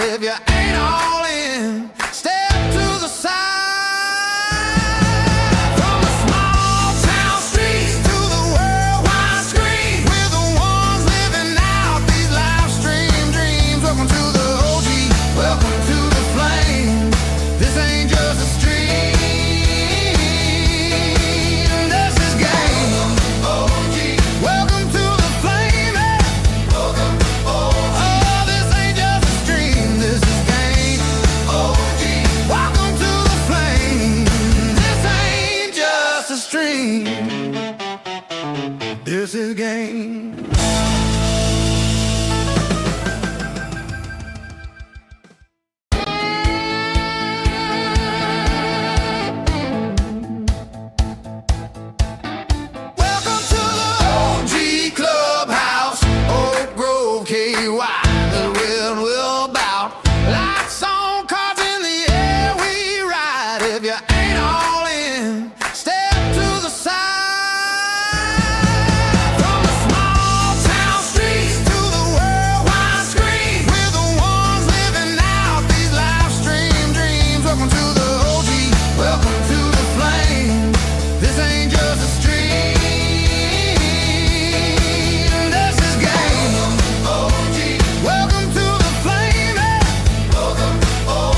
if you ain't all in. Step to the side. From the small town streets to the worldwide screen, we're the ones living out these live stream dreams. Welcome to the OG, welcome to the flame. This ain't just a stream, this is game. OG, welcome to the flame. Welcome, oh, this ain't just a stream, this is game. OG, welcome to the flame. This ain't just a stream, this is game. Welcome to the OG Clubhouse, Oak Grove, KY. The wind will bout. Lights on, cards in the air, we ride. If you ain't all in, step to the side. From the small town streets to the worldwide screen, we're the ones living out these live stream dreams. Welcome to the OG, welcome to the flame. This ain't just a stream, this is game. OG, welcome to the flame. Welcome, oh,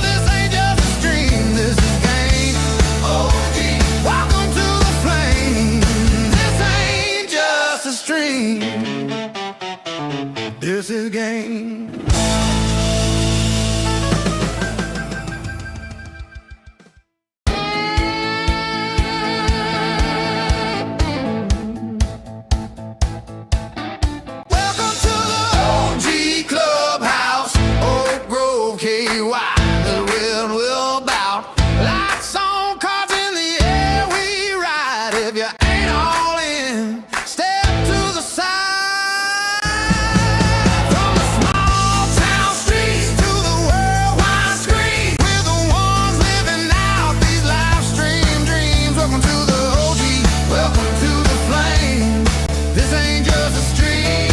this ain't just a stream, this is game. OG, welcome to the flame. This ain't just a stream, this is game. Welcome to the OG Clubhouse, Oak Grove, KY. The wind will bout. Lights on, cards in the air, we ride. If you ain't all in, step to the side. From the small town streets to the worldwide screen, we're the ones living out these live stream dreams. Welcome to the OG, welcome to the flame. This ain't just a stream,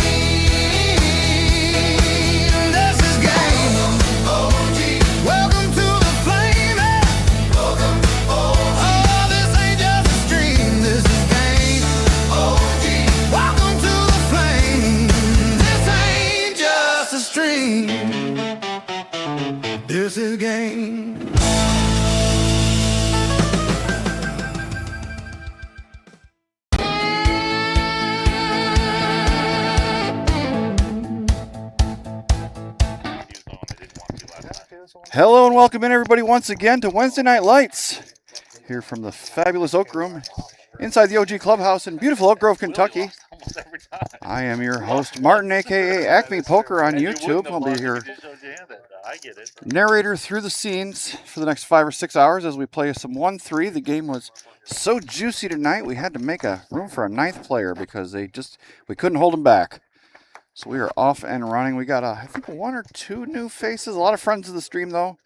this is game. OG, welcome to the flame. Welcome, oh, this ain't just a stream, this is game. OG, welcome to the flame. This ain't just a stream, this is game. Hello and welcome in everybody once again to Wednesday Night Lights here from the fabulous Oak Room inside the OG Clubhouse in beautiful Oak Grove, Kentucky. I am your host Martin, aka Acme Poker on YouTube. I'll be your narrator through the scenes for the next 5 or 6 hours as we play some 1-3. The game was so juicy tonight we had to make a room for a 9th player because we couldn't hold them back. So we are off and running. We got, I think, 1 or 2 new faces. A lot of friends of the stream, though.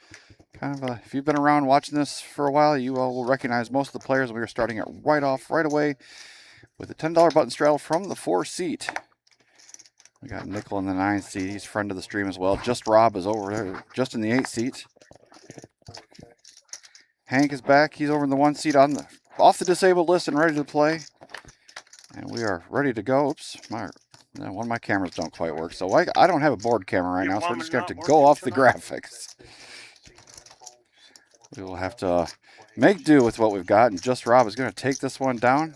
Kind of, if you've been around watching this for a while, you all will recognize most of the players. We are starting it right away with a $10 button straddle from the 4 seat. We got Nickel in the 9 seat. He's a friend of the stream as well. Just Rob is over there, just in the 8 seat. Hank is back. He's over in the 1 seat off the disabled list and ready to play. And we are ready to go. Oops, one of my cameras don't quite work, so I don't have a board camera right now, so we're just going to have to go off the graphics. We will have to make do with what we've got, and Just Rob is going to take this one down.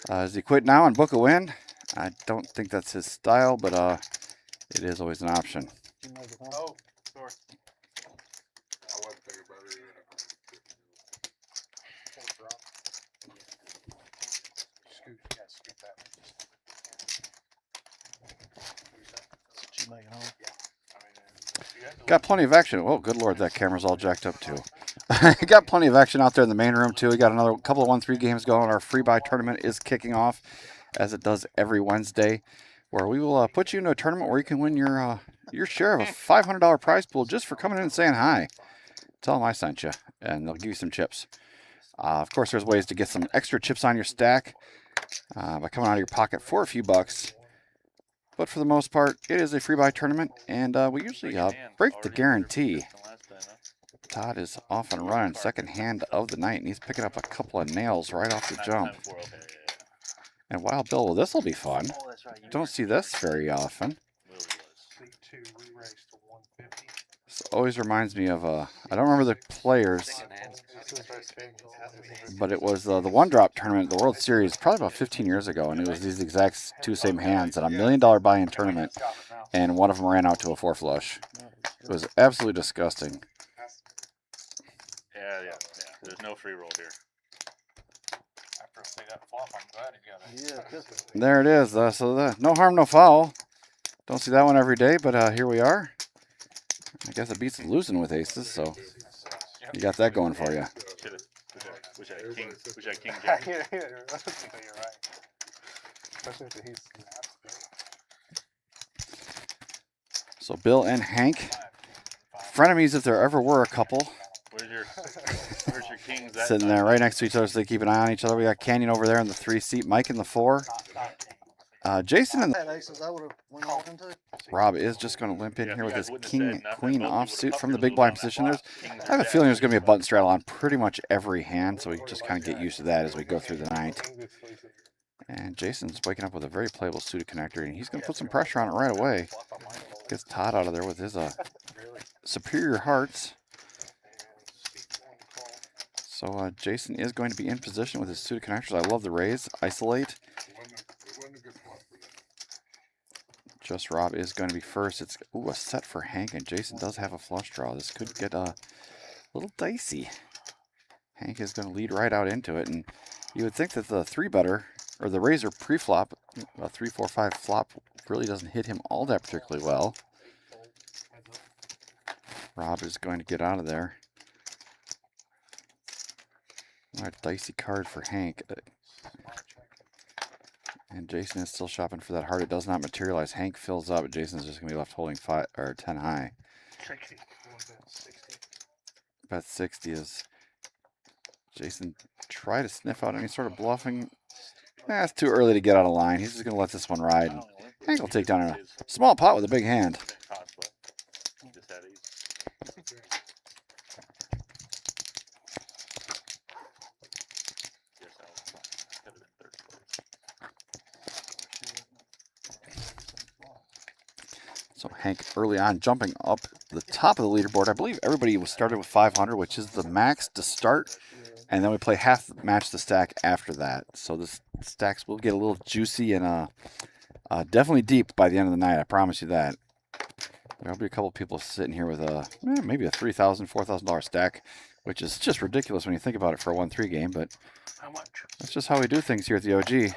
Does he quit now and book a win? I don't think that's his style, but it is always an option. Oh, sorry. Got plenty of action. Oh, good Lord, that camera's all jacked up too. Got plenty of action out there in the main room too. We got another couple of 1-3 games going. Our free buy tournament is kicking off, as it does every Wednesday, where we will put you into a tournament where you can win your share of a $500 prize pool just for coming in and saying hi. Tell them I sent you, and they'll give you some chips. Of course, there's ways to get some extra chips on your stack by coming out of your pocket for a few bucks. But for the most part, it is a free buy tournament, and we usually break the guarantee. Todd is off and running, second hand of the night, and he's picking up a couple of nails right off the jump. And Wild Bill, well, this will be fun. Don't see this very often. This always reminds me of, I don't remember the players, but it was the one-drop tournament, the World Series, probably about 15 years ago, and it was these exact two same hands at a $1 million buy-in tournament, and one of them ran out to a 4-flush. It was absolutely disgusting. Yeah. There's no free roll here. There it is. No harm, no foul. Don't see that one every day, but here we are. I guess it beats losing with aces, so you got that going for you. Wish I had king jack. You're right. Especially if he's So Bill and Hank, frenemies if there ever were a couple. Where's your kings? Sitting there right next to each other so they keep an eye on each other. We got Canyon over there in the 3-seat, Mike in the 4. Jason and Rob is just going to limp in here with his king queen offsuit from the big blind position. I have a feeling there's going to be a button straddle on pretty much every hand, so we just kind of get used to that as we go through the night. And Jason's waking up with a very playable suited connector, and he's going to put some pressure on it right away. Gets Todd out of there with his superior hearts. So Jason is going to be in position with his suited connectors. I love the raise, isolate. Just Rob is going to be first. It's a set for Hank, and Jason does have a flush draw. This could get a little dicey. Hank is going to lead right out into it, and you would think that the 3-better, or the razor pre-flop, a 3-4-5 flop, really doesn't hit him all that particularly well. Rob is going to get out of there. A dicey card for Hank. And Jason is still shopping for that heart. It does not materialize. Hank fills up, but Jason's just going to be left holding 5 or 10 high. Bet 60 is Jason try to sniff out any sort of bluffing. It's too early to get out of line. He's just going to let this one ride. And Hank will take down a small pot with a big hand. So Hank early on jumping up the top of the leaderboard. I believe everybody was started with 500, which is the max to start. And then we play half match the stack after that. So the stacks will get a little juicy and definitely deep by the end of the night. I promise you that. There'll be a couple people sitting here with maybe a $3,000, $4,000 stack, which is just ridiculous when you think about it for a 1-3 game. But that's just how we do things here at the OG.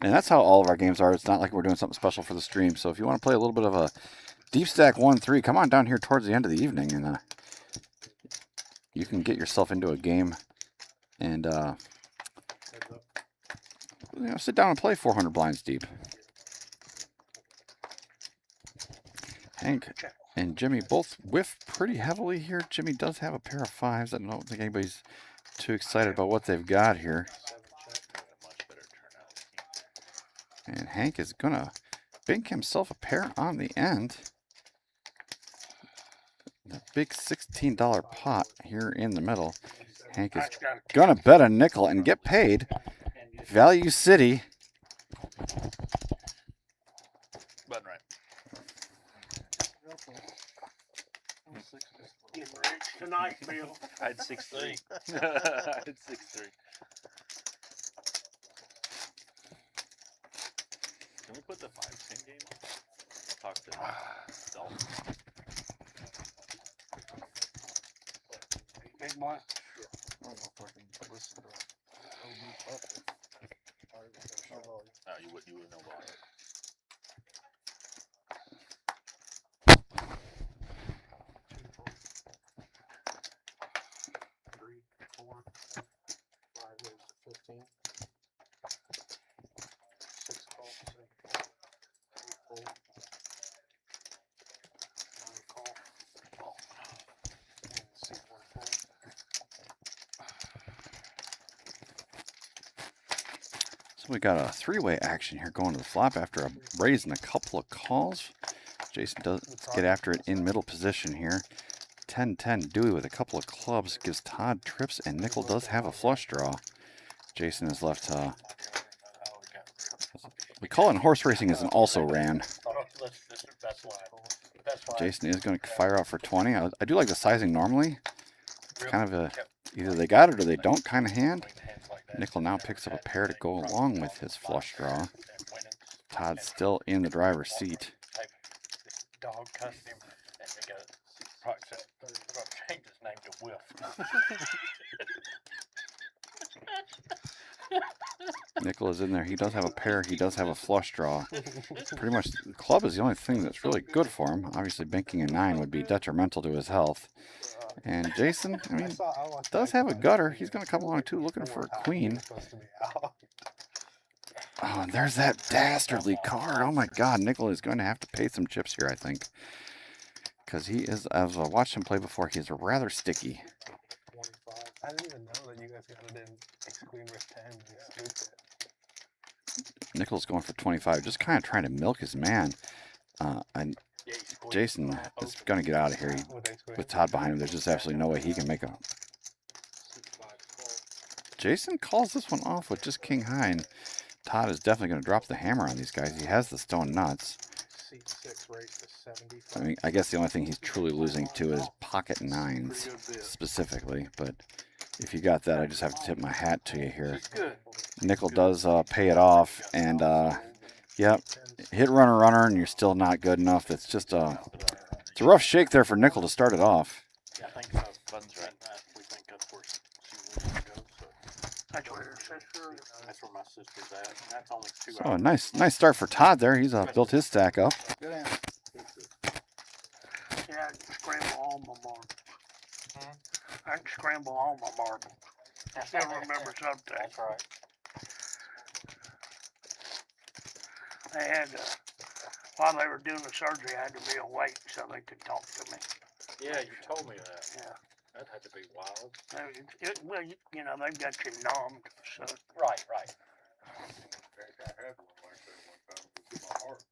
And that's how all of our games are. It's not like we're doing something special for the stream. So if you want to play a little bit of a deep stack 1-3, come on down here towards the end of the evening, and you can get yourself into a game and sit down and play 400 blinds deep. Hank and Jimmy both whiff pretty heavily here. Jimmy does have a pair of 5s. I don't think anybody's too excited about what they've got here. And Hank is going to bink himself a pair on the end. The big $16 pot here in the middle. Hank is going to bet a nickel and get paid. Value City. Button right. tonight, Bill. I had 6-3. I had 6-3. Can we put the 5-10 game on? Talk to Dalton. Big money. You would know about it. So we got a three-way action here going to the flop after a raise and a couple of calls. Jason does get after it in middle position here. 10-10 Dewey with a couple of clubs gives Todd trips, and nickel does have a flush draw. Jason is left. We call it in horse racing as an also ran. Jason is going to fire out for 20. I do like the sizing normally. It's kind of a either they got it or they don't kind of hand. Nickel now picks up a pair to go along with his flush draw. Todd's still in the driver's seat. Dog cussed him, and they got change his name to Whiff. Nickel is in there. He does have a pair. He does have a flush draw. Pretty much, the club is the only thing that's really good for him. Obviously, banking a 9 would be detrimental to his health. And Jason, I mean, does have a gutter. He's going to come along, too, looking for a queen. Oh, and there's that dastardly card. Oh, my God. Nickel is going to have to pay some chips here, I think. Because he is, as I watched him play before, he's rather sticky. I didn't even know that you guys got it in Queen with 10. Nickel's going for 25, just kind of trying to milk his man. And Jason is going to get out of here. With Todd behind him, there's just absolutely no way he can make a... Jason calls this one off with just king high, and Todd is definitely going to drop the hammer on these guys. He has the stone nuts. I mean, I guess the only thing he's truly losing to is pocket 9s specifically, but if you got that, I just have to tip my hat to you here. Nickel does pay it off, and yep, hit runner, and you're still not good enough. It's just it's a rough shake there for Nickel to start it off. Yeah, I think Fun's right. We think that's where she lives to go. So that's where her sister. That's where my sister's at. And that's only 2 So hours. a nice start for Todd there. He's built his stack up. Yeah, I'd scramble all my marbles. I'd scramble all my marbles. I still remember something. That's right. They had, while they were doing the surgery, I had to be awake so they could talk to me. Yeah, you told me that. Yeah. That had to be wild. Well, you know, they've got you numbed, so. Right, right. I had one like that one time. It was in my heart.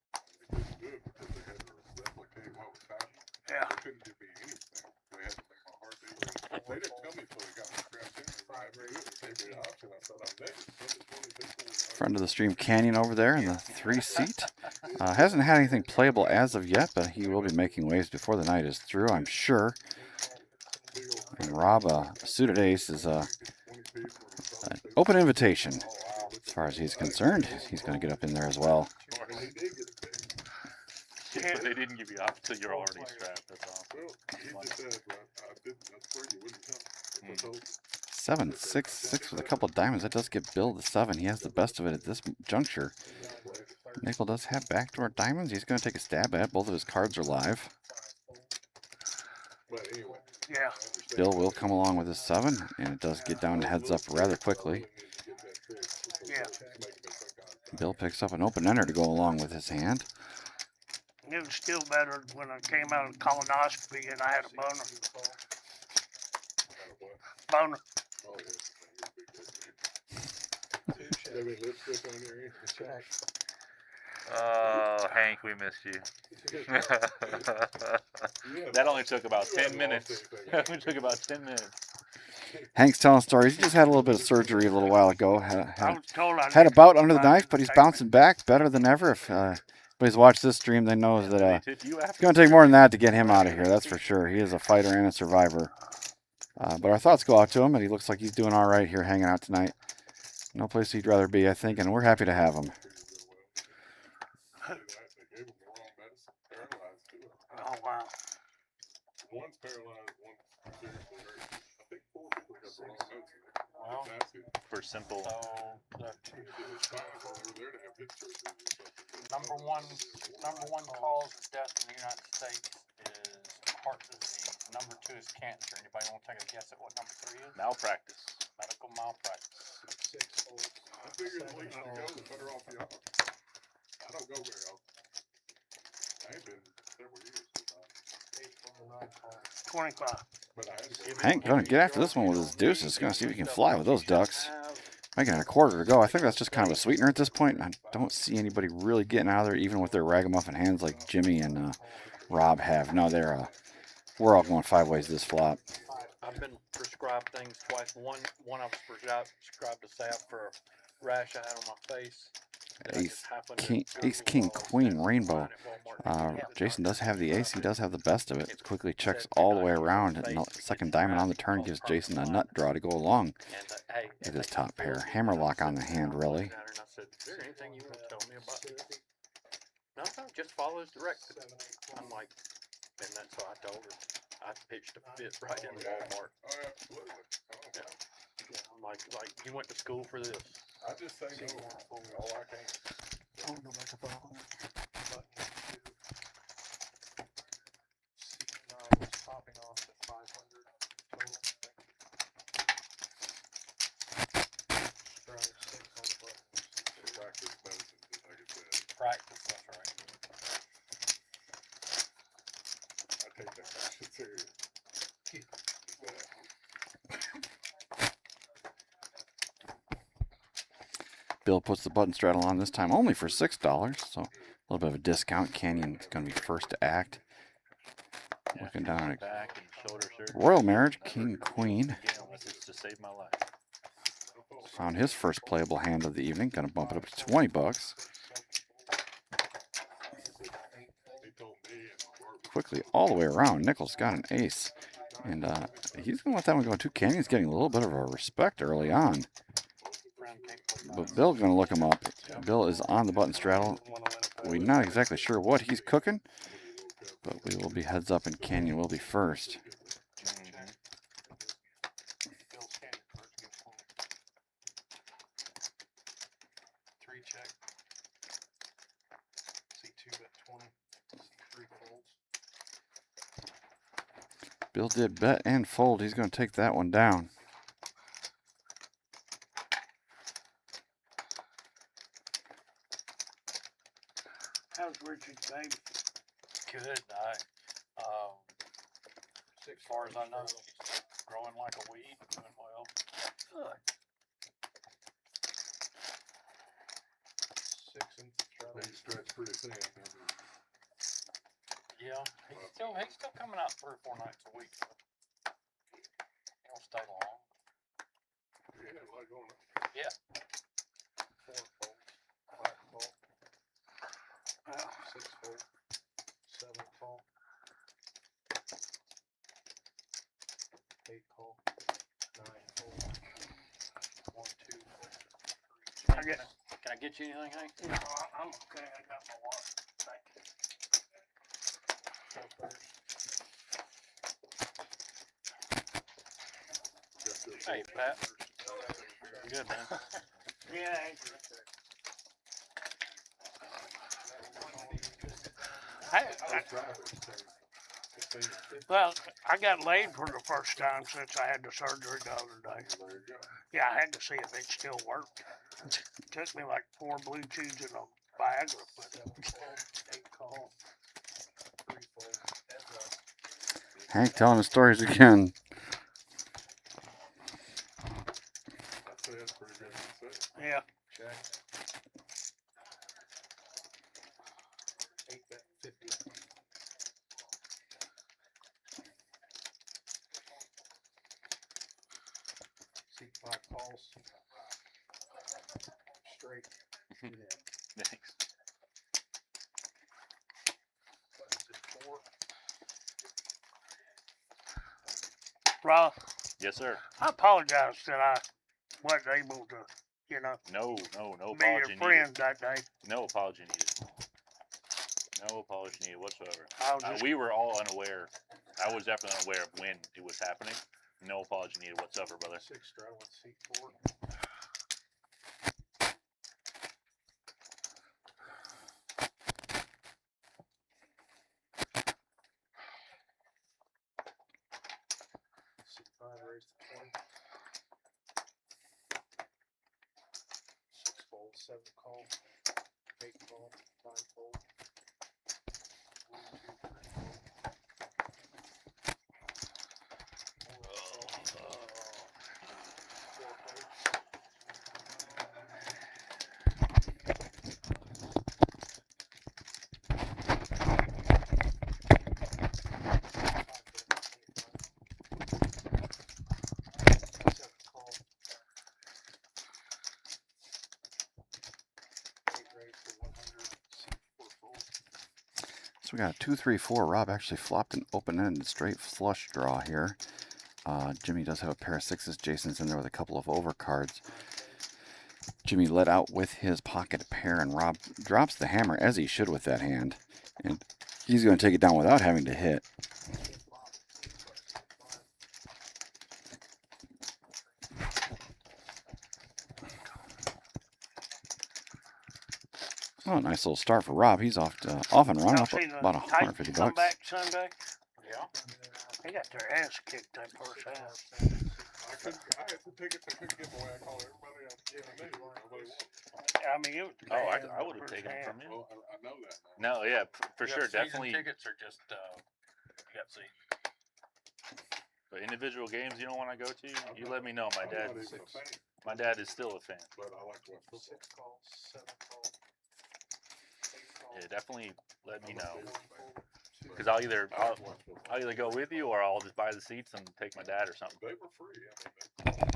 They couldn't do it because they had to replicate what was happening. Yeah. They couldn't give me anything. They had to make my heart beat. They didn't tell me until they got me strapped in. I agreed. They gave me the option. I thought I'm next. Friend of the stream, Canyon over there in the 3 seat. Hasn't had anything playable as of yet, but he will be making waves before the night is through, I'm sure. And Rob, suited ace is an open invitation. As far as he's concerned, he's going to get up in there as well. Yeah, they didn't give you up until you're already strapped. That's awesome. 7-6-6 with a couple of diamonds. That does get Bill the 7. He has the best of it at this juncture. Nickel does have backdoor diamonds. He's going to take a stab at it. Both of his cards are live. Yeah. Bill will come along with his 7, and it does get down to heads up rather quickly. Yeah. Bill picks up an open ender to go along with his hand. It was still better when I came out of colonoscopy and I had a boner. Boner. Oh, Hank, we missed you. That only took about 10 minutes. That only took about 10 minutes. Hank's telling stories. He just had a little bit of surgery a little while ago. I was told I Had a needed bout under the to knife, but he's take bouncing back better than ever. If anybody's watched this stream, they know that They it's took you after going to take more than that to get him out of here. That's for sure. He is a fighter and a survivor. But our thoughts go out to him, and he looks like he's doing all right here hanging out tonight. No place he'd rather be, I think, and we're happy to have him. Oh, wow. One's paralyzed, one's seriously hurt. I think 4 people got the wrong notes. Well, That's it. for simple. so the It was fine while they were there to have hip surgery or something. number one cause of death in the United States is heart disease. Number 2 is cancer. Anybody want to take a guess at what number 3 is? Malpractice. Medical malpractice. I figured the least I go, the better off you are. I don't go very often. I ain't been several years since 25. but I had to go. Hank going to get after this one with his deuces. Going to see if he can fly with those ducks. Making it a quarter to go. I think that's just kind of a sweetener at this point. I don't see anybody really getting out of there, even with their ragamuffin hands like Jimmy and Rob have. No, we're all going 5 ways this flop. I've been prescribed things twice. One I was prescribed a salve for a rash I had on my face. Ace, king, queen, rainbow. Jason does have the ace. He does have the best of it. Quickly checks all the way around. And the second diamond on the turn gives Jason a nut draw to go along with his top pair. Hammerlock on the hand, really. I said, is there anything you want to tell me about this? No, just follow his directions. I'm like, and that's what I told her. I pitched a fit right in Walmart. Oh, absolutely. Yeah, I'm like you went to school for this. I just say no. All I can. I'll go back to bottom. Popping off at 500 total. Strike 6 on the buttons. Practice medicine, just like I said. Practice, that's right. I take that shit serious. Bill puts the button straddle on this time only for $6, so a little bit of a discount. Canyon's going to be first to act. Looking down at Back and shoulder surgery. Royal Marriage, king, queen. Again, unless it's to save my life. Found his first playable hand of the evening. Going to bump it up to 20 bucks. Quickly all the way around. Nichols got an ace. And he's going to let that one go too. Canyon's getting a little bit of a respect early on. But Bill's going to look him up. Bill is on the button straddle. We're not exactly sure what he's cooking, but we will be heads up and Canyon will be first. Check. C2 bet 20. C3 folds. Bill did bet and fold. He's going to take that one down. How's Richard's baby? Good. As far as I know, he's growing like a weed, doing well. Good. 6 and They stretch pretty thin. Yeah, he's still coming out 3 or 4 nights a week. He don't stay long. Yeah, like going up. Yeah. 4 folds. 5 fold. 6 fold. 7 call. 8 call. 9 fold. 1, 2 fold. Can I get you anything, Hank? No, I'm okay. I got my water. Thank you. Hey, Pat. Good, man. Yeah. Well, I got laid for the first time since I had the surgery the other day. Yeah, I had to see if it still worked. It took me like 4 blue chews and a Viagra. Hank telling the stories again. I'd say that's pretty good. Yeah. Check. 8 bet 50. C5 calls. Straight. Thanks. Rob, Yes, sir. I apologize that I wasn't able to, No be apology your needed. friend that day. No apology needed. No apology needed whatsoever. I was just, We were all unaware. I was definitely unaware of when it was happening. No apology needed whatsoever, brother. 6 straddle and C4. C5 raised to 20. 6 fold, 7 call, 8 call, 9 fold. 1, 2, 3 fold. So we got a 2-3-4. Rob actually flopped an open-ended straight flush draw here. Jimmy does have a pair of sixes. Jason's in there with a couple of overcards. Jimmy let out with his pocket pair, and Rob drops the hammer, as he should with that hand. And he's going to take it down without having to hit. Oh, nice little start for Rob. He's off and running Y'all up see the about 150 Titans bucks. come back Sunday? Yeah. They got their ass kicked that first half. I had the tickets. I couldn't get my way. I called everybody else. Yeah, I knew nobody wanted. I mean, it was Oh, bad I would the have first taken it half. from you. Well, I know that now. No, yeah, for sure, definitely. Tickets are just, you got seats. But individual games you don't want to go to, you let me know. I'm not even a fan, My dad is still a fan. but I like to watch football. Yeah, definitely let me know. Because I I'll like to watch football. either go with you or I'll just buy the seats and take my dad or something. They were free. I mean,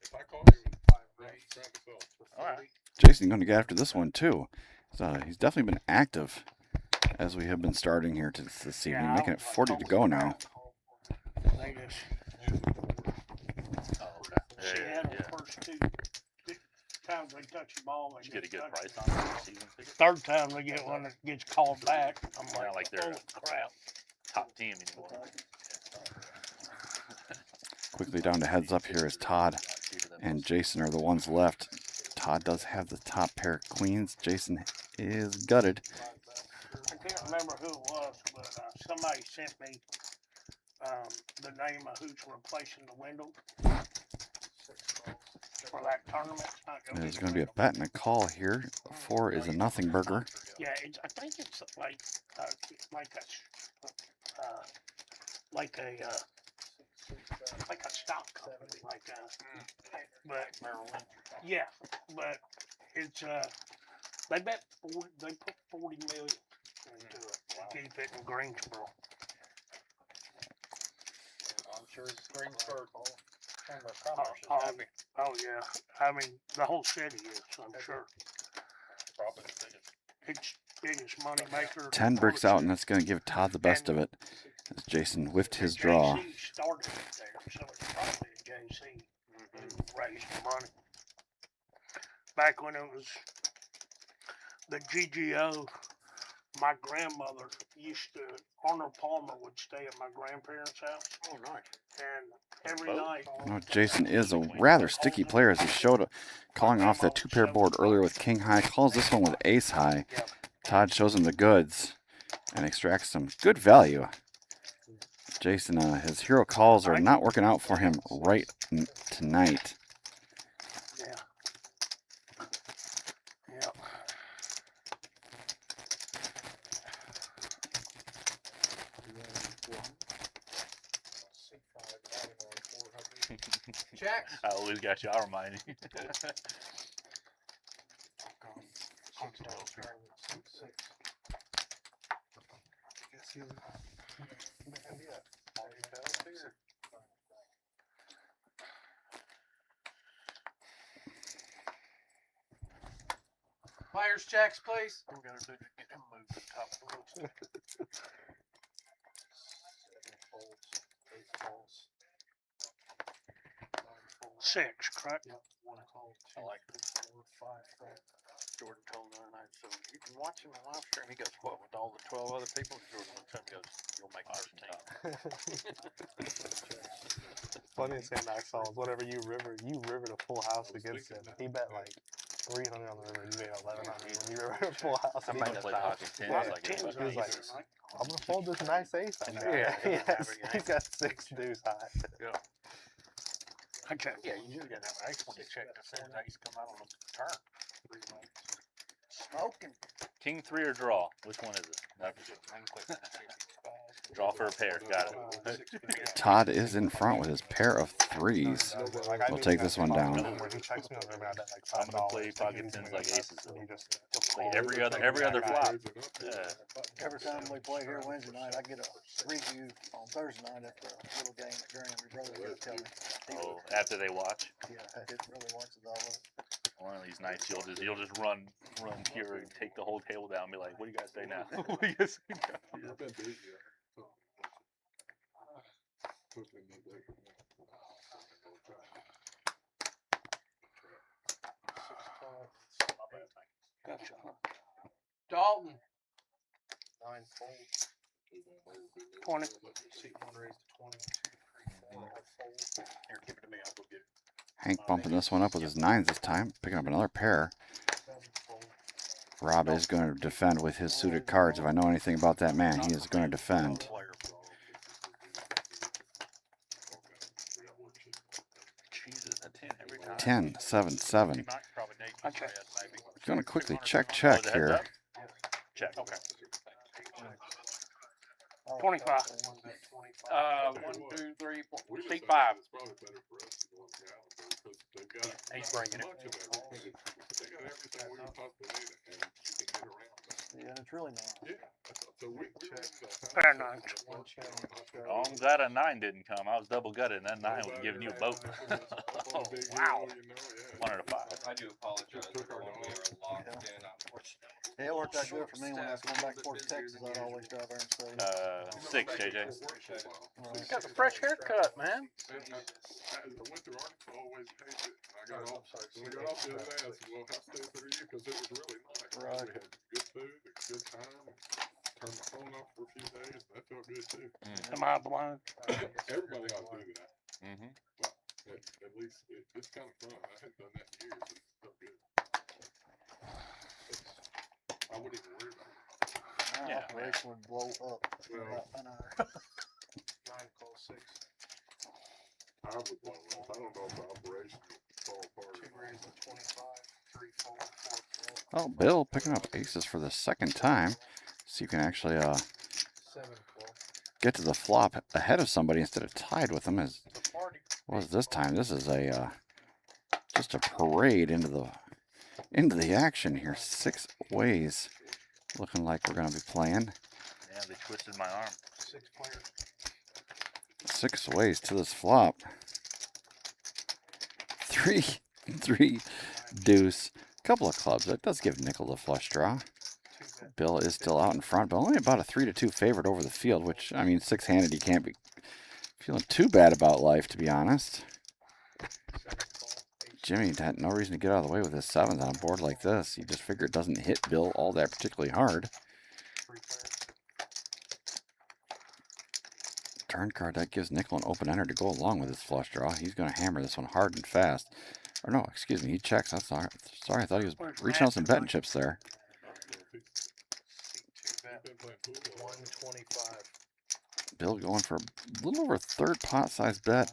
if I called you, it was trying to sell. All right. Jason going to get after this one, too. He's definitely been active as we have been starting here this evening, Yeah, I making it was like, 40 to go holy now. crap. They just Oh, okay. she Yeah, had yeah. them first two times they touch the ball. They Did you get a just good touch price on the season ticket? Third time they get one that gets called back. I'm Yeah, like, like they're holy crap. Top team anymore. Quickly down to heads up here is Todd and Jason are the ones left. Todd does have the top pair of queens. Jason is gutted. I can't remember who it was, but somebody sent me the name of who's replacing the Wendell for that tournament. It's not gonna There's be going to be a the bet and a call here. 4 is a nothing burger. Wendell. Yeah, I think it's like a stock company, but yeah, but it's they put 40 million into it to keep it in Greensboro. I'm sure Greensburg Chamber of Oh, Commerce is oh, happy. oh yeah, I mean the whole city is. I'm sure Probably the biggest. it's biggest money maker. 10 bricks out, and that's going to give Todd the best of it. As Jason whiffed his draw. JC started it there, so it's probably a JC who raised the money. Back when it was the GGO, my grandmother used to, Arnold Palmer would stay at my grandparents' house, Oh, nice. and every Boat? night, You know, Jason is a rather sticky player as he showed calling off that 2-pair board earlier with king high. Calls this one with ace high. Todd shows him the goods and extracts some good value. Jason, his hero calls are not working out for him right tonight. yeah, yeah. Jacks. I always got you. I'll remind you. Players, jacks, please. We gotta do to get him moved to the top of the list. Six, correct? I like it. Jordan told me the other night, so you can watch him on live stream. He goes, what, with all the 12 other people? Jordan looks at me and goes, you'll make 13. Funniest thing I saw was whatever you rivered a full house against him. He bet like 300 on the river. You made 1100 when you rivered a full house. I and he might just play stopped. hockey 10 Yeah, like Tens it. he was like, aces. I'm gonna fold this nice ace. I got. Yeah, He's got 6 deuce high. Okay. Yeah, you usually gotta have an ace when you check to see the ace come out on the turn. Smoking. King 3 or draw? Which one is it? Draw for a pair. Got it. Todd is in front with his pair of threes. Like, We'll take this one down. Where he checks me on the river, I bet like I'm gonna $5. play Like, pocket he's tens gonna like go aces, nuts, and though. he just- Like every other flop. Yeah. Every time we play here Wednesday night, I get a review on Thursday night after a little game at Graham. Your brother will tell me. Oh, after they watch. Yeah, it really watches all of it. One of these nights you'll just run pure and take the whole table down and be like, what do you guys say now? What do you guys say now? I've been busy. Hopefully not there. Gotcha. Dalton. 9 fold. 20. Seat one raised to 20. 2, 3, 4. Fold. Here, give it to me. I'll go get it. Hank bumping this one up with his 9s this time, picking up another pair. 7 fold. Rob is going to defend with his suited cards. If I know anything about that man, he is going to defend. Jesus, a 10 every time. 10, 7, 7. He might probably need to Okay. try it, maybe. Going to quickly Oh, check is it heads here. up? Check. Okay. 25. 1, 2, 3, 4. We Seat decided 5. It's probably better for us to go on Gallup because they've got He's bringing it. much of everything. They got everything we can possibly need and you can get around that. Yeah, it's really nice. Yeah, so we were in the Fair enough. One check. Oh, I'm glad a 9 didn't come. I was double gutted, and that 9 was giving you a boat. Oh, wow. You know, yeah. Wanted a 5. I do apologize. Took our Everyone, we dog. are locked in, unfortunately. Yeah, it worked out good for me when I was going back and forth to Texas. I'd always drive there and stay. 6, JJ. You got a fresh haircut, man. I went through Arkansas, always hated it. I got off, when we got off the other day, I said, well, how stays for you? Because it was really nice. Right. We had good food, a good time. Turned my phone off for a few days. That felt good too. Am I blind? Everybody ought to do that. Mm-hmm. At least it's kind of fun. I hadn't done that in years. And it felt good. I wouldn't even worry about it. My Yeah. operation would blow up in Well, about an hour. 9 call 6. I would blow up. I don't know if the operation would fall apart. 2 raised to 25. 3 fold. 4 fold. Oh, Bill picking up aces for the second time. So you can actually 7 fold. get to the flop ahead of somebody instead of tied with them. As The party. was this time? This is a just a parade into the action here. 6 ways, looking like we're going to be playing. Yeah, they twisted my arm. 6 players. 6 ways to this flop. 3, 3, deuce, couple of clubs. That does give nickel the flush draw. 2 bet. Bill is still out in front, but only about a 3-2 favorite over the field, which, I mean, 6-handed, you can't be feeling too bad about life, to be honest. 7 call. 8. Jimmy had no reason to get out of the way with his 7s on a board like this. You just figure it doesn't hit Bill all that particularly hard. 3 players. Turn card, that gives nickel an open ender to go along with his flush draw. He's going to hammer this one hard and fast. Or no, excuse me, he checks. I'm sorry, I thought he was reaching out some betting chips there. Seat 2 bet. Been playing pool. 125. Bill going for a little over a third pot size bet.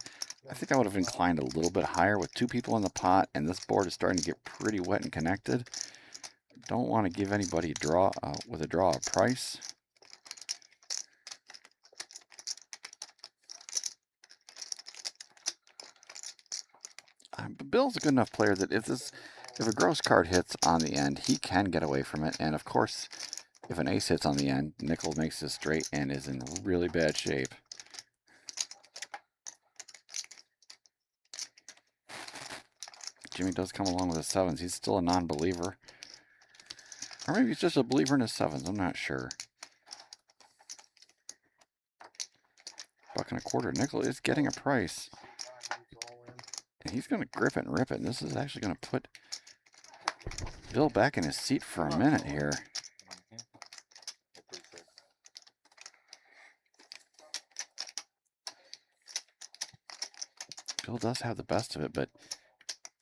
I think I would have inclined a little bit higher with 2 people in the pot, and this board is starting to get pretty wet and connected. Don't want to give anybody a draw a price. But Bill's a good enough player that if a gross card hits on the end, he can get away from it. And of course, if an ace hits on the end, nickel makes this straight and is in really bad shape. Jimmy does come along with his 7s. He's still a non-believer. Or maybe he's just a believer in his 7s. I'm not sure. $1.25. Nickel is getting a price. And he's going to grip it and rip it. And this is actually going to put Bill back in his seat for a minute here. Bill does have the best of it, but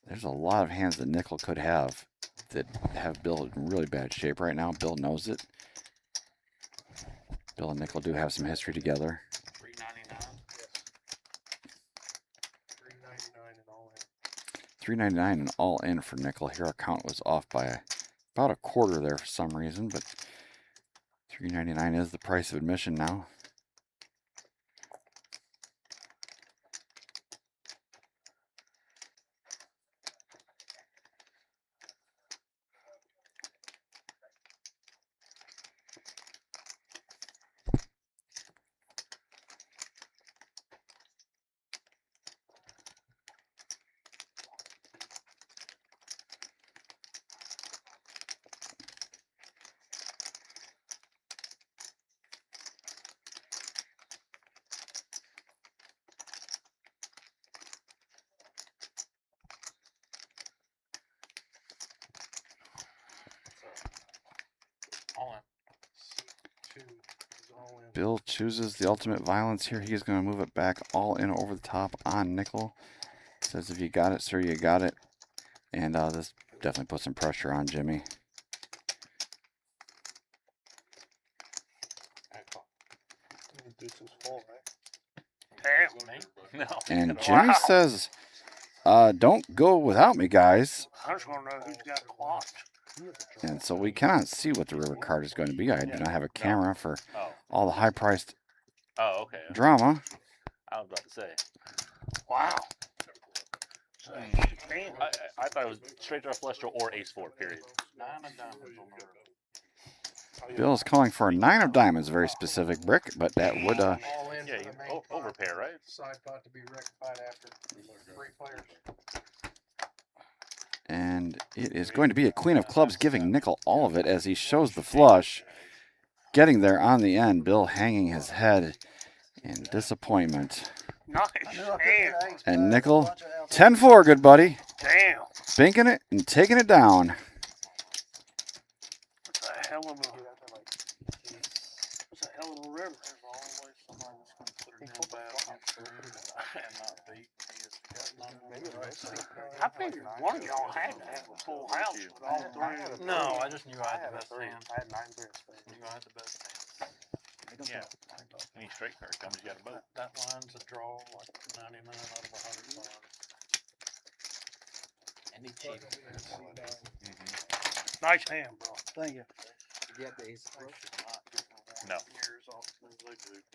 there's a lot of hands that nickel could have that have Bill in really bad shape right now. Bill knows it. Bill and nickel do have some history together. 399 and all in. $3.99 and all in for nickel. Here our count was off by about a quarter there for some reason, but $3.99 is the price of admission now. chooses the ultimate violence here. He's going to move it back all in over the top on nickel. Says if you got it, sir, you got it. And this definitely puts some pressure on Jimmy. Deuce is full, right? Damn. No. And Jimmy says, don't go without me, guys. I just want to know who's got quads. And so we cannot see what the river card is going to be. I do not have a camera for all the high-priced Oh, okay. drama. I was about to say. Wow. So, damn. I thought it was straight draw flush draw or ace four, period. Bill's calling for a 9 of diamonds, very specific brick, but that would Yeah, you overpair, right? Side pot to be rectified after 3 players. and it is going to be a queen of clubs giving nickel all of it as he shows the flush. Getting there on the end, Bill hanging his head in disappointment. Nice. Damn. And nickel, 10-4, good buddy. Damn. Binking it and taking it down. That's a hell of a river. I figured one of y'all had to have a full house with all three. No, I just knew I had the best hand. I had 9 3 Knew I had the best hand. Yeah. Any straight card comes, you got a boat. That line's a draw, like 99 out of 100 lines. And he cheated. Nice hand, bro. Thank you. You got the ace of clubs? No.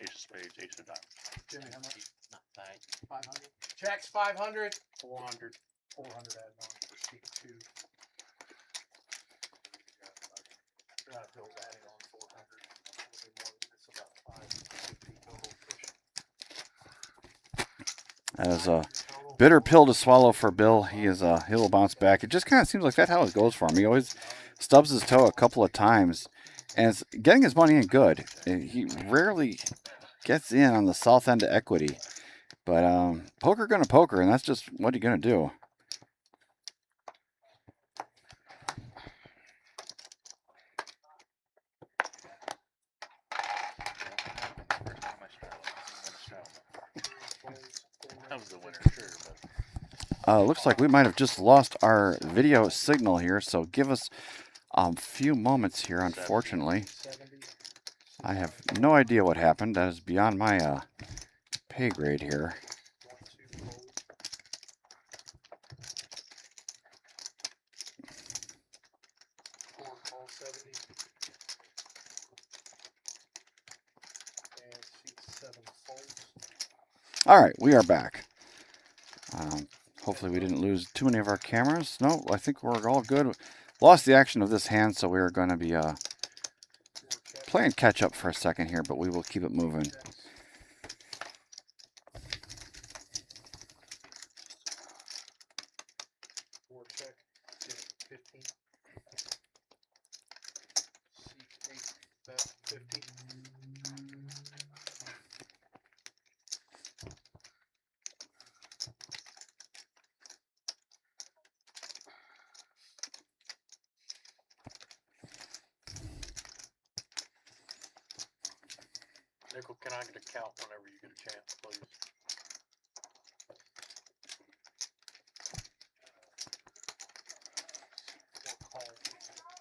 Ace of spades, ace of diamonds. Jimmy, how much? Not bad. 500. Checks 500. 400. 400 add 1 for seat 2. Bill's adding on 400. It's about 550 total. That is a bitter pill to swallow for Bill. He'll bounce back. It just kind of seems like that's how it goes for him. He always stubs his toe a couple of times, and it's getting his money in good. He rarely gets in on the south end of equity, but poker gonna poker, and that's just what you're gonna do. That was the winner, sure, but Looks like we might have just lost our video signal here, so give us a few moments here, unfortunately. I have no idea what happened. That is beyond my pay grade here. All right, we are back. Hopefully we didn't lose too many of our cameras. No, I think we're all good. Lost the action of this hand, so we are going to be playing catch up for a second here, but we will keep it moving. Nickel, can I get a count whenever you get a chance, please?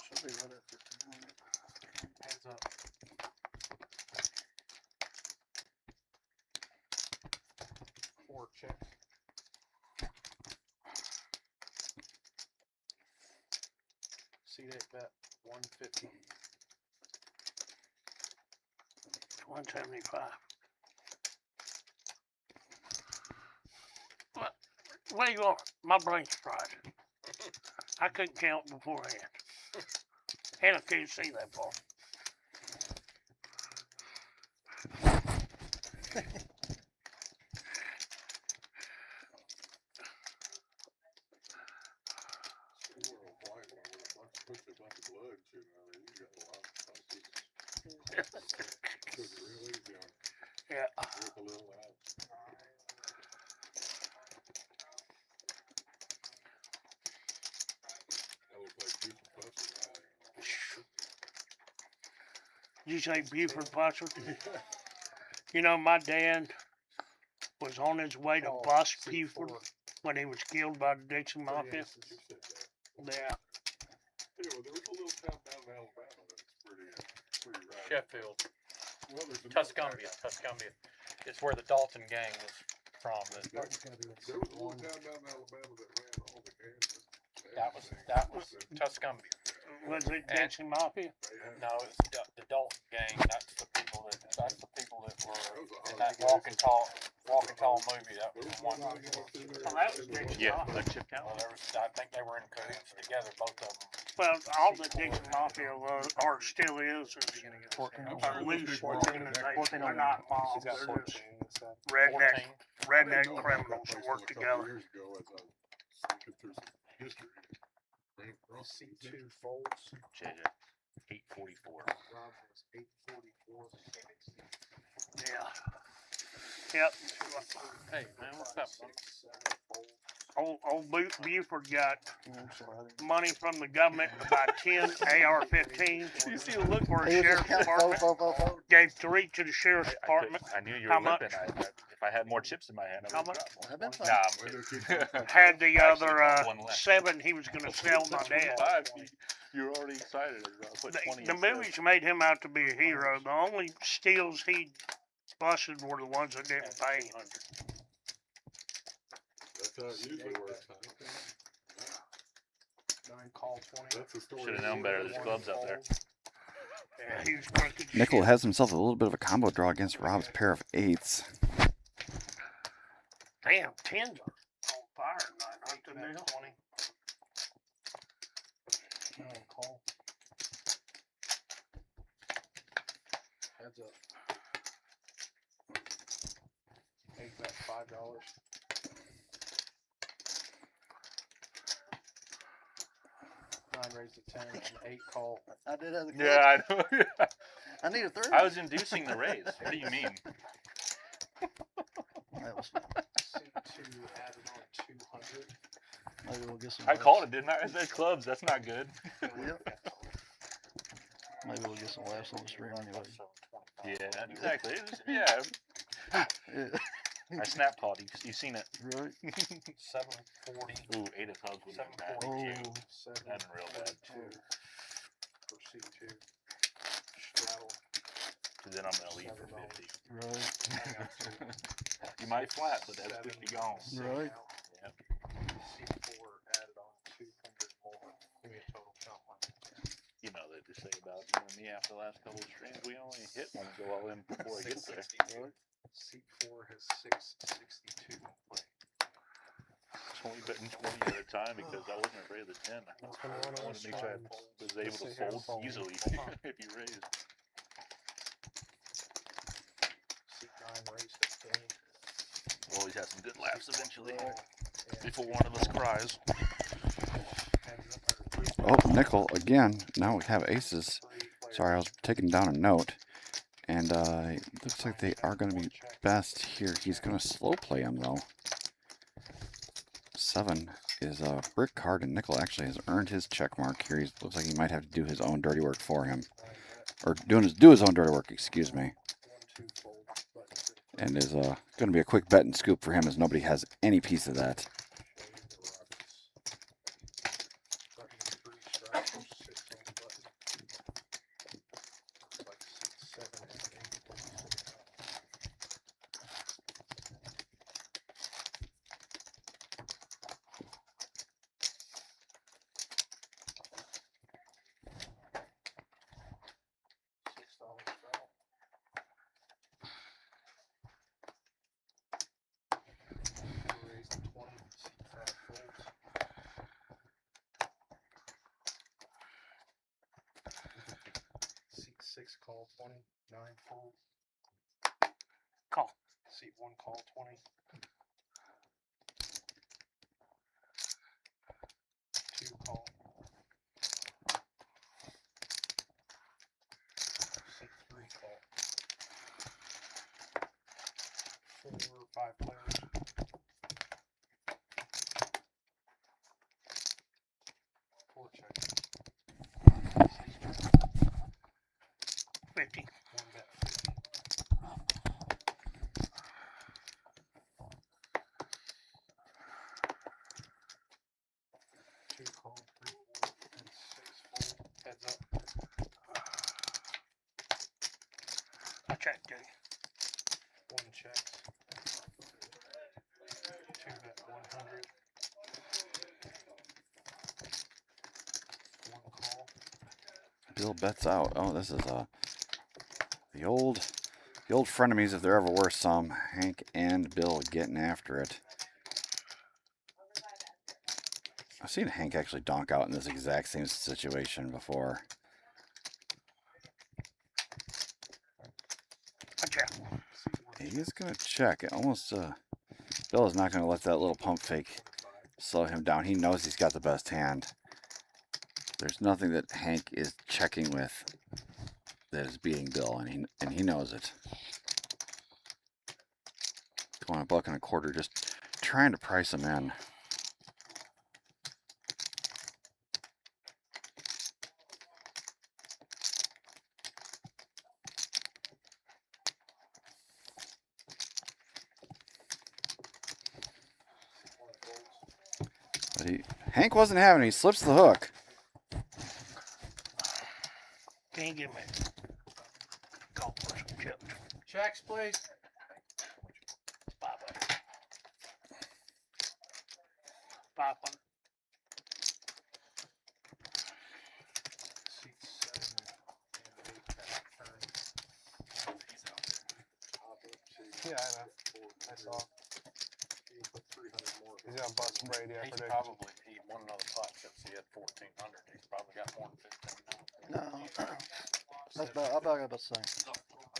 Should be right after tonight. Hands up. Four checks. C8 bet 150. 175. What? Where you going? My brain's fried. I couldn't count beforehand. And I can't see that far. Yeah. You say Buford Butcher? You know, my dad was on his way to bust Buford when he was killed by the Dixon Mafia. Yeah. Yeah, well, there was a little town down in Alabama that's pretty rad. Sheffield, Well, there's another Tuscumbia. It's where the Dalton gang was from. There was a little town down in Alabama that ran all the games. That was Tuscumbia. Was it Dixon Mafia? No, it's the Dalton gang. That's the people that were in that Walk and Tall movie. That was the one. Oh, that was Dixon Yeah, Mafia. like Chip Town. Well, I think they were in cahoots together, both of them. Well, all the Dixon Mafia was, or still is a loose organization. They're not mobs. They're just redneck criminals that work together. Years ago, as I was looking through some history, ran across C2 folds. JJ, 844. Rob was 844. Yeah. Yep. Hey, man, what's up? Old Buford got money from the government to buy 10 AR-15s. You see the look for a sheriff's department. Gave 3 to the sheriff's department. I knew you How were limping. much? If I had more chips in my hand, I How would much? have I've been dropped fine. one. Nah, Had the Actually, other one left. 7 he was going to sell my dad. 5. You were already excited about putting 20 The in instead. movies made him out to be a hero. The only steals he busted were the ones that didn't pay him. That's how it usually works. Huh? 9 call 20. That's the story. Should have known better. There's clubs out there. Yeah, he was crooked as Nickel shit. has himself a little bit of a combo draw against Rob's pair of 8s. Damn, 10s are on fire tonight, aren't they, Neil? 20. 9 call. Heads up. 8 bet $5. Raised to 10 and 8 call. I did have the club. Yeah, I know. I need a 3. I was inducing the raise. What do you mean? That was C2 added on 200. maybe we'll get some. I called it, didn't I? I said clubs. That's not good. Yep. Maybe we'll get some laughs on the stream anyway. Yeah, exactly. Yeah. Yeah. I snap called. You seen it? Right. 740. Ooh, 8 of clubs would have been bad. Oh. That's real bad. For C2. Straddle. Then I'm gonna leave for 50. Right. You might flat, but that's 50 gone. Right. Yep. C4 added on 200 more. Give me a total count one. You know they just say about you and me after the last couple of streams, we only hit one go all in before it gets there. 662. C4 has 662 in play. It's only betting 20 at a time because I wasn't afraid of the 10. I wanted to make sure I was able to fold easily if you raised. C9 raised to 20. We'll always have some good laughs eventually. Before one of us cries. Oh, Nickel again. Now we have aces. Sorry, I was taking down a note. And it looks like they are going to be best here. He's going to slow play him, though. 7 is a brick card, and Nickel actually has earned his check mark here. He looks like he might have to do his own dirty work for him. Or do his own dirty work, excuse me. And is going to be a quick bet and scoop for him, as nobody has any piece of that. C6 call 20, 9 fold. Call. C1 call 20. 2 call. C3 call. 4, 5 players. 4 check. 50. 1 bet 50. Bill bets out. Oh, this is the old frenemies if there ever were some. Hank and Bill getting after it. I've seen Hank actually donk out in this exact same situation before. He is going to check. Almost, Bill is not going to let that little pump fake slow him down. He knows he's got the best hand. There's nothing that Hank is checking with that is beating Bill, and he knows it. Going $1.25, just trying to price him in. But Hank wasn't having it. He slips the hook. Can you give me a call for some chips? Checks, please. 500. 500. Yeah, I know. I saw. He's gonna bust Brady. I He's predict. probably, he won another pot since he had 1,400. He's probably got more than 15 now. No. That's about, I about got the same.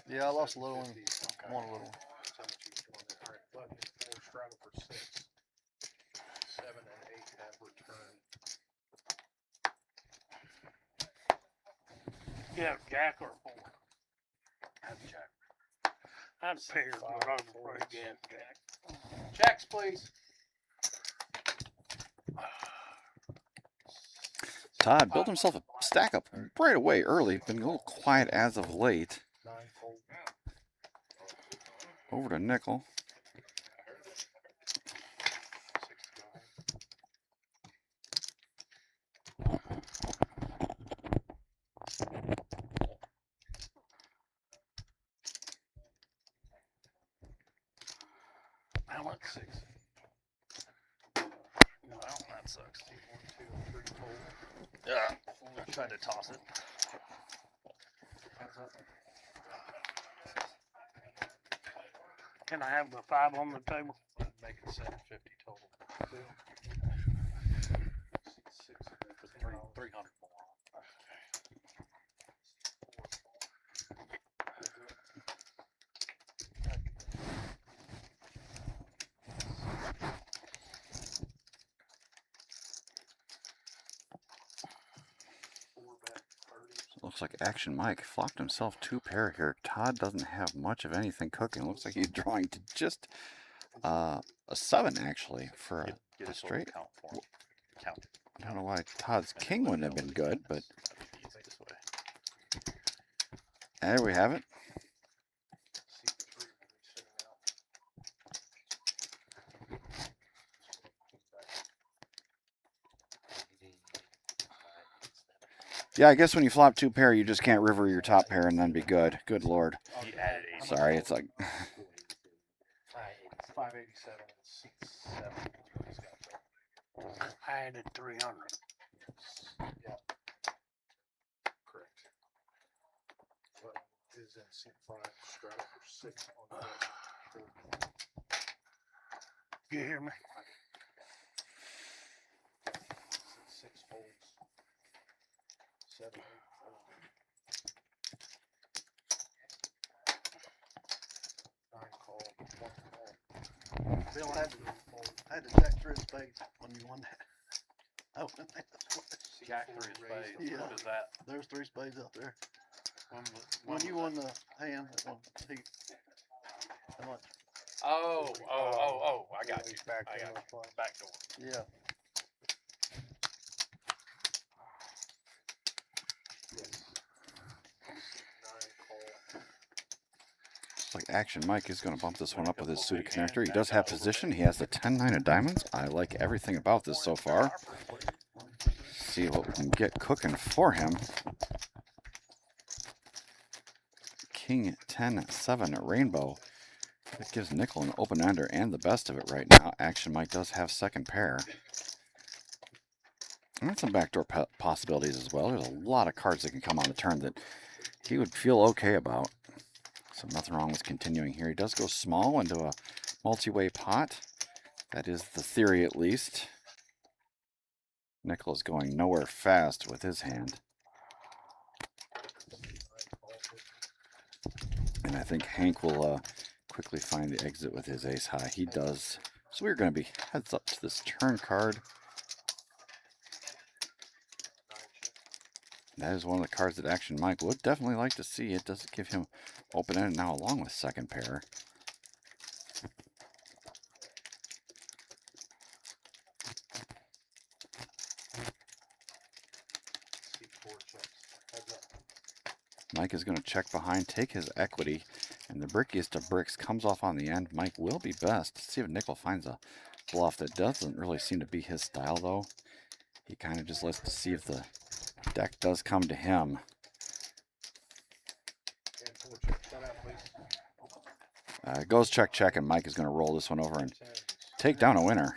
Yeah, I lost a little and won a little. Seven and eight have returned. Yeah, Jack or 4. Have Jack. I'd pair it with over again, Jack. Checks, please. Todd built himself a stack up right away early. Been a little quiet as of late. Over to nickel. How much? 6. Well, that sucks. Yeah. Trying to toss it. Can I have the 5 on the table? Make it 750 total. 300 more. Looks like Action Mike flopped himself 2 pair here. Todd doesn't have much of anything cooking. Looks like he's drawing to just a 7 actually for Get a his total straight. count for him. Count it. I don't know why Todd's king wouldn't have been good, but Easy this way. there we have it. Yeah, I guess when you flop 2 pair, you just can't river your top pair and then be good. Good lord. He added 80. Sorry, it's like 587 and 7. I added 300. Yeah. Correct. What is in seat 5? Strata for 6 on the You hear me? 6 folds. 7, 8 folds. 9 call. 1 call. Bill I had to jack through his spades when you won that. Oh, Jack 3 of spades. Yeah. What is that? there's 3 spades out there. When When you won the hand, that one, how much? Oh, I got you. I got you. Back door. Yeah. looks like Action Mike is going to bump this one up with his suited connector. He does have position. He has the 10-9 of diamonds. I like everything about this so far. See what we can get cooking for him. King 10-7 rainbow. That gives nickel an open ender and the best of it right now. Action Mike does have second pair. And some backdoor possibilities as well. There's a lot of cards that can come on the turn that he would feel okay about. So nothing wrong with continuing here. He does go small into a multi-way pot. That is the theory, at least. Nickel is going nowhere fast with his hand. And I think Hank will quickly find the exit with his ace high. He does. So we're going to be heads up to this turn card. That is one of the cards that Action Mike would definitely like to see. It does give him open-ended now along with second pair. Mike is going to check behind, take his equity, and the brickiest of bricks comes off on the end. Mike will be best. Let's see if Nickel finds a bluff. That doesn't really seem to be his style, though. He kind of just lets to see if the deck does come to him. Goes check, check, and Mike is going to roll this one over and take down a winner.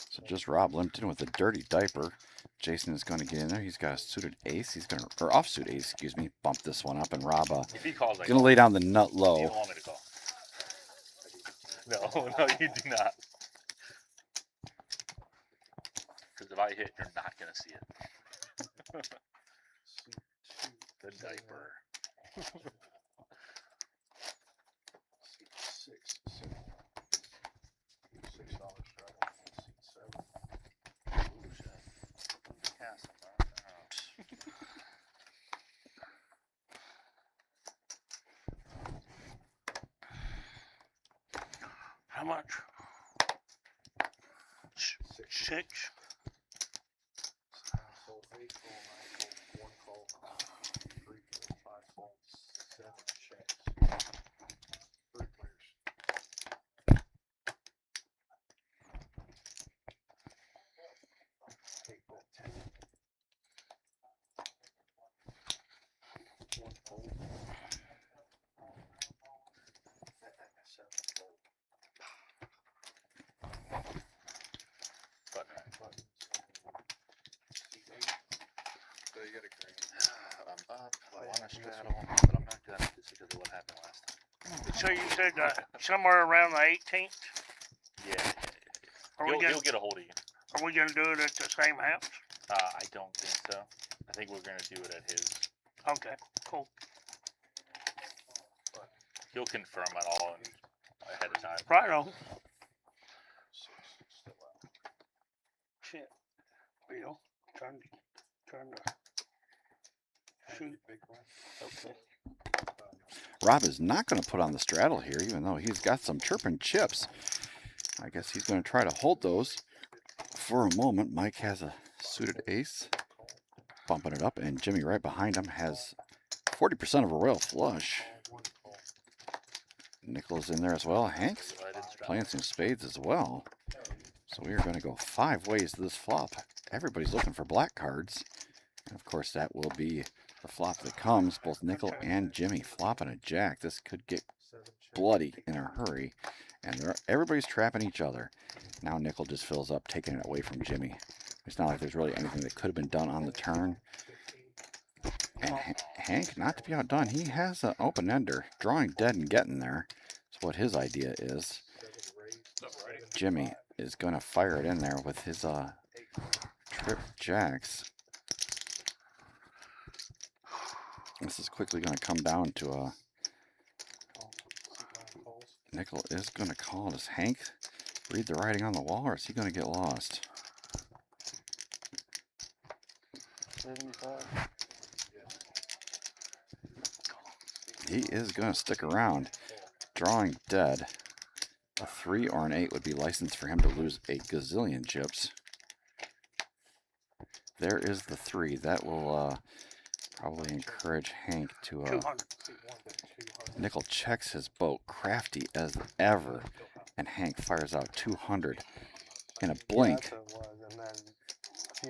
So just Rob Limpton with a dirty diaper. Jason is going to get in there. He's got a suited ace. He's going to, or offsuit ace, excuse me. Bump this one up, and Rob If he calls, going to lay down the nut you low. don't want me to call. No, no, you do not. Because if I hit, you're not going to see it. The diaper. How much? Six. I'm up. I want to straddle, but I'm not gonna just because of what happened last time. So you said somewhere around the 18th? Yeah. Are He'll get a hold of you. Are we gonna do it at the same house? I don't think so. I think we're gonna do it at his. Okay, cool. He'll confirm it all ahead of time. Right on. Shit. Bill, turn to shoot. Okay. Rob is not going to put on the straddle here, even though he's got some chirping chips. I guess he's going to try to hold those for a moment. Mike has a suited ace, bumping it up, and Jimmy right behind him has 40% of a royal flush. Nickel's in there as well. Hank's playing some spades as well. So we are going to go 5 ways to this flop. Everybody's looking for black cards. And of course, that will be the flop that comes. Both Nickel and Jimmy flopping a jack. This could get bloody in a hurry. And everybody's trapping each other. Now Nickel just fills up, taking it away from Jimmy. It's not like there's really anything that could have been done on the turn. And Hank, not to be outdone, he has an open-ender. Drawing dead and getting there. That's what his idea is. Jimmy is going to fire it in there with his trip jacks. This is quickly going to come down to a Nickel is going to call. Does Hank read the writing on the wall, or is he going to get lost? 75. He is going to stick around. Drawing dead. A 3 or an 8 would be licensed for him to lose a gazillion chips. There is the 3. That will probably encourage Hank to... 200. Nickel checks his boat, crafty as ever, and Hank fires out 200 in a blink.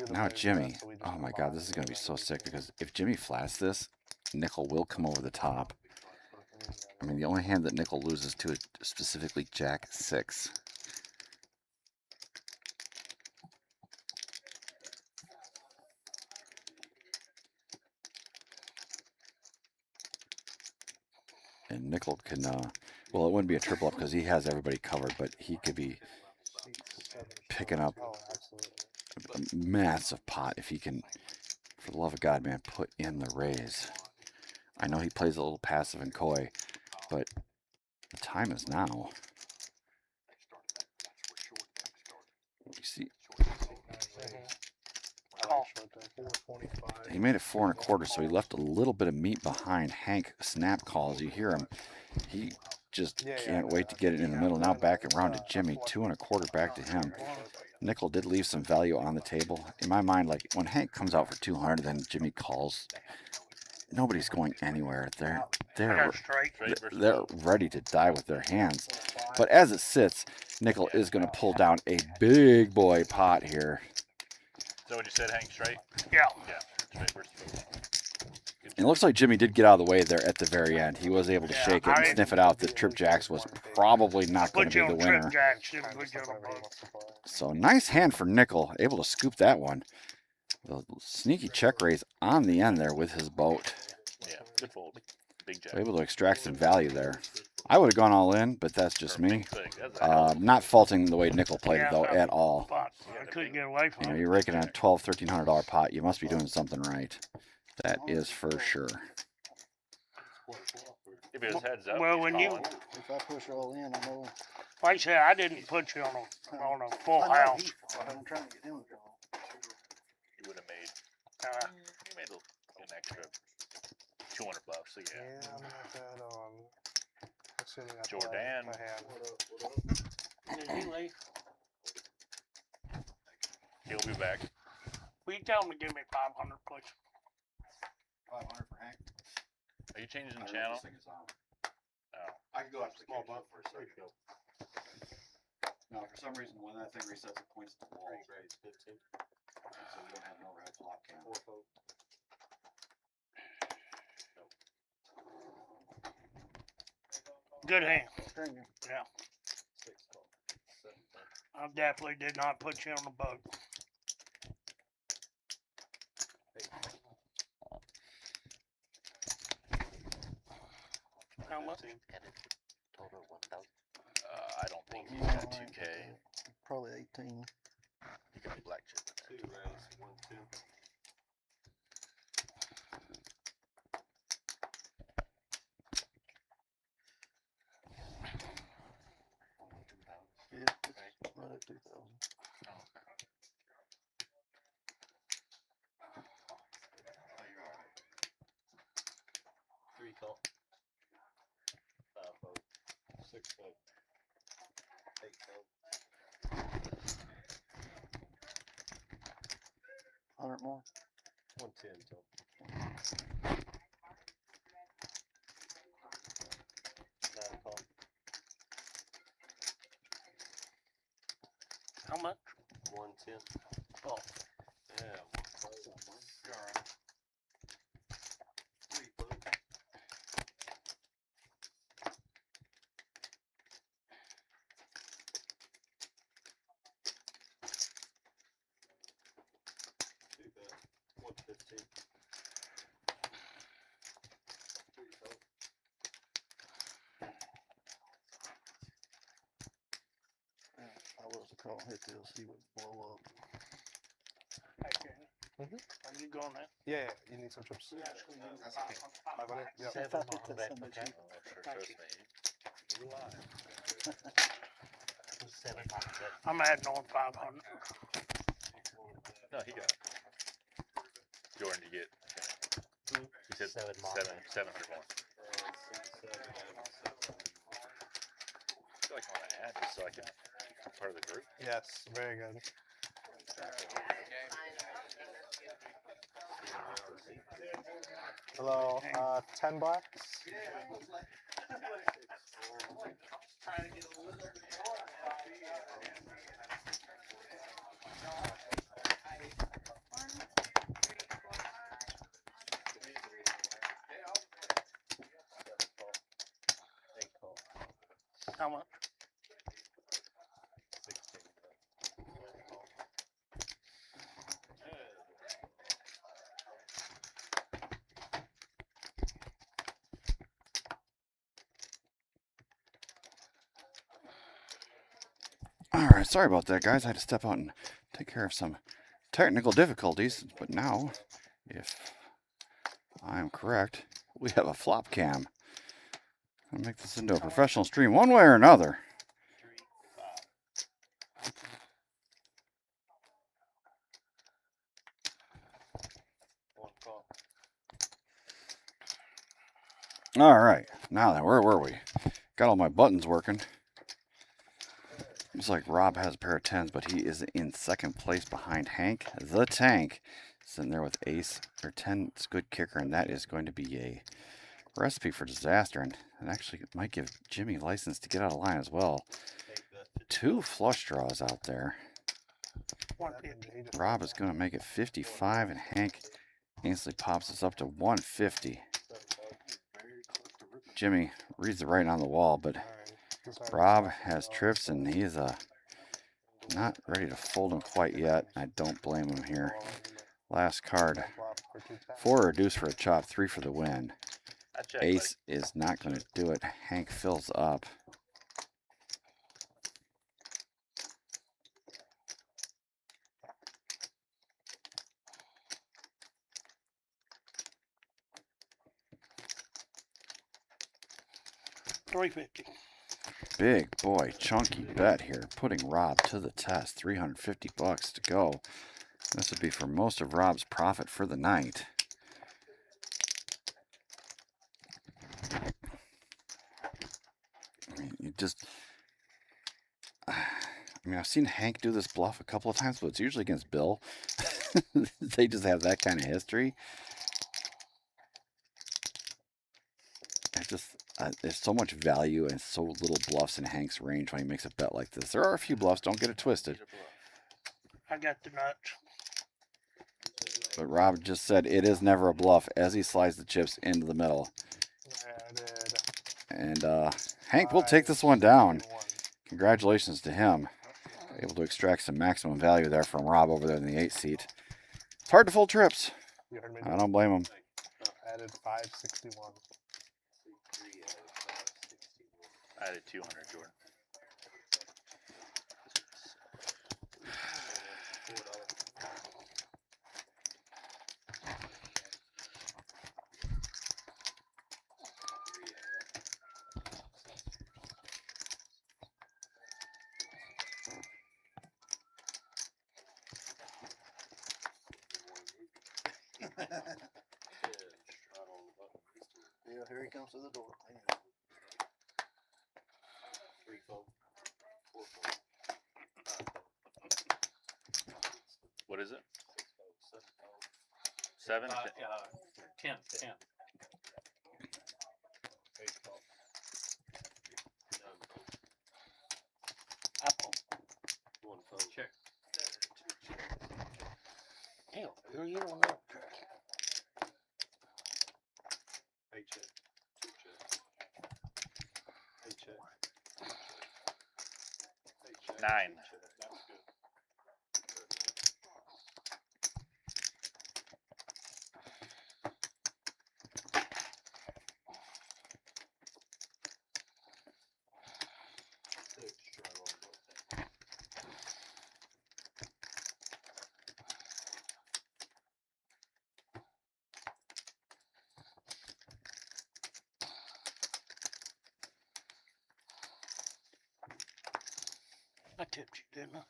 Now Jimmy, oh my god, this is going to be so sick, because if Jimmy flats this, Nickel will come over the top. I mean, the only hand that Nickel loses to is specifically Jack 6. And Nickel can, well, it wouldn't be a triple up because he has everybody covered, but he could be picking up a massive pot if he can, for the love of God, man, put in the raise. I know he plays a little passive and coy, but the time is now. You see, he made it 4 1/4, so he left a little bit of meat behind. Hank snap calls. You hear him. He just can't wait to get it in the middle. Now back around to Jimmy. 2 1/4 back to him. Nickel did leave some value on the table. In my mind, like when Hank comes out for 200, then Jimmy calls. Nobody's going anywhere. They're ready to die with their hands. But as it sits, Nickel is going to pull down a big boy pot here. Is that what you said, Hank? Straight? Yeah. Yeah. Straight versus. It looks like Jimmy did get out of the way there at the very end. He was able to shake it and sniff it out that Trip Jacks was probably not going to be the winner. So nice hand for Nickel, able to scoop that one. The sneaky check raise on the end there with his boat. Yeah, good fold. Big jack. So able to extract some value there. I would have gone all in, but that's just me. That's Not faulting the way Nickel played it, though, at all. I couldn't get away from You know, it. you're raking in a $1,200, $1,300 pot. You must be doing something right. That is for sure. If it was heads up, Well, when you, If I push all in, I know. like I said, I didn't put you on a full I know house. I'm trying to get him to draw. you would have made. You made an extra $200. So yeah. Yeah, I'm not that on. Assuming I play Jordan. my hand. Did he leave? He'll be back. Will you tell him to give me 500, please? 500 for Hank. Are you changing the channel? Oh. I can go after the small bump for a second. No, for some reason, when that thing resets, it points to the wall. So we don't have an overhead flop cam. Good hand. Stringer. Yeah. I definitely did not put you on the boat. How much? I don't think you got 2K. Probably 18. You can be black chip. Yeah, it's right at 2,000. Three call. 5 vote. 6 vote. 8 vote. 100 more. 110 total. 9 call. How much? 110. Oh. Yeah. You're all right. 3 vote. Two bet. 115. 3 vote. I was to call hit this, he would blow up. Okay. Are you going there? Yeah, you need some chips. 500? Yep. If I hit this, I'm Thank you. You're live. I'm adding on 500. No, he got it. Jordan, you get. He said 700 more. I feel like I want to add this so I can become part of the group. Yes, very good. Hello, 10 bucks. How much? All right, sorry about that, guys. I had to step out and take care of some technical difficulties. But now, if I am correct, we have a flop cam. I'll make this into a professional stream one way or another. All right, now then, where were we? Got all my buttons working. Looks like Rob has a pair of 10s, but he is in second place behind Hank the Tank, sitting there with ace or 10. It's a good kicker, and that is going to be a recipe for disaster, and it actually might give Jimmy license to get out of line as well. 2 flush draws out there. 150. Rob is going to make it 55, and Hank instantly pops us up to 150. Jimmy reads the writing on the wall, but Rob has trips, and he is not ready to fold them quite yet. I don't blame him here. Last card. 4 reduced for a chop, 3 for the win. Ace is not going to do it. Hank fills up. $350. Big boy, chunky bet here, putting Rob to the test. 350 bucks to go. This would be for most of Rob's profit for the night. I mean, I've seen Hank do this bluff a couple of times, but it's usually against Bill. They just have that kind of history. There's so much value and so little bluffs in Hank's range when he makes a bet like this. There are a few bluffs, don't get it twisted. I got the nuts. But Rob just said it is never a bluff as he slides the chips into the middle. And Hank will take this one down. Congratulations to him. Able to extract some maximum value there from Rob over there in the 8th seat. It's hard to fold trips. I don't blame him. Added 561. I added 200, Jordan. Yeah, here he comes to the door. What is it? 7? 10. Apple. Check. Hell, you don't know. Nine. tipped you, didn't I?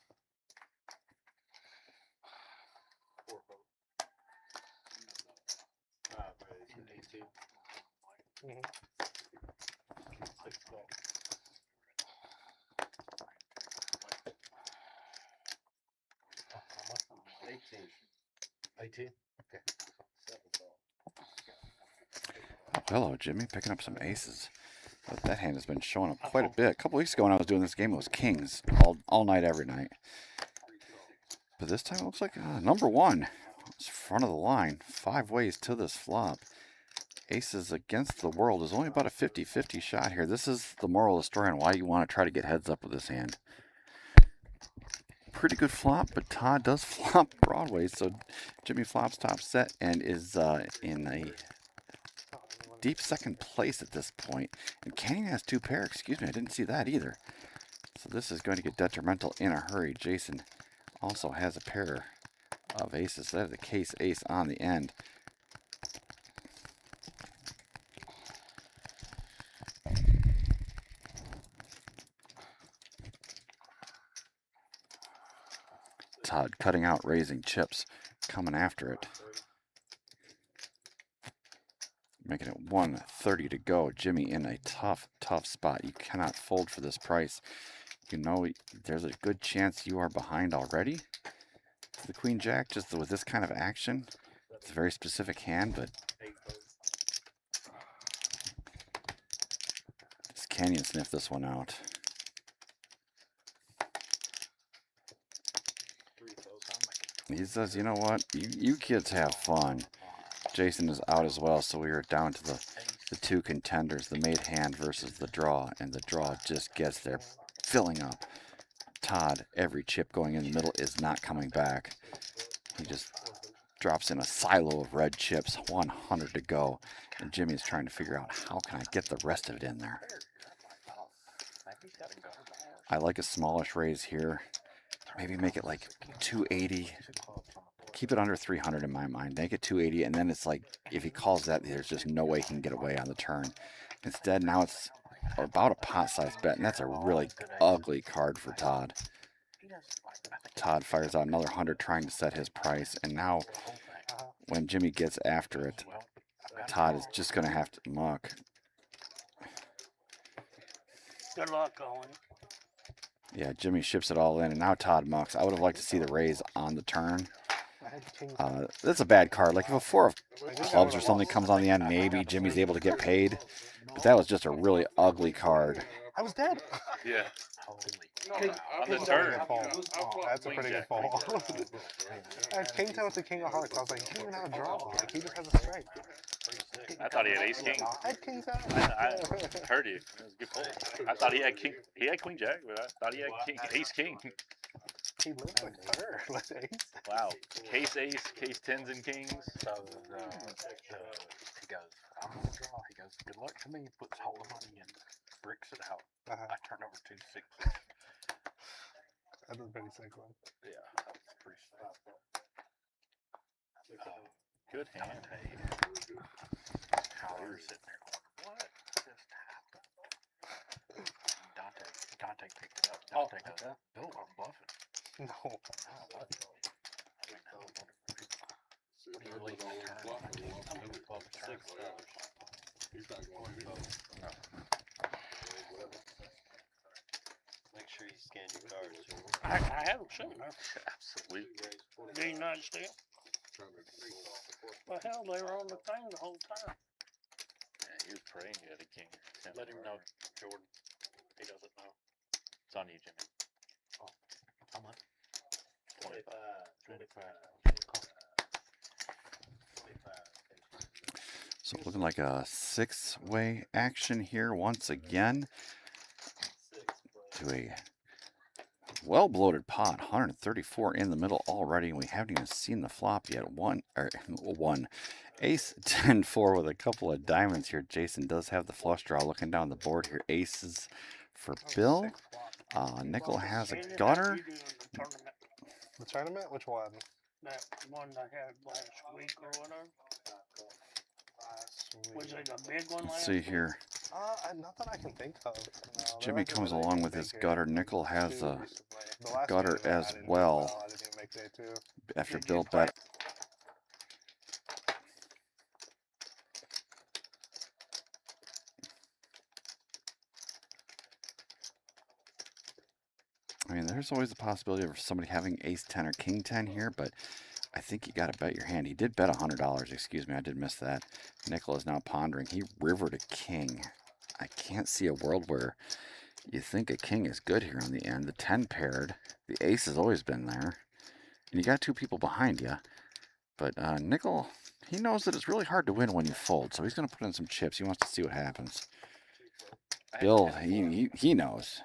Hello, Jimmy. Picking up some aces. But that hand has been showing up quite a bit. A couple weeks ago when I was doing this game, it was kings all night, every night. But this time it looks like number one. It's front of the line. 5 ways to this flop. Aces against the world is only about a 50-50 shot here. This is the moral of the story on why you want to try to get heads up with this hand. Pretty good flop, but Todd does flop broadway, so Jimmy flops top set and is in a deep second place at this point. And Kenny has 2 pair. Excuse me, I didn't see that either. So this is going to get detrimental in a hurry. Jason also has a pair of aces. That is the case ace on the end. Todd cutting out, raising chips, coming after it. Making it 130 to go. Jimmy in a tough spot. You cannot fold for this price. You know there's a good chance you are behind already. The Queen Jack, just with this kind of action, it's a very specific hand, but just Canyon sniff this one out. He says, you know what, you kids have fun. Jason is out as well, so we are down to the 2 contenders, the made hand versus the draw, and the draw just gets there, filling up. Todd, every chip going in the middle is not coming back. He just drops in a silo of red chips, 100 to go, and Jimmy is trying to figure out how can I get the rest of it in there. I like a smallish raise here. Maybe make it like 280. Keep it under 300 in my mind. Make it 280, and then it's like, if he calls that, there's just no way he can get away on the turn. Instead, now it's about a pot-sized bet, and that's a really ugly card for Todd. Todd fires out another 100 trying to set his price, and now when Jimmy gets after it, Todd is just going to have to muck. Good luck, Owen. Yeah, Jimmy ships it all in, and now Todd mucks. I would have liked to see the raise on the turn. That's a bad card. Like if a 4 of clubs or something comes on the end, maybe Jimmy's able to get paid. But that was just a really ugly card. I was dead. Yeah. On the turn. That's a pretty good fall. I had king 10 with the king of hearts. I was like, he doesn't even have a draw. Like, he just has a strike. I thought he had ace king. I had king 10. I heard you. It was a good pull. I thought he had king. He had queen jack, but I thought he had king, ace king. He lived like third with ace. Wow. Case ace, case 10s and kings. So he goes, I'm gonna draw. He goes, good luck to me. Puts all the money in, bricks it out. I turn over 2 6s. That was a pretty sick one. Yeah, that was pretty sick. Good hand. Hey, how we were sitting there going, what just happened? Dante picked it up. Dante goes, Bill, I'm bluffing. No. What do you leave the turn? I'm going to bluff the turn. He's not going to. Make sure you scan your cards. I haven't seen her. Absolutely. Do you not still? Well, hell, they were on the thing the whole time. Yeah, he was praying you had a king. Let him know, Jordan. He doesn't know. It's on you, Jimmy. How much? 25. 25. So looking like a 6-way action here once again. To a well-bloated pot, 134 in the middle already, and we haven't even seen the flop yet. One ace 10-4 with a couple of diamonds here. Jason does have the flush draw. Looking down the board here, aces for Bill. Nickel has a gutter. The tournament? Which one? That one I had last week or whatever. Was it a big one Let's last see week? here. Not that I can think of. No, Jimmy comes along with his gutter. Nickel has a gutter as I well. didn't even make day two. After Did you Bill play- bet. I mean, there's always the possibility of somebody having ace 10 or king 10 here, but I think you got to bet your hand. He did bet $100. Excuse me, I did miss that. Nickel is now pondering. He rivered a king. I can't see a world where you think a king is good here on the end. The 10 paired. The ace has always been there. And you got two people behind you. But Nickel, he knows that it's really hard to win when you fold, so he's going to put in some chips. He wants to see what happens. Bill, he knows.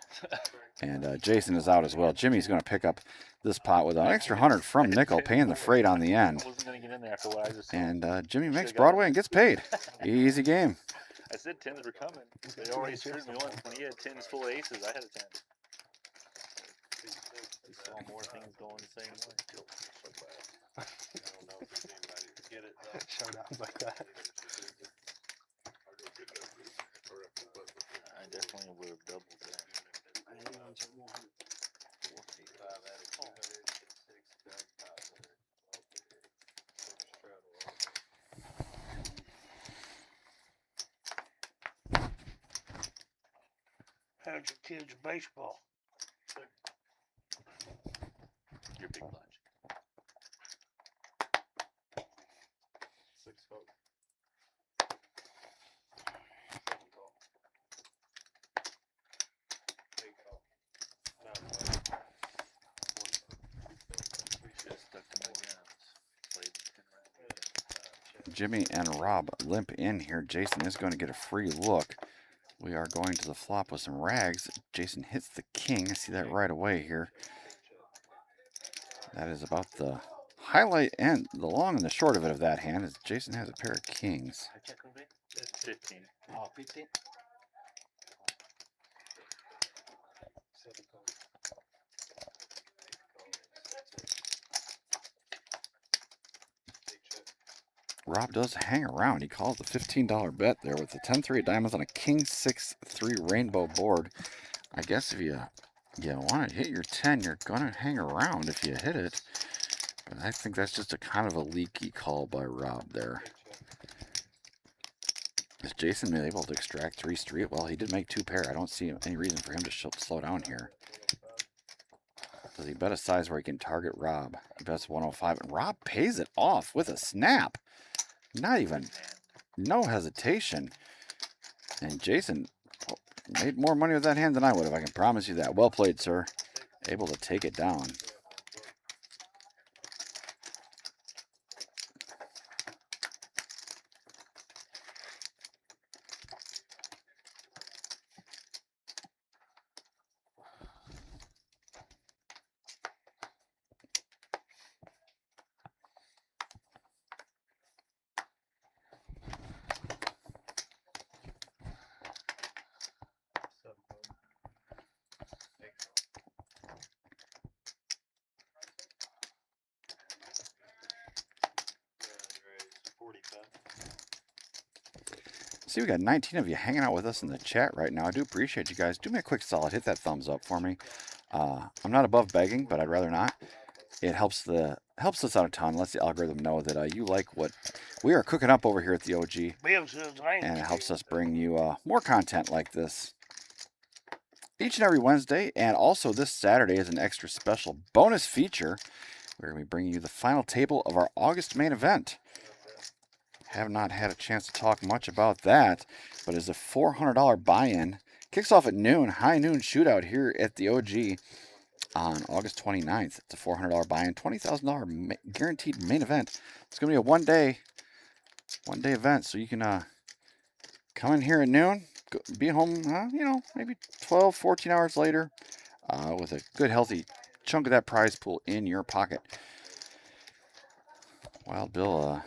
And Jason is out as well. Jimmy's going to pick up this pot with an extra 100 from Nickel, paying the freight on the end. I wasn't going to get in there after what I just saw. And Jimmy makes Broadway and gets paid. Easy game. I said 10s were coming. They already screwed me once. When he had 10s full of aces, I had a 10. We saw more things going the same way. Showdowns like that. I definitely would have doubled that. How's your kids' baseball? Your big blind. Jimmy and Rob limp in here. Jason is going to get a free look. We are going to the flop with some rags. Jason hits the king. I see that right away here. That is about the highlight and the long and the short of it of that hand is Jason has a pair of kings. 15. Oh, 15? Rob does hang around. He calls the $15 bet there with the 10-3 of diamonds on a king 6-3 rainbow board. I guess if you want to hit your 10, you're going to hang around if you hit it. But I think that's just a kind of a leaky call by Rob there. Is Jason able to extract 3 street? Well, he did make 2 pair. I don't see any reason for him to slow down here. Does he bet a size where he can target Rob? He bets 105, and Rob pays it off with a snap. Not even, no hesitation. And Jason made more money with that hand than I would have. I can promise you that. Well played, sir. Able to take it down. See, we got 19 of you hanging out with us in the chat right now. I do appreciate you guys. Do me a quick solid. Hit that thumbs up for me. I'm not above begging, but I'd rather not. It helps us out a ton. Lets the algorithm know that you like what we are cooking up over here at the OG. Bill says I And it helps us bring you more content like this each and every Wednesday. And also this Saturday is an extra special bonus feature. We're going to be bringing you the final table of our August main event. Have not had a chance to talk much about that, but it's a $400 buy-in. Kicks off at noon, high noon shootout here at the OG on August 29th. It's a $400 buy-in, $20,000 guaranteed main event. It's going to be a one-day event, so you can come in here at noon, be home, maybe 12, 14 hours later with a good, healthy chunk of that prize pool in your pocket. Wild Bill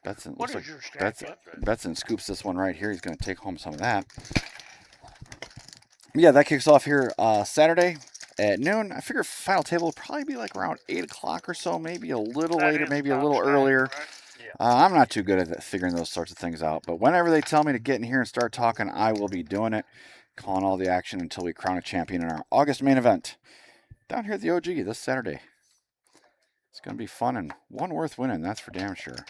Betson, What looks is like your stack? Betson scoops this one right here. He's going to take home some of that. Yeah, that kicks off here Saturday at noon. I figure final table will probably be like around 8 o'clock or so, maybe a little later, maybe a little earlier. I'm not too good at figuring those sorts of things out, but whenever they tell me to get in here and start talking, I will be doing it, calling all the action until we crown a champion in our August main event down here at the OG this Saturday. It's going to be fun and one worth winning, that's for damn sure.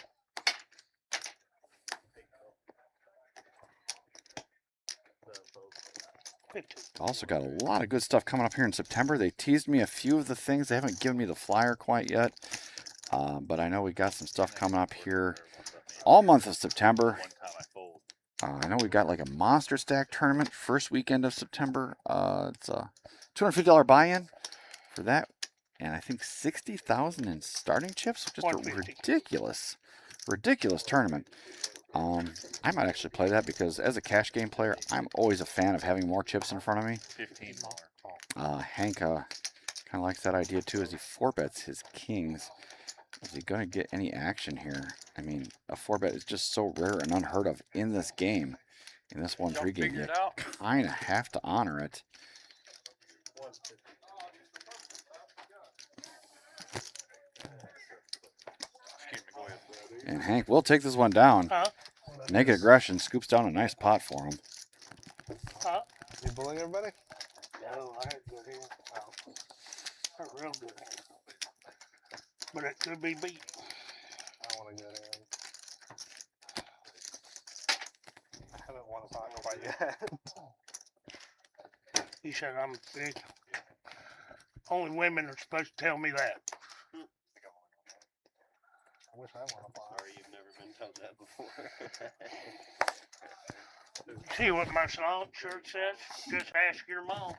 Also got a lot of good stuff coming up here in September. They teased me a few of the things. They haven't given me the flyer quite yet. But I know we got some stuff coming up here all month of September. I know we got like a monster stack tournament first weekend of September. It's a $250 buy-in for that, and I think 60,000 in starting chips. Just a ridiculous tournament. I might actually play that because as a cash game player, I'm always a fan of having more chips in front of me. 15 more. Hank kind of likes that idea too, as he 4-bets his kings. Is he going to get any action here? I mean, a 4-bet is just so rare and unheard of in this game. In this 1-3 game, you kind of have to honor it. And Hank will take this one down. Naked Aggression scoops down a nice pot for him. You bullying everybody? No, I had good hand. Not real good hand. But it could be beat. I want a good hand. I haven't won a pot quite yet. He said I'm big. Only women are supposed to tell me that. I wish I won a pot. Sorry, you've never been told that before. See what my song shirt says? Just ask your mom.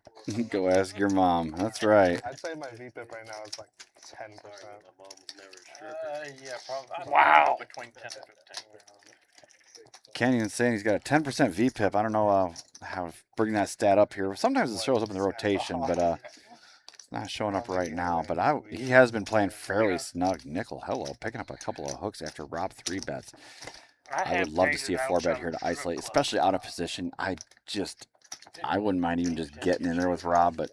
Go ask your mom. That's right. I'd say my VPIP right now is like 10%. My mom was never a stripper. Yeah, probably. Wow. Between 10 and 15. Canyon's saying he's got a 10% VPIP. I don't know how to bring that stat up here. Sometimes it shows up in the rotation, but it's not showing up right now. But he has been playing fairly snug. Nickel, hello, picking up a couple of hooks after Rob 3-bets. I would love to see a 4-bet here to isolate, especially out of position. I wouldn't mind even just getting in there with Rob, but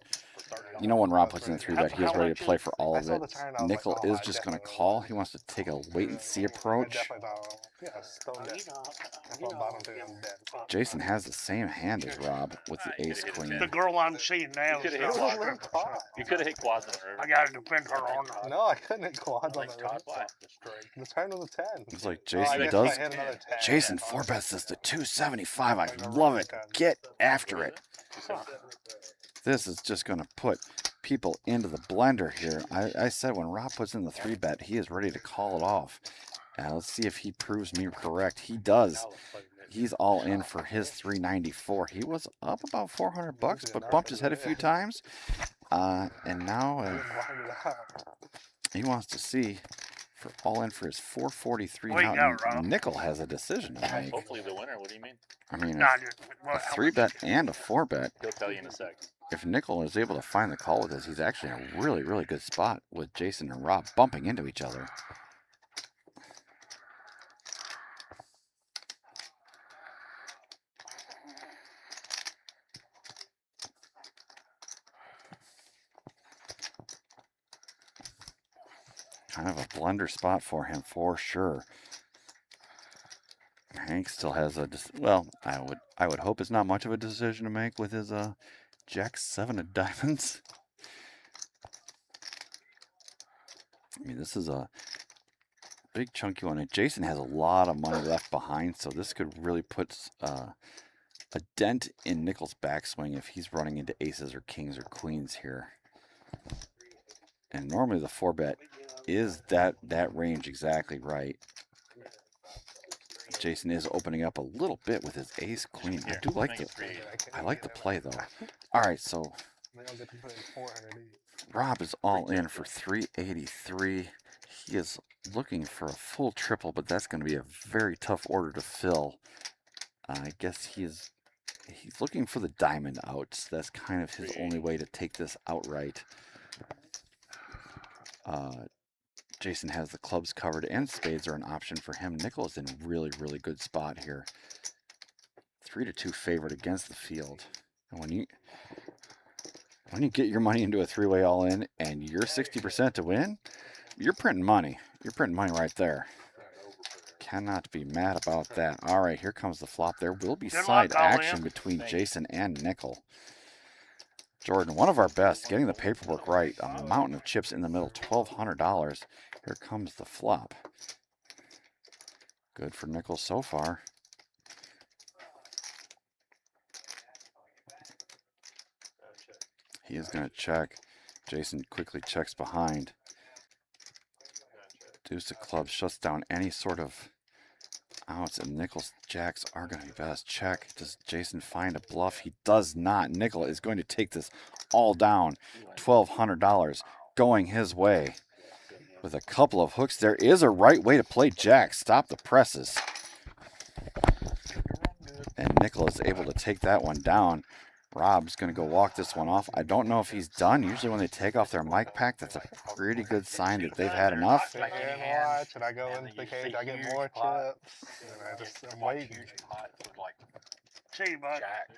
you know when Rob puts in a 3-bet, he is ready to play for all of it. Nickel is just going to call. He wants to take a wait-and-see approach. Jason has the same hand as Rob with the ace-queen. The girl I'm seeing now is not a stripper. You could have hit quads on the river. I gotta defend her on her. No, I couldn't hit quads on the river. The turn was a 10. It's like Oh, I Jason guess does. if I hit another 10, Jason 4-bets this to 275. I love it. Get after it. This is just going to put people into the blender here. I said when Rob puts in the 3-bet, he is ready to call it off. Let's see if he proves me correct. He does. He's all in for his 394. He was up about $400, but bumped his head a few times. And now he wants to see for all in for his 443. Now Nickel has a decision to make. Hopefully the winner. What do you mean? I mean, a 3-bet and a 4-bet. He'll tell you in a sec. If Nickel is able to find the call with this, he's actually in a really, really good spot with Jason and Rob bumping into each other. Kind of a blender spot for him, for sure. Hank still has a, well, I would hope it's not much of a decision to make with his Jack 7 of diamonds. I mean, this is a big chunky one. And Jason has a lot of money left behind, so this could really put a dent in Nickel's backswing if he's running into aces or kings or queens here. And normally the 4-bet is that range exactly right. Jason is opening up a little bit with his ace queen. I do like I like the play though. All right, so Rob is all in for 383. He is looking for a full triple, but that's going to be a very tough order to fill. I guess he's looking for the diamond outs. That's kind of his only way to take this outright. Jason has the clubs covered and spades are an option for him. Nickel is in a really, really good spot here. 3-2 favorite against the field. And when you get your money into a 3-way all in and you're 60% to win, you're printing money. You're printing money right there. Cannot be mad about that. All right, here comes the flop. There will be Good side luck, action Liam. between Thank you. Jason and Nickel. Jordan, one of our best, getting the paperwork right. A mountain of chips in the middle, $1,200. Here comes the flop. Good for Nickel so far. He is going to check. Jason quickly checks behind. Deuce of clubs shuts down any sort of outs, and Nickel's jacks are going to be best. Check. Does Jason find a bluff? He does not. Nickel is going to take this all down. $1,200 going his way. With a couple of hooks, there is a right way to play jacks. Stop the presses. And Nickel is able to take that one down. Rob's going to go walk this one off. I don't know if he's done. Usually when they take off their mic pack, that's a pretty good sign that they've had enough. Sit here and watch, and I go into the cage, I get more chips, and I'm waiting. Huge pot with like See you, bud. jack.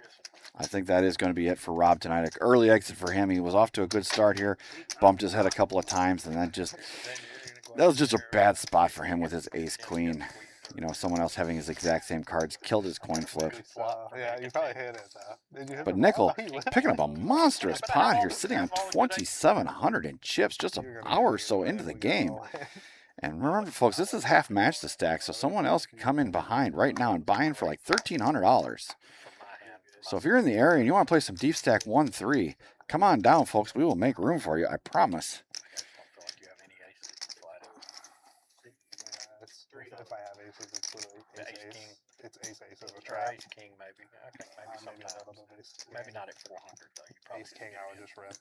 I think that is going to be it for Rob tonight. An early exit for him. He was off to a good start here. Bumped his head a couple of times, and that was just a bad spot for him with his ace-queen. You know, someone else having his exact same cards killed his coin flip. Yeah, you probably hit it, though. Did you hit But the Nickel ball? picking up a monstrous pot here, sitting on 2,700 in chips just an hour or so into the game. And remember, folks, this is half match the stack, so someone else could come in behind right now and buy in for like $1,300. So if you're in the area and you want to play some deep stack 1-3, come on down, folks. We will make room for you, I promise. If I have aces, it's literally ace, King. It's ace, so it's a Or trap. ace king maybe. Okay, maybe Maybe not sometimes. a little bit. Maybe not at 400 though. You probably Ace king, I would just rip.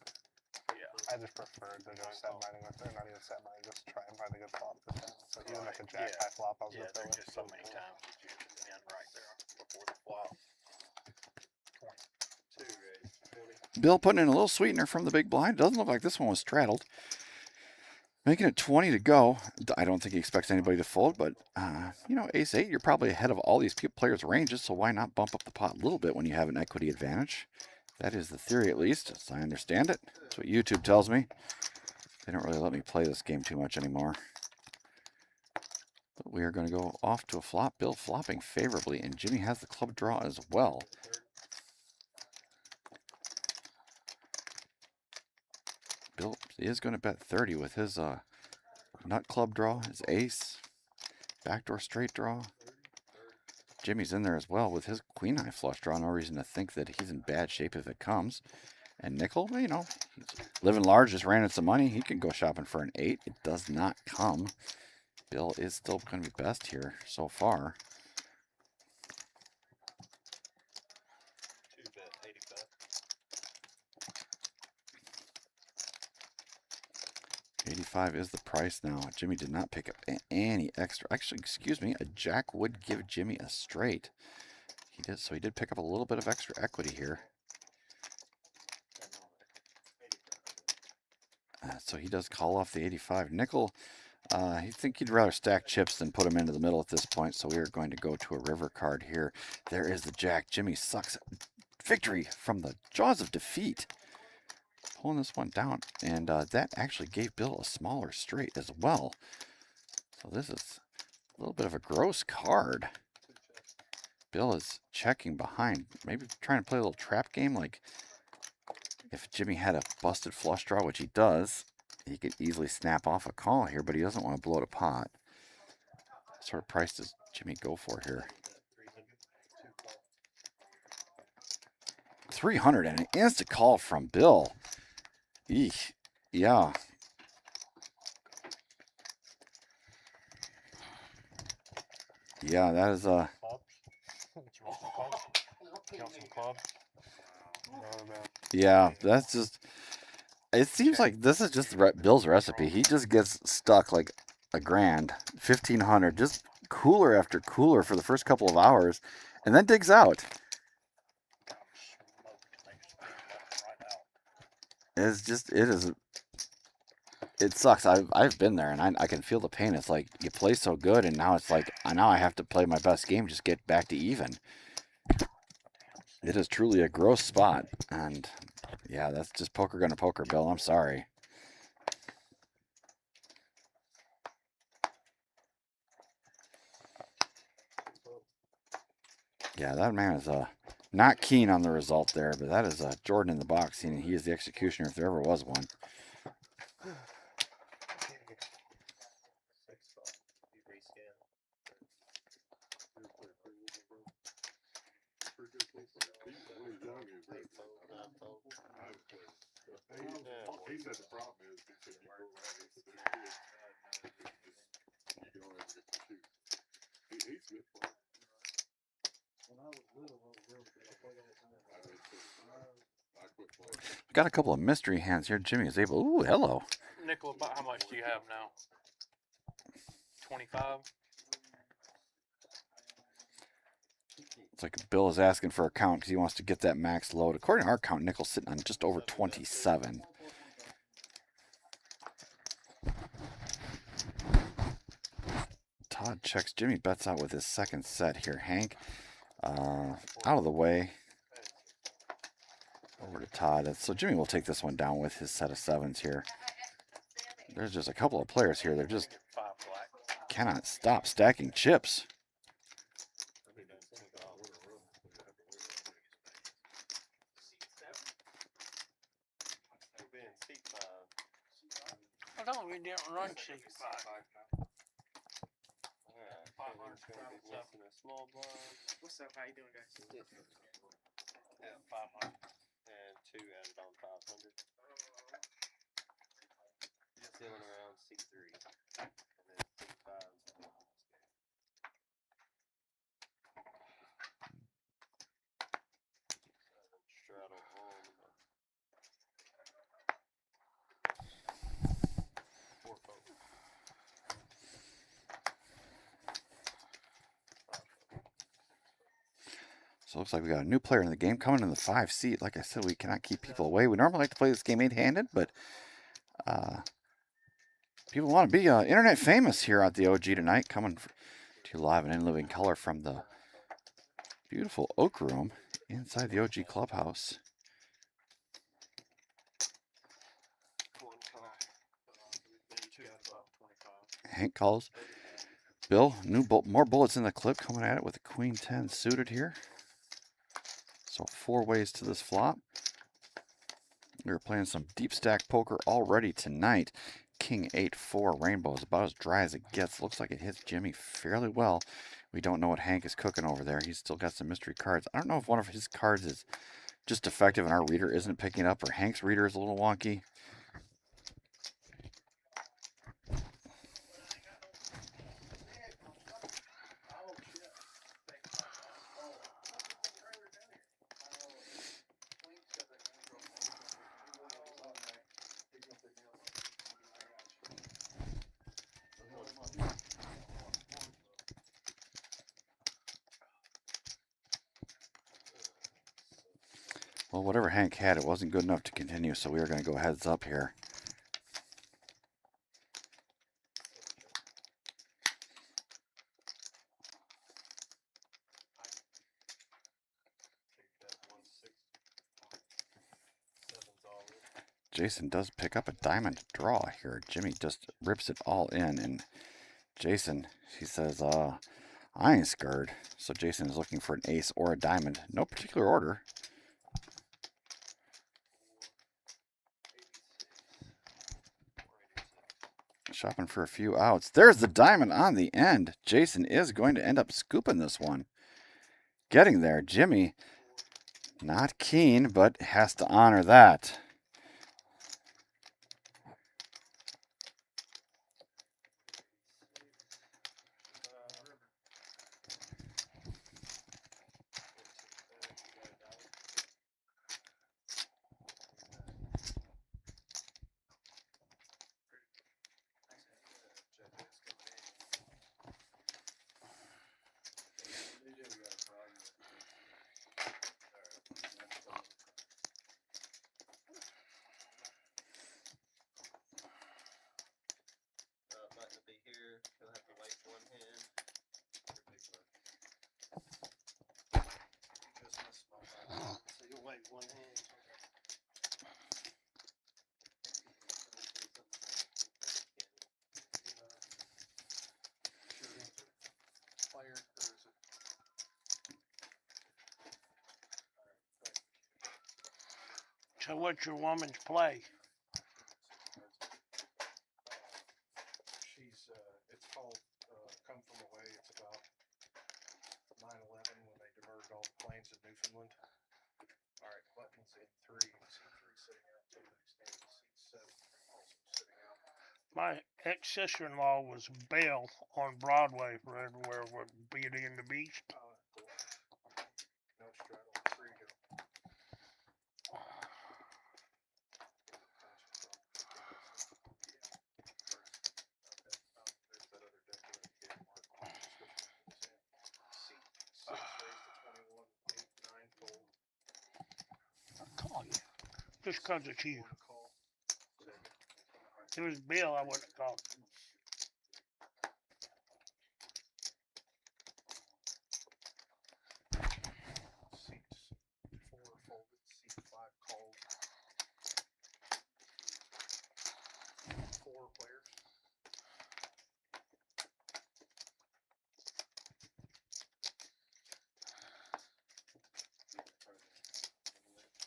Yeah. I just prefer to go set mining with it, not even set mining, just try and find a good flop for them. So even like a jack high flop, I was Yeah, gonna there's throw just so many times that you win right there before the flop. 20. Bill putting in a little sweetener from the big blind. Doesn't look like this one was straddled. Making it 20 to go. I don't think he expects anybody to fold, but, you know, ace-8, you're probably ahead of all these players' ranges, so why not bump up the pot a little bit when you have an equity advantage? That is the theory, at least, as I understand it. That's what YouTube tells me. They don't really let me play this game too much anymore. But we are going to go off to a flop. Bill flopping favorably, and Jimmy has the club draw as well. Bill is going to bet 30 with his nut club draw, his ace, backdoor straight draw. Jimmy's in there as well with his queen high flush draw. No reason to think that he's in bad shape if it comes. And Nickel, you know, he's living large, just ran in some money. He can go shopping for an 8. It does not come. Bill is still going to be best here so far. 85 is the price now. Jimmy did not pick up any extra. Actually, excuse me, a jack would give Jimmy a straight. He did, so he did pick up a little bit of extra equity here. So he does call off the 85. Nickel, I think he'd rather stack chips than put them into the middle at this point, so we are going to go to a river card here. There is the jack. Jimmy sucks. Victory from the jaws of defeat. Pulling this one down, and that actually gave Bill a smaller straight as well. So this is a little bit of a gross card. Bill is checking behind, maybe trying to play a little trap game, like if Jimmy had a busted flush draw, which he does, he could easily snap off a call here, but he doesn't want to blow it a pot. What sort of price does Jimmy go for here? 300 and an instant call from Bill. Eek. Yeah. Yeah, that is yeah, that's just, it seems like this is just Bill's recipe. He just gets stuck like a grand, 1,500, just cooler after cooler for the first couple of hours, and then digs out. It's just, it sucks. I've been there, and I can feel the pain. It's like you play so good, and now it's like now I have to play my best game, just get back to even. It is truly a gross spot, and yeah, that's just poker gonna poker, Bill. I'm sorry. Yeah, that man is not keen on the result there, but that is Jordan in the box. And he is the executioner if there ever was one. He said the problem is he said you go around and sit there and you don't ever get to shoot. He's good for it. I quit playing. Got a couple of mystery hands here. Jimmy is able. Ooh, hello. Nickel, about how much do you have now? 25? It's like Bill is asking for a count because he wants to get that max load. According to our count, Nickel's sitting on just over 27. Todd checks. Jimmy bets out with his second set here. Hank out of the way. Over to Todd. So Jimmy will take this one down with his set of sevens here. There's just a couple of players here. They're just cannot stop stacking chips. I don't we didn't run C5. Small blind. What's up? How you doing, guys? 500 and 2 added on 500. Dealing around C3 and then C5. Straddle home. 4 folks. So it looks like we got a new player in the game coming in the 5 seat. Like I said, we cannot keep people away. We normally like to play this game 8-handed, but people want to be internet famous here at the OG tonight. Coming to you live and in living color from the beautiful Oak Room inside the OG Clubhouse. Hank calls. Bill, more bullets in the clip, coming at it with a Queen 10 suited here. So 4 ways to this flop. We're playing some deep stack poker already tonight. King 8-4 rainbow is about as dry as it gets. Looks like it hits Jimmy fairly well. We don't know what Hank is cooking over there. He's still got some mystery cards. I don't know if one of his cards is just defective and our reader isn't picking it up, or Hank's reader is a little wonky. Well, whatever Hank had, it wasn't good enough to continue, so we are going to go heads up here. Jason does pick up a diamond draw here. Jimmy just rips it all in, and Jason, he says, I ain't scared. So Jason is looking for an ace or a diamond. No particular order. Shopping for a few outs. There's the diamond on the end. Jason is going to end up scooping this one. Getting there. Jimmy, not keen, but has to honor that. So what's your woman's play? She's, it's called, Come From Away. It's about 9/11 when they diverted all the planes in Newfoundland. All right, buttons in 3. C3 sitting out, 2 next game. C7 also sitting out. My ex-sister-in-law was Belle on Broadway for everywhere with Beauty and the Beast. No straddle, 3 to go. There's that other deck that you gave Mark. Seat 6 raised to 21, 8, 9 fold. Call you. Just 'cause it's you. 1 call. If it was Bill, I wouldn't have called. Seats 4 folded, seat 5 called. 4 players.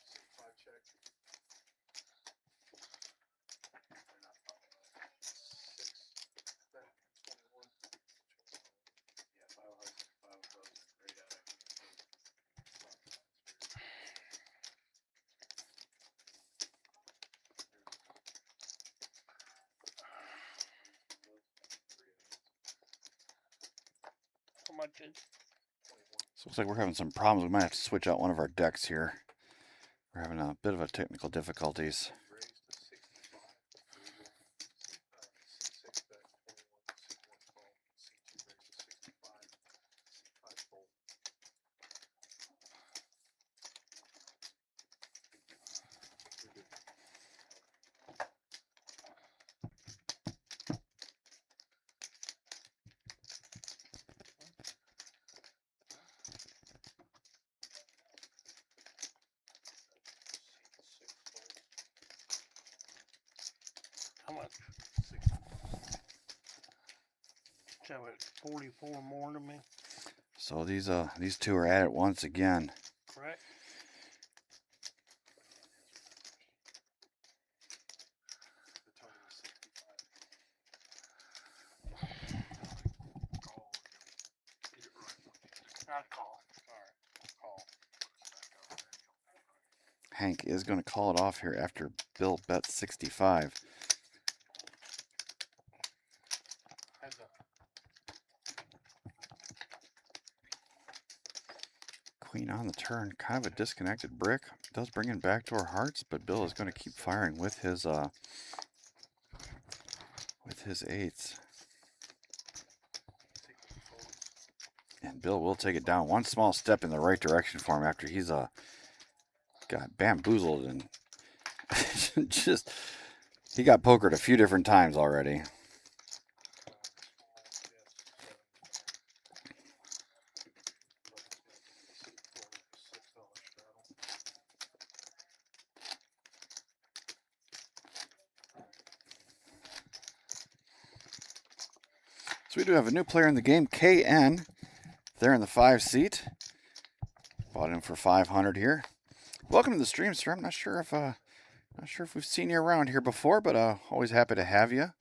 Seat 5 check. 6 bet 21. Yeah, 5 hearts, 5 of those. Great out of How much is? So looks like we're having some problems. We might have to switch out one of our decks here. We're having a bit of a technical difficulties. raised to 65. C6 bet 21. C1 call. C2 raised to 65. C5 fold. How much? 60. So it's 44 more to me, So these two are at it once again. correct? The total is 65. Call. Get it right. I call. Alright, call. Hank is going to call it off here after Bill bets 65. Heads up. Queen on the turn, kind of a disconnected brick. Does bring in backdoor hearts, but Bill is going to keep firing with his eights. And Bill will take it down one small step in the right direction for him after he's got bamboozled and just he got pokered a few different times already. So we do have a new player in the game, KN. They're in the 5 seat. Bought him for 500 here. Welcome to the stream, sir. I'm not sure if we've seen you around here before, but always happy to have you.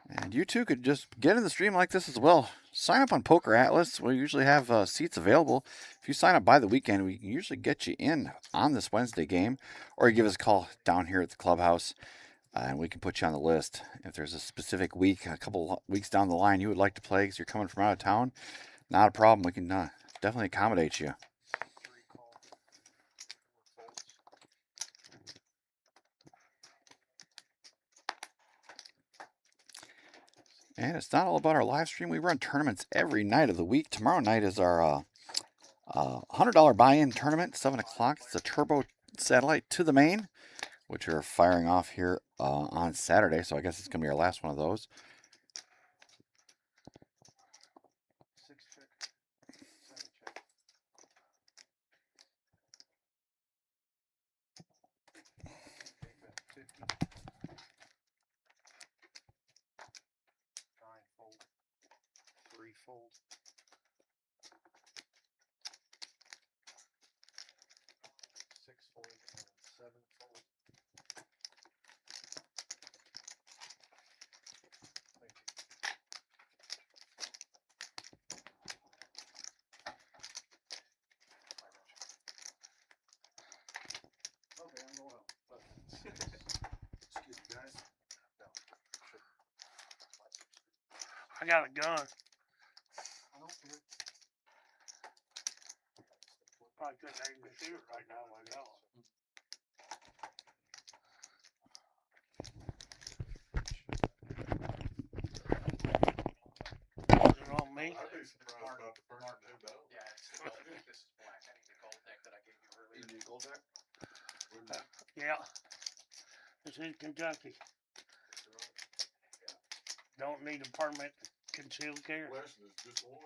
And you too could just get in the stream like this as well. Sign up on PokerAtlas. We usually have seats available. If you sign up by the weekend, we can usually get you in on this Wednesday game, or you give us a call down here at the clubhouse, and we can put you on the list. If there's a specific week, a couple weeks down the line you would like to play because you're coming from out of town, not a problem. We can definitely accommodate you. And it's not all about our live stream. We run tournaments every night of the week. Tomorrow night is our $100 buy-in tournament, 7 o'clock. It's a turbo satellite to the main, which are firing off here on Saturday. So I guess it's going to be our last one of those. Fold. I got a gun. I don't care. Probably couldn't even shoot it right now, like that. Is it on me? I'd be surprised about the person who don't. Yeah, this is black. I need the gold deck that I gave you earlier. You need gold deck? Yeah. It's in Kentucky. Don't need a permit to concealed carry. Lesson is just one.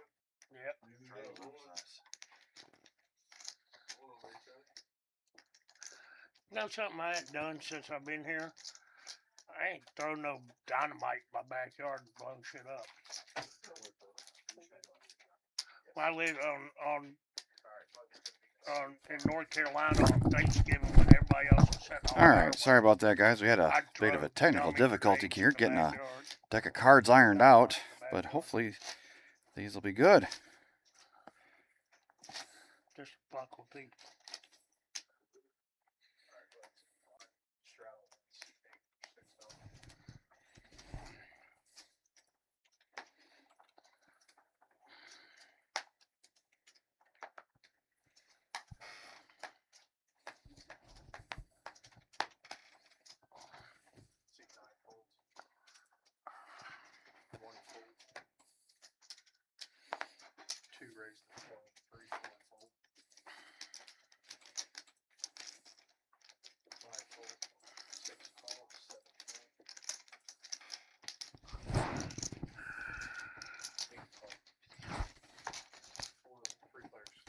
Yep. You need that one. One on each other. You know something I ain't done since I've been here? I ain't thrown no dynamite in my backyard and blown shit up. When I lived in North Carolina on Thanksgiving when everybody else was sitting on All right, sorry about that, guys. We had a bit of a technical difficulty here getting a deck of cards ironed out, but hopefully these will be good. Just buckle teeth. Two raised the fold, three fold. Five fold, six call, seven fold. Eight call. Three players.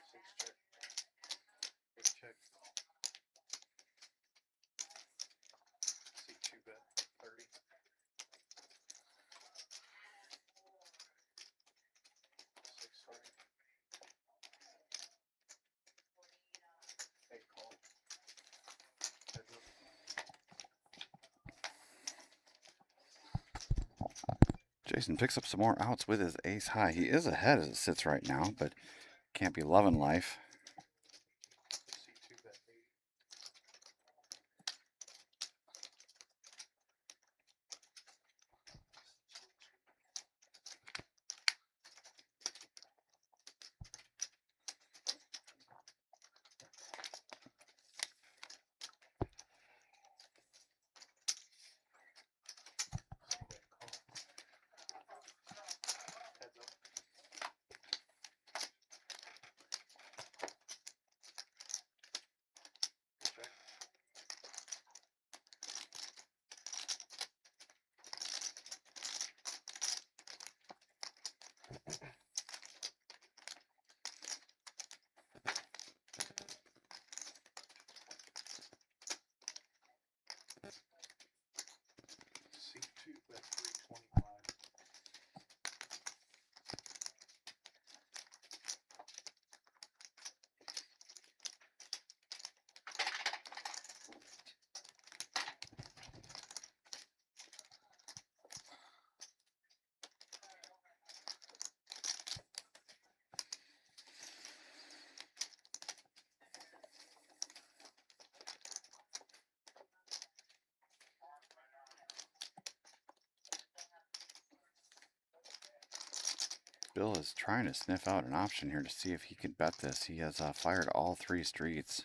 Six check. Eight check. C2 bet 30. Six sorry. Eight call. Heads up. Jason picks up some more outs with his ace high. He is ahead as it sits right now, but can't be loving life. C2 bet 80. C-bet call. Heads up. Check. C2 bet 325. Bill is trying to sniff out an option here to see if he can bet this. He has fired all three streets.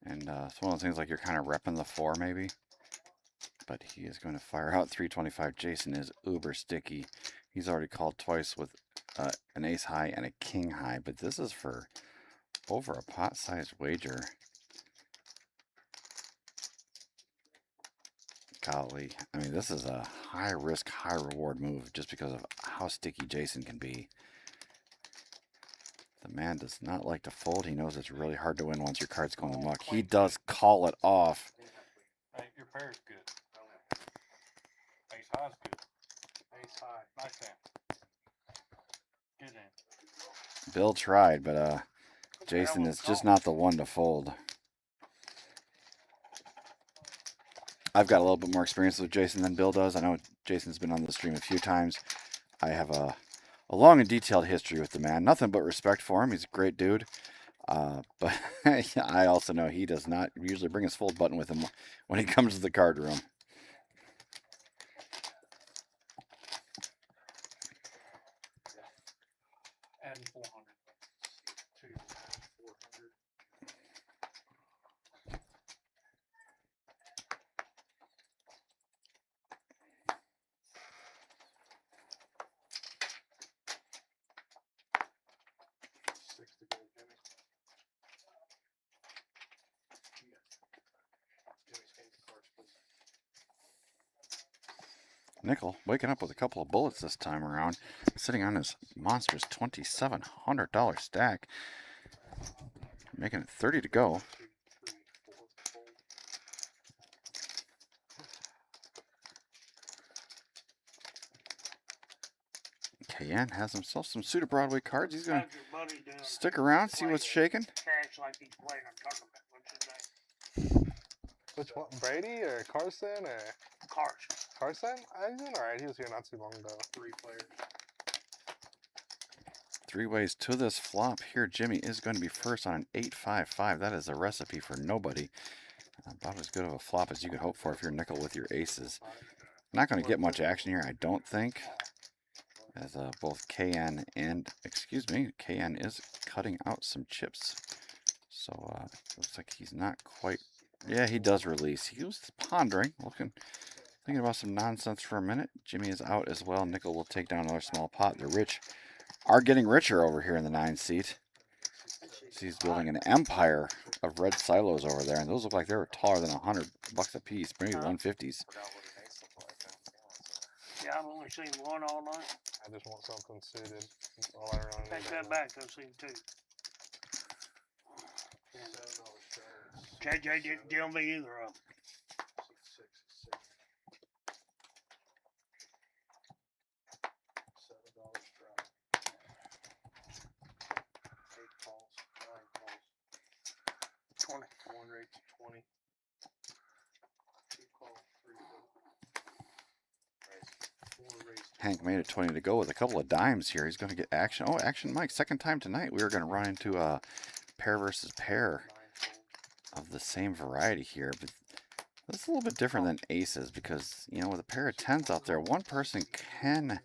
And it's one of those things like you're kind of repping the four maybe. But he is going to fire out 325. Jason is uber sticky. He's already called twice with an ace high and a king high. But this is for over a pot-sized wager. Golly. I mean, this is a high-risk, high-reward move just because of how sticky Jason can be. The man does not like to fold. He knows it's really hard to win once your cards go in the muck. He does call it off. Hey, your pair's good. Ace high's good. Ace high. Nice hand. Good hand. Bill tried, but Jason is just not the one to fold. I've got a little bit more experience with Jason than Bill does. I know Jason's been on the stream a few times. I have a long and detailed history with the man. Nothing but respect for him. He's a great dude. But I also know he does not usually bring his fold button with him when he comes to the card room. Adding 400. 400. Nickel waking up with a couple of bullets this time around, sitting on his monstrous $2,700 stack, making it 30 to go. KN has himself some suited Broadway cards. He's going to stick around, see what's shaking. Cash like he's playing a tournament. What's his name? Which one? Brady or Carson or Carson. Carson? He's doing alright. He was here not too long ago. 3 players. 3 ways to this flop here. Jimmy is going to be first on an 8-5-5. That is a recipe for nobody. About as good of a flop as you could hope for if you're nickel with your aces. Not going to get much action here, I don't think. As both KN and, KN is cutting out some chips. So looks like he's not quite, yeah, he does release. He was pondering, thinking about some nonsense for a minute. Jimmy is out as well. Nickel will take down another small pot. The rich are getting richer over here in the 9 seat. So he's building an empire of red silos over there, and those look like they were taller than $100 a piece, maybe 150s. Yeah, I've only seen one all night. I just want something suited. That's all I really Take need. that back. I've seen 2. JJ didn't deal me either of them. $7 strike. 8 calls, 9 calls. 20. 1 rate to 20. 2 calls, 3 4 rates. Hank made it 20 to go with a couple of dimes here. He's going to get action. Oh, action Mike. Second time tonight. We were going to run into a pair versus pair of the same variety here. But this is a little bit different than aces because, you know, with a pair of 10s out there, one person can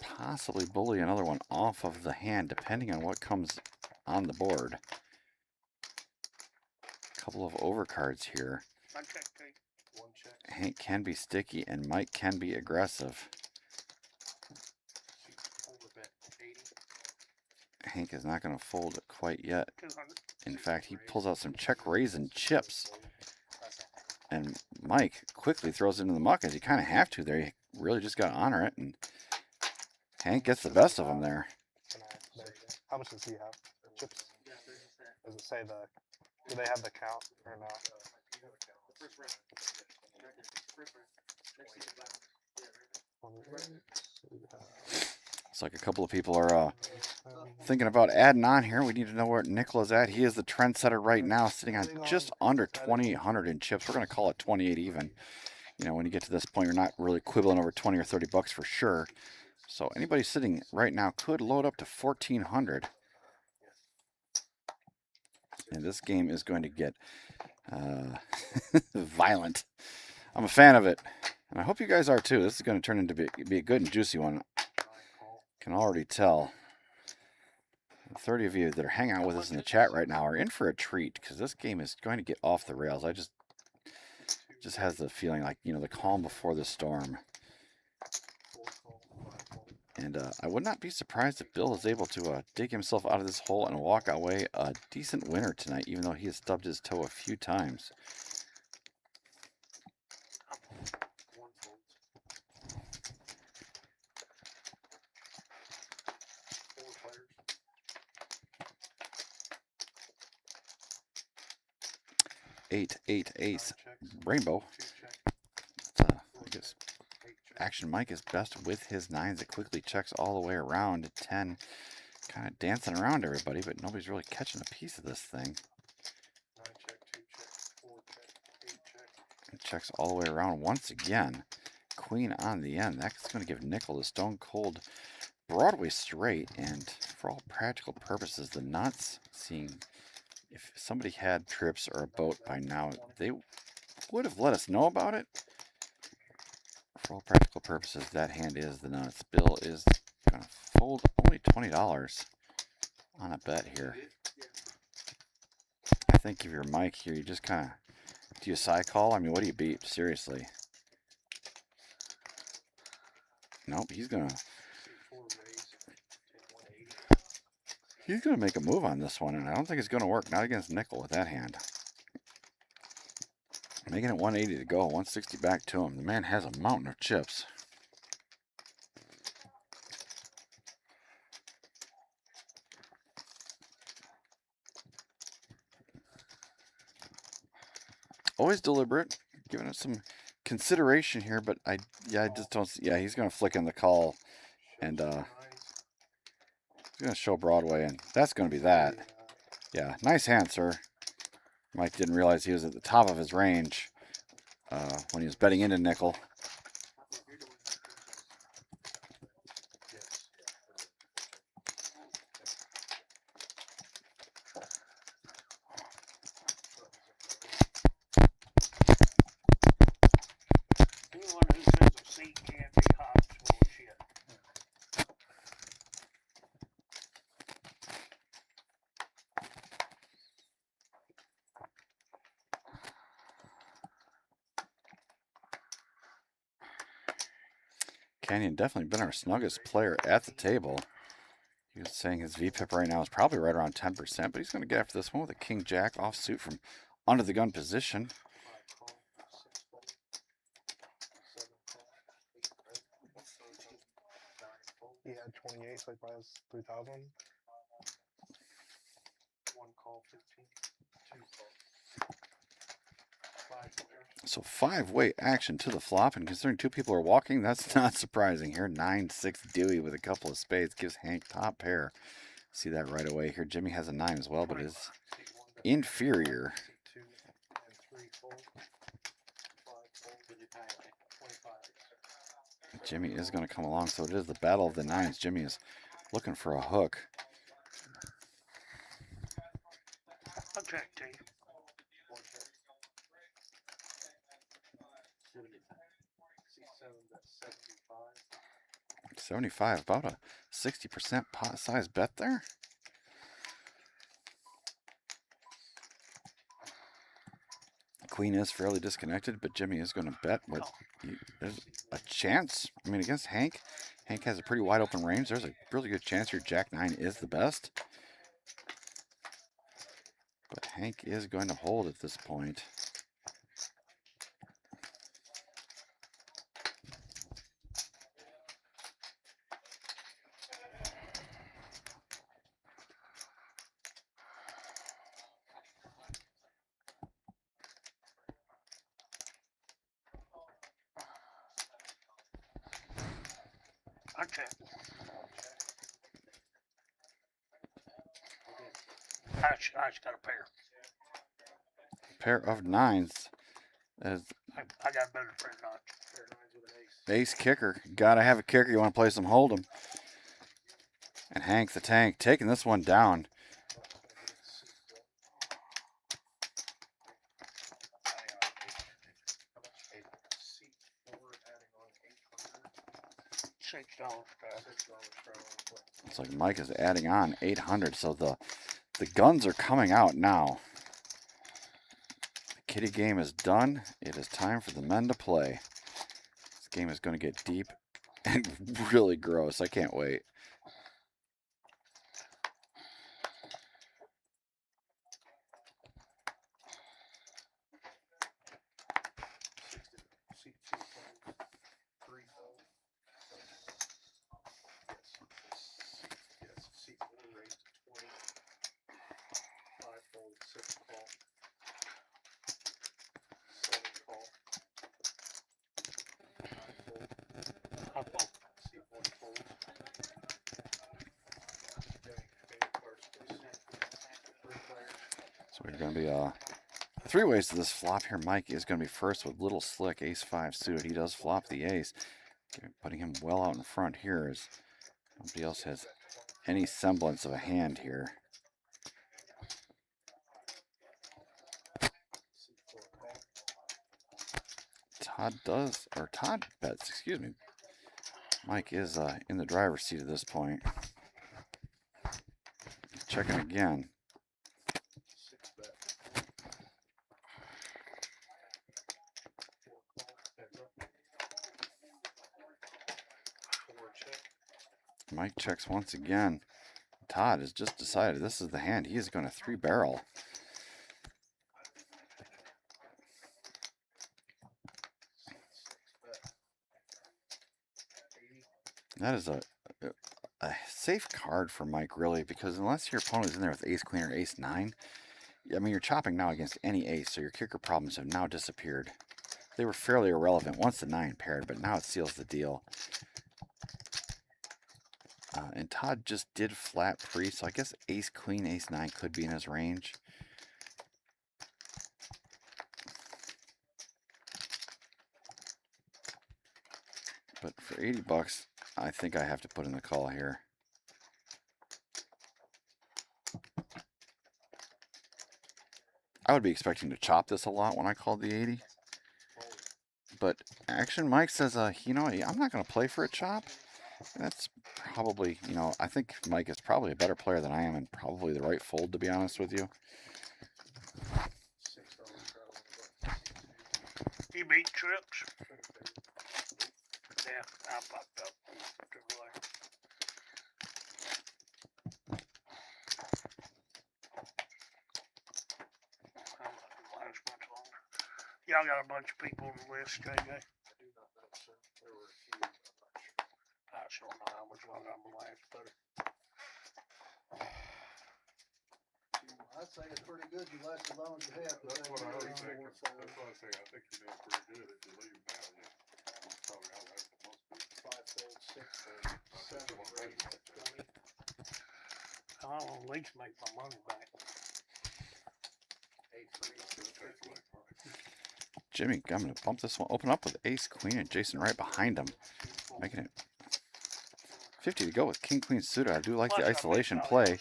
possibly bully another one off of the hand depending on what comes on the board. A couple of overcards here. I check 2. 1 check. Hank can be sticky and Mike can be aggressive. Overbet 80. Hank is not going to fold it quite yet. 200. In fact, he pulls out some check raise and chips. And Mike quickly throws it into the muck as you kind of have to there. You really just got to honor it. And Hank gets the best of him there. How much does he have? Chips? Does it say do they have the count or not? Looks like a couple of people are thinking about adding on here. We need to know where Nickel is at. He is the trendsetter right now, sitting on just under 2,800 in chips. We're going to call it 28 even. You know, when you get to this point, you're not really quibbling over 20 or 30 bucks for sure. So anybody sitting right now could load up to 1,400. And this game is going to get violent. I'm a fan of it. And I hope you guys are too. This is going to turn into be a good and juicy one. Can already tell. 30 of you that are hanging out with us in the chat right now are in for a treat because this game is going to get off the rails. I just has the feeling like, you know, the calm before the storm. And I would not be surprised if Bill is able to dig himself out of this hole and walk away a decent winner tonight, even though he has stubbed his toe a few times. Eight, ace, rainbow. I guess Action Mike is best with his 9s. It quickly checks all the way around. 10, kind of dancing around everybody, but nobody's really catching a piece of this thing. 9 check, 2 check, 4 check, 8 check. It checks all the way around once again. Queen on the end. That's going to give Nickel the stone cold Broadway straight, and for all practical purposes, the nuts, seeing if somebody had trips or a boat by now, they would have let us know about it. For all practical purposes, that hand is the nuts. Bill is going to fold only $20 on a bet here. I think if you're Mike here, you just kind of, do you side call? I mean, what do you beat? Seriously. Nope, he's going to make a move on this one, and I don't think it's going to work. Not against nickel with that hand. Making it 180 to go, 160 back to him. The man has a mountain of chips. Always deliberate, giving it some consideration here, but I just don't see, he's going to flick in the call, and he's going to show Broadway, and that's going to be that. Yeah, nice hand, sir. Mike didn't realize he was at the top of his range when he was betting into nickel. Anyone who says a seat can't be hot is full of shit. Canyon definitely been our snuggest player at the table. He was saying his VPIP right now is probably right around 10%, but he's going to get after this one with a king-jack offsuit from under the gun position. He had 28, so he probably has 3,000. One call, 15. Two call. 5 players. So 5-way action to the flop, and considering 2 people are walking, that's not surprising here. 9-6 Dewey with a couple of spades gives Hank top pair. See that right away here. Jimmy has a 9 as well, but is inferior. 2 and 3 fold. 5 fold. 25. Jimmy is going to come along, so it is the battle of the nines. Jimmy is looking for a hook. I'll check to you. 75, about a 60% pot size bet there. Queen is fairly disconnected, but Jimmy is going to bet. There's a chance. I mean, against Hank, Hank has a pretty wide open range. There's a really good chance your Jack 9 is the best. But Hank is going to hold at this point. I'll check. Ash got a pair. Pair of nines. As I got a better friend on. Pair of 9s with an ace. ace kicker. Gotta have a kicker. You want to play some Hold'em. And Hank the Tank taking this one down. $6. Looks like Mike is adding on 800, so the guns are coming out now. The kitty game is done. It is time for the men to play. This game is going to get deep and really gross. I can't wait. So we're going to be 3 ways to this flop here. Mike is going to be first with little slick ace 5 suited. He does flop the ace, putting him well out in front here as Nobody else has any semblance of a hand here. Todd bets, excuse me. Mike is in the driver's seat at this point. He's checking again. Mike checks once again. Todd has just decided this is the hand he is going to 3-barrel. That is a safe card for Mike, really, because unless your opponent is in there with ace queen or ace nine, I mean, you're chopping now against any ace, so your kicker problems have now disappeared. They were fairly irrelevant once the 9 paired, but now it seals the deal. And Todd just did flat pre, so I guess ace queen, ace 9 could be in his range. But for 80 bucks, I think I have to put in the call here. I would be expecting to chop this a lot when I called the 80. But Action Mike says, you know, I'm not going to play for a chop. That's probably, you know, I think Mike is probably a better player than I am and probably the right fold, to be honest with you. You beat trips. Yeah, I fucked up. Y'all got a bunch of people on the list, JJ. I sure know how much longer I'm gonna last, but I'd say it's pretty good. You last as long as you have. That's what I was thinking. That's what I was saying. I think you're doing pretty good if you leave now. Yeah. That's probably how that's the most people. 5 folds, 6 folds, 7 folds. I'll at least make my money back. Jimmy, I'm going to bump this one, open up with ace queen and Jason right behind him, making it 50 to go with king queen suited. I do like the isolation play.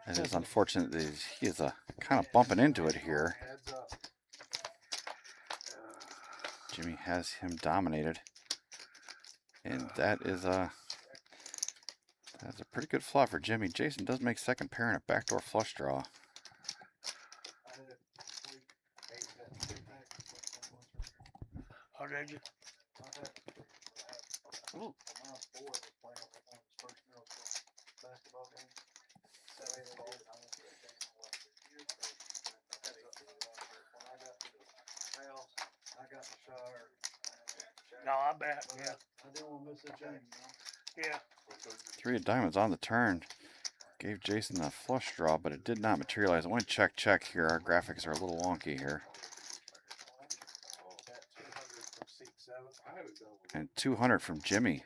It is unfortunate that he is kind of bumping into it here. Jimmy has him dominated, and that's a pretty good flop for Jimmy. Jason does make second pair and a backdoor flush draw. Oh, did you? Ooh. No, I bet, yeah. I didn't want to miss that game, Yeah. 3 of diamonds on the turn. Gave Jason a flush draw, but it did not materialize. I went check, check here. Our graphics are a little wonky here. And 200 from Jimmy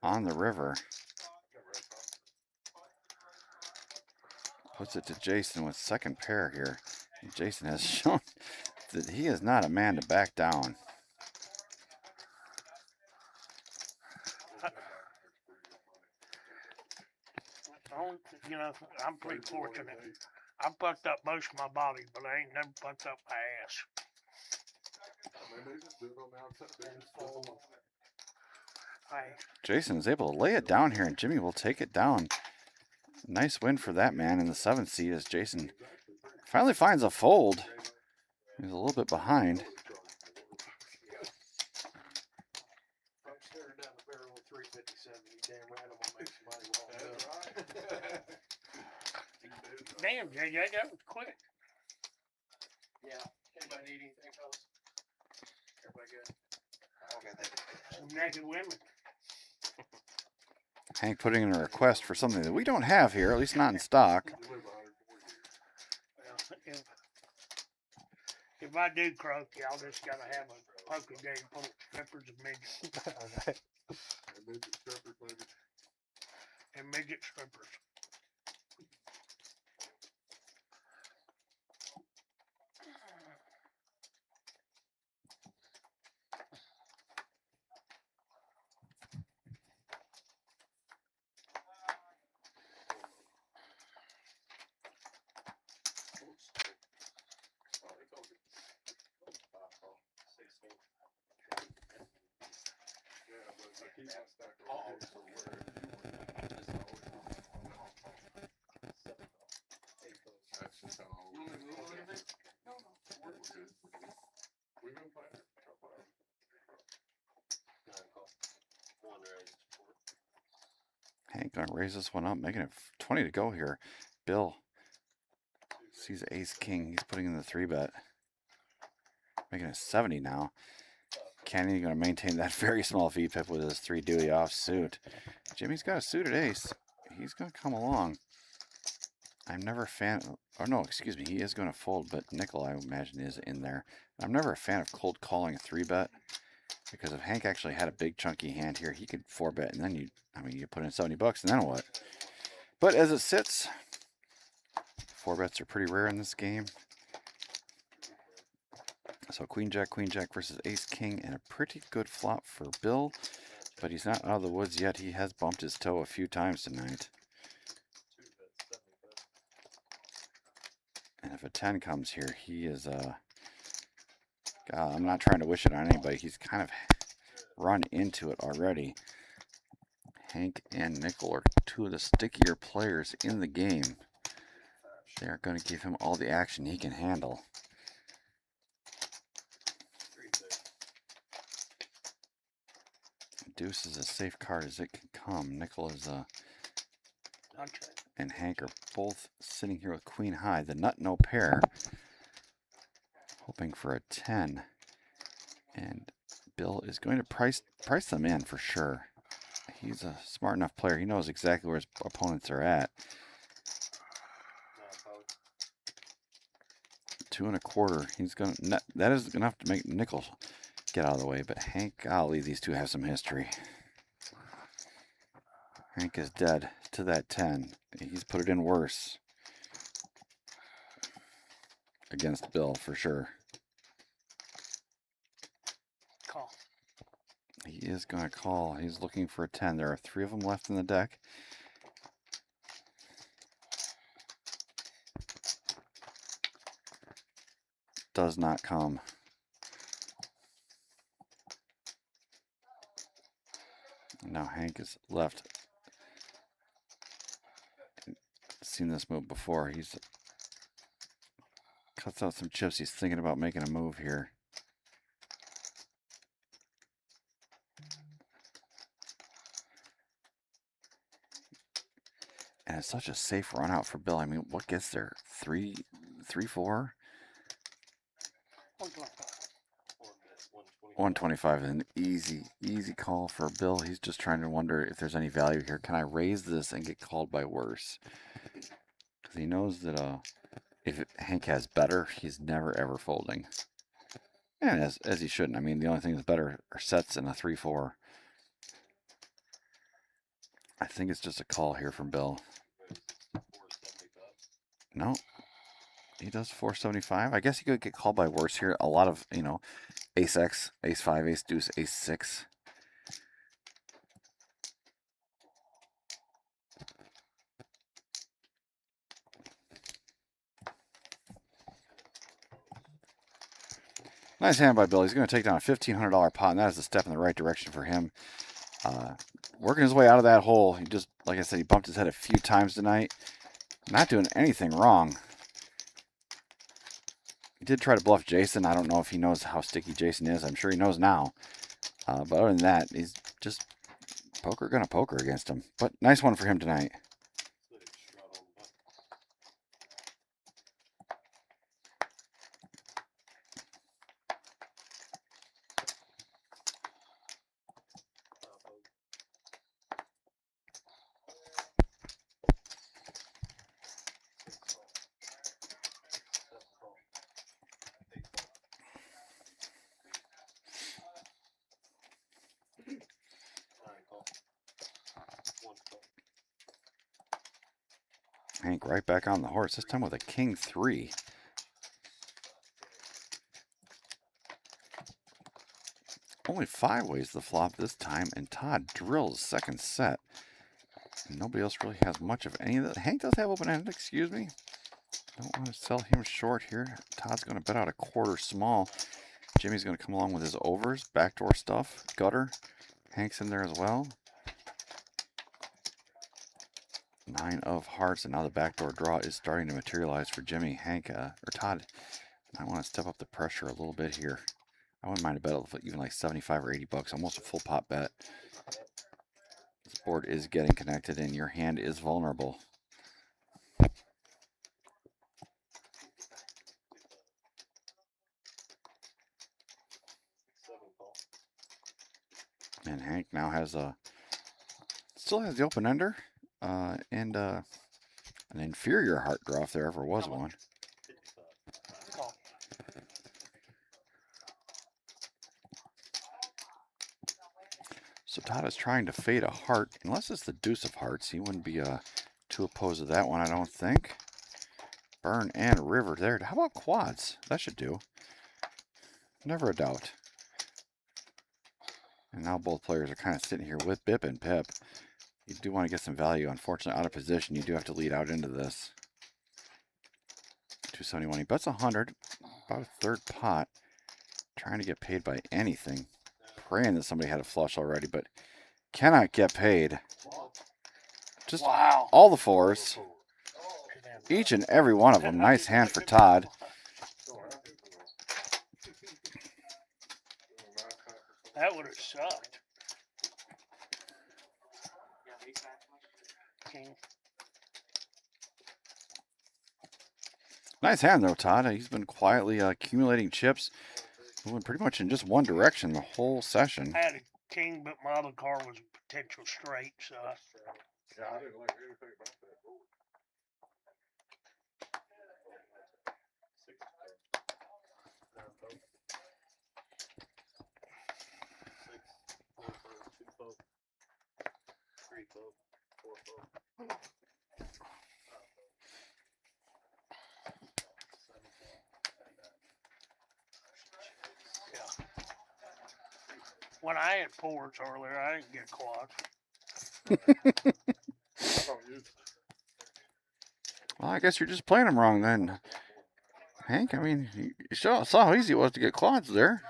on the river. Puts it to Jason with second pair here. And Jason has shown that he is not a man to back down. You know, I'm pretty fortunate. I fucked up most of my body, but I ain't never fucked up my ass. Jason is able to lay it down here, and Jimmy will take it down. Nice win for that man in the 7th seed as Jason finally finds a fold. He's a little bit behind. I'm staring down the barrel of 357. You damn right I'm gonna make some money while I'm doing it. Damn, JJ, that was quick. Yeah. Anybody need anything, fellas? Everybody good? Okay, Some naked women. Hank putting in a request for something that we don't have here, at least not in stock. Well, if I do croak, y'all just gotta have a poker game full of strippers and midgets. And midget strippers. That's just how we've been playing. One raised. Hank gonna raise this one up, making it 20 to go here. Bill sees ace king. He's putting in the 3-bet, making it 70 now. Kenny gonna maintain that very small VPIP with his 3 Dewey off suit. Jimmy's got a suited ace. He's gonna come along. I'm never a fan. Oh no, excuse me. He is gonna fold, but nickel I imagine is in there. I'm never a fan of cold calling a 3-bet. Because if Hank actually had a big chunky hand here, he could 4-bet, and then you put in 70 bucks, and then what? But as it sits, 4-bets are pretty rare in this game. So queen jack versus ace king, and a pretty good flop for Bill. But he's not out of the woods yet. He has bumped his toe a few times tonight. And if a 10 comes here, he is God, I'm not trying to wish it on anybody. He's kind of run into it already. Hank and Nickel are two of the stickier players in the game. They are going to give him all the action he can handle. Deuce is as safe card as it can come. Nickel is and Hank are both sitting here with queen high. The nut no pair. Hoping for a 10. And Bill is going to price them in for sure. He's a smart enough player. He knows exactly where his opponents are at. 2 1/4. He's gonna. That is enough to make Nickel get out of the way. But Hank, golly, these two have some history. Hank is dead to that 10. He's put it in worse against Bill for sure. Call. He is going to call. He's looking for a 10. There are 3 of them left in the deck. Does not come. Now Hank is left. Seen this move before. He's cuts out some chips. He's thinking about making a move here. And it's such a safe run out for Bill. I mean, what gets there? 3, 4? 125 is an easy call for Bill. He's just trying to wonder if there's any value here. Can I raise this and get called by worse? Because he knows that if Hank has better, he's never ever folding. And as he shouldn't. I mean, the only thing that's better are sets and a 3, 4. I think it's just a call here from Bill. No. He does 475. I guess he could get called by worse here. A lot of, ace X, ace 5, ace deuce, ace 6. Nice hand by Bill. He's going to take down a $1,500 pot, and that is a step in the right direction for him. Working his way out of that hole. He just, like I said, he bumped his head a few times tonight. Not doing anything wrong. He did try to bluff Jason. I don't know if he knows how sticky Jason is. I'm sure he knows now. But other than that, he's just gonna poker against him. But nice one for him tonight. Hank right back on the horse, this time with a king 3. Only 5 ways the flop this time, and Todd drills second set. And nobody else really has much of any of that. Hank does have open-ended, excuse me. Don't want to sell him short here. Todd's going to bet out a quarter small. Jimmy's going to come along with his overs, backdoor stuff, gutter. Hank's in there as well. 9 of hearts, and now the backdoor draw is starting to materialize for Jimmy. Hank, or Todd, I want to step up the pressure a little bit here. I wouldn't mind a bet of even like 75 or 80 bucks, almost a full pot bet. This board is getting connected, and your hand is vulnerable. And Hank now has still has the open ender, and an inferior heart draw if there ever was one. So Todd is trying to fade a heart, unless it's the deuce of hearts. He wouldn't be too opposed to that one, I don't think. Burn and river there. How about quads? That should do. Never a doubt. And now both players are kind of sitting here with Bip and Pip. You do want to get some value. Unfortunately, out of position, you do have to lead out into this. 271. He bets 100. About a third pot. Trying to get paid by anything. Praying that somebody had a flush already, but cannot get paid. Just all the fours. Each and every one of them. Nice hand for Todd. That would have sucked. King. Nice hand though, Todd. He's been quietly accumulating chips, moving pretty much in just one direction the whole session. I had a king, but my other card was a potential straight, so Yeah, I didn't like anything about that. when I had fours earlier, I didn't get quads. Well, I guess you're just playing them wrong then, Hank. I mean, you saw how easy it was to get quads there.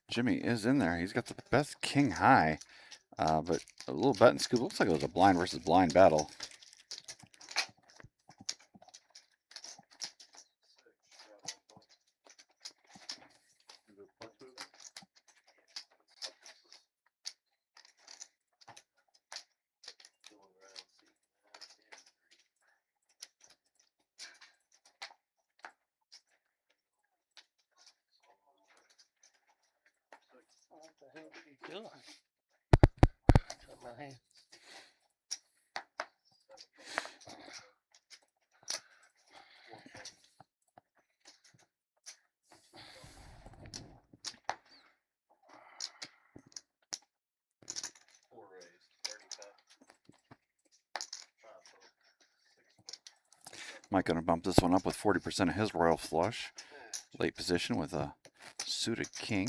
Jimmy is in there. He's got the best king high, but a little bet and scoop. Looks like it was a blind versus blind battle. What the hell are you doing? Shut my hand. Mike gonna bump this one up with 40% of his royal flush. Late position with a suited king.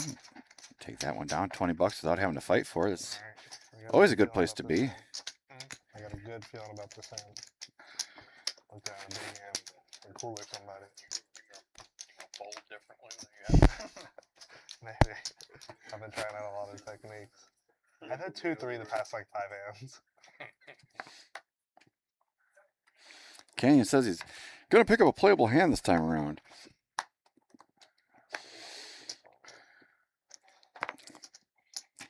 Take that one down, 20 bucks without having to fight for it. It's always a good place to be. I got a good feeling about this hand. Okay, I'm being and cooler somebody. Fold differently than you have. Maybe. I've been trying out a lot of techniques. I've had 2-3 the past like 5 hands. Canyon says he's gonna pick up a playable hand this time around.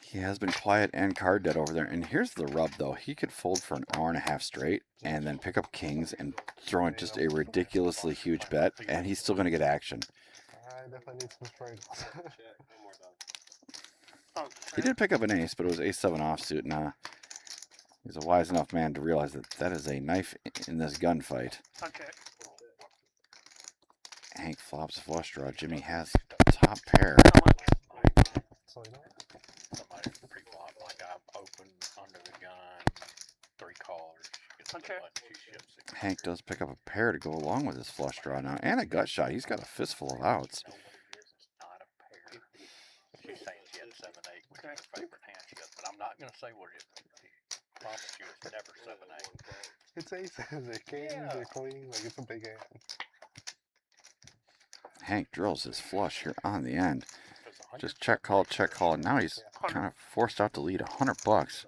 He has been quiet and card dead over there. And here's the rub, though. He could fold for an hour and a half straight and then pick up kings and throw in just a ridiculously huge bet, and he's still going to get action. I definitely need some sprinkles. He did pick up an ace, but it was ace-7 offsuit, and he's a wise enough man to realize that that is a knife in this gunfight. Okay. Hank flops flush draw. Jimmy has top pair. How much? So, you know, Somebody pre-flop, like I open under the gun, 3 callers, get Okay. Hank does pick up a pair to go along with his flush draw now, and a gut shot. He's got a fistful of outs. Know what it is. It's not a pair. She's saying she had 7-8, which Okay. is her favorite hand she has, but I'm not gonna say what it is. I promise you, it's never 7-8. It's aces, they're kings, Yeah. they're queens, like it's a big hand. Hank drills his flush here on the end. Because 100 Just check call, and now he's kind of forced out to lead $100.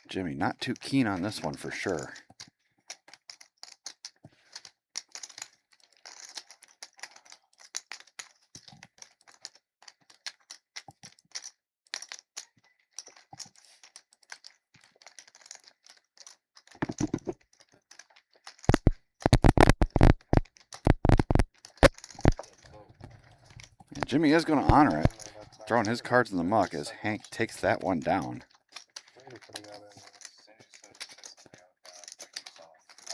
Jimmy not too keen on this one for sure. And Jimmy is going to honor it, throwing his cards in the muck as Hank takes that one down. Maybe could've got in.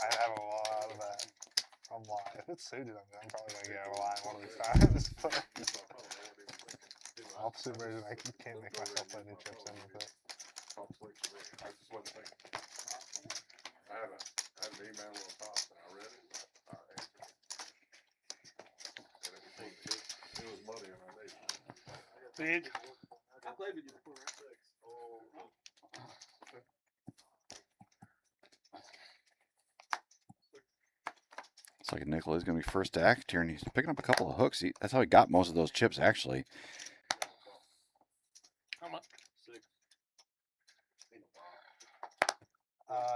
I have a lot of that. A lot. If it's suited, I'm probably gonna get a lot one of these times. But opposite version, I can't make myself play any chips in with it. I just wasn't thinking. I had an email on top and I read it. I answered it. And it was muddy and I made it. Big. I played with you before, right? Oh. Looks like Nickel is going to be first to act here, and he's picking up a couple of hooks. That's how he got most of those chips, actually. How much?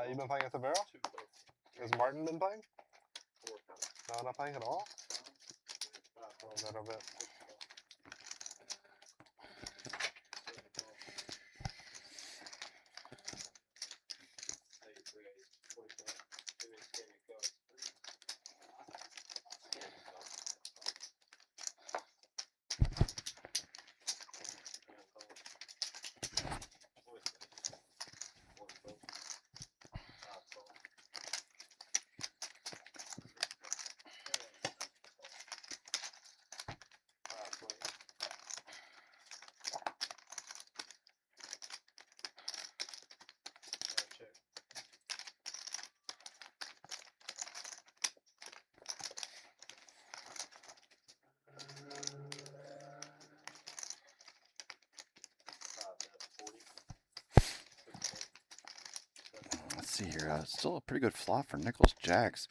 You been playing at the barrel? Has Martin been playing? No, not playing at all? A little bit. Let's see here. Still a pretty good flop for Nichols Jacks.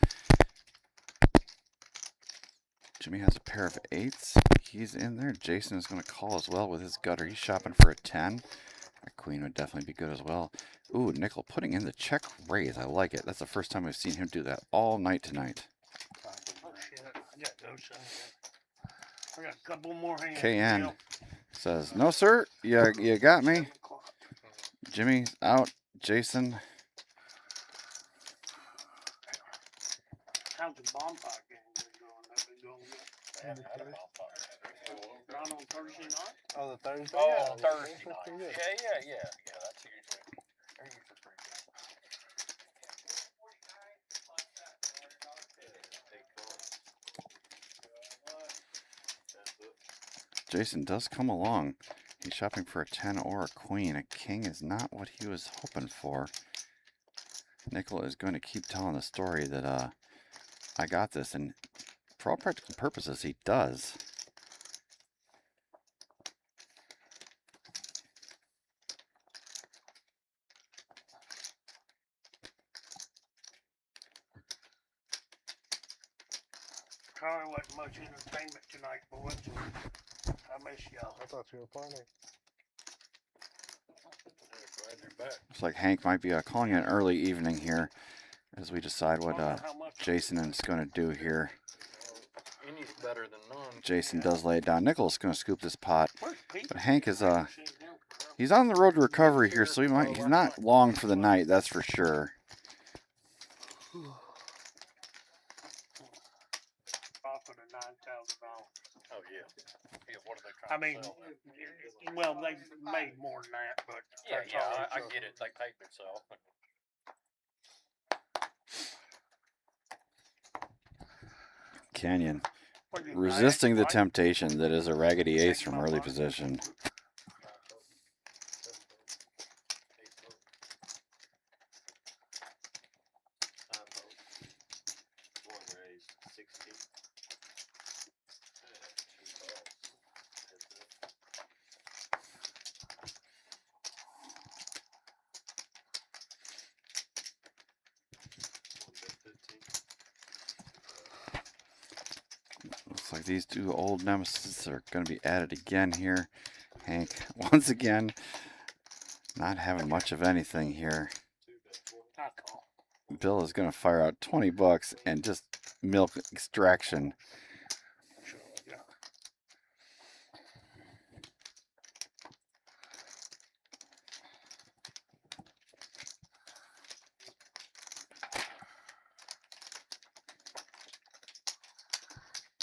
Jimmy has a pair of 8s. He's in there. Jason is going to call as well with his gutter. He's shopping for a 10. A queen would definitely be good as well. Ooh, Nickel putting in the check raise. I like it. That's the first time I've seen him do that all night tonight. Oh shit! I got those. I got a couple more hands. KN says, "No, sir. You got me." Jimmy's out. Jason. How's the bonfire game been going? That been going good? I haven't had a bonfire. Not on Thursday night? Oh, the Thursday? Oh, Yeah, Thursday that's night. pretty good. Yeah. That's usually, they're usually pretty good. Jason does come along. He's shopping for a 10 or a queen. A king is not what he was hoping for. Nickel is going to keep telling the story that I got this, and for all practical purposes, he does. Probably wasn't much entertainment tonight, boys. I miss y'all. I thought you were playing. Glad you're back. Looks like Hank might be calling it an early evening here as we decide what Jason is going to do here. Any's better than none. Jason does lay it down. Nickel's going to scoop this pot, Where's Pete? but Hank is he's on the road to recovery here, so he's not long for the night, that's for sure. Off of the $9,000. Oh yeah. What are they I trying mean, to sell? Then? well, they made more than that, but that's all I it's get it. They paid themselves. Canyon What do you resisting the buy? temptation that is a raggedy ace from early position. these two old nemesis are going to be added again here. Hank, once again, not having much of anything here. I call. Bill is going to fire out 20 bucks and just milk extraction. Yeah.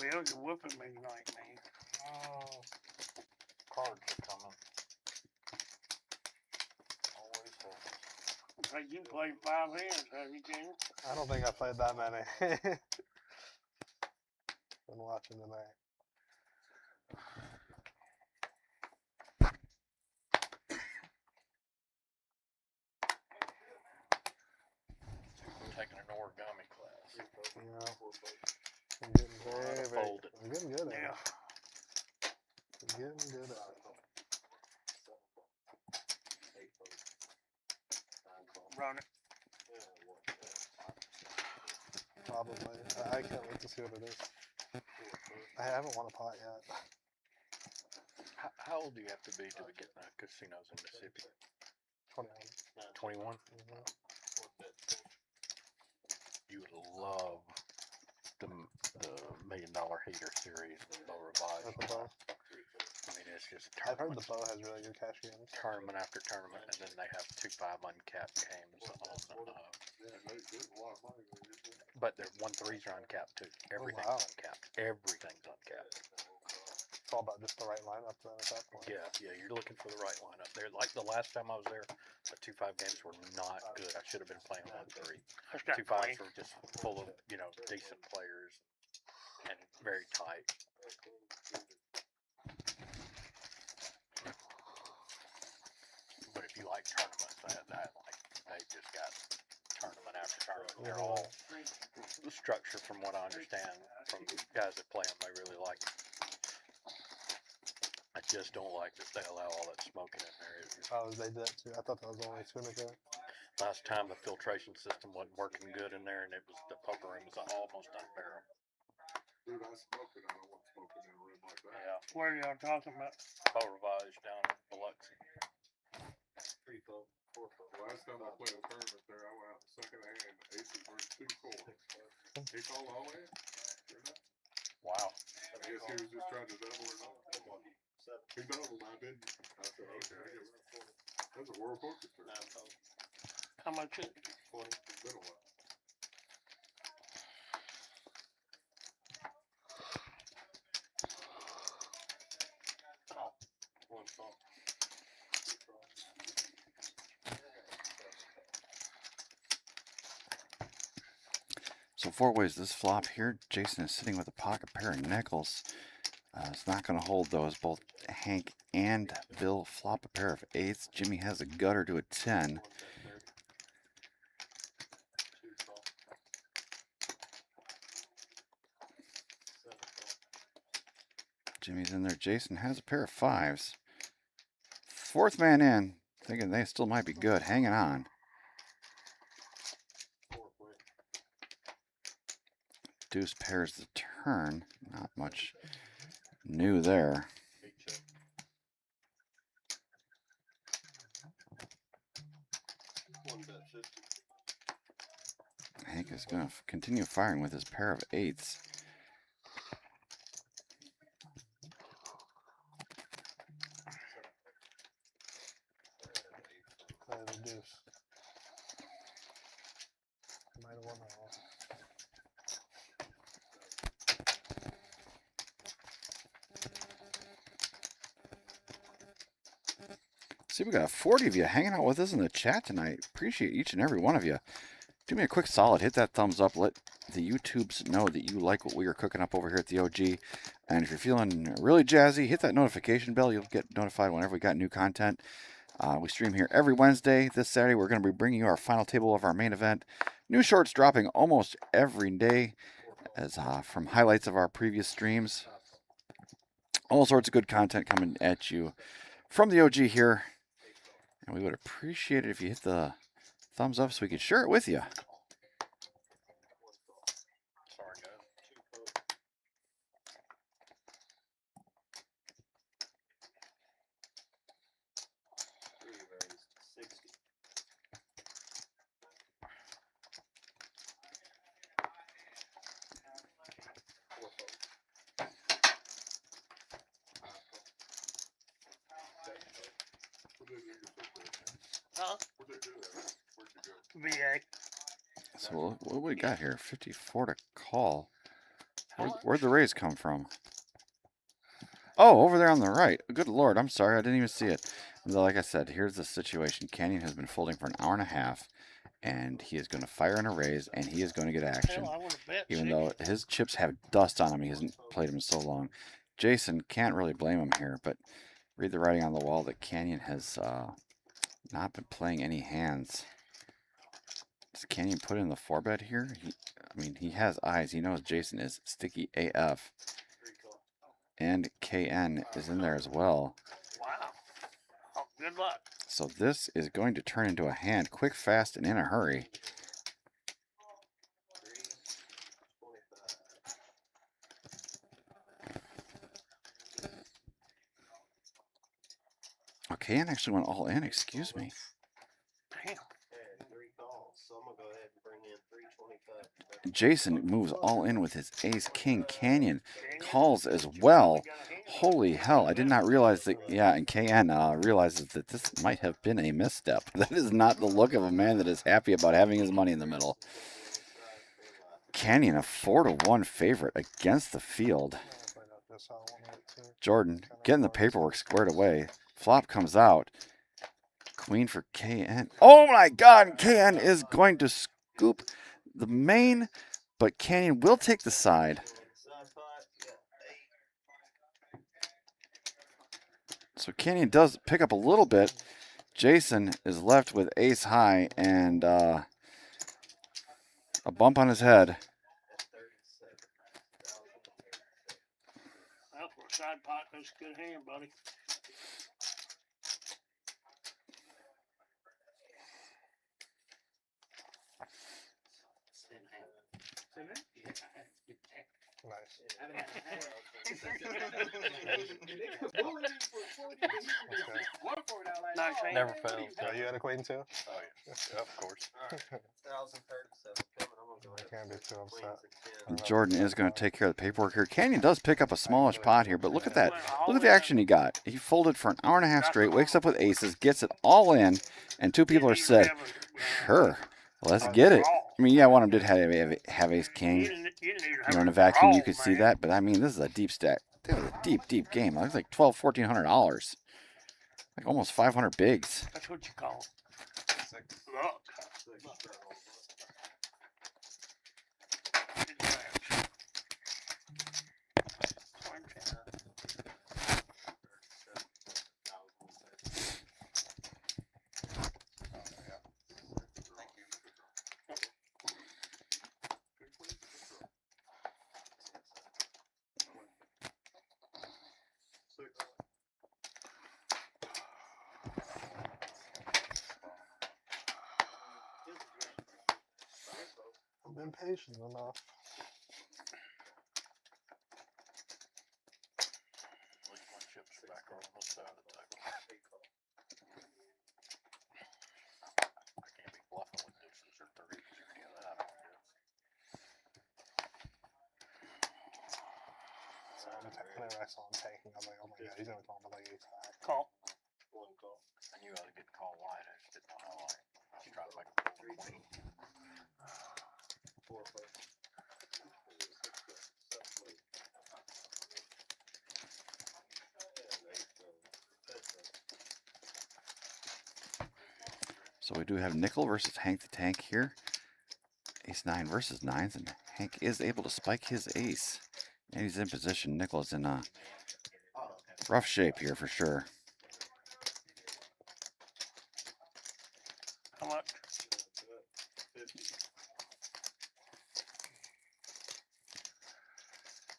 Bill, you're whooping me tonight, man. Oh, cards are coming. Always happens. Hey, you played 5 hands, have you, Jimmy? I don't think I played that many. Been watching tonight. I'm taking an origami class. Yeah. I'm getting very, very. Fold it. I'm getting good at Yeah. it. I'm getting good at it. Run it. Probably. I can't wait to see what it is. I haven't won a pot yet. How old do you have to be to get in the casinos in Mississippi? 21. 21? Mm-hmm. You would love the $1 Million Hater series with Bo Revised. With the bow. I mean, it's just I've heard tournament, the bow has really good cash games. tournament after tournament, and then they have 2-5 uncapped games on. But their 1-3s are uncapped too. Everything's wow. uncapped. Everything's uncapped. It's all about just the right lineup then at that point. Yeah, you're looking for the right lineup. There, like the last time I was there, the 2-5 games were not good. I should have been playing 1-3. That's got 2-5s were just full of, decent players and very tight. But if you like tournaments, they just got tournament after tournament. They're all the structure, from what I understand from guys that play them, they really like it. I just don't like that they allow all that smoking in there. Oh, they did too. I thought that was only Tunica. Last time the filtration system wasn't working good in there, and it was the poker room was almost unbearable. Dude, I smoked it. I don't want smoking in a room like that. Yeah, What are y'all talking about? Bo Revised down in Biloxi. 3 fold, 4 fold. The last time I played a tournament there, I went out the second hand, aces versus 2-4. He called all in. Sure enough. Wow. I guess he was just trying to double or not. He doubled, I didn't. I said, okay, I guess that's a world poker tournament. How much is it? It's been a while. One fold. So 4 ways this flop here. Jason is sitting with a pocket pair of nickels. It's not going to hold those. Both Hank and Bill flop a pair of 8s. Jimmy has a gutter to a 10. Jimmy's in there. Jason has a pair of 5s. 4th man in, thinking they still might be good. Hanging on. Deuce pairs the turn. Not much new there. Hank is going to continue firing with his pair of 8s. Play the deuce. Might have won that one. See, we got 40 of you hanging out with us in the chat tonight. Appreciate each and every one of you. Do me a quick solid. Hit that thumbs up. Let the YouTubes know that you like what we are cooking up over here at the OG. And if you're feeling really jazzy, hit that notification bell. You'll get notified whenever we got new content. We stream here every Wednesday. This Saturday, we're going to be bringing you our final table of our main event. New shorts dropping almost every day as from highlights of our previous streams. All sorts of good content coming at you from the OG here. And we would appreciate it if you hit the thumbs up so we could share it with you. Sorry, guys. Huh? Where'd they do that? Where'd you go? VA. So what we got here? 54 to call. How much? Where'd the raise come from? Oh, over there on the right. Good Lord, I'm sorry. I didn't even see it. Like I said, here's the situation. Canyon has been folding for an hour and a half, and he is going to fire in a raise, and he is going to get action. Hell, I would have bet Even 60. though his chips have dust on him. He hasn't played them so long. Jason can't really blame him here, but read the writing on the wall that Canyon has not been playing any hands. Does Canyon put in the 4-bet here? I mean, he has eyes. He knows Jason is sticky AF. And KN is in there as well. Wow. Oh, good luck. So this is going to turn into a hand quick, fast, and in a hurry. Oh, KN actually went all in, excuse me. Damn. Three calls, so I'm gonna go ahead and bring in 325. Jason moves all in with his ace king. Canyon calls as well. Holy hell, I did not realize that. Yeah, and KN realizes that this might have been a misstep. That is not the look of a man that is happy about having his money in the middle. Canyon, a 4-1 favorite against the field. Jordan getting the paperwork squared away. Flop comes out. Queen for KN. Oh my God, KN is going to scoop the main, but Canyon will take the side. So Canyon does pick up a little bit. Jason is left with ace high and a bump on his head. Well, for a side pot, that's a good hand, buddy. Nice hand. Never fails. Oh, you had a queen too? Oh yeah, of course. 1,037 coming. I'm gonna go ahead. Can't be too upset. Jordan is going to take care of the paperwork here. Canyon does pick up a smallish pot here, but look at that. Look at the action he got. He folded for an hour and a half straight, wakes up with aces, gets it all in, and two people are said, sure, let's get it. I mean, yeah, one of them did have ace king. You know, in a vacuum, you could see that, but I mean, this is a deep stack. This is a deep, deep game. It's like $1,400. Like almost 500 bigs. That's what you call luck. I've been patient enough. At least my chips are back on this side of the table. I can't be bluffing with deuces or threes or any of that. I don't guess. So whenever I saw him tanking, I was like, oh my God, he's gonna call me like ace high. Call. One call. I knew I was getting called wide. I just didn't know how. I was trying to make a full queen. 4 first. So we do have nickel versus Hank the Tank here. Ace 9 versus 9s, and Hank is able to spike his ace. And he's in position. Nickel is in rough shape here for sure. How much?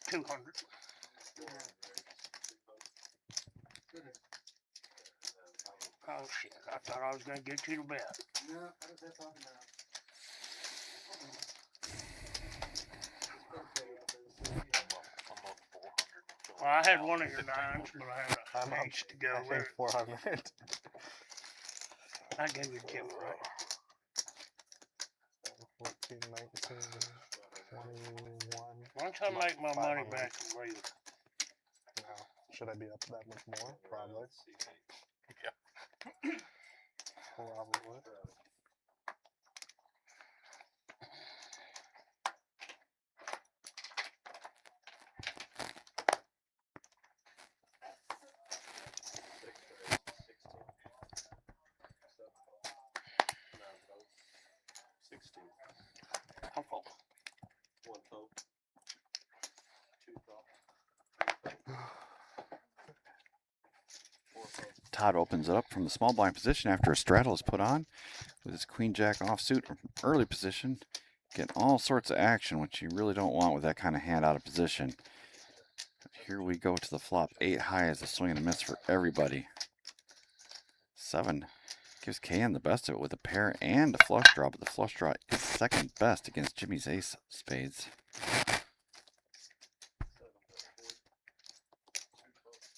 200. Oh shit! I thought I was gonna get you to bet. No, how does that talk about? I'm up 400. Well, I had one of your nines, but I had I'm an up, ace to go I with think it. 400. I gave you a gift, right? 14, 19, 21. Once I make my money back, I'm ready. No. Should I be up that much more? Probably. Yeah. Probably. Todd opens it up from the small blind position after a straddle is put on with his queen jack offsuit early position. Getting all sorts of action, which you really don't want with that kind of hand out of position. Here we go to the flop. 8 high as a swing and a miss for everybody. 7 gives KN the best of it with a pair and a flush draw, but the flush draw is second best against Jimmy's ace spades.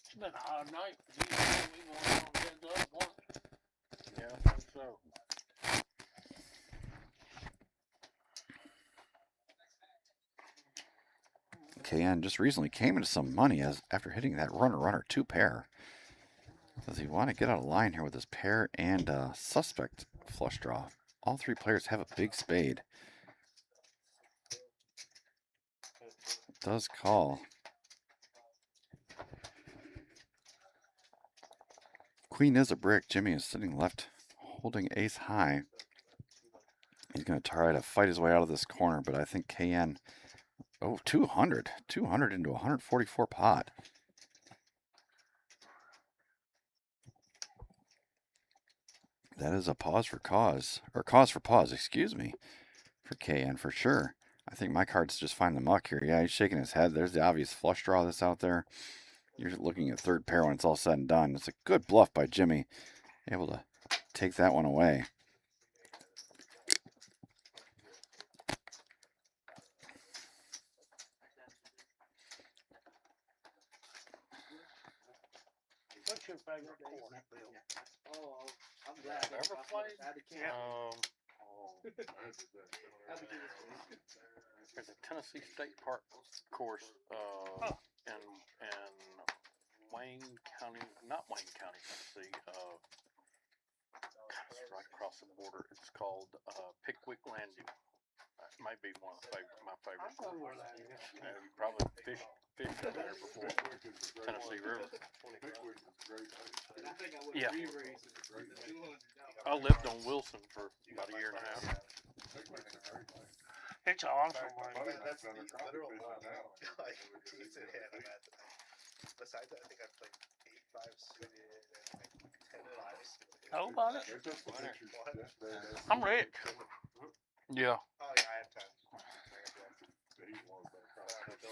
It's been a hard night for you. We going on heads up one. Yeah, I think so. KN just recently came into some money as after hitting that runner 2 pair. Does he want to get out of line here with his pair and suspect flush draw? All 3 players have a big spade. Does call. Queen is a brick. Jimmy is sitting left, holding ace high. He's going to try to fight his way out of this corner, but I think KN, 200 into 144 pot. That is a pause for cause, or cause for pause, excuse me, for KN for sure. I think my cards just find the muck here. Yeah, he's shaking his head. There's the obvious flush draw that's out there. You're looking at third pair when it's all said and done. It's a good bluff by Jimmy, able to take that one away. What's your favorite corner, Bill? Oh, I'm glad. Ever played? There's a Tennessee State Park course in Wayne County, not Wayne County, Tennessee. It's right across the border. It's called Pickwick Landing. That might be one of my favorite. I know where that is. You probably fished there before. Tennessee River. Yeah. I lived on Wilson for about a year and a half. It's awesome. Besides that, I think I played 8-5 suited and like 10-5 suited. How about it? I'm rich. Yeah. Oh yeah, I have time.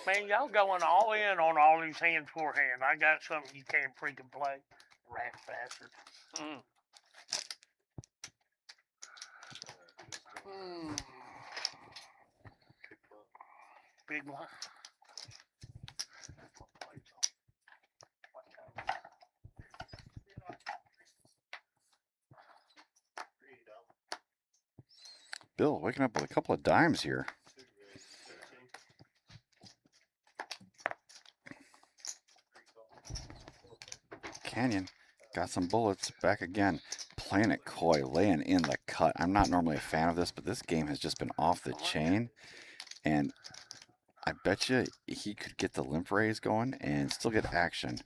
Man, y'all going all in on all these hands forehand. I got something you can't freaking play. Rat bastard. Big one. Bill waking up with a couple of dimes here. Canyon got some bullets back again. Playing it coy, laying in the cut. I'm not normally a fan of this, but this game has just been off the chain. And I bet you he could get the limp raise going and still get action.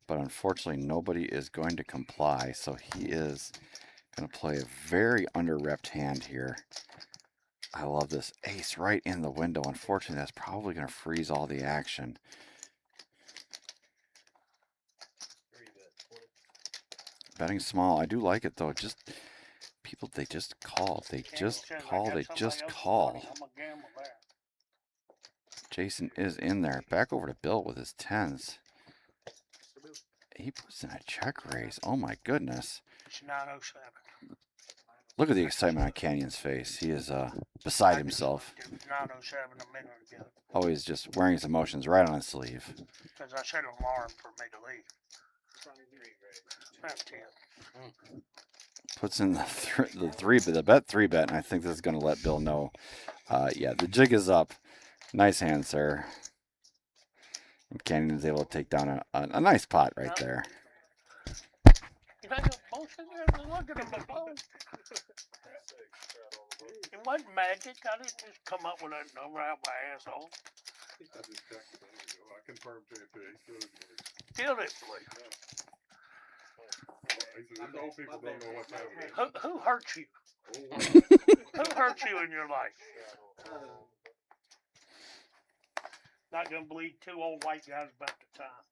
But unfortunately, nobody is going to comply. So he is going to play a very under-repped hand here. I love this ace right in the window. Unfortunately, that's probably going to freeze all the action. Betting small. I do like it, though. Just people, they just call. They just call. They just call. Jason is in there. Back over to Bill with his 10s. He puts in a check raise. Oh, my goodness. It's 907. Look at the excitement on Canyon's face. He is beside himself. It was 907 a minute ago. Always just wearing his emotions right on his sleeve. Because I set an alarm for me to leave. That's 10. Puts in the bet 3-bet, and I think this is going to let Bill know. Yeah, the jig is up. Nice hand, sir. And Canyon is able to take down a nice pot right there. You think I'm bullshitting? Look at him alone. It wasn't magic. I didn't just come up with that number out my asshole. I just checked it a minute ago. I confirmed to him today. Feel it, please. These old people don't know what's happening. Who hurt you? Who hurt you in your life? Not gonna believe 2 old white guys about the time.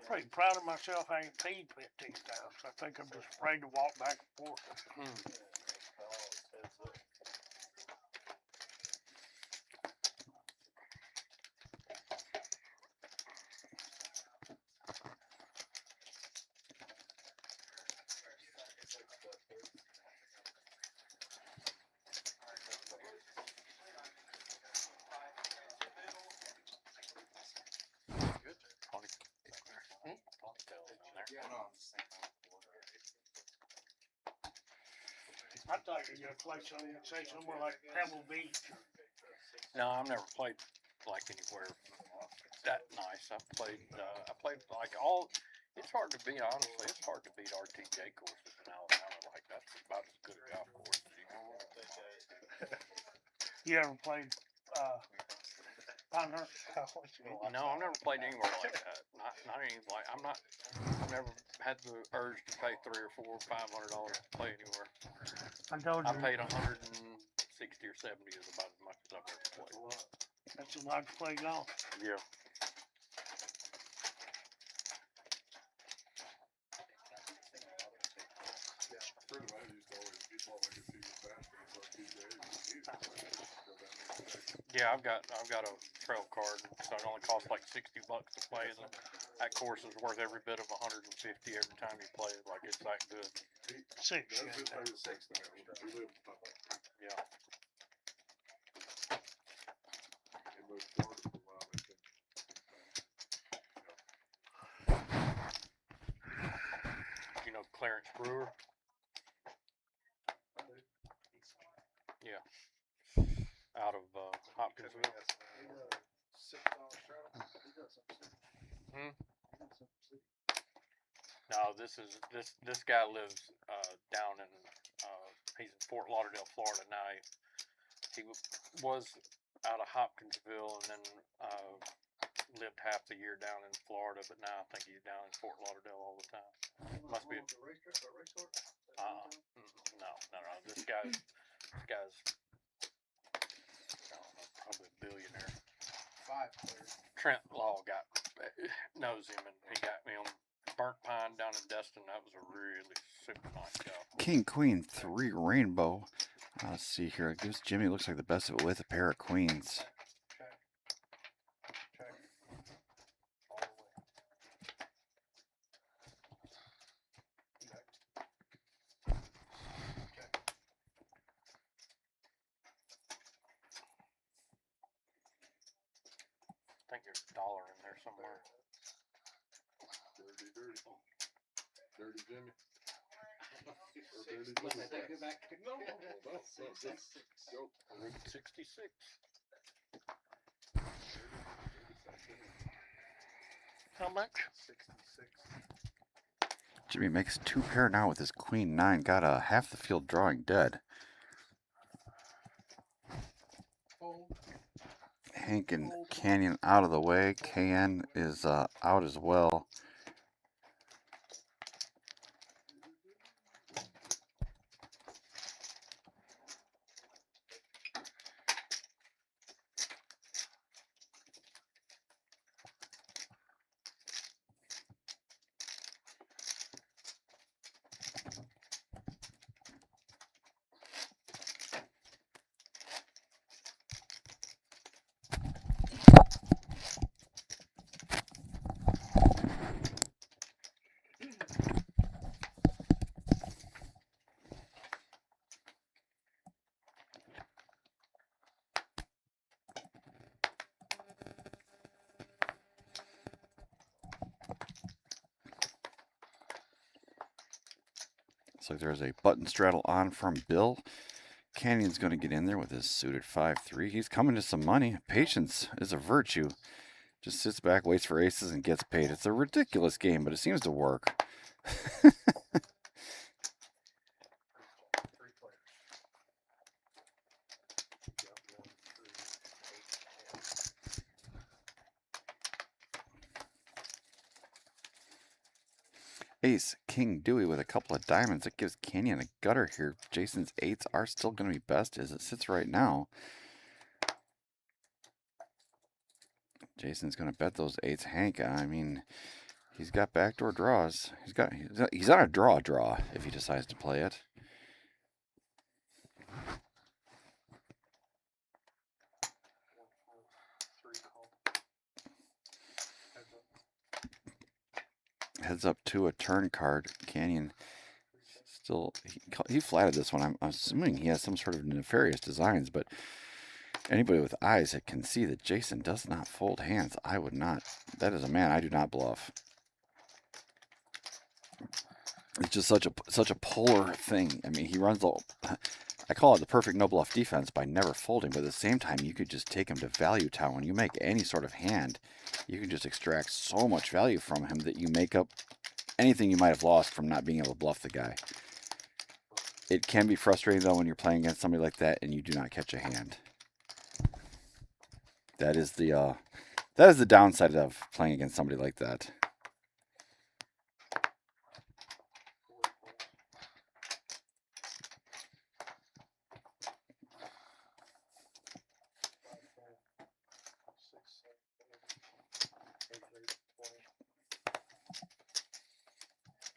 pretty proud of myself. I ain't paid 15 times. I think I'm just afraid to walk back and forth. I thought you were gonna play say somewhere like Pebble Beach. No, I've never played like anywhere that nice. I played like all. It's hard to beat, honestly. It's hard to beat RTJ courses in Alabama. Like that's about as good a golf course as you can get. You ever played Pinehurst? No, I've never played anywhere like that. Not any like I've never had the urge to pay $300 or $400 or $500 to play anywhere. I told I you. paid 160 or 70 is about as much as I've ever played. That's a lot to play golf. Yeah. Yeah, I've got a trail card, so it only costs like $60 to play, and that course is worth every bit of 150 every time you play it. Like it's that good. Six. Yeah. You know Clarence Brewer? Yeah. Out of Hopkinsville. No, this guy lives down in he's in Fort Lauderdale, Florida now. He was out of Hopkinsville and then lived half the year down in Florida, but now I think he's down in Fort Lauderdale all the time. Must be. No. This guy's I don't know, probably a billionaire. Trent Law knows him, and he got me on Burnt Pine down in Destin. That was a really super nice job. King, Queen, 3 rainbow. Let's see here. It gives Jimmy, looks like the best of it with a pair of queens. I think there's $1 in there somewhere. Dirty Jimmy. 66. How much? 66. Jimmy makes 2 pair now with his Queen 9. Got half the field drawing dead. Hank and Canyon out of the way. KN is out as well. Looks like there's a button straddle on from Bill. Canyon's going to get in there with his suited 5-3. He's coming to some money. Patience is a virtue. Just sits back, waits for aces, and gets paid. It's a ridiculous game, but it seems to work. Ace, King, Dewey with a couple of diamonds. That gives Canyon a gutter here. Jason's 8s are still going to be best as it sits right now. Jason's going to bet those 8s. Hank, I mean, He's got backdoor draws. He's on a draw if he decides to play it. Heads up to a turn card. Canyon still, he flatted this one. I'm assuming he has some sort of nefarious designs, but anybody with eyes that can see that Jason does not fold hands, I would not. That is a man I do not bluff. It's just such a polar thing. I mean, he runs all. I call it the perfect no bluff defense by never folding, but at the same time, you could just take him to value town. When you make any sort of hand, you can just extract so much value from him that you make up anything you might have lost from not being able to bluff the guy. It can be frustrating, though, when you're playing against somebody like that and you do not catch a hand. That is the downside of playing against somebody like that.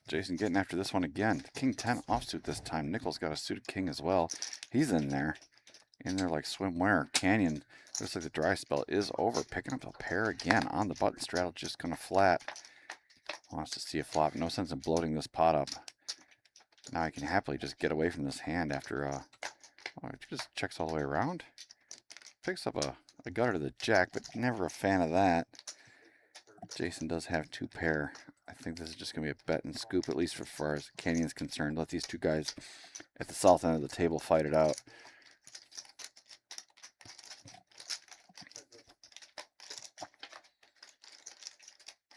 Jason getting after this one again. King 10 offsuit this time. Nickel's got a suited king as well. He's in there like swimwear. Canyon, looks like the dry spell is over. Picking up a pair again on the button straddle, just going to flat. Wants to see a flop. No sense in bloating this pot up. Now I can happily just get away from this hand after, oh, it just checks all the way around. Picks up a gutter to the jack, but never a fan of that. Jason does have two pair. I think this is just going to be a bet and scoop, at least for far as Canyon's concerned. Let these two guys at the south end of the table fight it out.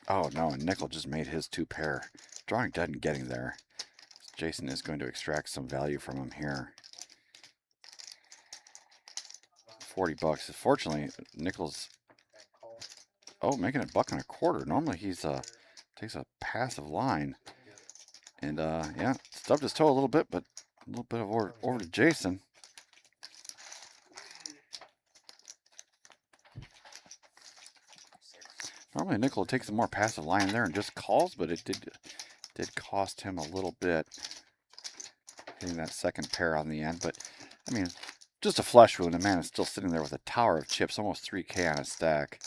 Oh, no, and Nickel just made his two pair. Drawing dead and getting there. Jason is going to extract some value from him here. $40. Fortunately, Nickel's... Oh, making it $1.25. Normally he's takes a passive line. And yeah, stubbed his toe a little bit, but a little bit of over to Jason. Normally Nickel takes a more passive line there and just calls, but it did cost him a little bit getting that second pair on the end. But I mean, just a flush wound. The man is still sitting there with a tower of chips, almost 3K on a stack.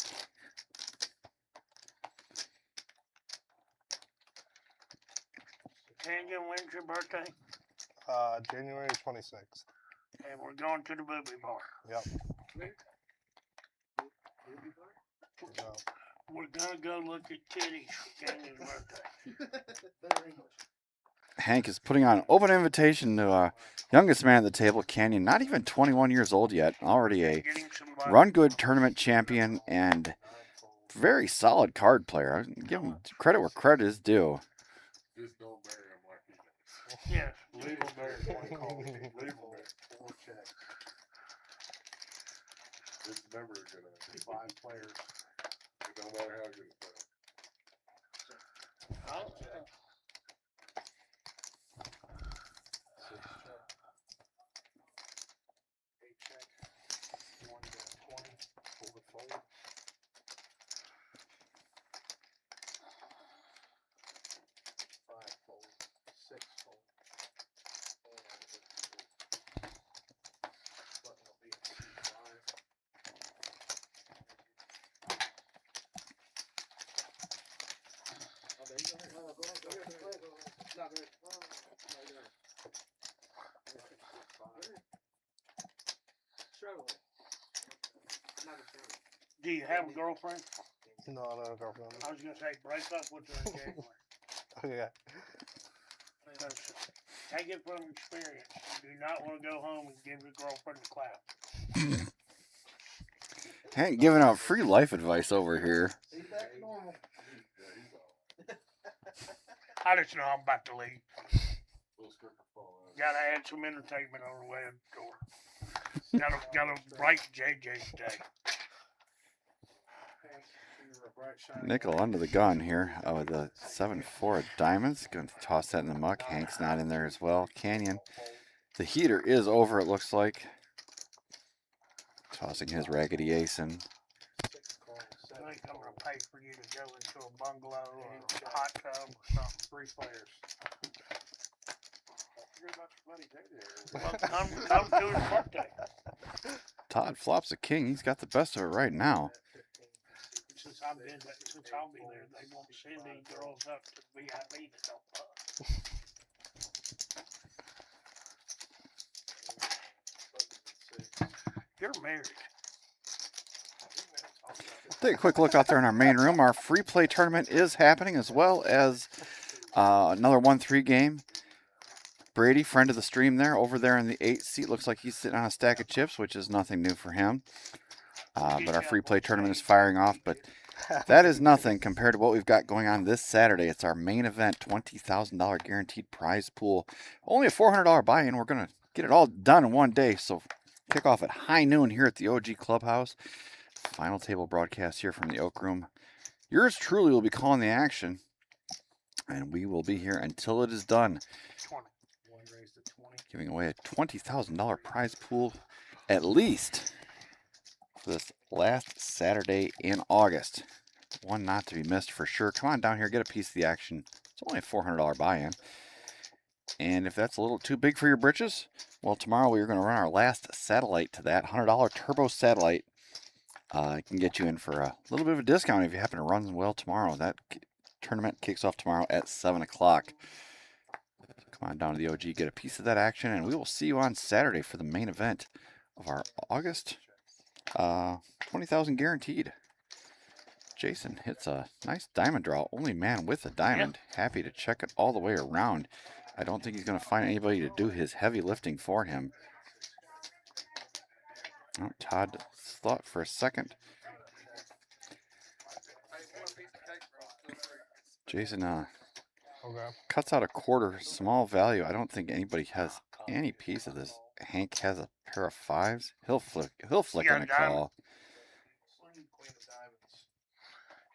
Canyon, when's your birthday? January 26th. And we're going to the booby bar. Yep. So, we're gonna go look at titties for Canyon's birthday. Hank is putting on an open invitation to youngest man at the table, Canyon, not even 21 years old yet, already a run good tournament champion and very solid card player. Give him credit where credit is due. Just don't bury him like he does. Yes. Leave him there. Leave him there. 4 checks. It's never a good idea. 5 players. It don't matter how good a player. I'll check. 6 check. 8 check. 1 to 20. 4 fold. 5 fold. 6 fold. Button will be at 5. Do you have a girlfriend? No, I don't have a girlfriend. I was gonna say break up with her in January. Okay. Because take it from experience. You do not want to go home and give your girlfriend a clap. Hank giving out free life advice over here. I just know I'm about to leave. Gotta add some entertainment on the way out the door. Gotta break JJ's day. Nickel under the gun here with the 7-4 of diamonds. Going to toss that in the muck. Hank's not in there as well. Canyon. The heater is over, it looks like. Tossing his raggedy ace in. week I'm gonna pay for you to go into a bungalow or a hot tub or something. 3 players. Forget about your money, JJ. Well, come to his birthday. Todd flops a king. He's got the best of it right now. Since I've been there, they won't send these girls up to VIP that don't fuck. You're married. Take a quick look out there in our main room. Our free play tournament is happening, as well as another 1-3 game. Brady, friend of the stream there, over there in the 8th seat. Looks like he's sitting on a stack of chips, which is nothing new for him. But our free play tournament is firing off. But that is nothing compared to what we've got going on this Saturday. It's our main event, $20,000 guaranteed prize pool. Only a $400 buy-in. We're going to get it all done in one day. So kick off at high noon here at the OG Clubhouse. Final table broadcast here from the Oak Room. Yours truly will be calling the action. And we will be here until it is done. 20. Giving away a $20,000 prize pool at least for this last Saturday in August. One not to be missed for sure. Come on down here, get a piece of the action. It's only a $400 buy-in. And if that's a little too big for your britches, well, tomorrow we're going to run our last satellite to that. $100 turbo satellite. Can get you in for a little bit of a discount if you happen to run well tomorrow. That tournament kicks off tomorrow at 7 o'clock. Come on down to the OG, get a piece of that action, and we will see you on Saturday for the main event of our August 20,000 guaranteed. Jason hits a nice diamond draw. Only man with a diamond. Yep. Happy to check it all the way around. I don't think he's going to find anybody to do his heavy lifting for him. Oh, Todd thought for a second. Jason cuts out a quarter, small value. I don't think anybody has any piece of this. Hank has a pair of 5s. He'll flick in a call.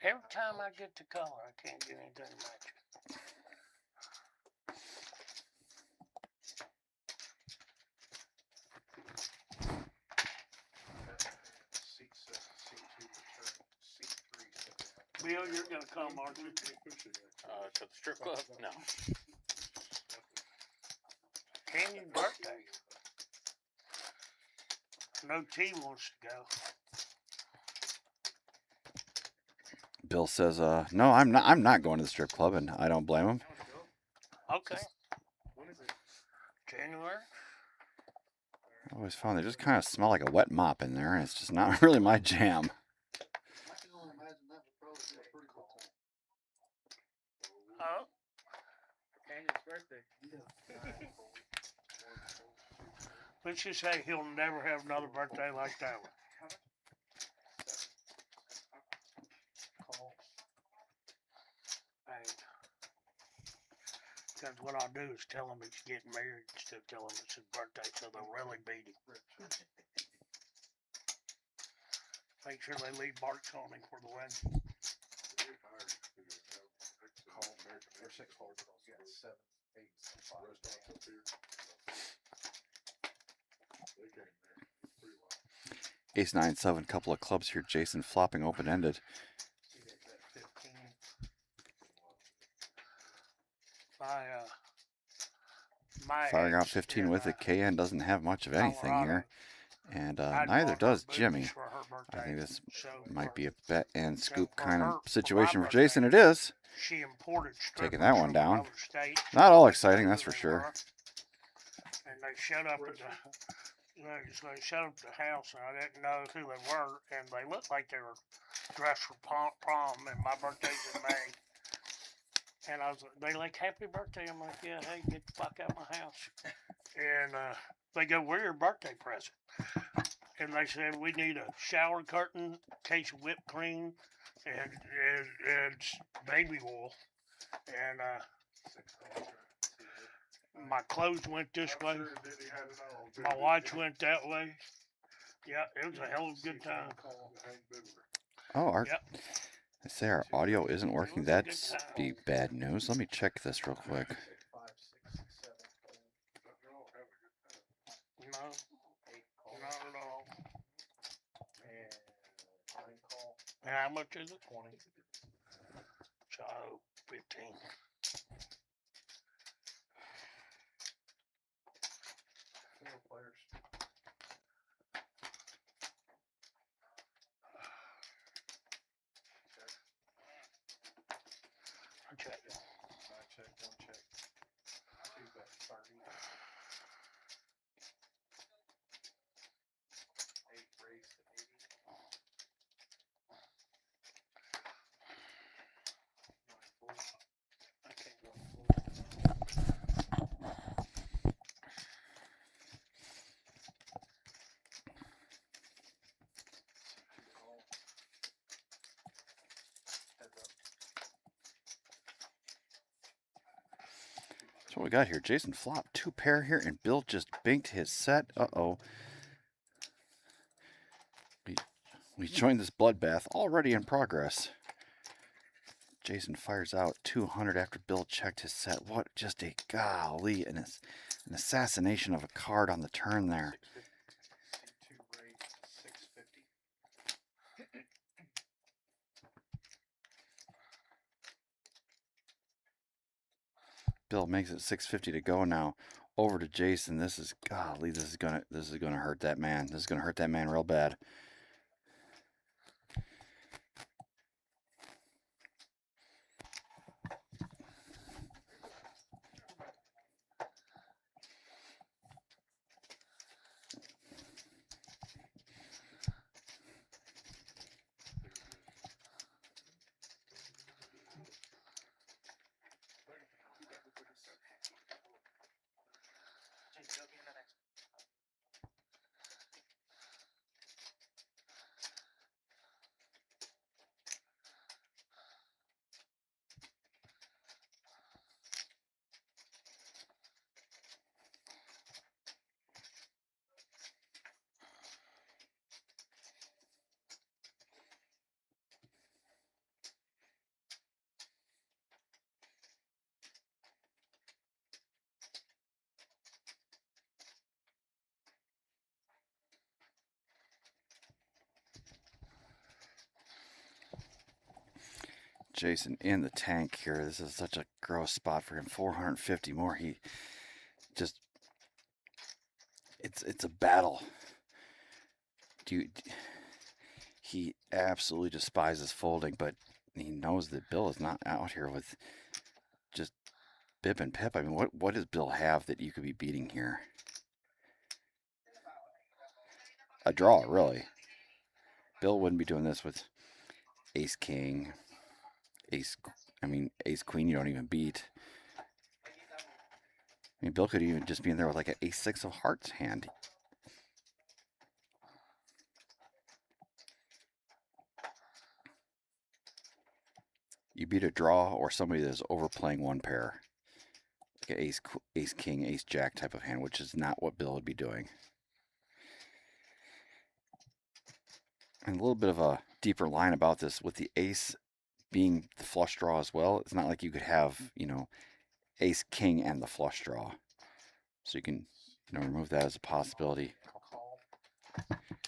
Every time I get to color, I can't get anything to match it. Bill, you're gonna come, aren't you? To the strip club? No. Canyon's birthday. No T wants to go. Bill says, "No, I'm not going to the strip club," and I don't blame him. Okay. When is it? January. I always found they just kind of smell like a wet mop in there, and it's just not really my jam. Oh. Canyon's birthday. Let's just say he'll never have another birthday like that one. Because what I'll do is tell him he's getting married instead of telling him it's his birthday, so they'll really beat him. Make sure they leave marks on him for the wedding. Ace 9-7, couple of clubs here. Jason flopping open-ended. Firing out 15 with it. KN doesn't have much of anything here. And neither does Jimmy. I think this might be a bet and scoop kind of situation for Jason. It is. Taking that one down. Not all exciting, that's for sure. And they showed up at the house, and I didn't know who they were, and they looked like they were dressed for prom, and my birthday's in May. And I was like, they like, happy birthday. I'm like, yeah, hey, get the fuck out of my house. And they go, where's your birthday present? And they said, we need a shower curtain, case of whipped cream, and baby oil. And my clothes went this way. My watch went that way. Yeah, it was a hell of a good time. Oh, I say our audio isn't working. That's be bad news. Let me check this real quick. No, not at all. And how much is it? 20. So 15. Single players. Check. I check. I check, one check. Two bet 30. 8 raised to 80. 9 full. I can't go full. Call. Heads up. That's what we got here. Jason flopped 2 pair here, and Bill just binked his set. Uh-oh. We joined this bloodbath already in progress. Jason fires out 200 after Bill checked his set. What just a golly, an assassination of a card on the turn there. C2 raised to 650. Bill makes it 650 to go now. Over to Jason. This is golly, this is gonna hurt that man. This is gonna hurt that man real bad. Jason in the tank here. This is such a gross spot for him. 450 more. He just, it's a battle. He absolutely despises folding, but he knows that Bill is not out here with just bib and pip. I mean, what does Bill have that you could be beating here? A draw, really. Bill wouldn't be doing this with ace king, ace queen you don't even beat. I mean, Bill could even just be in there with like an ace 6 of hearts hand. You beat a draw or somebody that's overplaying one pair. Like an ace king, ace jack type of hand, which is not what Bill would be doing. And a little bit of a deeper line about this, with the ace being the flush draw as well, it's not like you could have, ace king and the flush draw. So you can, remove that as a possibility.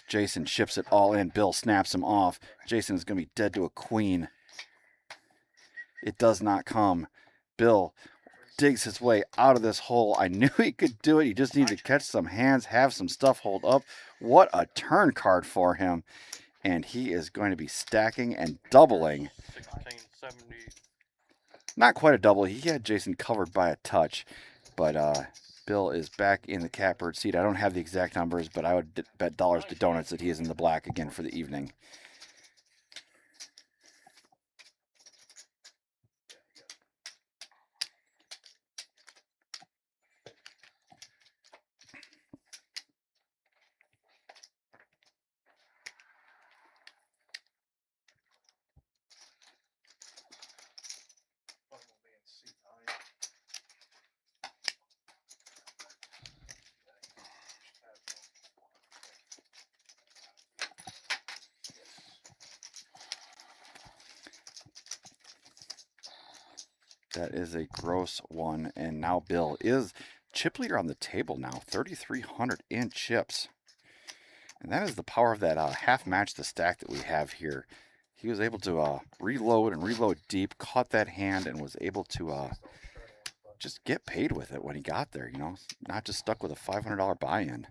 Jason ships it all in. Bill snaps him off. Jason is going to be dead to a queen. It does not come. Bill digs his way out of this hole. I knew he could do it. He just needed to catch some hands, have some stuff hold up. What a turn card for him. And he is going to be stacking and doubling. 1670. Not quite a double. He had Jason covered by a touch. But Bill is back in the catbird seat. I don't have the exact numbers, but I would bet dollars to donuts that he is in the black again for the evening. That is a gross one, and now Bill is chip leader on the table now, 3,300 in chips. And that is the power of that half match the stack that we have here. he was able to reload and reload deep, caught that hand, and was able to just get paid with it when he got there, you know, not just stuck with a $500 buy-in.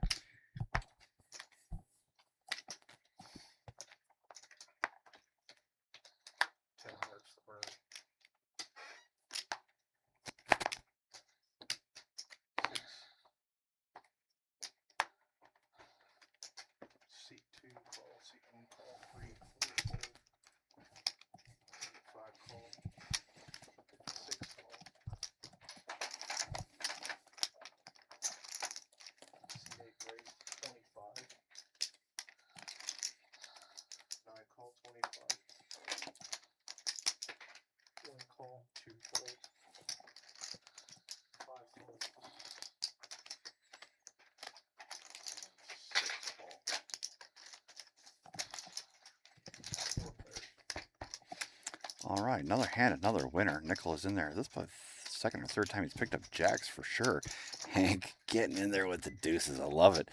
All right, another hand, another winner. Nickel is in there. This is probably the second or third time he's picked up jacks for sure. Hank getting in there with the deuces. I love it.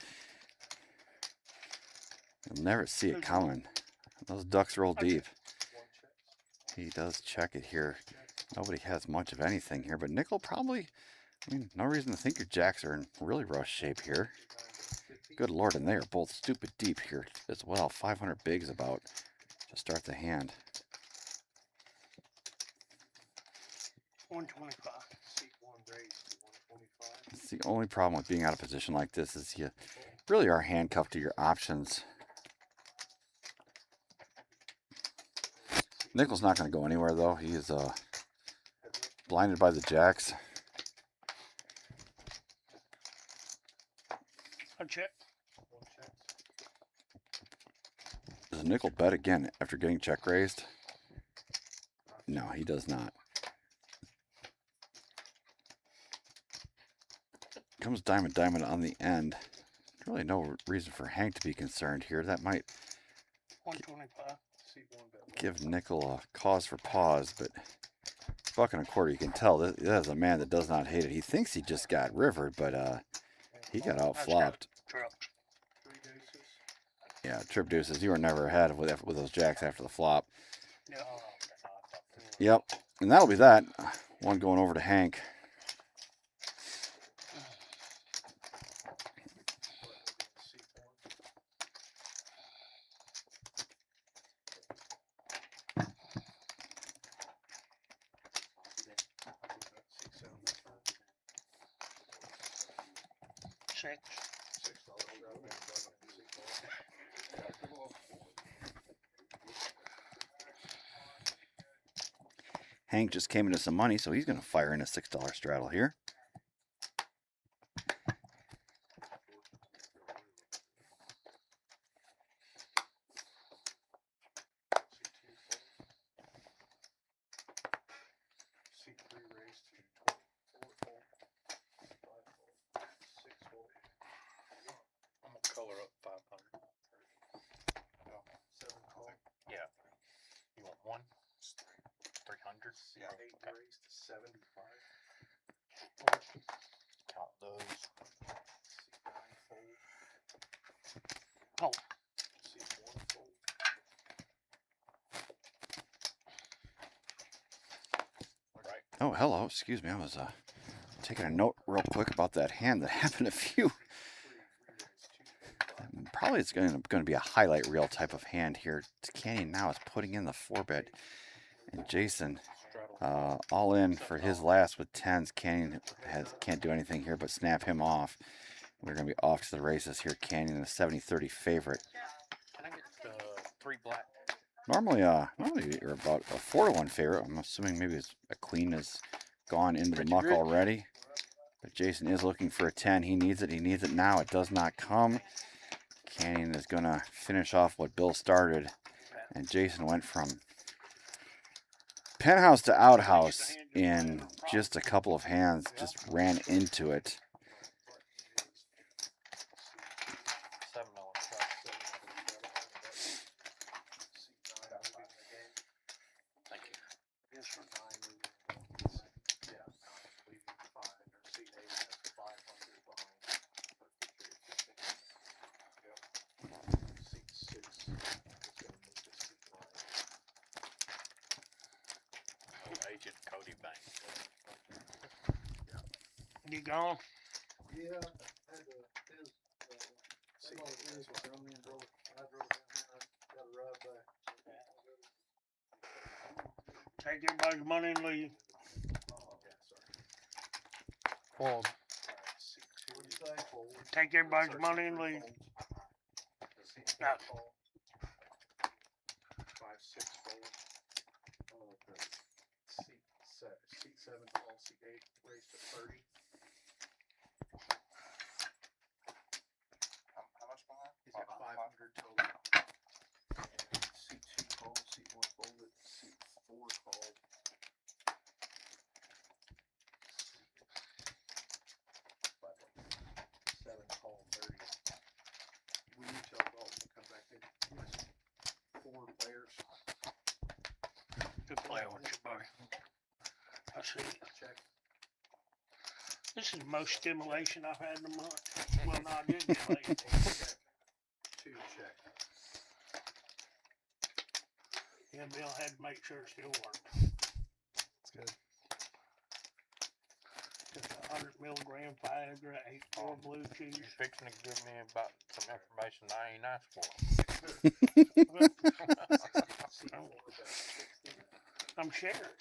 You'll never see it coming. Those ducks roll deep. He does check it here. Nobody has much of anything here, but Nickel probably, I mean, no reason to think your jacks are in really rush shape here. Good Lord, and they are both stupid deep here as well. 500 bigs about to start the hand. 125. It's the only problem with being out of position like this is you really are handcuffed to your options. Nickel's not going to go anywhere though. He is blinded by the jacks. I check. Does Nickel bet again after getting check raised? No, he does not. Comes diamond, diamond on the end. Really no reason for Hank to be concerned here. That might 125. give Nickel a cause for pause, but buck and a quarter, you can tell that is a man that does not hate it. He thinks he just got rivered, but he got out flopped. Yeah, trip deuces. You were never ahead with those jacks after the flop. Yep, and that'll be that. One going over to Hank. Hank just came into some money, so he's going to fire in a $6 straddle here. I'm gonna color up 500. Yeah. You want one? 300? Yeah. Okay. Raised to 75. Count those. Oh. Right. Oh, hello. Excuse me. I was taking a note real quick about that hand that happened a few. Probably it's going to be a highlight reel type of hand here. Canyon now is putting in the 4-bet. And Jason all in for his last with 10s. Canyon can't do anything here but snap him off. We're going to be off to the races here. Canyon, a 70-30 favorite. Can I get 3 black? Normally you're about a 4-1 favorite. I'm assuming maybe a queen has gone into the muck already. But Jason is looking for a 10. He needs it. He needs it now. It does not come. Canyon is going to finish off what Bill started. And Jason went from penthouse to outhouse in just a couple of hands. Just ran into it. You gone? Yeah, I had to, his, see, his was on me and drove, I drove down there, I got a ride back. Take everybody's money and leave. Fold. What'd you say? Fold. Take everybody's Search money and three leave. folds. See, No. call. 5-6 fold. Seat 7 call, seat 8 raised to 30. How much behind? He's got 500 total. And seat 2 call, seat 1 folded, seat 4 called. 7 call 30. We need to tell Dalton to come back in. He has 4 players. Good play with you, buddy. I see. Check. This is the most stimulation I've had in a month. Well, no, I didn't get late. Check. 2 check. Yeah, Bill had to make sure it still worked. It's good. Took 100 milligram Viagra, 8 blue cheese. You're fixing to give me about some information I ain't asked for. I'm sharing.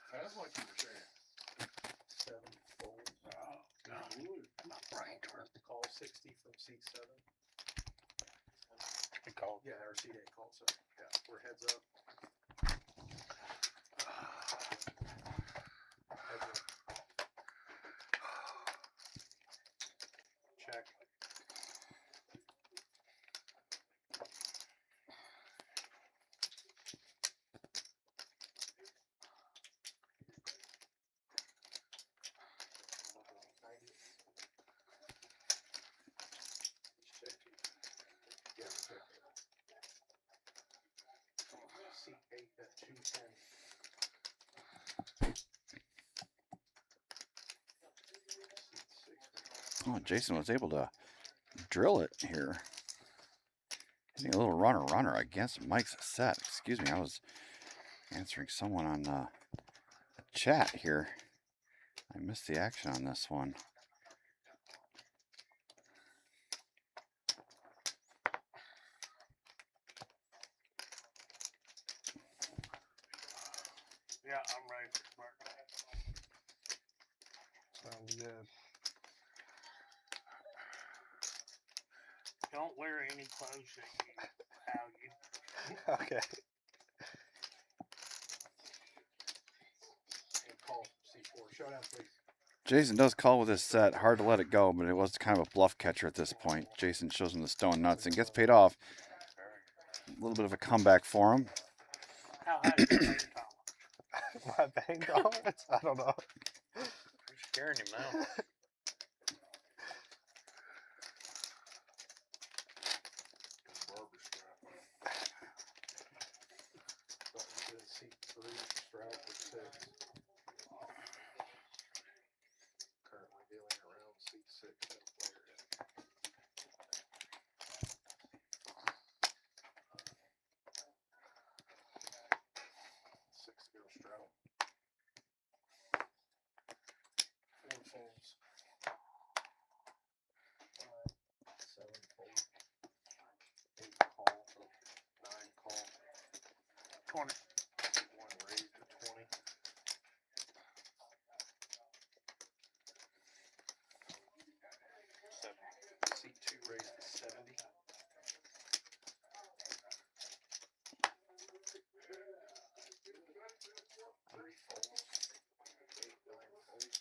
Sounds like you were saying. 7 folds. Oh, God. My brain hurt. Call 60 from seat 7. He called. Yeah, or seat 8 call, sorry. Yeah, we're heads up. Heads up. Check. Seat 8 at 210. Oh, Jason was able to drill it here. Getting a little runner against Mike's set. Excuse me, I was answering someone on the chat here. I missed the action on this one. Yeah, I'm ready for Spark. Sounds good. Don't wear any clothes that you value. Okay. And call C4. Showdown, please. Jason does call with his set. Hard to let it go, but it was kind of a bluff catcher at this point. Jason shows him the stone nuts and gets paid off. A little bit of a comeback for him. How high is your bank tolerance? My bank tolerance? I don't know. You're scaring him now. Barber strap. Dalton's in seat 3, strap with 6. Currently dealing around seat 6. Player in. 6 to go straddle. 4 folds. 7 fold. 8 call. 9 call. 20. 1 raised to 20. 7. Seat 2 raised to 70. 3 folds. 8 9 folds.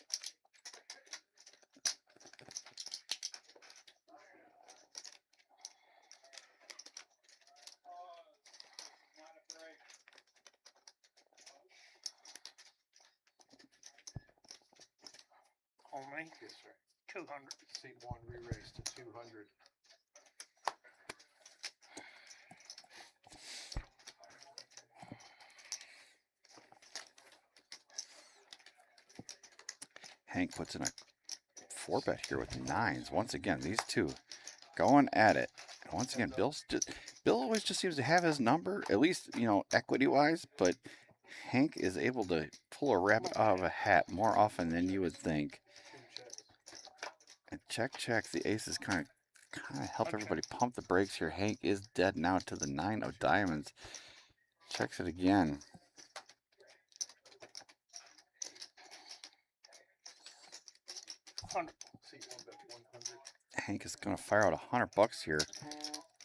On me? Yes, sir. 200. Seat 1 re-raised to 200. Hank puts in a 4-bet here with 9s. Once again, these two going at it. And once again, Bill always just seems to have his number, at least, you know, equity-wise, but Hank is able to pull a rabbit out of a hat more often than you would think. And check. The aces kind of help everybody pump the brakes here. Hank is dead now to the 9 of diamonds. Checks it again. Hank is going to fire out $100 here.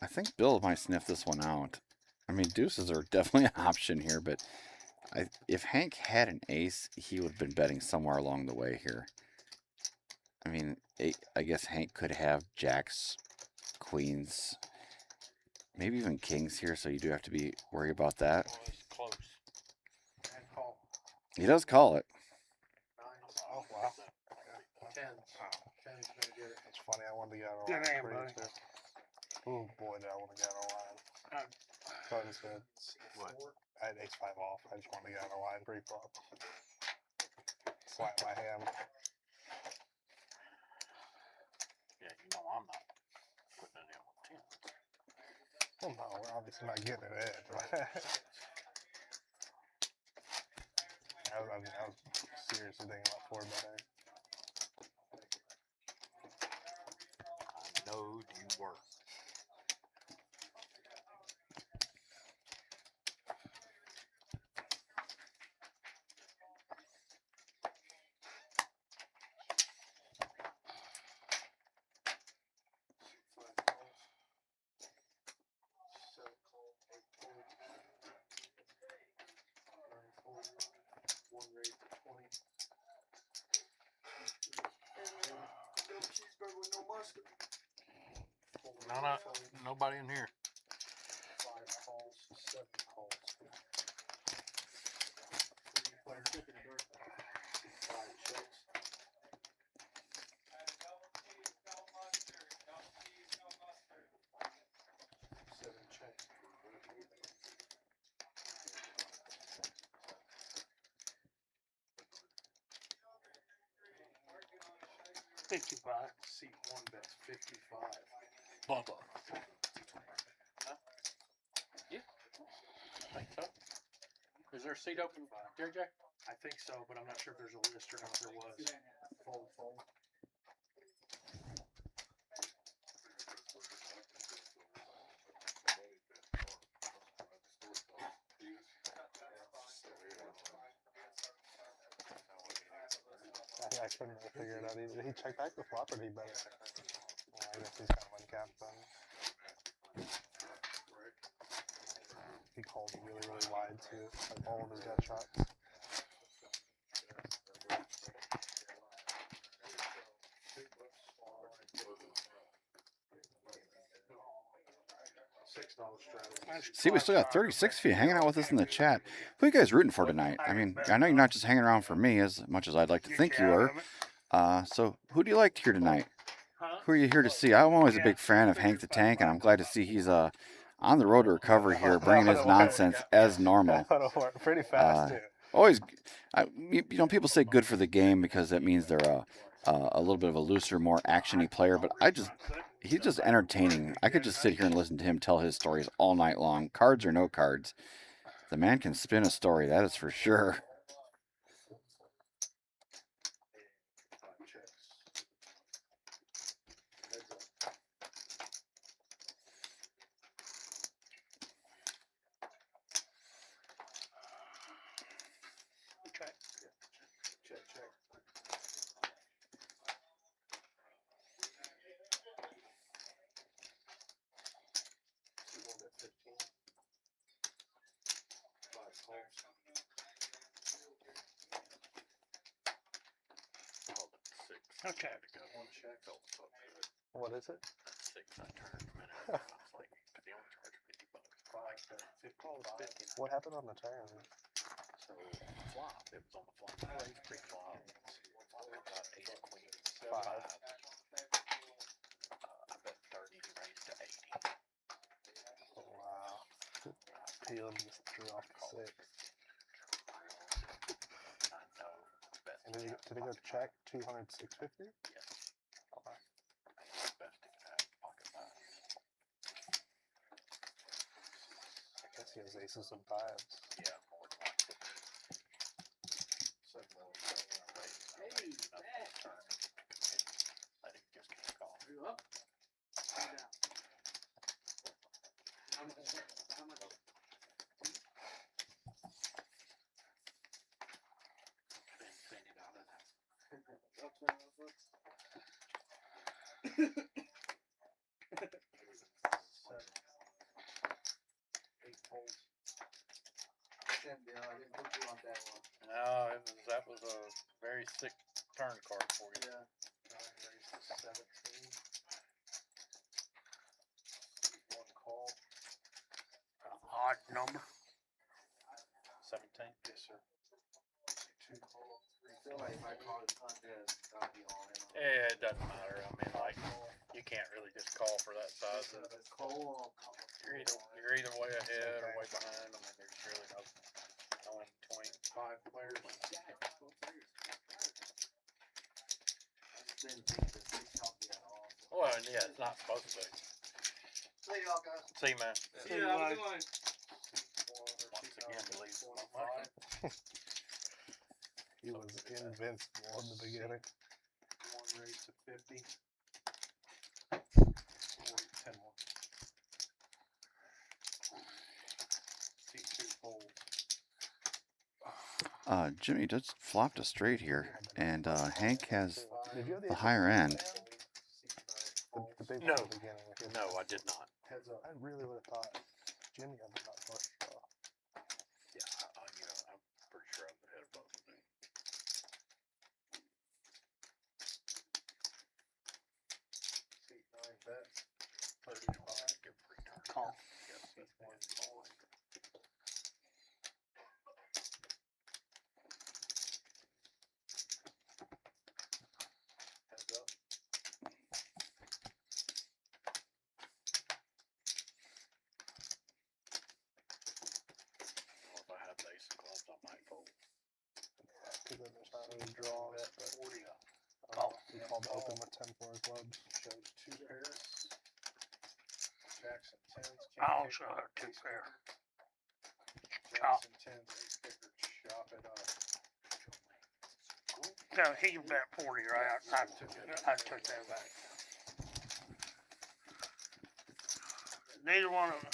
I think Bill might sniff this one out. I mean, deuces are definitely an option here, but if Hank had an ace, he would have been betting somewhere along the way here. I mean, I guess Hank could have jacks, queens, maybe even kings here, so you do have to be worried about that. Close. He does call it. Oh, wow. Tens. Tens gonna get it. That's funny. I wanted to get out Good of aim, line. buddy. Too. Oh, boy, did I want to get out of line. So I just said, What? I had ace 5 off. I just wanted to get out of line pre-flop. Slap my hand. Yeah, you know I'm not putting it in with 10. Well, no, we're obviously not getting it in. I was seriously thinking about 4 betting. I know you were. One raise to 20. No cheeseburger with no mustard. Nobody in here. 5 calls, 7 calls. 3 players chicken and dirt. 5 checks. Seven checks. 55. Seat 1 bets 55. Bubba. Huh? Yeah. I think so. Is there a seat open, JJ? I think so, but I'm not sure if there's a list or not. There was. Fold, fold. I couldn't really figure it out either. Did he check back the flop or did he bet it? Well, I guess he's kind of uncapped then. He called really, really wide too. Like all of his gut shots. See, we still got 36 of you hanging out with us in the chat. Who are you guys rooting for tonight? I mean, I know you're not just hanging around for me as much as I'd like to think you are. So who do you like here tonight? Who are you here to see? I'm always a big fan of Hank the Tank, and I'm glad to see he's on the road to recovery here, bringing his nonsense as normal. Pretty fast too. Always, you know, people say good for the game because that means they're a little bit of a looser, more actiony player, but he's just entertaining. I could just sit here and listen to him tell his stories all night long, cards or no cards. The man can spin a story, that is for sure. Okay. What is it? 6 I turned a minute ago. I was like, they only charge $50. What happened on the turn? So flop, it was on the flop. I raised pre-flop. Got ace queen 5. I bet 30. He raised to 80. Wow. He just threw off the 6. I know. Best And did he go check 200, 650? Yes. Okay. Best he could have. Pocket 9. I guess he has aces and 5s. Yeah, more than likely. Let him just keep calling. You up? Down. How much? How much? No, that was a very sick turn card for you. Yeah. Raised to 17. One call. Odd number. 17. Yes, sir. Two call. Yeah, it doesn't matter. I mean, like, you can't really just call for that size. You're either way ahead or way behind. I mean, there's really no in between. 5 players. Well, and yeah, it's not supposed to be. See y'all guys. See, you, man. See you later. Once again, he leaves my money. He was invincible in the beginning. One raised to 50. 10 more. C2 fold. Jimmy just flopped a straight here, and Hank has Did you have the higher end. The big No. one at the beginning? No, I did not. Heads up. I really would have thought Jimmy had the nut flush draw. Yeah, I'm pretty sure I'm ahead of both of them. C9 bet. 35. Give free turn. Call. Yes, that's C1 calling. Heads up. Well, if I had the ace of clubs, I might fold. Because then there's not any draws. Bet But 40. he called to open with 10 4 clubs. Shows 2 pairs. Jackson 10s. I also have 2 pair. Jackson 10s. Ace kicker. Chop it up. No, he bet 40, right? I took that back. Neither one of them.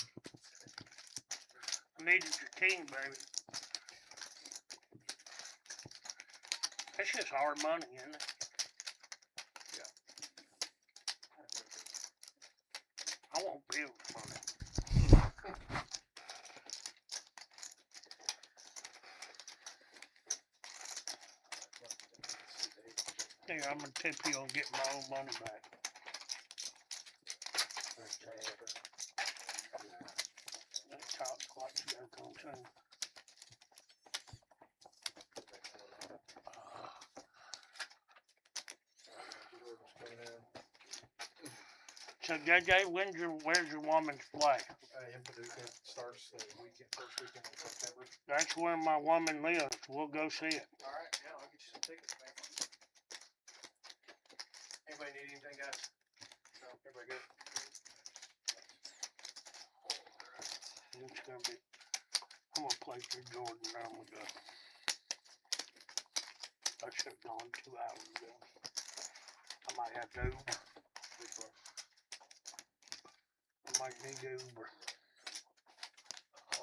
I needed your team, baby. It's just hard money, isn't it? I won't build money. Yeah, I'm gonna tip you on getting my own money back. That top clock's gonna come soon. So JJ, where's your woman's play? In Paducah starts the weekend, first weekend in September. That's where my woman lives. We'll go see it. All right, yeah, I'll get you some tickets, man. Anybody need anything, guys? No, everybody good? It's gonna be. I'm gonna play through Jordan now. We go. I should have gone 2 hours ago. I might have to Uber. I might need Uber.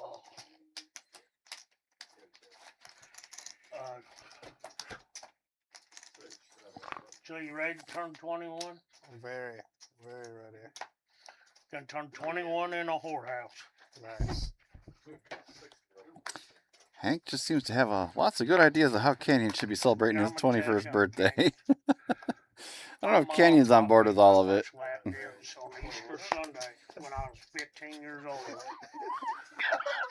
Oh. So you ready to turn 21? Very, very ready. Gonna turn 21 in a whorehouse. Nice. Hank just seems to have lots of good ideas of how Canyon should be celebrating his 21st birthday. I don't know if Canyon's on board with all of it. On Easter Sunday, when I was 15 years old,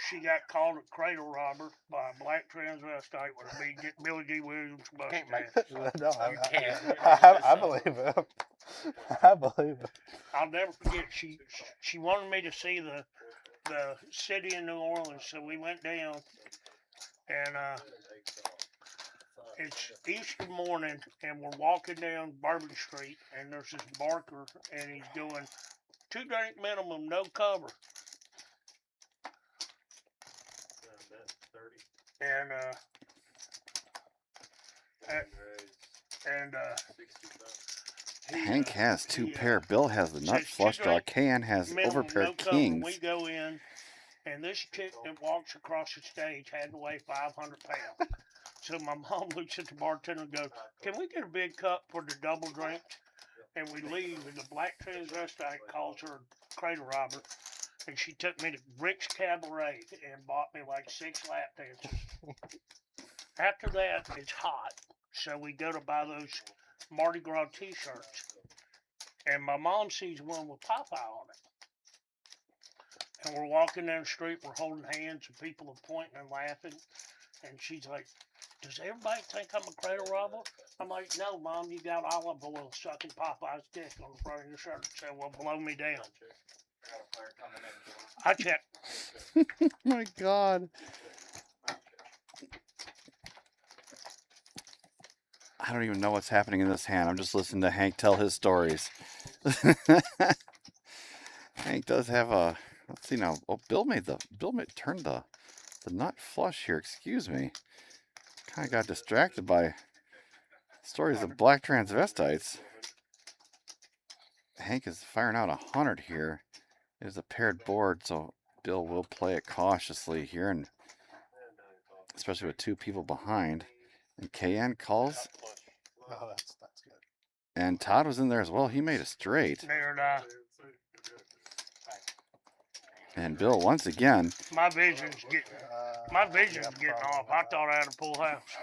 she got called a cradle robber by a black transvestite with a big Billy D. Williams mustache. No, I believe it. I believe it. I'll never forget. She wanted me to see the city of New Orleans, so we went down, and it's Easter morning, and we're walking down Bourbon Street, and there's this barker, and he's doing 2 drink minimum, no cover. And And Hank has two pair. Bill has the nut says, flush draw. "Drink KN has minimum, overpaired no cover." We kings. go in, and this chick that walks across the stage had to weigh 500 pounds. So my mom looks at the bartender and goes, "Can we get a big cup for the double drinks?" And we leave, and the black transvestite calls her a crater robber. And she took me to Rick's Cabaret and bought me like 6 lap dances. After that, it's hot. So we go to buy those Mardi Gras t-shirts. And my mom sees one with Popeye on it. And we're walking down the street, we're holding hands, and people are pointing and laughing. And she's like, "Does everybody think I'm a crater robber?" I'm like, "No, Mom, you got olive oil sucking Popeye's dick on the front of your shirt." So, "Well, blow me down." I checked. My God. I don't even know what's happening in this hand. I'm just listening to Hank tell his stories. Hank does have a, let's see now. Oh, Bill turned the nut flush here. Excuse me. Kind of got distracted by stories of black transvestites. Hank is firing out 100 here. It is a paired board, so Bill will play it cautiously here, and especially with 2 people behind. And KN calls. Oh, that's good. And Todd was in there as well. He made a straight. There and I. And Bill, once again. My vision's getting off. I thought I had a full house.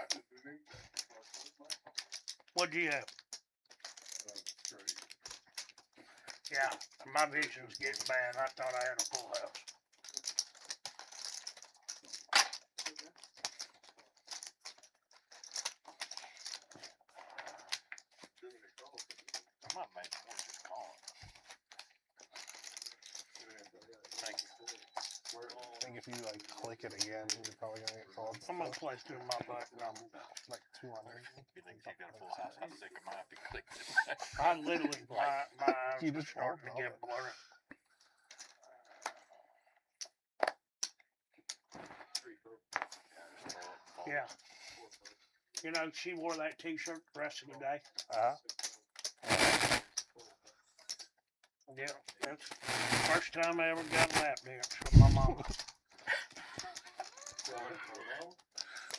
What'd you have? Yeah, my vision's getting bad. I thought I had a full house. I'm not making more just calling. Thank you. I think if you like click it again, you're probably gonna get called. I'm gonna place through my butt number. Like 200. You think you got a full house? How sick am I if you clicked it? I literally, my eyes You are just starting to don't get know. blurry. Yeah. You know, she wore that t-shirt the rest of the day. Yeah, that's the first time I ever got a lap dance from my mama.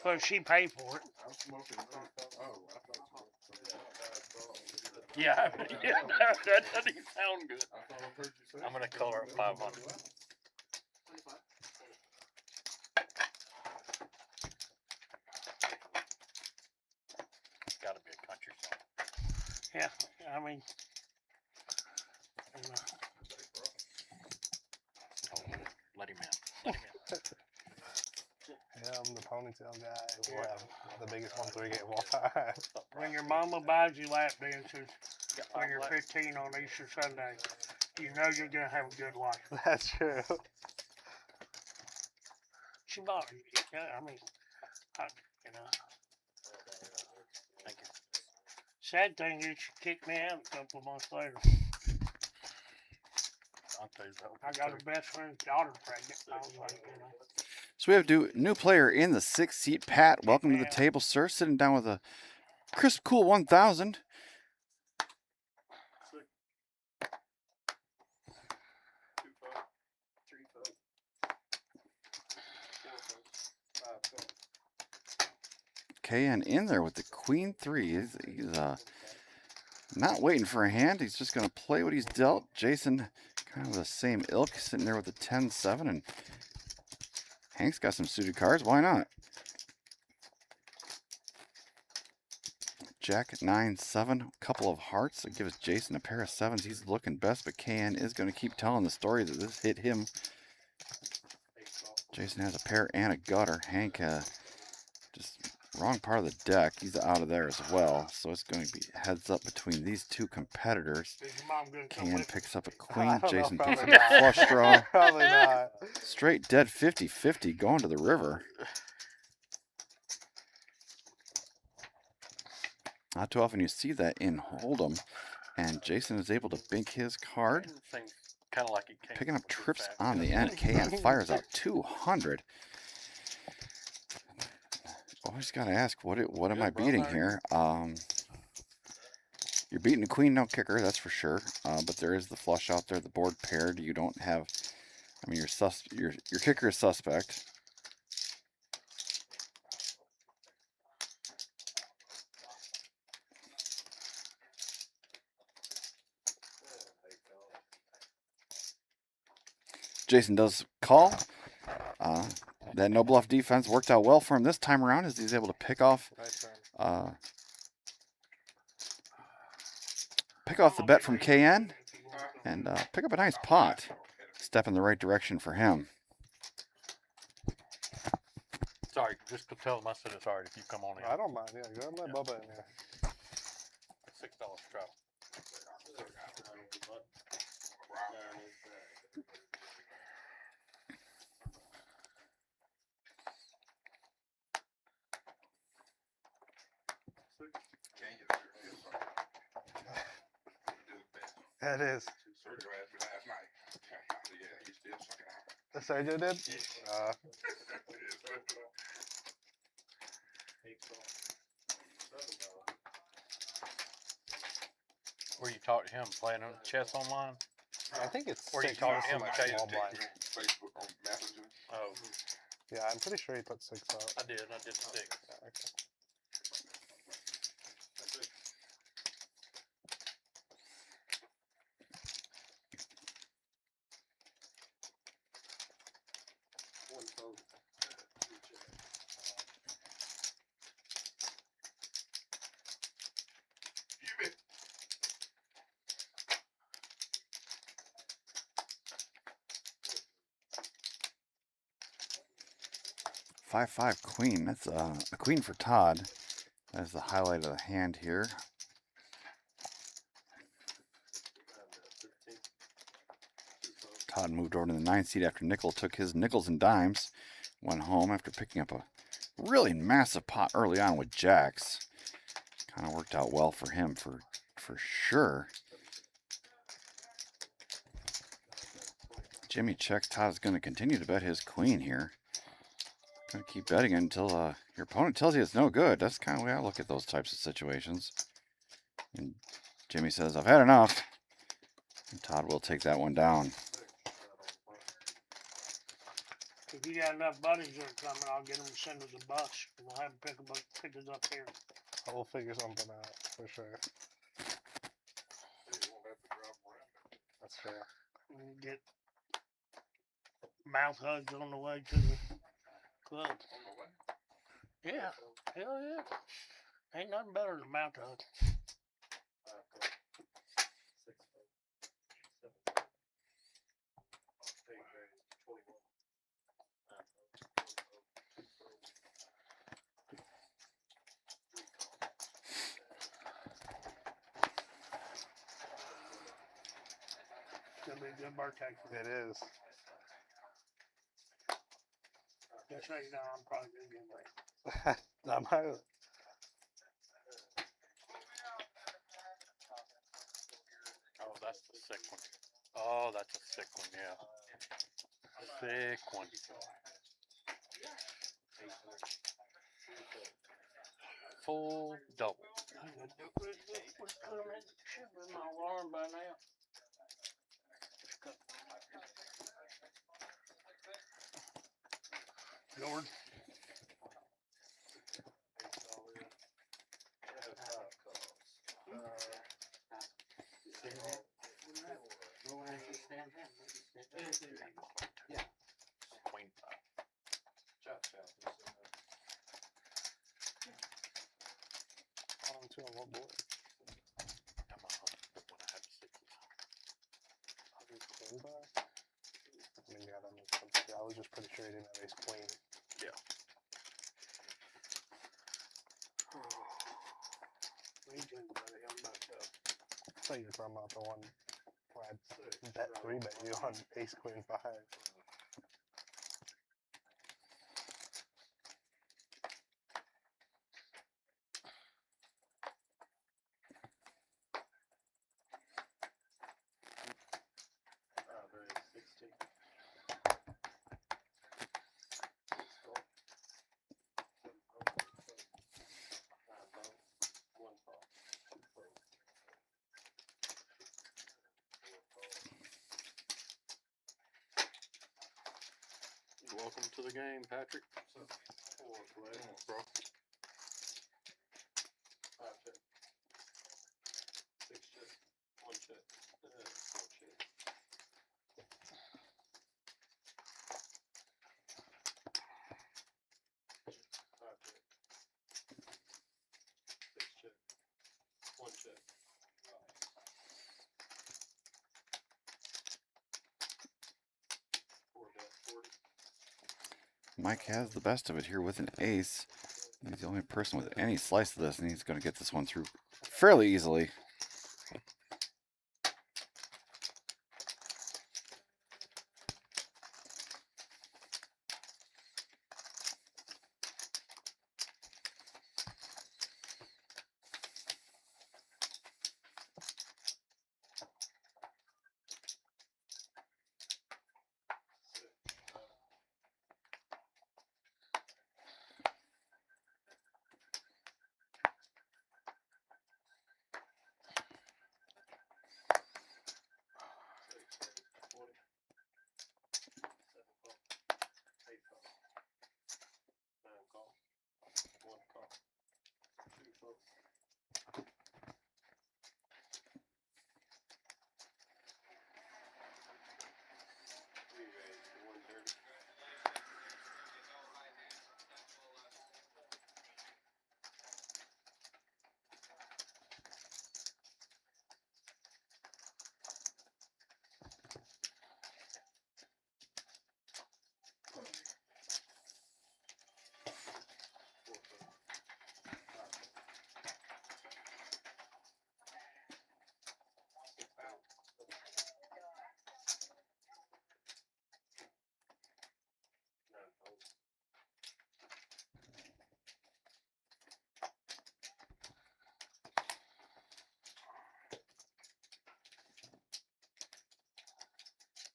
Well, she paid for it. Yeah, that doesn't even sound good. I'm gonna color it 500. Gotta be a country song. Yeah, I mean, Let him in. Let him in. Yeah, I'm the ponytail guy. We'll have the biggest 1-3 game of all time. when your mama buys you lap dances when you're 15 on Easter Sunday, you know you're gonna have a good life. That's true. She bought it. Yeah, I mean, you know. Thank you. Sad thing is, she kicked me out a couple of months later. I'll tell you that. I got her best friend's daughter pregnant. I was like, you know. So we have a new player in the 6th seat. Pat, welcome to the table, sir. Sitting down with a crisp, cool 1,000. KN in there with the Queen 3. He's not waiting for a hand. He's just going to play what he's dealt. Jason, kind of the same ilk, sitting there with the 10-7. And Hank's got some suited cards. Why not? Jack 9-7, couple of hearts. That gives Jason a pair of 7s. He's looking best, but KN is going to keep telling the story that this hit him. Jason has a pair and a gutter. Hank, just wrong part of the deck. He's out of there as well. So it's going to be heads up between these two competitors. KN picks up a queen. Jason picks up a flush draw. Probably not. Straight dead 50-50 going to the river. Not too often you see that in Hold'em. And Jason is able to bink his card. Kind of like it came Picking up trips on the end. KN fires out 200. Always got to ask, what am I beating here? You're beating the queen, no kicker, that's for sure. But there is the flush out there, the board paired. You don't have, I mean, your kicker is suspect. Jason does call. That no bluff defense worked out well for him this time around as he's able to pick off the bet from KN and pick up a nice pot. Step in the right direction for him. Sorry, just tell them I said it's alright if you come on in. I don't mind. Yeah, go ahead and let Bubba in here. $6 trouble. That is. The Sergio did? Where you taught him playing chess online? I think it's Or you 6 taught on him like chess? small blind. Oh, Yeah, I'm pretty sure he put 6 up. I did 6. Yeah, okay. Five, 5 queen. That's a queen for Todd. That's the highlight of the hand here. Todd moved over to the 9th seat after Nickel took his nickels and dimes. Went home after picking up a really massive pot early on with jacks. Kind of worked out well for him for sure. Jimmy checks. Todd's going to continue to bet his queen here. Going to keep betting until your opponent tells you it's no good. That's kind of the way I look at those types of situations. And Jimmy says, I've had enough. And Todd will take that one down. If you got enough buddies that are coming, I'll get them to send us a bus. And we'll have them pick us up here. We'll figure something out for sure. That's fair. And get mouth hugs on the way to the club. Yeah, hell yeah. Ain't nothing better than a mouth hug. It's gonna be a good birthday for It is. Just so you know, I'm probably gonna get late. Not my. Oh, that's the sick one. Oh, that's a sick one, yeah. Sick one. Full double. Should be my alarm by now. George. Queen 5. On 2 on what board? I'm a hundred when I had the 6s. Queen bar? I mean, yeah, that makes sense. Yeah, I was just pretty sure he didn't have ace queen. Yeah. What are you doing, buddy? I'm about to. I thought you were talking about the one where I bet 3-bet you on ace queen 5. Welcome to the game, Patrick. Bro. 5 check. 6 check. 1 check. 4 check. 5 check. 6 check. 1 check. Mike has the best of it here with an ace. He's the only person with any slice of this, and he's going to get this one through fairly easily.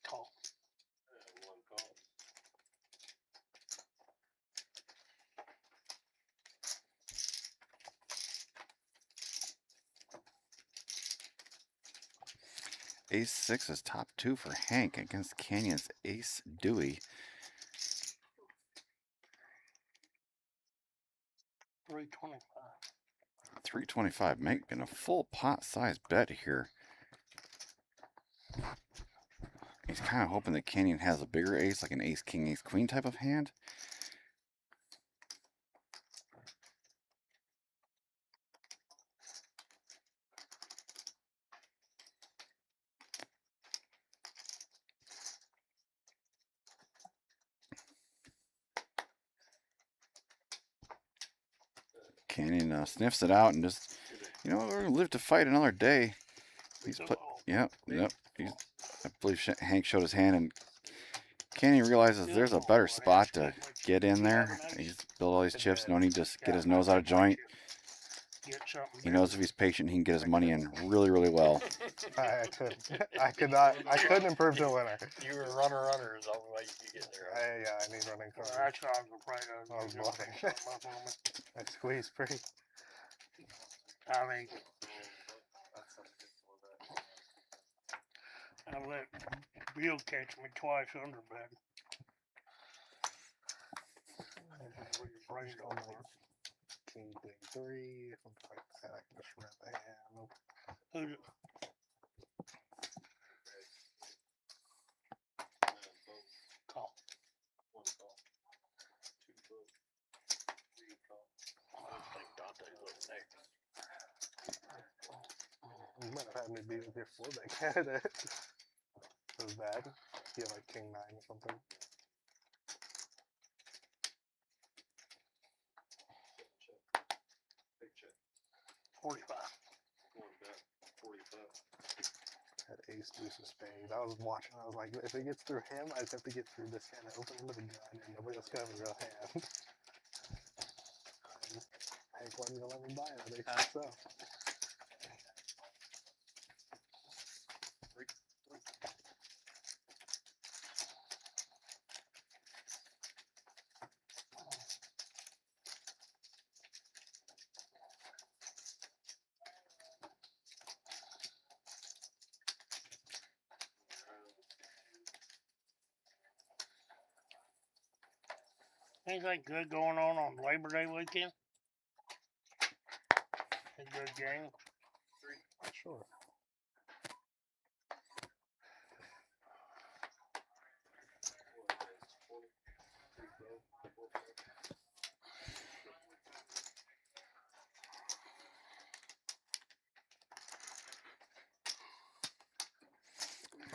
Call. 1 call. Ace 6 is top 2 for Hank against Canyon's Ace Dewey. 325. 325, making a full pot size bet here. He's kind of hoping that Canyon has a bigger ace, like an ace king, ace queen type of hand. Canyon sniffs it out and just, you know, we're gonna live to fight another day. He's put, yep. I believe Hank showed his hand, and Canyon realizes there's a better spot to get in there. He's built all these chips. No need to get his nose out of joint. He knows if he's patient, he can get his money in really, really well. I couldn't improve to a winner. You were runner is the only way you could get there. I need running cards. That's what I was afraid of. I was bluffing. I squeezed pretty. I mean, I let Bill catch me twice under bed. King, queen, 3, something like that. I can just rip the hand. Who's it? Call. 1 call. 2 foot. 3 call. I think Dante's up next. You might have had me beat with your 4-bet candidate. It was bad. You have like king 9 or something. Big check. 45. 1 bet. 45. Had ace, deuce, and spades. I was watching. I was like, if it gets through him, I just have to get through this hand and open him with a gun, and nobody else can have a real hand. Hank wasn't gonna let me buy it. They said so. Anything good going on Labor Day weekend? A good game. Sure.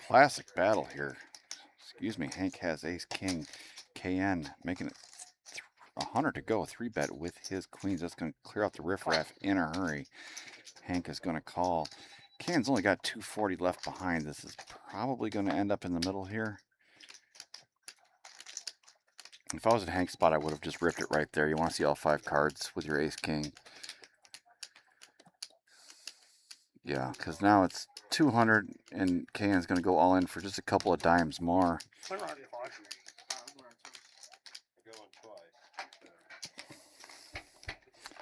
Classic battle here. Excuse me. Hank has ace king. KN making it 100 to go. 3-bet with his queens. That's going to clear out the riffraff in a hurry. Hank is going to call. KN's only got 240 left behind. This is probably going to end up in the middle here. If I was at Hank's spot, I would have just ripped it right there. You want to see all 5 cards with your ace king. Yeah, because now it's 200 and KN's going to go all in for just a couple of dimes more. We're not twice. Going twice.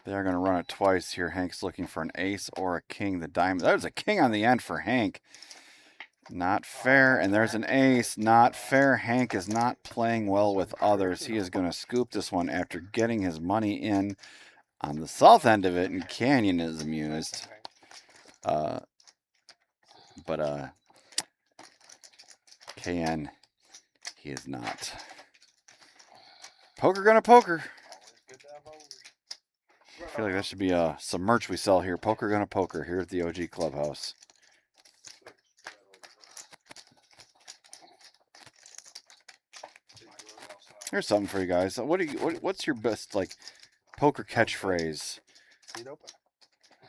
They're going to run it twice here. Hank's looking for an ace or a king. The diamond. There's a king on the end for Hank. Not fair. And there's an ace. Not fair. Hank is not playing well with others. He is going to scoop this one after getting his money in on the south end of it. And Canyon is amused. But KN, he is not. Poker gonna poker. I feel like that should be some merch we sell here. Poker gonna poker here at the OG Clubhouse. Here's something for you guys. What's your best like poker catchphrase? Seat open.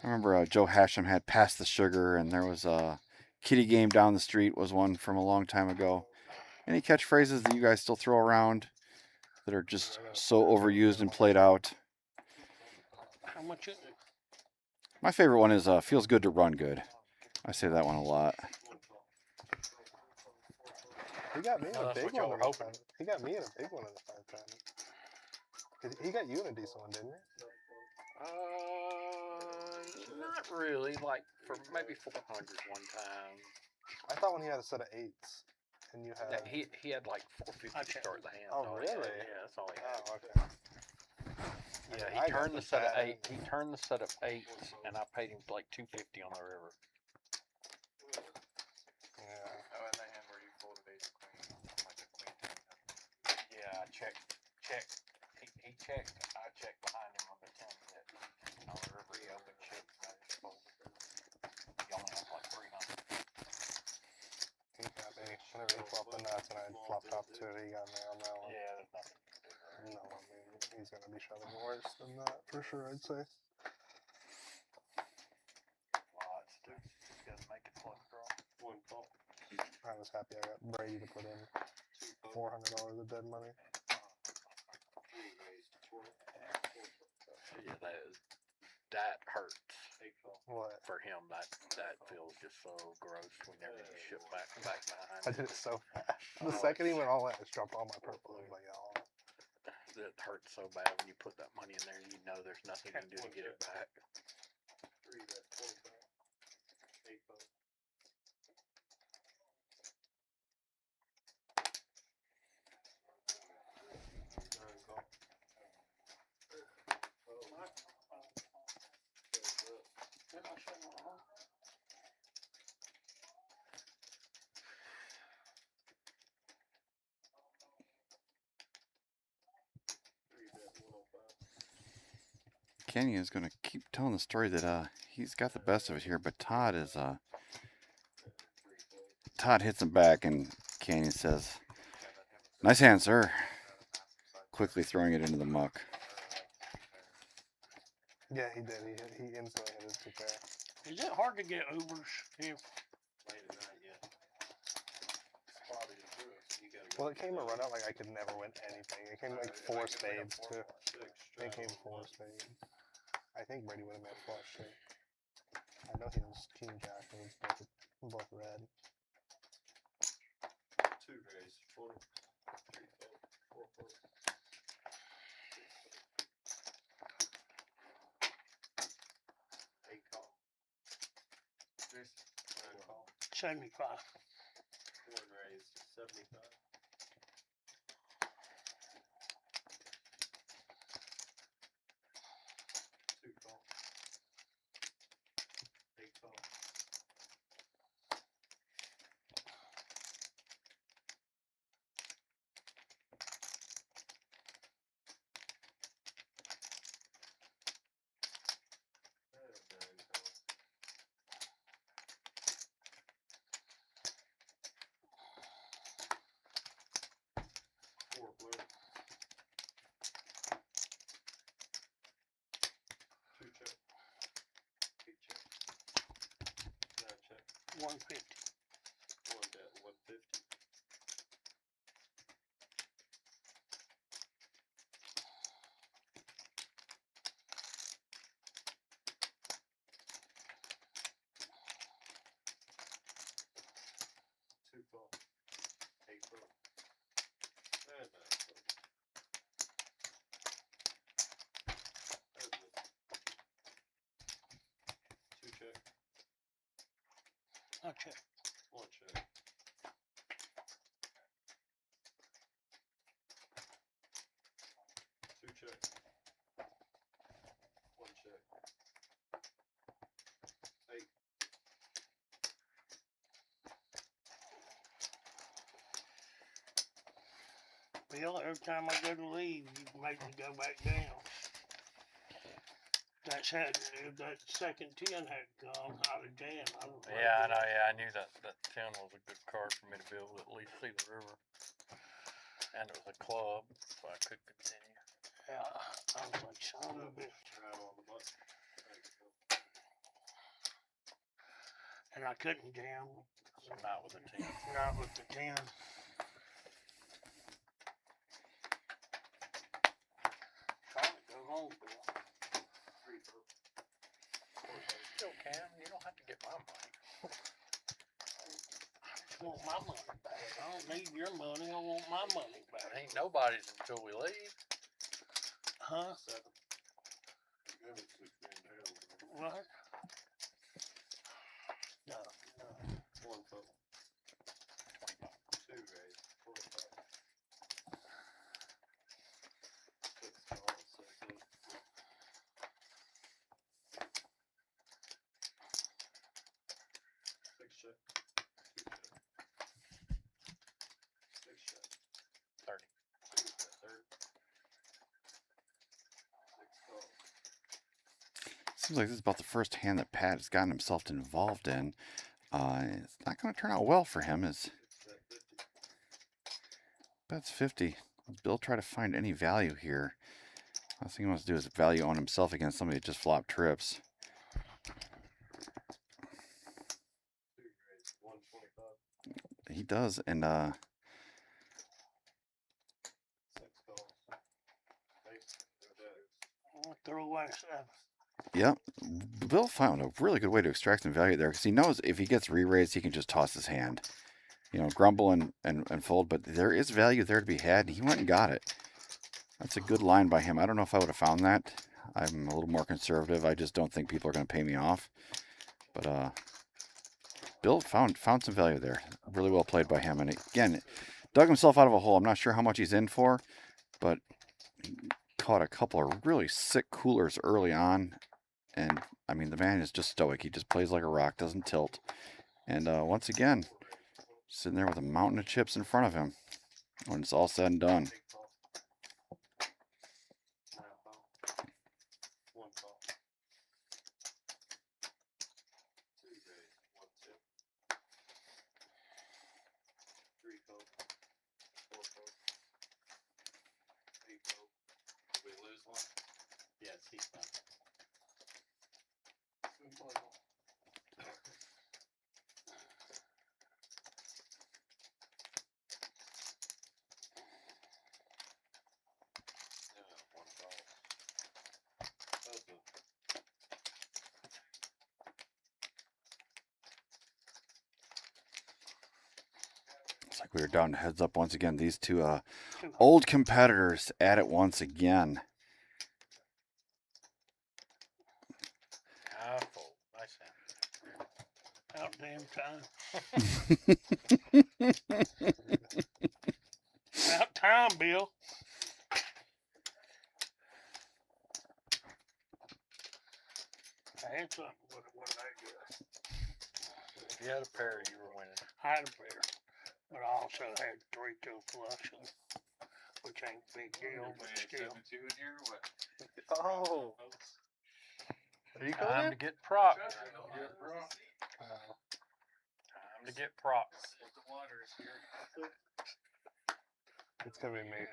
I remember Joe Hashem had "Pass the Sugar," and there was a kitty game down the street was one from a long time ago. Any catchphrases that you guys still throw around that are just so overused and played out? How much is it? My favorite one is "Feels good to run good." I say that one a lot. He got me in a that's big what y'all one. were hoping. He got me in a big one in the 510. He got you in a decent one, didn't he? Not really. Like for maybe 400 one time. I thought when he had a set of 8s, and you had. Yeah, he had like 450 to start the hand. Oh, all he had. really? Yeah, that's all he had. Oh, okay. Yeah, I he got turned the the set of bad 8. He turned the set of 8s, and I paid him like 250 on the river. Yeah. Oh, and that hand where you folded ace queen, like a queen. Yeah, I checked. He checked. I checked behind him on the 10 hit. On the river, he opened chip, and I just folded. He only had like 300. He got me. Whenever he flopped the nuts and I flopped off 2, he got me on that one. Yeah, there's nothing. No, I mean, he's going to be shoving worse than that, for sure, I'd say. Lots, dude. Just gotta make it flush draw. One fault. I was happy I got Brady to put in $400 of dead money. Three raised 20. Yeah, that hurts. What? For him, that feels just so gross whenever you ship back behind. I did it so fast. The second he went all in, I just dropped all my purple. I was like, oh. It hurts so bad when you put that money in there. You know there's nothing you can do to get it back. 3 bet 25. 8 vote. Kenny is going to keep telling the story that he's got the best of it here, but Todd is Todd hits him back, and Canyon says, "Nice hand, sir." Quickly throwing it into the muck. Yeah, he did. He instantly hit his 2 pair. Is it hard to get Ubers here? Late at night, yeah. Spotted it through it, so you gotta Well, it came a run out like I could never win anything. It came like 4 spades, too. It came 4 spades. I think Brady would have made flush, too. I know he was king jack, and it was both red. 2 raised 20. 3 fold. 4 fold. 8 call. 9 call. 75. 4 raised 75. I check. One check. Two checks. One check. 8. Bill, every time I go to leave, you make me go back down. That's had that second 10 had gone out of jam. Yeah, I know. Yeah, I knew that 10 was a good card for me to be able to at least see the river. And it was a club, so I could continue. Yeah, I was like, son of a bitch. Right on the button. There you go. And I couldn't jam. So not with a 10. Not with the 10. Trying to go home, Bill. Still can. You don't have to get my money. I just want my money back. I don't need your money. I want my money back. Ain't nobody's until we leave. Huh? 7. Give it 16 hell. What? No. 1 total. 2 raise. 45. 6 calls. 16. 6 check. 2 check. 6 check. 30. 2 check. 30. 6 calls. Seems like this is about the first hand that Pat has gotten himself involved in. It's not going to turn out well for him. As Bet's 50. Does Bill try to find any value here? Last thing he wants to do is value on himself against somebody that just flopped trips. 2 raise. 125. He does, and 6 calls. 8. I'll throw away 7. yeah, Bill found a really good way to extract some value there because he knows if he gets re-raised, he can just toss his hand. You know, grumble and fold, but there is value there to be had, and he went and got it. That's a good line by him. I don't know if I would have found that. I'm a little more conservative. I just don't think people are going to pay me off. But Bill found some value there. Really well played by him. And again, dug himself out of a hole. I'm not sure how much he's in for, but he caught a couple of really sick coolers early on. And, I mean, the man is just stoic. He just plays like a rock, doesn't tilt. And once again, sitting there with a mountain of chips in front of him when it's all said and done. 1 call. 2 raise. 1 tip. 3 call. 4 call. 8 call. Did we lose one? Yes, he's not. Yeah, 1 call. That's it. It's like we were down heads up once again. These two old competitors at it once again. Fold. Nice hand. Out damn time. About time, Bill. I had something. What did I get? If you had a pair, you were winning. I had a pair, but I also had 3-2 flush, which ain't a big deal, but still. 72 in here or what? Oh. Are you Time going to get propped. Yeah, bro. Time to get propped. What the water is here. It's gonna be me.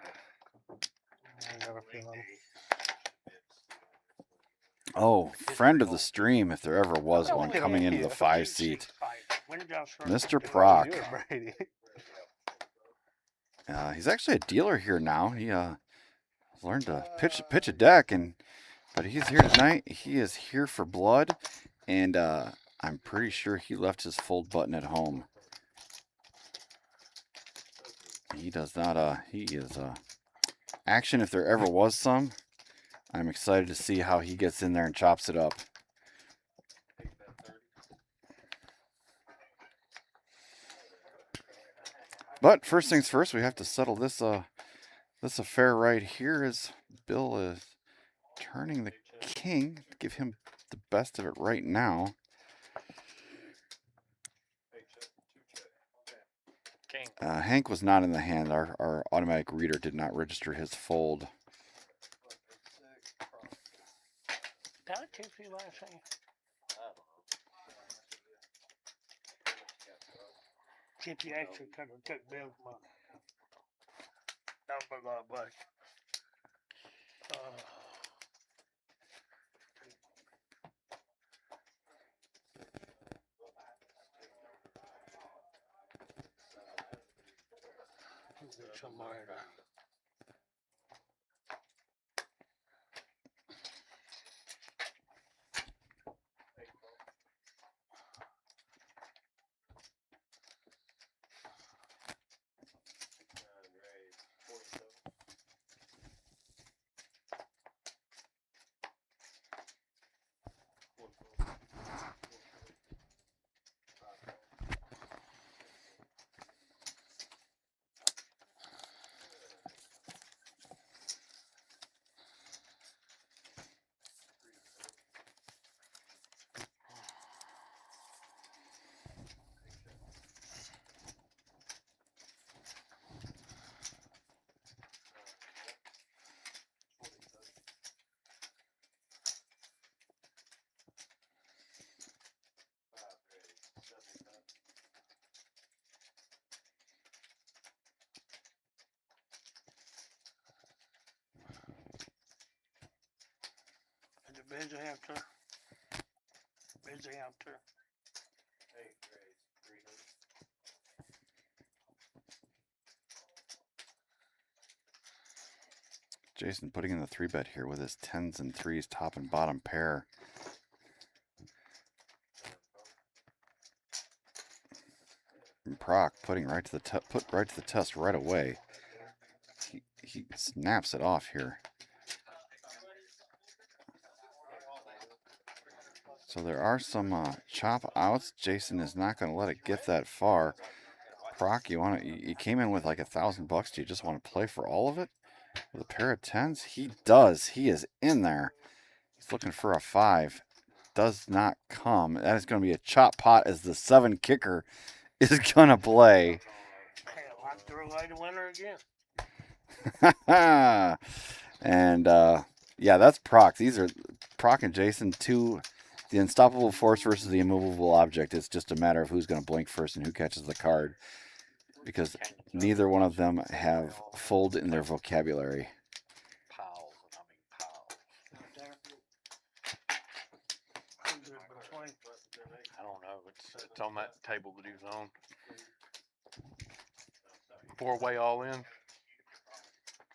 I got a feeling. Oh, friend of the stream, if there ever was one, coming into the 5 seat. When did y'all start Mr. doing Proc. You and Brady. He's actually a dealer here now. He learned to pitch a deck, but he's here tonight. He is here for blood, and I'm pretty sure he left his fold button at home. He does not. He is action if there ever was some. I'm excited to see how he gets in there and chops it up. But first things first, we have to settle this this affair right here. As Bill is turning the king, give him the best of it right now. King. Hank was not in the hand. Our automatic reader did not register his fold. Did I keep you last hand? Since you actually kind of took Bill's money. That was my God bless. Somewhere there. Busy after. Busy after. Jason putting in the 3-bet here with his 10s and 3s, top and bottom pair. And Proc putting right to the test right away. He snaps it off here. So there are some chop outs. Jason is not going to let it get that far. Proc, you came in with like $1,000. Do you just want to play for all of it with a pair of 10s? He does. He is in there. He's looking for a 5. Does not come. That is going to be a chop pot as the 7 kicker is going to play. Hell, I threw away the winner again. And yeah, that's Proc. These are Proc and Jason, the unstoppable force versus the immovable object. It's just a matter of who's going to blink first and who catches the card, because neither one of them have fold in their vocabulary. Pals, I don't know. It's on that table that he's on. 4-way all in.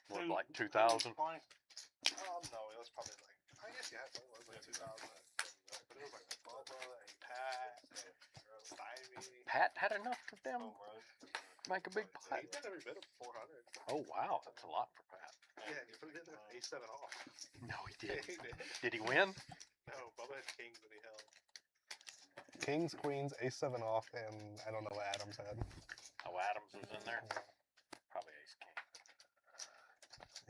What, like 2,000? No, it was probably like, I guess yeah, it was like 2,000. But it was like Bubba and Pat and Stymie. Pat had enough of them. Make a big pot. He bet every bit of 400. Oh wow, that's a lot for Pat. Yeah, he put it in there, A7 off. No, he Yeah, didn't. he did. Did he win? No, Bubba had kings that he held. Kings, queens, A7 off, and I don't know what Adams had. Oh, Adams was in there. Probably ace king.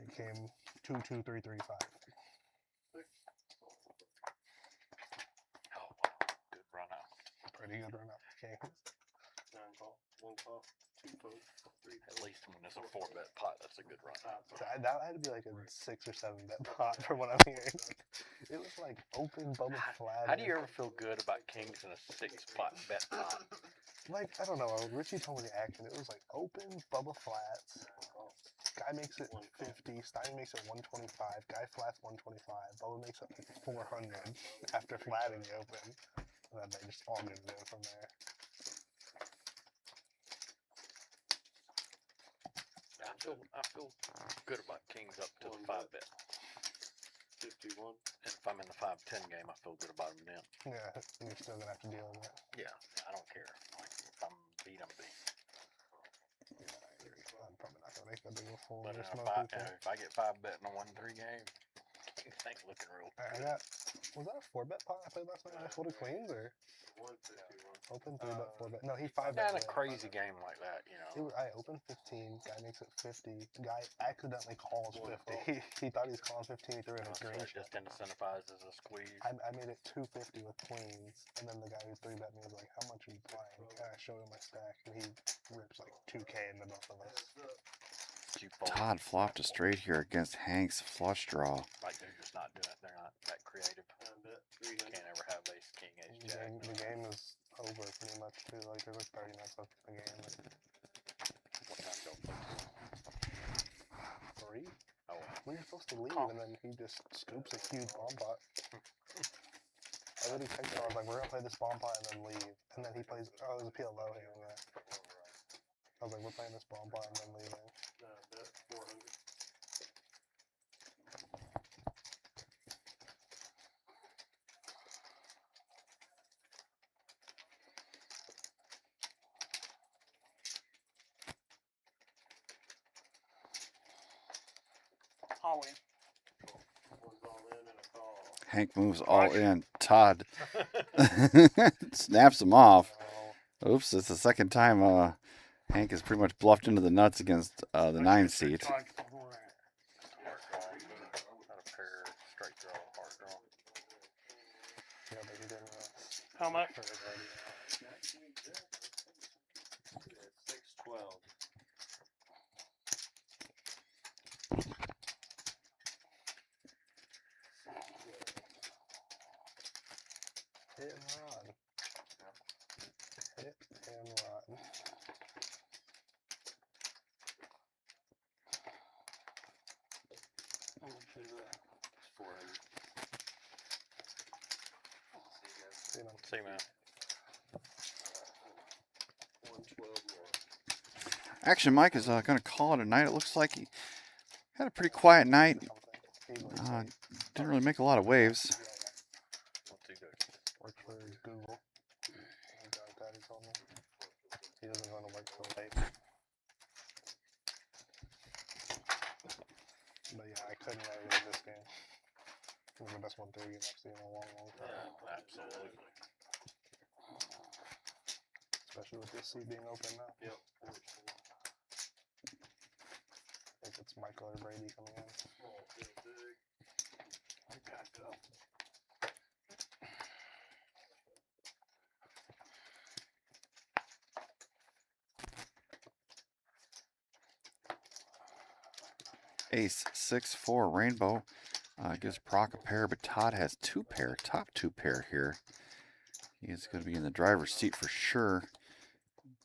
It came 2, 2, 3, 3, 5. Oh wow, good run out. Pretty good run up for Kings. 9 call, 1 call, 2 fold, 3 At least when it's a 4-bet pot, that's a good run out. So that had to be like a 6 or 7 bet pot from what I'm hearing. It was like open bubble flat. How do you ever feel good about Kings in a 6-pot bet pot? Like, I don't know. Richie told me the action. It was like open Bubba flats. Guy makes it 50. Stein makes it 125. Guy flats 125. Bubba makes it like 400 after flatting the open. And then they just all get it in from there. I feel good about Kings up to the 5-bet. 51. And if I'm in the 5-10 game, I feel good about him then. Yeah, and you're still gonna have to deal with it. Yeah, I don't care. Like, if I'm beat, I'm beat. Yeah, I agree. I'm probably not gonna make that big of a fold. But There's if no I, people. if I get 5-bet in a 1-3 game, Hank looking real I good. got. Was that a 4-bet pot I played last night? I folded queens or 151. open 3-bet 4-bet? No, he 5-bet. Yeah, in a win. crazy game like that, you know. I opened 15. Guy makes it 50. Guy accidentally calls 50. He thought he was calling 15. He threw in a So green it chip. just incentivizes a squeeze. I made it 250 with queens, and then the guy who 3-bet me was like, "How much are you playing?" And I showed him my stack, and he rips like 2K into both of us. You fold. Todd flopped a straight here against Hank's flush draw. Like they're just not doing it. They're not that creative. Can't ever have ace, king, ace, jack. The game is over pretty much too. Like there's like 30 minutes left in the game. What time y'all play? 3? Oh, We were supposed to leave, and then he just scoops a huge bomb pot. I literally texted him, I was like, "We're gonna play this bomb pot and then leave." And then he plays. Oh, there's a PLO here. Yeah. I was like, "We're playing this bomb pot and then leaving." Bet 400. All in. One's all in and a call. Hank moves all in. Todd snaps him off. Oops, it's the second time Hank is pretty much bluffed into the nuts against the 9 seat. Heart draw. Not a pair, straight draw, heart draw. Yeah, but he didn't. How much? 612. Hit and run. Hit and run. How much is that? 400. See you, man. See, man. 112 more. Action Mike is going to call it a night. It looks like he had a pretty quiet night. Didn't really make a lot of waves. Works for Google. Daddy told me. He doesn't go to work till late. But yeah, I couldn't write it in this game. It was the best 1-3 game I've seen in a long, long time. Yeah, absolutely. Especially with this seat being open now. Yep. If it's Michael or Brady coming in. Small, big. I gotta go. Ace 6-4 rainbow gives Proc a pair, but Todd has 2 pair, top 2 pair here. He is going to be in the driver's seat for sure.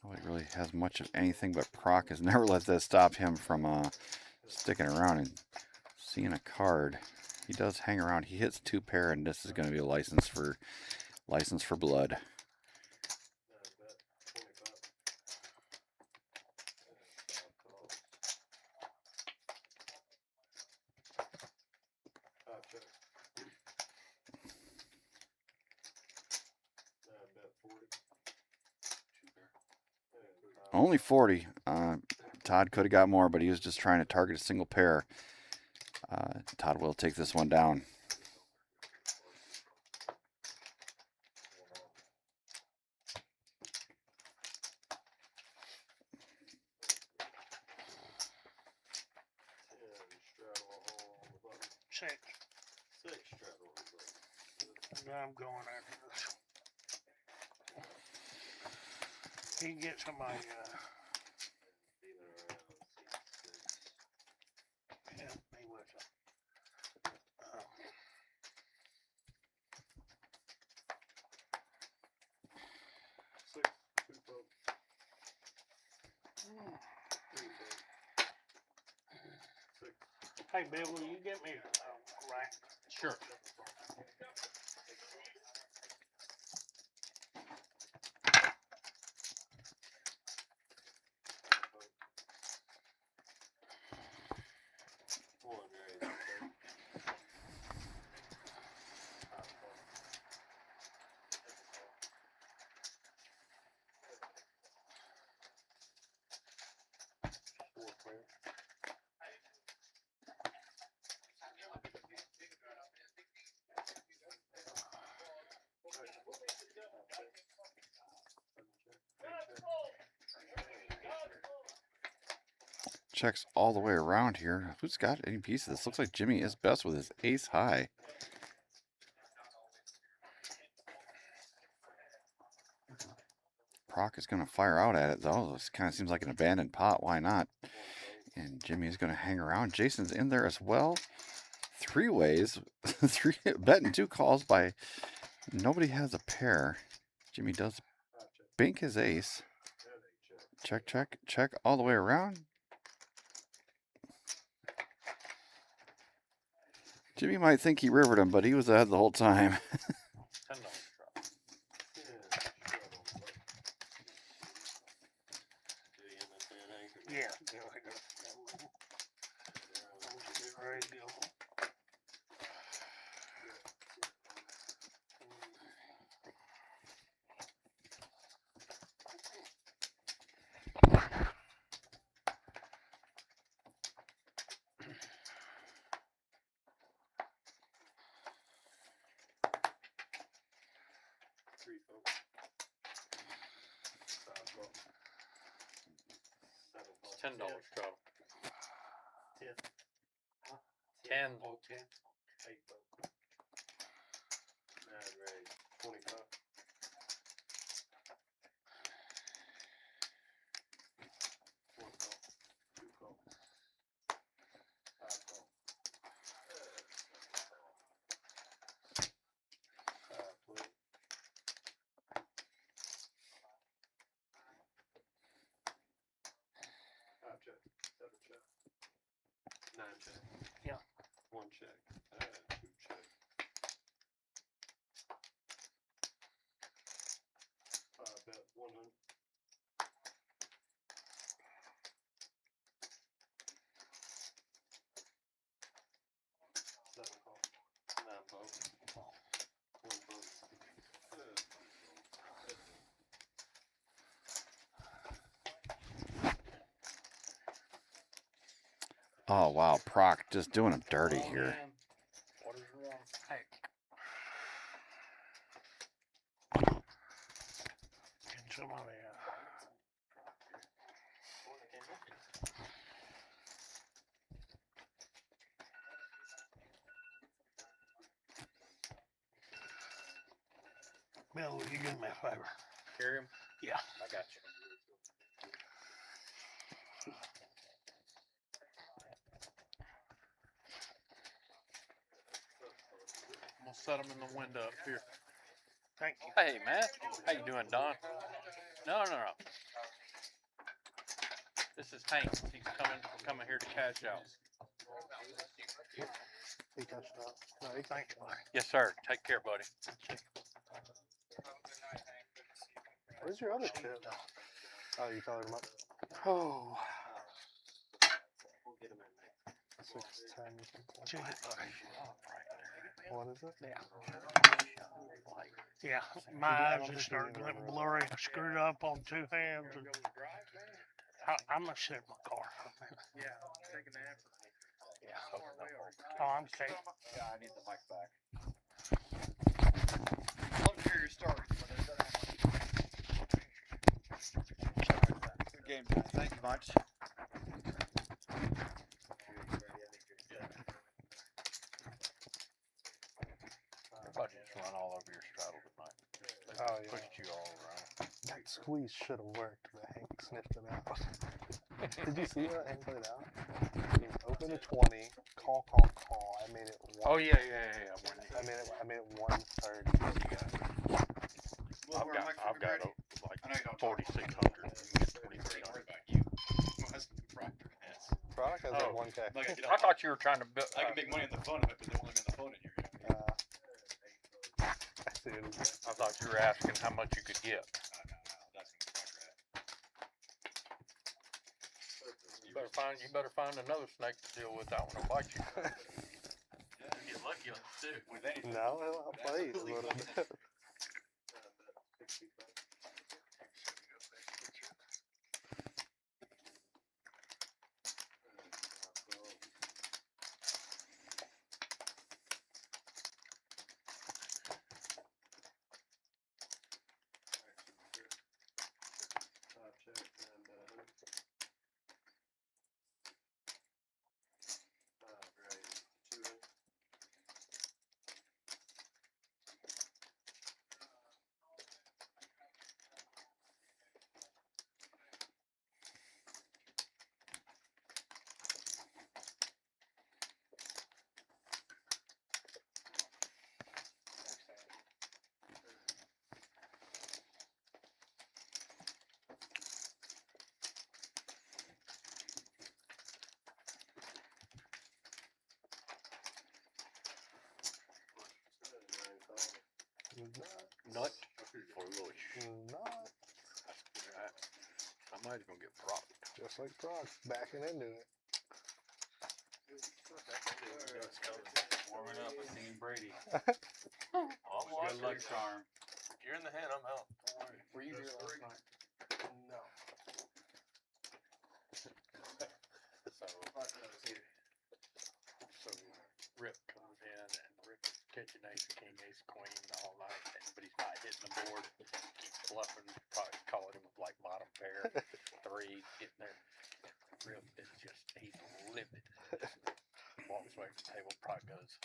Nobody really has much of anything, but Proc has never let that stop him from sticking around and seeing a card. He does hang around. He hits 2 pair, and this is going to be a license for blood. Only 40. Todd could have got more, but he was just trying to target a single pair. Todd will take this one down. Six. 6 straddle on the button. Now I'm going after this. He gets somebody, Even around help me with it. six, 2 folks. 3 folks. 6. Hey, Bill, will you get me a rack? Sure. checks all the way around here. Who's got any pieces? This looks like Jimmy is best with his ace high. Proc is going to fire out at it, though. This kind of seems like an abandoned pot. Why not? And Jimmy is going to hang around. Jason's in there as well. Three ways. Betting 2 calls by nobody has a pair. Jimmy does bink his ace. Check, check, check all the way around. Jimmy might think he rivered him, but he was ahead the whole time. Yeah. Very good. It's $10 trouble. 10. Oh, 10. 8 votes. 25. One call. Two call. Five call. Play. Five check. Seven check. 9 check. Yeah. 1 check. 2 check. 5 bet 100. 7 call. 9 vote. 1 vote. Oh, wow. Proc just doing him dirty here. What is wrong? Hey. Can somebody Bill, will you do me a favor? Carry him? Yeah. I got you. I'm gonna set him in the window up here. Thank you. Hey, man. How you doing, Don? No. This is Hank. He's coming here to cash out. He touched out. No, thank you. Yes, sir. Take care, buddy. Where's your other chip? Oh, you talking about? Oh. 610. Check it, buddy. What is it? Yeah. Yeah, my eyes just started getting blurry. I screwed up on 2 hands. And I'm gonna sit in my car. Yeah, take a nap. Yeah. Oh, I'm okay. Yeah, I need the mic back. Love to hear your story. Good game, guys. Thank you much. Everybody just run all over your straddle tonight. They Oh, yeah. pushed you all around. That squeeze should have worked, but Hank sniffed it out. Did you see what Hank put it out? He opened a 20, call. I made it 1. Oh, yeah. I made it 130. I've got like I know you don't talk. 4,600. You get 2,300. Product has like 1K. I thought you were trying to build. I can make money on the phone of it, but they won't let me on the phone in here. I see what he's I thought you were asking how much you could get. That's You better find another snake to deal with. That one will bite you. You get lucky on it too. With anything. No, I'll play it a little bit. Nut for Lush. Not Somebody's gonna get propped. just like Brock, backing into it. Warming up. I seen Brady. I'll watch Good luck it. charm. If you're in the hand, I'm out. Don't worry. Were you here last night? No. So Rip comes in and Rip is catching ace, king, ace, queen all night, but he's not hitting the board. Keeps bluffing, probably calling him like bottom pair, three, getting there. Rip is just, he's livid. Walks away from the table, probably goes,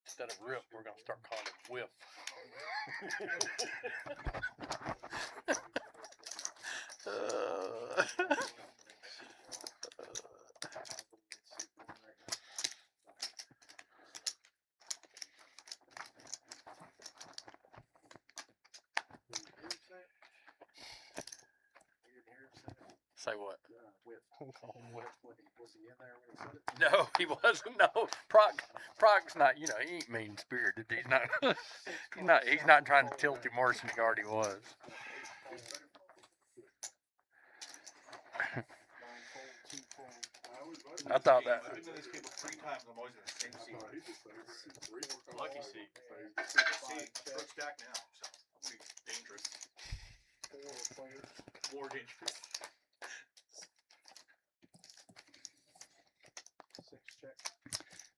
instead of Rip, we're gonna start calling him Whiff. Say what? No, he wasn't. No, Proc's not. You know, he ain't mean spirited. He's not. He's not trying to tilt him worse than he already was. I thought that. I've been to these people 3 times. I'm always in the same seat. Lucky seat. First stack now, so it'll be dangerous. More dangerous.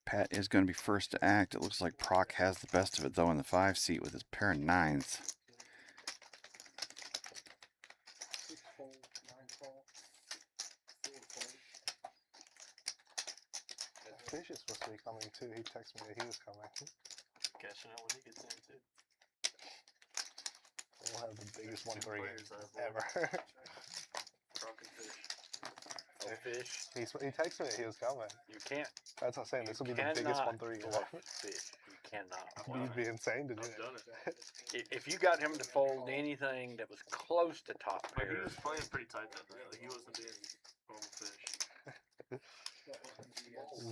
Pat is going to be first to act. It looks like Proc has the best of it, though, in the 5 seat with his pair of 9s. Fish is supposed to be coming too. He texted me that he was coming. Catching it when he gets in too. We'll have the biggest 1-3 ever. Oh, fish. He texted me that he was coming. You can't. That's what I'm saying. This will be the biggest 1-3 bluff ever. fish. You cannot. You'd be insane to do I've done it. it. If you got him to fold anything that was close to top But he pair, was playing pretty tight that night. Like, he wasn't being normal fish.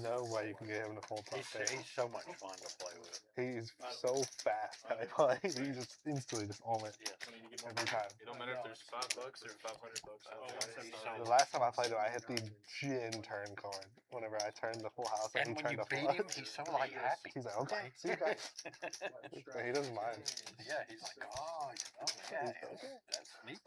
No way you can get him to full top pair. he's so much fun to play with. He's so fast how he plays. He just instantly just on it Yes. I mean, you get every time. It don't matter if there's $5 or $500. The last time I played him, I hit the gin turn card. Whenever I turned the full house and And he when you turned a beat flush. him, he's so like happy. He's like, okay, see you guys. But he doesn't mind. Yeah, he's like, oh, okay, that's neat.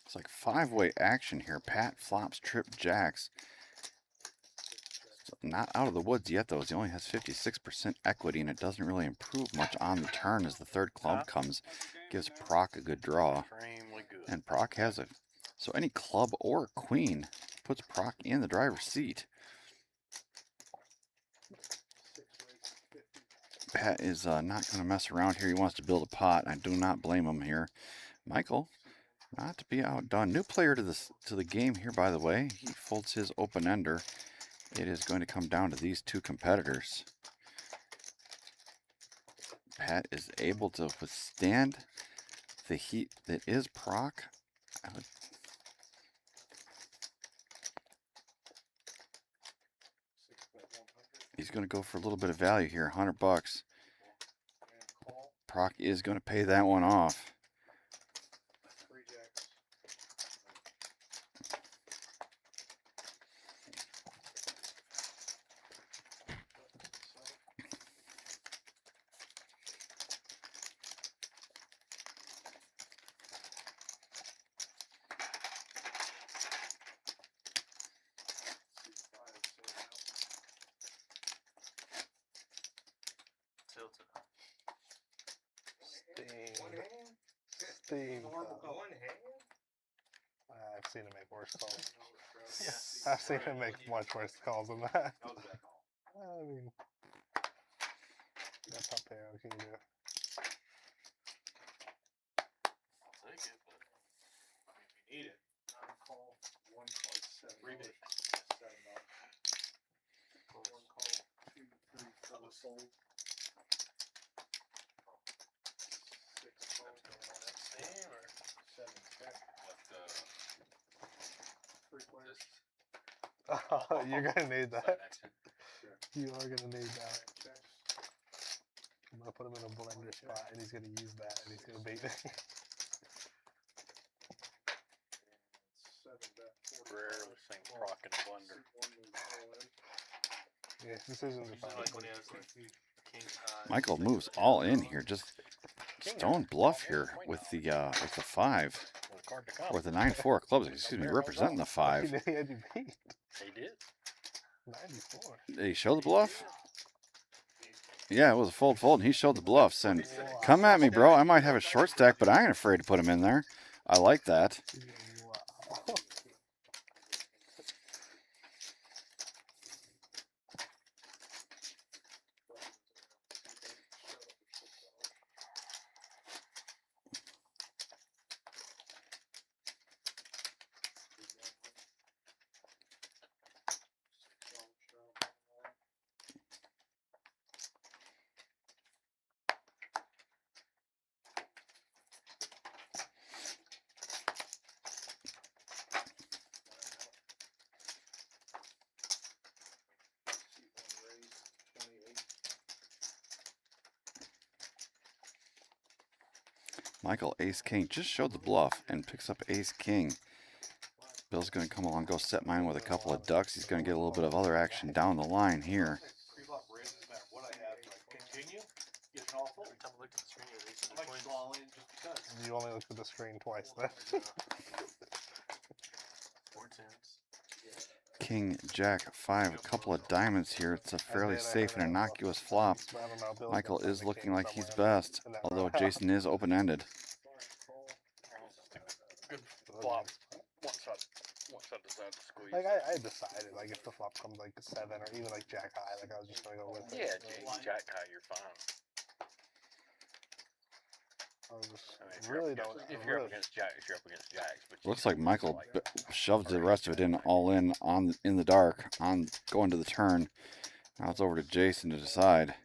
It's like 5-way action here. Pat flops, trip, jacks. Not out of the woods yet, though. He only has 56% equity, and it doesn't really improve much on the turn as the third club comes. Gives Proc a good draw. Extremely good. And Proc has a... So any club or queen puts Proc in the driver's seat. Pat is not going to mess around here. He wants to build a pot. I do not blame him here. Michael, not to be outdone. New player to the game here, by the way. He folds his open-ender. It is going to come down to these two competitors. Pat is able to withstand the heat that is Proc. He's going to go for a little bit of value here, $100. Proc is going to pay that one off. Steve. seen him make worse calls. I've seen him make much worse calls than that. I mean, that's how pair can you do. I'll take it, but I mean, we need it. Call, one call, $7. Rebate. $7. One call, 2, 3, 4 sold. 6 calls, Same or 7 check. what? 3 players. Oh, you're gonna need that. Side action. You are gonna need that. Checks. I'm gonna put him in a blender spot, and he's gonna use that, and he's gonna beat me. 7 bet. 40. Rarely seen proc in a blender. 1 move all in. Yeah, decisions are Usually fine. like when he has like king high. Michael moves all in here. Just stone bluff here with the 5 With a card to come. or the 9-4 clubs. Excuse me, representing the 5. He had you beat. He did. 94. Did he show the bluff? Yeah, it was a fold, and he showed the bluffs. And come at me, bro. I might have a short stack, but I ain't afraid to put him in there. I like that. Wow. Michael ace king just showed the bluff and picks up ace king. Bill's going to come along, go set mine with a couple of ducks. He's going to get a little bit of other action down the line here. Pre-flop raises, no matter what I have, like continue, get an all fold. Every time I look at the screen, you're racing the coins. All in just because. You only looked at the screen twice then. 4 tens. King, jack, 5, a couple of diamonds here. It's a fairly safe and innocuous flop. I don't know, Bill's Michael gonna is find the looking king like he's somewhere best, in that although round. Jason is open-ended. Good flop. One side decides to squeeze. Like I decided, like if the flop comes like 7 or even like jack high, like I was just gonna go with it. Yeah, jack high, you're fine. I was just I mean, if really you're up don't. against, if I you're really, up against jacks, you're up against jacks. But you Looks still like feel Michael like shoved the rest of it in all in on in the dark on going to the turn. Now it's over to Jason to decide.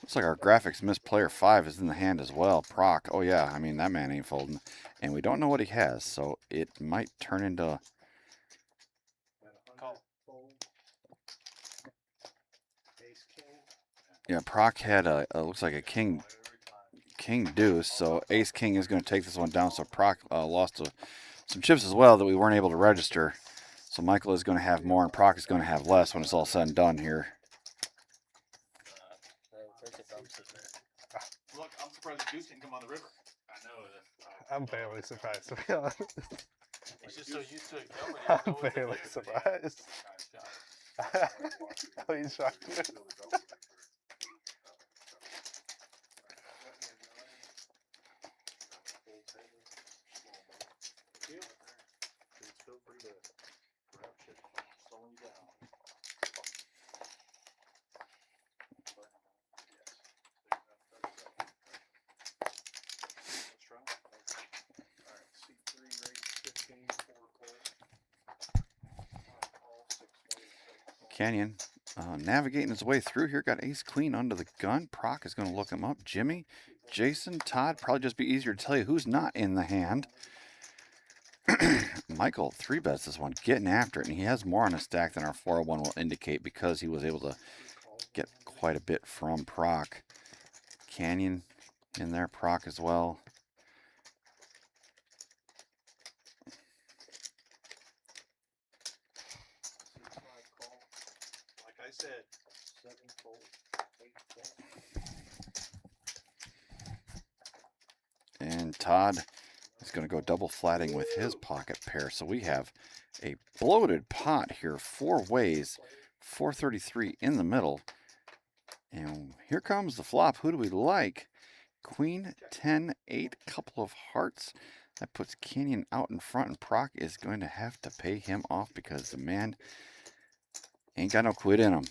Looks like our graphics missed player 5 is in the hand as well. Proc. Oh yeah, I mean that man ain't folding. And we don't know what he has, so it might turn into Call. yeah, Proc had a looks like a king deuce, so ace king is going to take this one down. So Proc lost some chips as well that we weren't able to register. So Michael is going to have more and Proc is going to have less when it's all said and done here. Look, I'm surprised the deuce didn't come on the river. I know that. I'm fairly surprised to be honest. He's just so used to it. Nobody I'm knows it. fairly surprised. Oh, he's shocked me. Feel free to grab shit, slowing you down. Let's try. Alright, C3 raise 15, 4 call. 6 Canyon navigating his way through here. Got ace queen under the gun. Proc is going to look him up. Jimmy, Jason, Todd. Probably just be easier to tell you who's not in the hand. Michael 3-bets this one, getting after it, and he has more on his stack than our 401 will indicate because he was able to get quite a bit from Proc. Canyon in there, Proc as well. Like I said, 7 fold, 8 fold. And Todd He's going to go double flatting with his pocket pair. So we have a bloated pot here, 4 ways, 433 in the middle. And here comes the flop. Who do we like? Queen, 10, 8, couple of hearts. That puts Canyon out in front, and Proc is going to have to pay him off because the man ain't got no quid in him.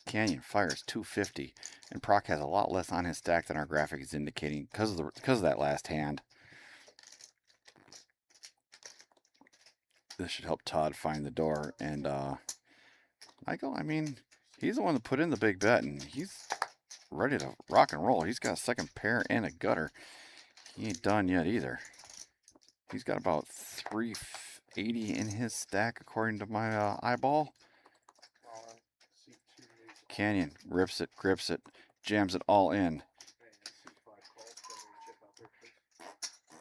Canyon fires 250, and Proc has a lot less on his stack than our graphic is indicating because of that last hand. This should help Todd find the door. And Michael, I mean, he's the one that put in the big bet, and he's ready to rock and roll. He's got a second pair and a gutter. He ain't done yet either. He's got about 380 in his stack, according to my eyeball. Canyon rips it, grips it, jams it all in.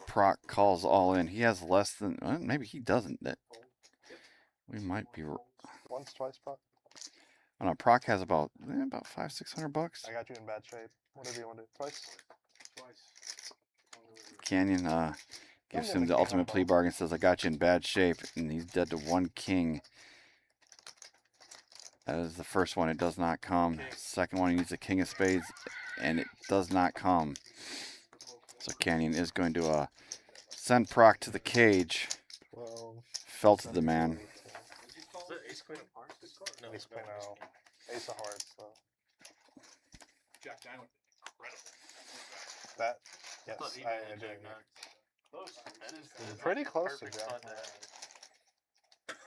Proc calls all in. He has less than, maybe he doesn't. That we might be. Once, twice, Proc. I don't know. Proc has about $500-600. I got you in bad shape. Whatever you want to do. Twice. Canyon gives him the ultimate plea bargain. Says, "I got you in bad shape," and he's dead to 1 king. That is the first one. It does not come. Second one, he needs a king of spades, and it does not come. So Canyon is going to send Proc to the cage. 12. Felted the man. Ace queen of hearts? No, Ace queen out. Ace of hearts, though. Jack nine would be incredible. That, I thought yes, he I made do. Jack nine. Close. That is the Pretty close to perfect Jack spot to nine. have it.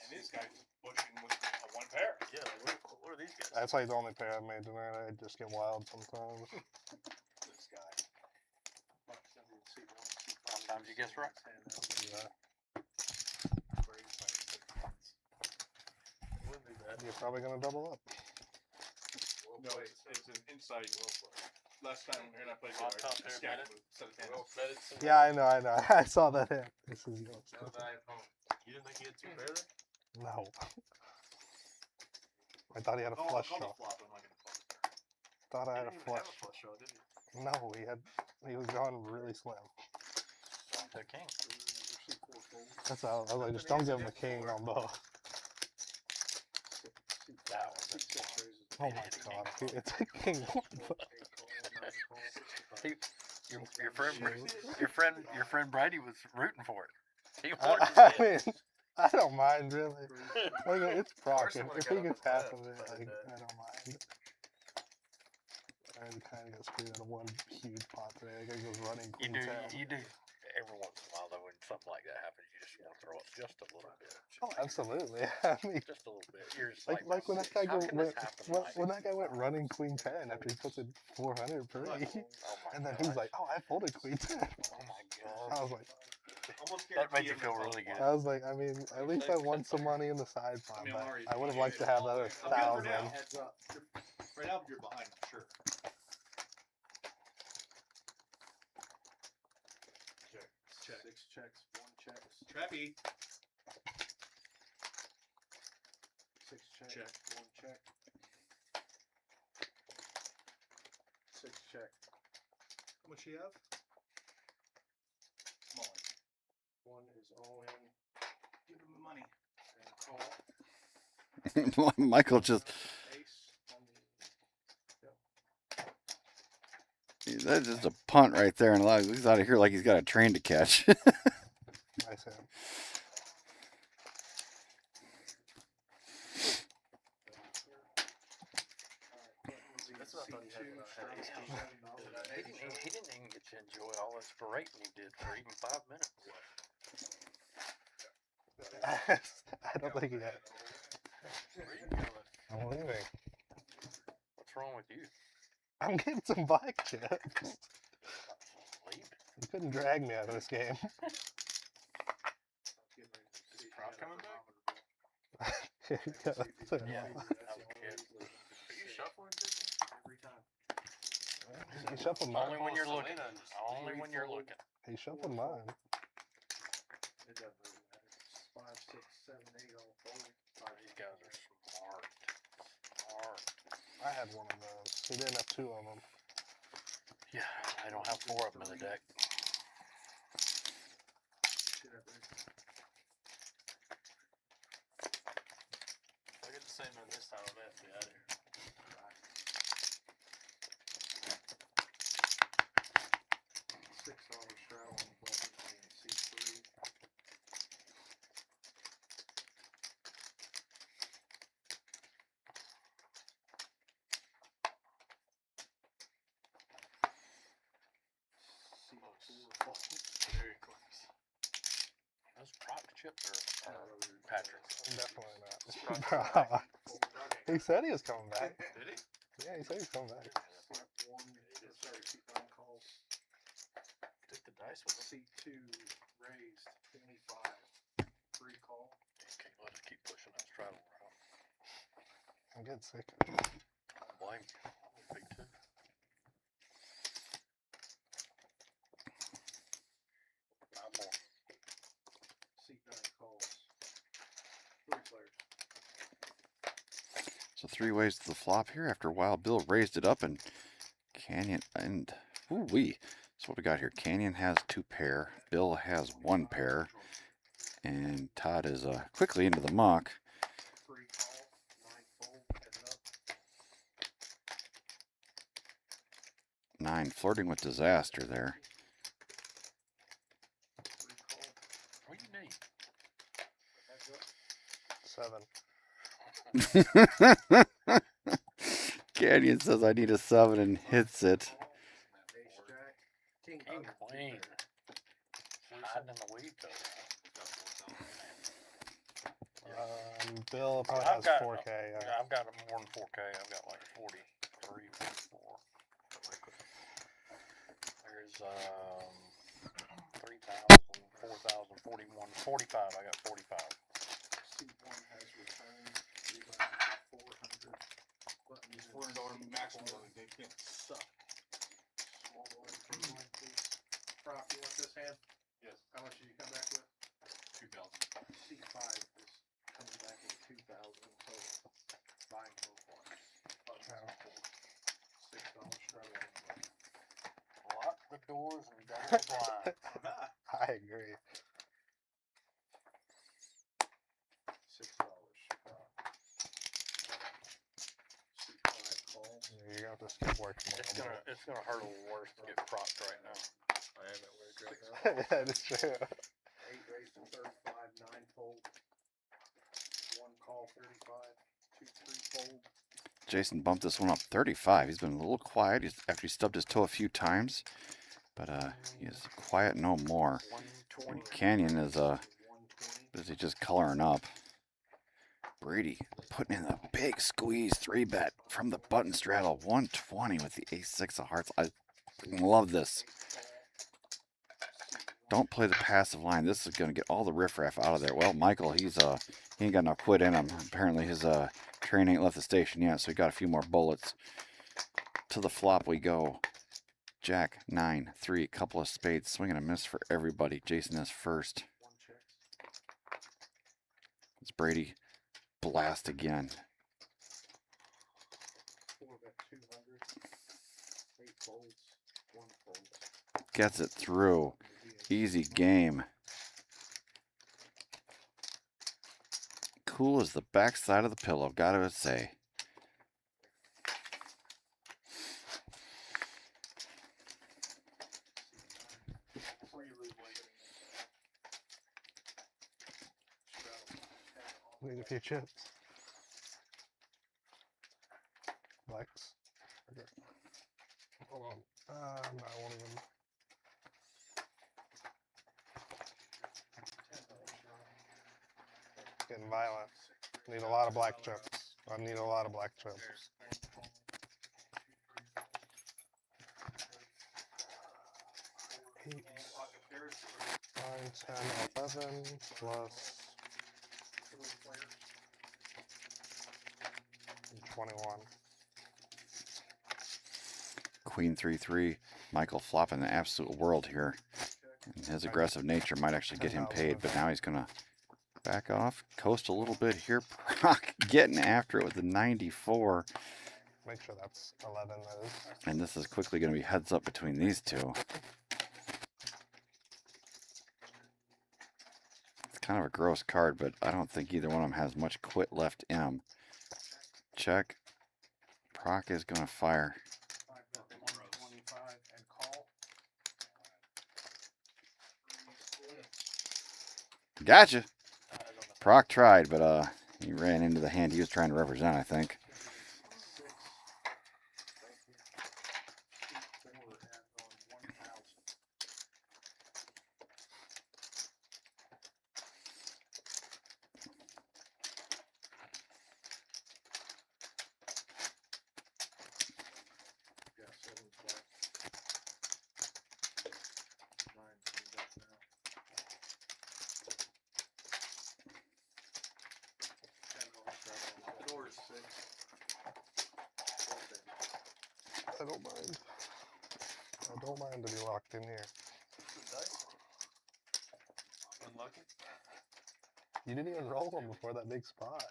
And this guy's pushing with a 1 pair. Yeah, like, what are these guys? That's like the only pair I've made tonight. I just get wild sometimes. This guy. Sometimes you guess right. Yeah. Wouldn't be bad. You're probably going to double up. No, it's an inside. Last time here I played On top a there, scatter Bennett. move, set it to Well, the bet it's Yeah, I know. I saw that hit. This is yours. You didn't think he had 2 pair there? No. I thought he had a Oh, flush I'll call draw. the flop. I'm not gonna call it. Thought I He had a didn't even have flush. a flush draw, did he? No, he was drawing really slim. The king. That's how I was like, just don't give him a king on both. That was it. Oh my god, it's a king. Your friend Brady was rooting for it. He I wanted to see it. mean, I don't mind really. Like, it's Proc. Carson If would've he got gets up half for of it, that, like, but, I don't mind. I kind of got screwed out of one huge pot today. I goes running You queen do, 10. you do. Every once in a while, though, when something like that happens, you just want to throw it just a little bit. Oh, absolutely. I mean, Just a little bit. You're just like when that guy how can this went, happen when that guy went running queen 10 after he puts in 400 per Oh E, my and then gosh. he's like, "Oh, I folded queen 10." Oh my god. I was like, That made you feel really good. I mean, at least I won some money in the side pot, but I would have liked to have that other 1,000. Heads up. Right now you're behind, sure. Check. 6 checks, 1 checks. Trappy. 6 check, Check. 1 check. 6 check. How much you have? Small one. 1 is all in. Give him the money. And call. Michael just, Ace on the. that's just a punt right there. And he's out of here like he's got a train to catch. Nice hand. That's what I thought he had when I had ace king. He didn't even get to enjoy all this berating he did for even 5 minutes. I don't think he had. Where are you going? I'm leaving. What's wrong with you? I'm getting some black chips. Leave. You couldn't drag me out of this game. Is Proc coming back? Yeah, that's it. Yeah. I was kidding. Are you shuffling this? Every time. He shuffled mine. Only when you're Selena looking. and just Only when you're looking. He shuffled mine. It doesn't really matter. 5, 6, 7, 8 all folded. These guys are smart. Smart. I had one of those. He didn't have 2 of them. Yeah, I don't have 4 of them in the deck. I get the same on this time. I'm at the out here. $6 straddle on the button and C3. Very close. Those prop chips are Patrick. Definitely not. Probably He said he was coming back. Did he? Yeah, he said he was coming back. C1 calls. Took the dice with him. C2 raised 25. Free call. Can't let us keep pushing that straddle around. I'm getting sick. Blame you. Big two. Not more. C9 calls. 3 players. So 3 ways to the flop here. After a while, Bill raised it up and Canyon and ooh-wee. So what we got here? Canyon has 2 pair. Bill has 1 pair. And Todd is quickly into the muck. Free call. 9 fold. Heads up. 9 flirting with disaster there. Free call. What do you need? Heads up. 7. Canyon says I need a 7 and hits it. Ace jack. King King queen. Hiding in the weed though. Bill probably I've has got 4K. Yeah, I've got more than 4K. I've got like 43, 44. There's 3,000, 4,000, 41, 45. I got 45. C1 has returned. Rebound 400. Buttons $400 maximum. They can't suck. Small order. King please. Prop, you want this hand? Yes. How much did you come back with? 2,000. C5 is coming back with 2,000 total. Buying no one. $6 straddle on the button. Lock the doors and double the blinds. I agree. $6. C5 call. You're gonna have to skip work tomorrow. It's gonna hurt a little worse to get propped right now. I am at work right now. Yeah, it's true. 8 raised to 35, 9 fold. 1 call 35, 2 3 fold. Jason bumped this one up 35. He's been a little quiet after he stubbed his toe a few times, but he is quiet no more. 120. And Canyon is busy just coloring up. Brady putting in a big squeeze 3-bet from the button straddle, 120 with the ace-6 of hearts. I love this. Don't play the passive line. This is going to get all the riffraff out of there. Well, Michael, he ain't got no quit in him. Apparently his train ain't left the station yet, so he got a few more bullets. To the flop we go. Jack, 9, 3, couple of spades, swing and a miss for everybody. Jason is first. It's Brady. Blast again. 4 bet 200. 8 folds, 1 fold. Gets it through. Easy game. Cool as the backside of the pillow, gotta say. Need a few chips. Blacks. Okay. Hold on. Not one of them. Getting violent. Need a lot of black chips. I need a lot of black chips. 8, 9, 10, 11 plus 21. Queen 3-3. Michael flopping the absolute world here. And his aggressive nature might actually get him paid, but now he's gonna back off, coast a little bit here. Brock getting after it with the 94. Make sure that's 11, that is. And this is quickly going to be heads up between these two. kind of a gross card, but I don't think either one of them has much quit left in them. Check. Proc is going to fire. 25 and call. Gotcha. Proc tried, but he ran into the hand he was trying to represent, I think. I don't mind. I don't mind to be locked in here. Unlucky. You didn't even roll them before that big spot.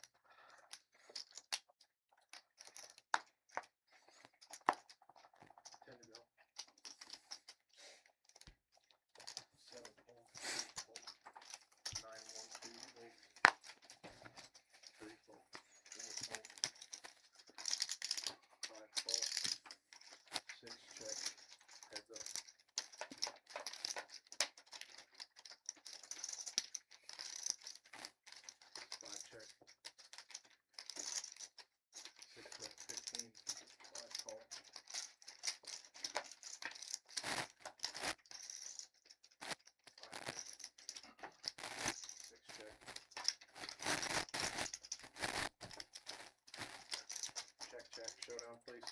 Showdown, please.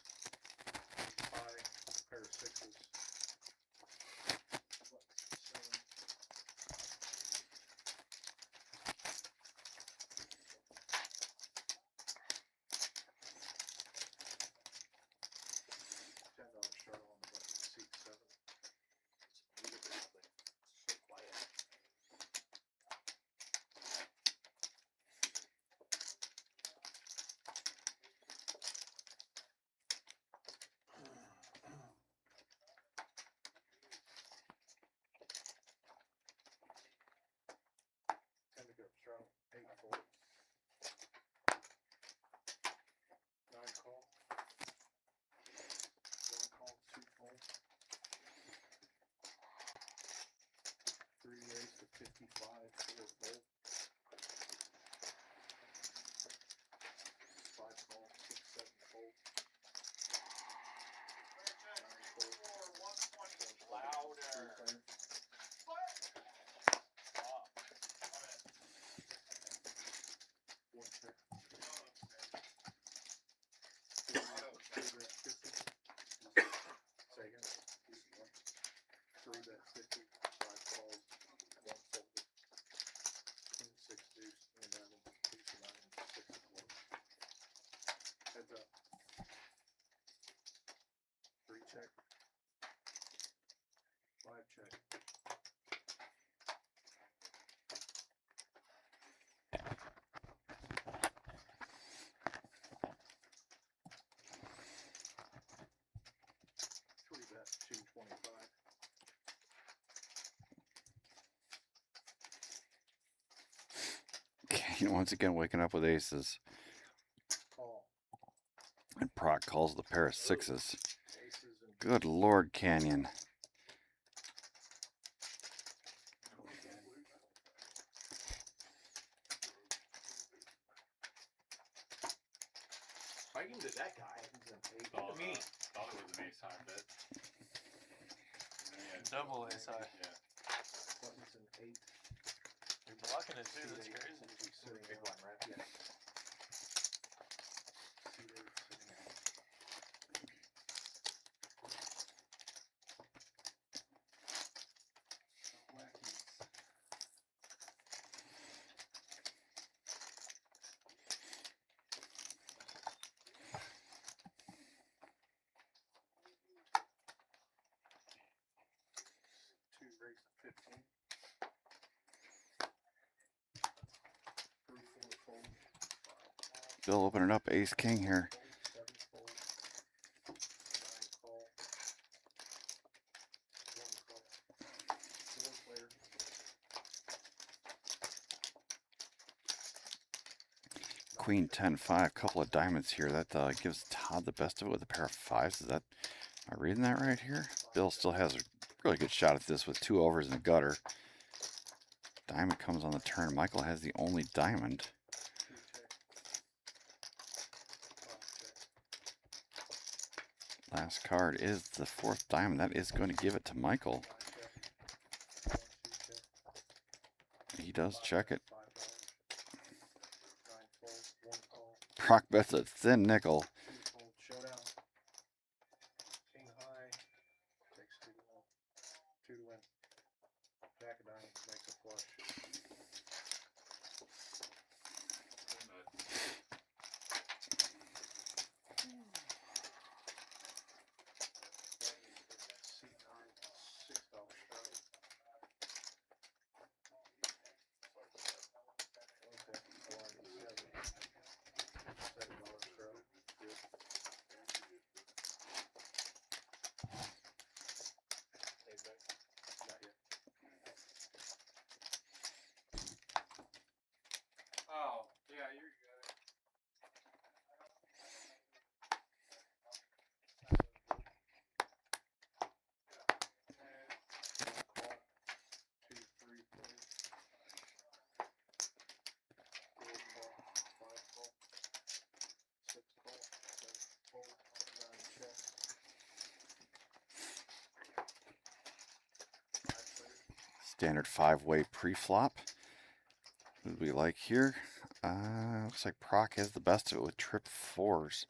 High, pair of sixes. $10 short on the button, seat 7. Strong, 8 fold. 9 call. 1 call, 2 fold. 3 raise to 55, 4 fold. 5 call, 6, 7 fold. 9 fold. Louder. Heads up. 3 check. 5 check. Three bet 225. Okay, once again waking up with aces. Call. And Proc calls the pair of sixes. Aces and Good Lord, Canyon. I can do that guy. He's an 8. Oh, Me. thought it was an ace high bet. Yeah, Double ace high. yeah. Button's an 8. You're blocking it too, that's Seat 8 crazy. will be sitting big one, right? Yeah. Seat 8 sitting out. Raise to 15. 3, 4 fold. 5 Still opening up ace king here. fold. 7 fold. 9 call. 1 call. 4 player. Queen 10-5, couple of diamonds here. That gives Todd the best of it with a pair of fives. Am I reading that right here? Bill still has a really good shot at this with 2 overs and a gutter. Diamond comes on the turn. Michael has the only diamond. Last card is the 4th diamond. That is going to give it to Michael. He does check it. Brock bets a thin nickel. Showdown. King high. Takes 2 to win. 2 to win. Jack of diamonds makes a flush. Oh, yeah, you're good. Standard 5-way pre-flop. What do we like here? Looks like Proc has the best of it with trip 4s.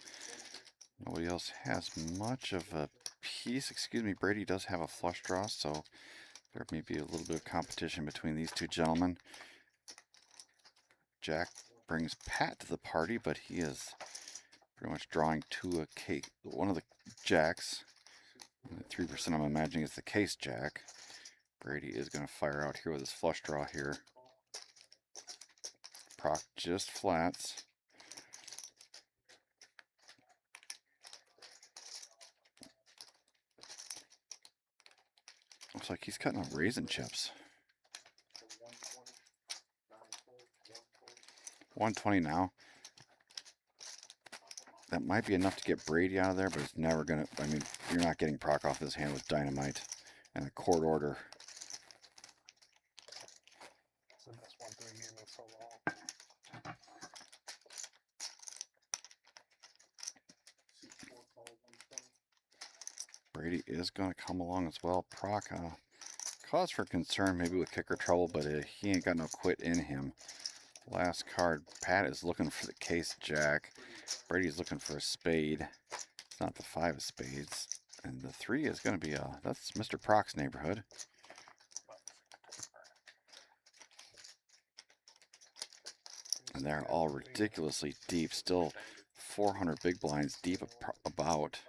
Nobody else has much of a piece. Excuse me, Brady does have a flush draw, so there may be a little bit of competition between these two gentlemen. Jack brings Pat to the party, but he is pretty much drawing to one of the jacks. 3% I'm imagining is the case jack. Brady is going to fire out here with his flush draw here. Proc just flats. Looks like he's cutting up raisin chips. 120 now. That might be enough to get Brady out of there, but it's never going to... I mean, you're not getting Proc off his hand with dynamite and a court order. It's the best 1-3 game in so long. Brady is going to come along as well. Proc, cause for concern maybe with kicker trouble, but he ain't got no quit in him. Last card, Pat is looking for the case jack. Brady's looking for a spade. It's not the 5 of spades. And the 3 is going to be, that's Mr. Proc's neighborhood. And they're all ridiculously deep. Still 400 big blinds deep about.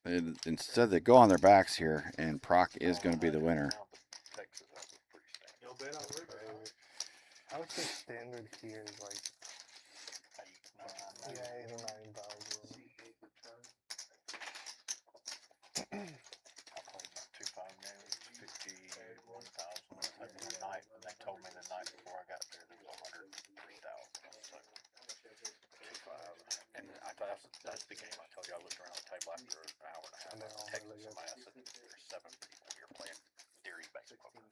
And instead they go on their backs here, and Proc is going to be the winner. I would say standard here is like 8 or 9,000. And they told me the night before I got there was 103,000. So, 2.5. And that's the game I told you. I looked around the table after an hour and a half. And they're all Texas, really good. somebody, I said, there's 7 people here playing theory-based poker.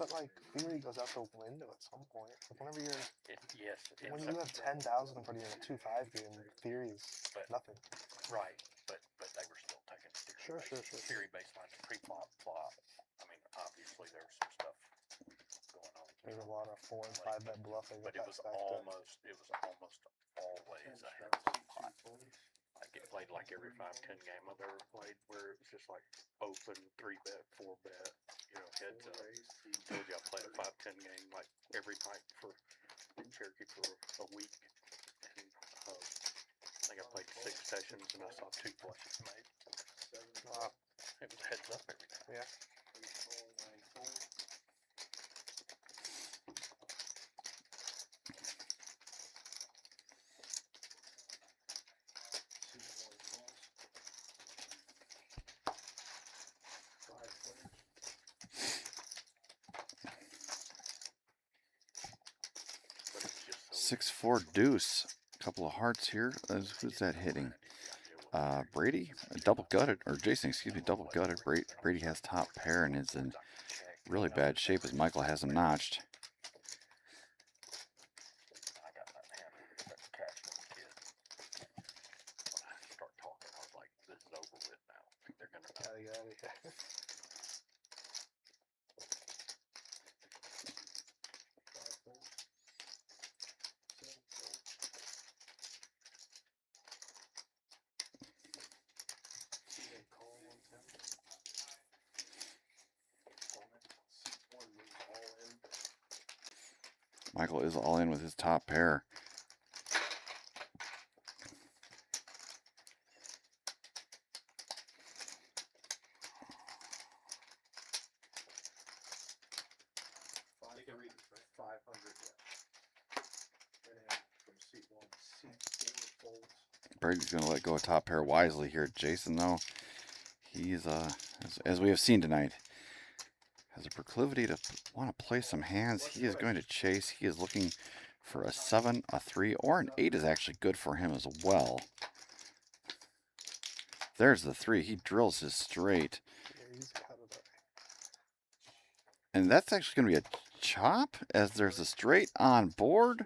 But like theory goes out the window at some point. Like whenever you're when you have 10,000 in front of you in a 2-5 game, theory is nothing. Right, but they were still taking theory. Sure. Theory-based lines, pre-flop, flop. I mean, obviously there was some stuff going on. There's a lot of 4 and 5 bet bluffing. But it was almost always a heads up pot. Like it played like every 5-10 game I've ever played, where it was just like open 3-bet, 4-bet, heads up. Told you I played a 5-10 game like every night in Cherokee for a week, and I think I played 6 sessions and I saw 2 flushes made. It was heads up every time. Yeah. 6-4 deuce. A couple of hearts here. Who's that hitting? Brady, double gutted, or Jason, excuse me, double gutted. Brady has top pair and is in really bad shape as Michael has him notched. Michael is all in with his top pair. Brady's going to let go of top pair wisely here. Jason, though, he's, as we have seen tonight, has a proclivity to want to play some hands. He is going to chase. He is looking for a 7, a 3, or an 8 is actually good for him as well. There's the 3. He drills his straight. And that's actually going to be a chop as there's a straight on board.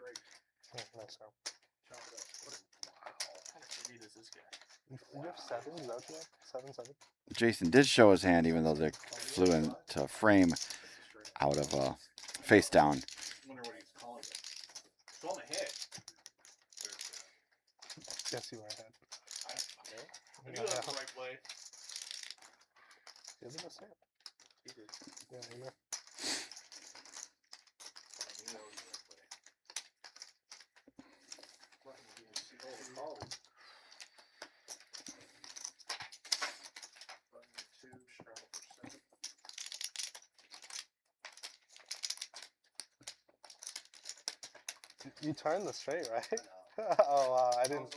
Jason did show his hand, even though they flew into frame out of face down. Guess you were ahead. I knew that was the right play. He did. Yeah, you know. You turned the straight, right? Oh, I didn't.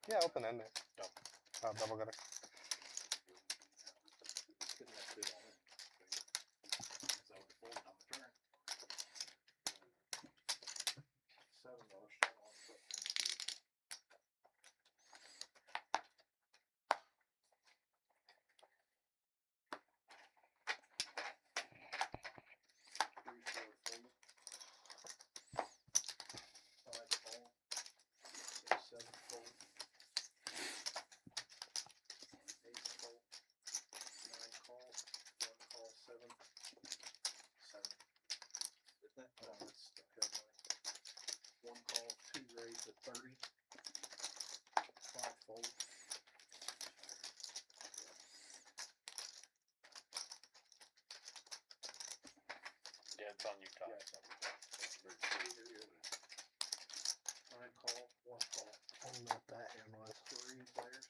Yeah, open ended. Oh, double gutter. One call, 2 raised at 30. 5 fold. Yeah, it's on you, Todd. 9 call, 1 call. I don't know what that hand was. 3 players.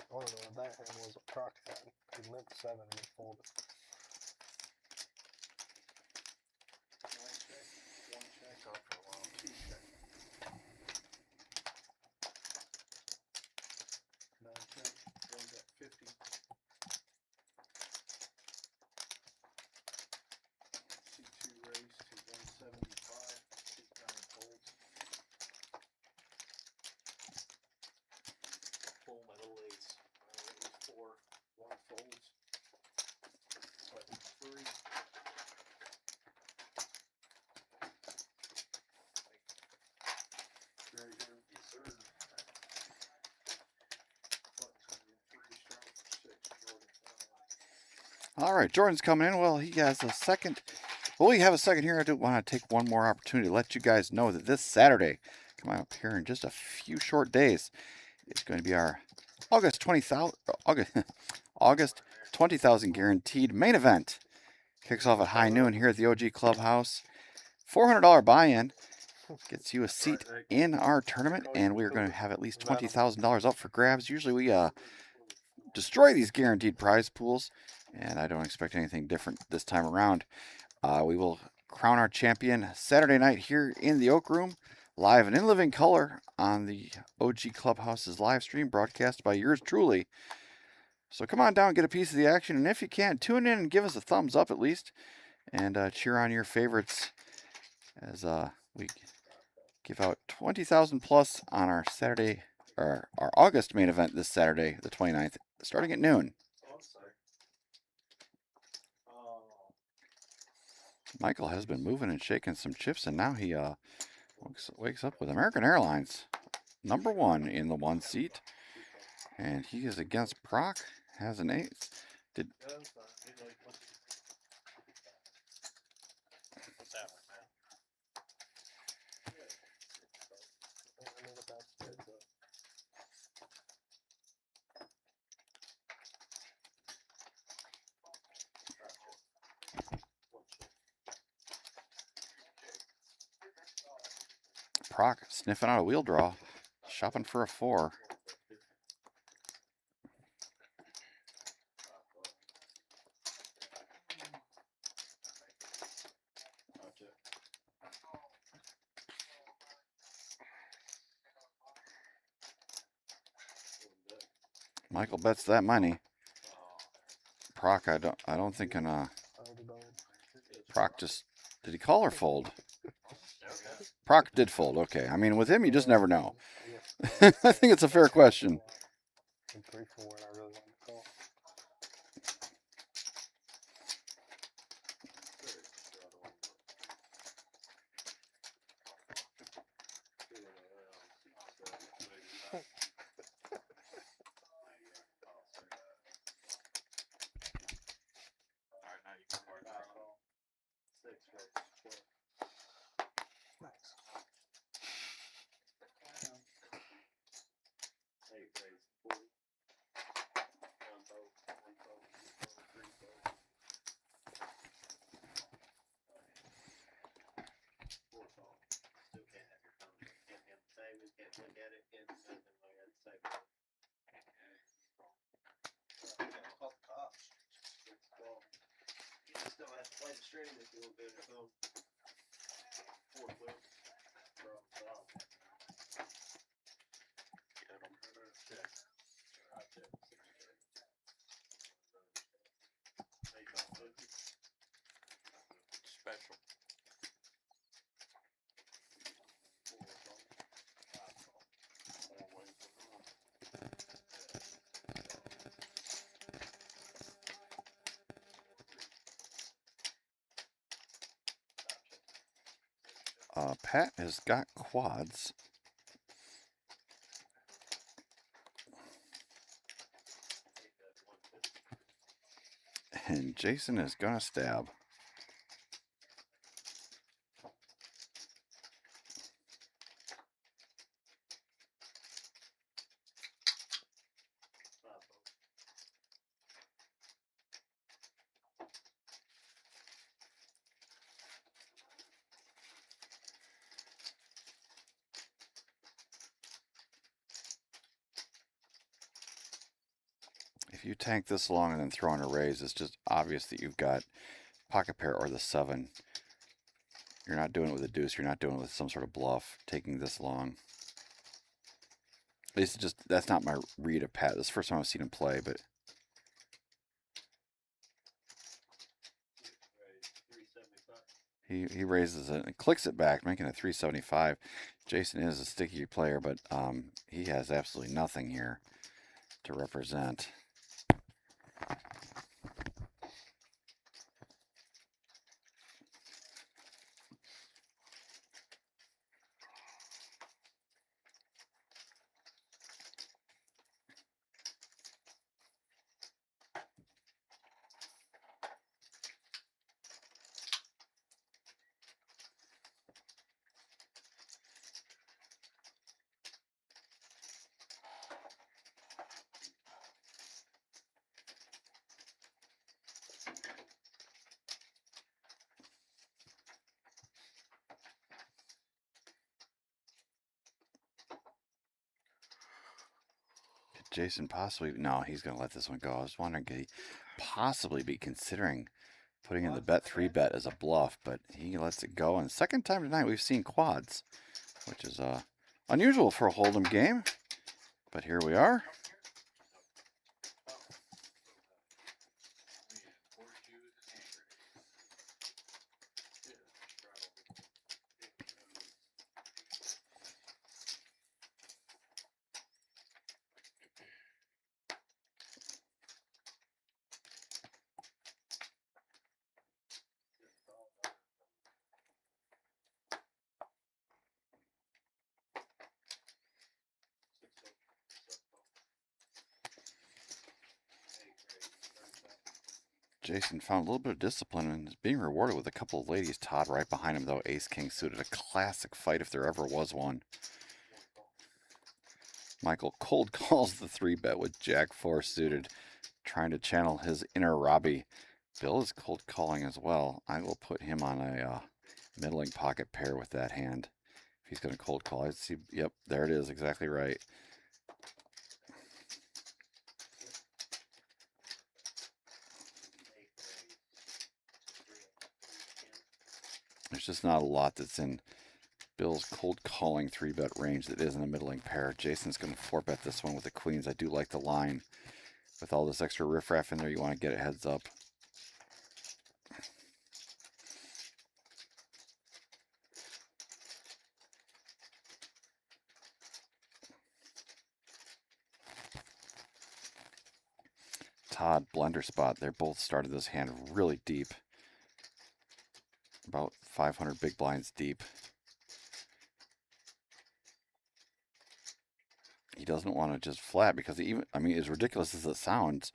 I want to know what that hand was. What Croc had. He limped 7 and he folded. 9 check, 1 check, after a while, 2 check. 9 check, 1 at 50. C2 raise to 175. 9 folds. Pull my little ace. 4, 1 folds. Button 3. Very good. Yes, sir. All right, Jordan's coming in. Well, he has a second. Well, we have a second here. I do want to take one more opportunity to let you guys know that this Saturday, coming up here in just a few short days, it's going to be our August 20,000 guaranteed main event. Kicks off at high noon here at the OG Clubhouse. $400 buy-in gets you a seat in our tournament, and we're going to have at least $20,000 up for grabs. Usually we destroy these guaranteed prize pools, and I don't expect anything different this time around. We will crown our champion Saturday night here in the Oak Room, live and in living color on the OG Clubhouse's live stream, broadcast by yours truly. So come on down and get a piece of the action, and if you can, tune in and give us a thumbs up at least, and cheer on your favorites as We give out 20,000 plus on our Saturday, or our August main event this Saturday, the 29th, starting at noon. Michael has been moving and shaking some chips, and now he wakes up with American Airlines, #1 in the 1 seat, and he is against Brock. Has an ace. What's that one, man? Brock sniffing out a wheel draw, shopping for a 4. Michael bets that money. Proc, I don't think Proc just, did he call or fold? Proc did fold. Okay, I mean with him you just never know. I think it's a fair question. 3-4, and I really wanted to call. Alright, now you can work it out. Special. Pat has got quads. And Jason is gonna stab. If you tank this long and then throw in a raise, it's just obvious that you've got pocket pair or the 7. You're not doing it with a deuce. You're not doing it with some sort of bluff, taking this long. At least just, that's not my read of Pat. This is the first time I've seen him play, but he raises it and clicks it back, making it 375. Jason is a sticky player, but he has absolutely nothing here to represent. Jason possibly, no, he's going to let this one go. I was wondering, could he possibly be considering putting in the bet 3 bet as a bluff, but he lets it go. And second time tonight we've seen quads, which is unusual for a Hold'em game, but here we are. Jason found a little bit of discipline and is being rewarded with a couple of ladies. Todd right behind him, though. Ace King suited. A classic fight if there ever was one. Michael cold calls the 3-bet with Jack 4 suited, trying to channel his inner Robbie. Bill is cold calling as well. I will put him on a middling pocket pair with that hand. If he's going to cold call, I see. Yep, there it is. Exactly right. There's just not a lot that's in Bill's cold calling 3-bet range that isn't a middling pair. Jason's going to 4-bet this one with the queens. I do like the line. With all this extra riffraff in there, you want to get it heads up. Todd, blender spot. They both started this hand really deep. About 500 big blinds deep. He doesn't want to just flat because even, I mean, as ridiculous as it sounds,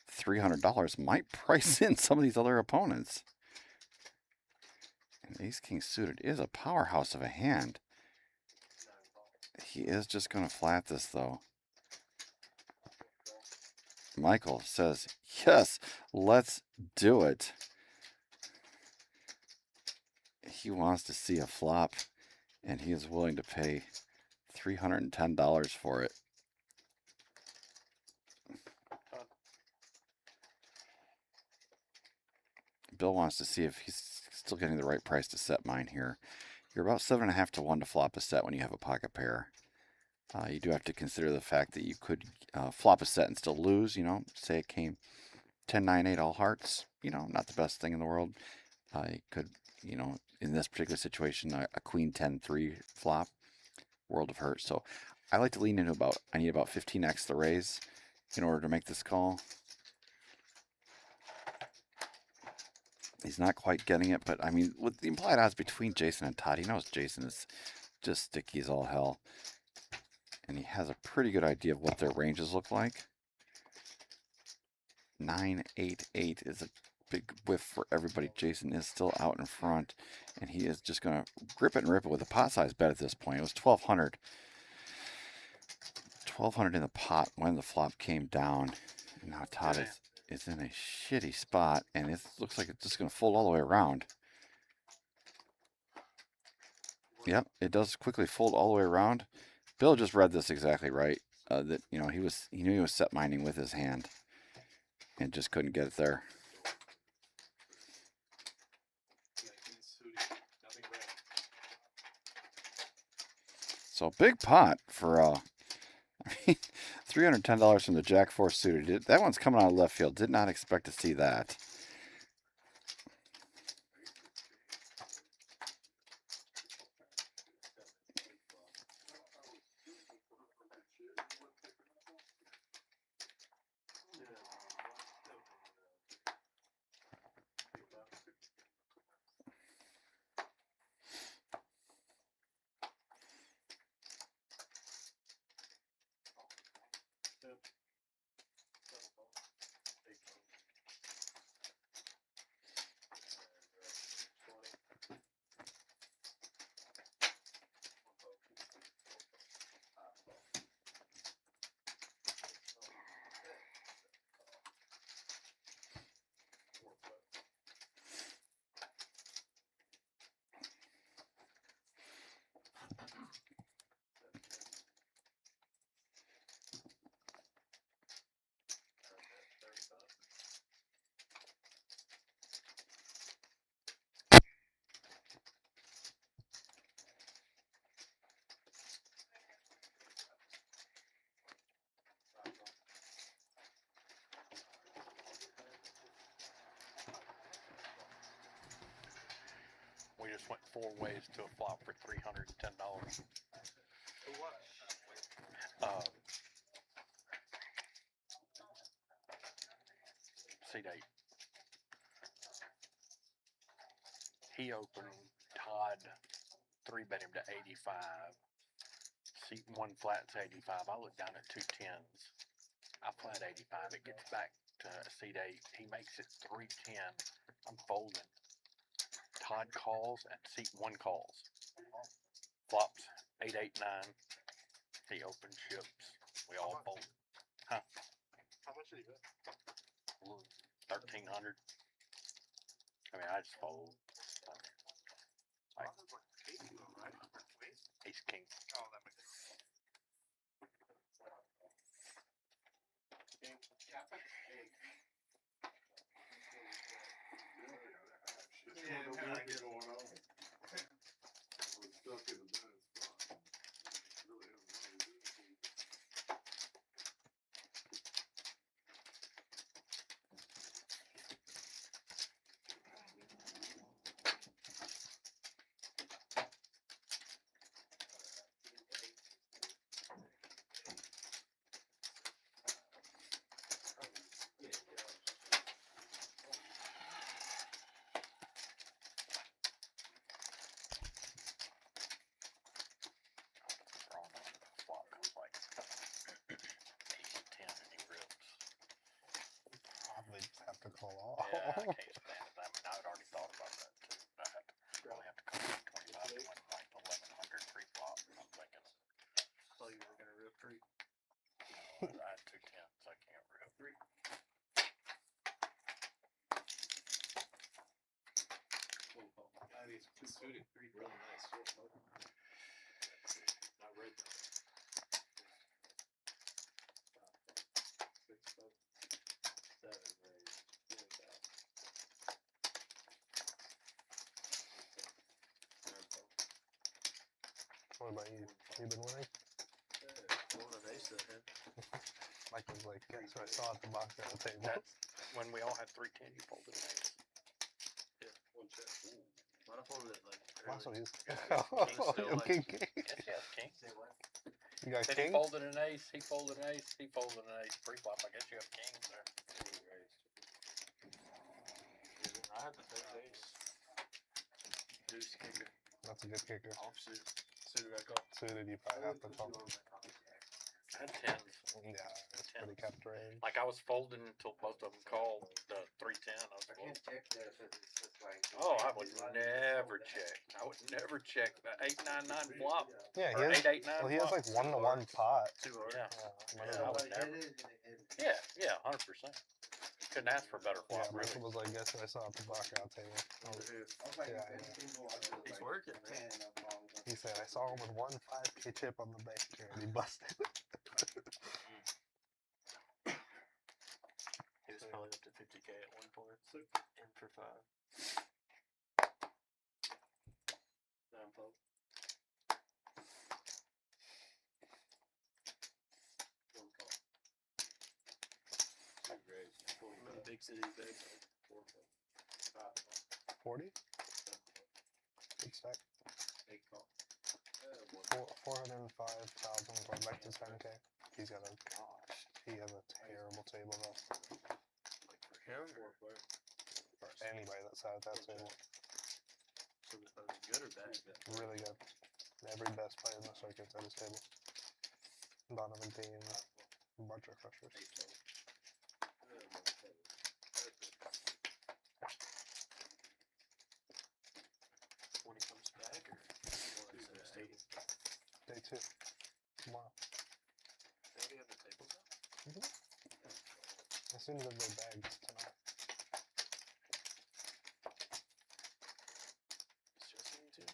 $300 might price in some of these other opponents. And Ace King suited is a powerhouse of a hand. He is just going to flat this though. Michael says, yes, let's do it. He wants to see a flop, and he is willing to pay $310 for it. Bill wants to see if he's still getting the right price to set mine here. You're about 7.5 to 1 to flop a set when you have a pocket pair. You do have to consider the fact that you could flop a set and still lose. You know, say it came 10-9-8 all hearts. You know, not the best thing in the world. You could, you know, in this particular situation, a queen 10-3 flop, world of hurt. So I like to lean into about, I need about 15x the raise in order to make this call. He's not quite getting it, but I mean, with the implied odds between Jason and Todd, he knows Jason is just sticky as all hell. And he has a pretty good idea of what their ranges look like. 9-8-8 is a big whiff for everybody. Jason is still out in front, and he is just going to grip it and rip it with a pot size bet at this point. It was 1,200. 1,200 in the pot when the flop came down. And now Todd is in a shitty spot, and it looks like it's just going to fold all the way around. Yep, it does quickly fold all the way around. Bill just read this exactly right. That, you know, he knew he was set mining with his hand, and just couldn't get it there. So big pot for I mean, $310 from the Jack 4 suited. That one's coming out of left field. Did not expect to see that. We just went 4 ways to a flop for $310. Seat 8. He opened. Todd 3-bet him to 85. Seat 1 flats 85. I look down at 2 10s. I flat 85. It gets back seat 8. He makes it 3-10. I'm folding. Todd calls and seat 1 calls. Flops 8-8-9. He opens chips. We all fold. Huh? How much did he bet? 1,300. I mean, I just fold. Like, That was like king though, right? Or queen? ace king. Oh, that makes sense. Yeah, going on. We're stuck in a bad spot. Really haven't really done anything. Wrong on the flop. It was like ace 10 and he rips. Probably just have to call off. Yeah, I can't stand it. I mean, I'd already thought about that too. I had to probably have to come in 25 to win like 1,100 pre-flop. I'm thinking, Oh, you were gonna rip 3. no, I had 2 10s. I can't rip. 3. He's two suited, 3 really nice. Not red though. 6, 7, raise. What about you? You been winning? One of ace then. Mike was like, guess what I saw at the box at the table. That's when we all had 3 10, you folded an ace. Yeah, 1 check. Why not fold it like That's what early? he's. still like- King. Yes, yes, king. Say what? You got Then he king? folded an ace. He folded an ace. He folded an ace. Pre-flop. I guess you have kings there. I had the third ace. Deuce kicker. That's a good kicker. Offsuit. Suited I call. Suited, you probably have to call. I had tens. Yeah, it's pretty kept range. Like I was folding until both of them called the 3-10. I was folding. Oh, I would never check. I would never check the 8-9-9 flop. Yeah, Or he has. 8-8-9 Well, he has flop. like 1-to-1 pot. 2 hard. Yeah, Yeah, I would never. Yeah, 100%. Couldn't ask for a better yeah, flop, Michael really. was like, guess what I saw at the blackout table. I was- yeah, He's working, man. he said, I saw him with 1 5K chip on the bank here and he busted. He was probably up to 50K at one point. In for 5. Down fold. One call. How many big cities big? 4 call. 40? Big stack. 8 call. 405,000 going back to 10K. He's got a, he has a terrible table though. Like for him or For anybody that sat at that table. so that was good or bad? Really good. Every best player in the circuit's at his table. Donovan team, a bunch of crushers. When he comes back or stadium? Day 2. Tomorrow. They already have the tables up? As soon as everybody bags tonight. It's just me too.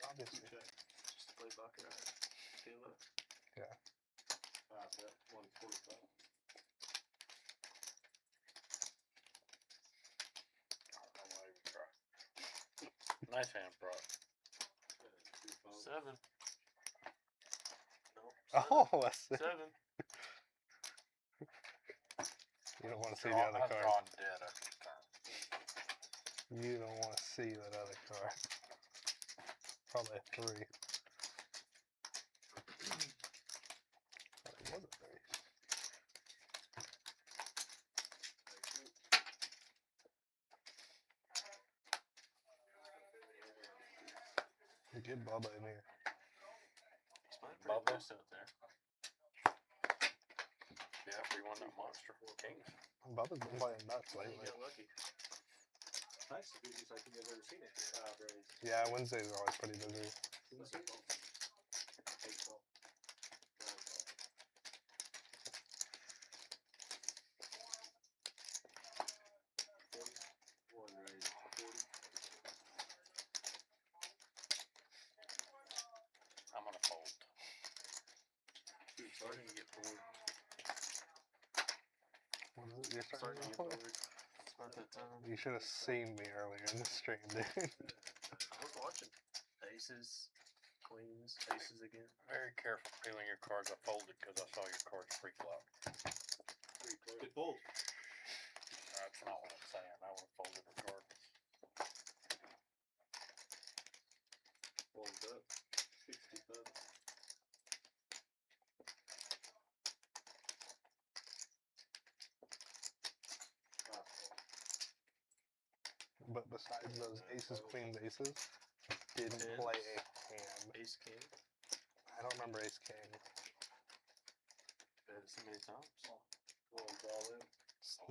Obviously. Just to play baccarat. Feel it. Yeah. 145. Nice hand, bro. 7. No. Oh, that's 7. You don't want to see the other I've card. drawn dead after the turn. You don't want to see that other card. Probably a 3. It was a 3. You get Bubba in here. He's playing pretty Bubba. close out there. Yeah, after he won that monster Kings. Bubba's been playing nuts You lately. got lucky. That's the biggest I think I've ever seen it. Raise. Yeah, Wednesdays are always pretty busy. Wednesday? 8-12. 9-12. One raise. 40. I'm gonna fold. Dude, starting to get bored. What is it? You're Starting starting to to get play? bored. It's about that time. You should have seen me earlier in the stream, dude. I was watching. Aces, queens, aces again. Very careful feeling your cards. I folded because I saw your cards pre-flop. Good fold. That's not what I'm saying. I would have folded regardless. Fold up. 65. But besides those aces, queens, aces, didn't Tens. play a hand. Ace king. I don't remember ace king. Bet it so many times. One's all in.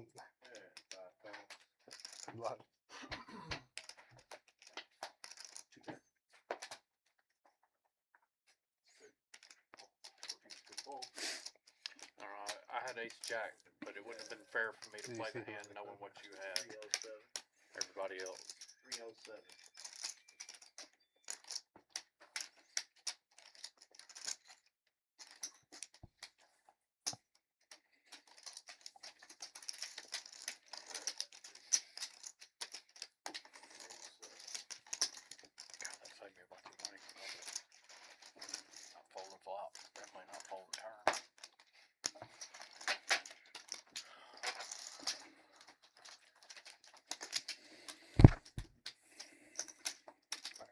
Yeah, 5 pounds. Good luck. Too bad. Good fold. I had ace jack, but it wouldn't have been fair for me to Did you play see the who hand won? knowing what you had. 307. Everybody else. 307. God, that saved me a bunch of money. Not folding flop. Definitely not folding turn.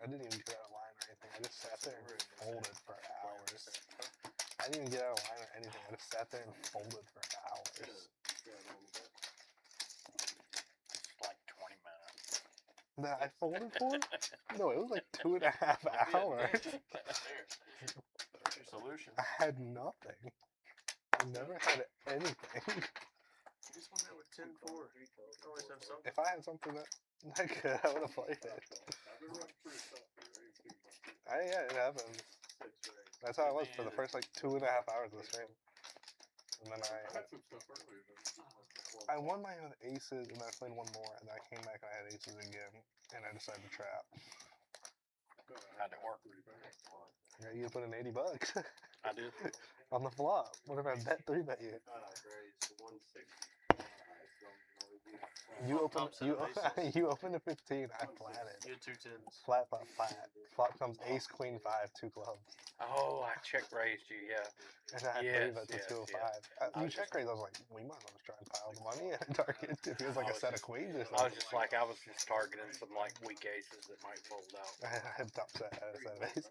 I didn't even get out of line or anything. I just sat there and folded for hours. I didn't even get out of line or anything. I just sat there and folded for hours. It's like 20 minutes. That I folded for? No, it was like 2.5 hours. There's your solution. I had nothing. I never had anything. You just won that with 10-4. Always have something. If I had something that I could, I would have played it. I've been running pretty tough here. I ain't seen much. Yeah, it happens. 6 raise. That's how it was for the first like 2.5 hours of the stream. And then I had some stuff earlier, but it just wasn't I won mine with aces, and then I played one more, and then I came back and I had aces again, and I decided to trap. How'd it work? I got you to put in $80 I did. on the flop. What if I bet 3-bet you? raised 160. You opened Top set of aces. you opened a 15. I flatted. You had 2 10s. Flat, flat, flat. Flop comes ace, queen, 5, 2 clubs, Oh, I check raised you, yeah. and I had Yes, 3-bet to yes, 205. yes. You check raise. I was like, we might as well just try and pile the money and target if it was like a set of queens or I was something. I was just targeting some like weak aces that might fold out. I had top set. I had a set of aces.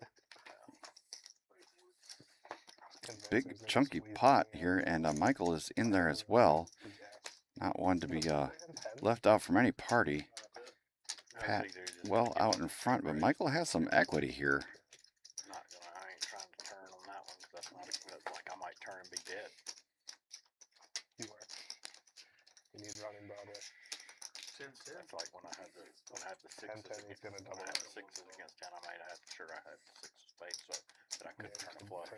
Big chunky pot here, and Michael is in there as well. Not one to be left out from any party. Pat well out in front, but Michael has some equity here. I ain't trying to turn on that one because that's like I might turn and be dead. You were. You need running Broadway. 10-10. That's like when I had the sixes. 10-10, he's gonna double When I had up. the sixes against 10, I had the six of spades, so that I couldn't turn a flush.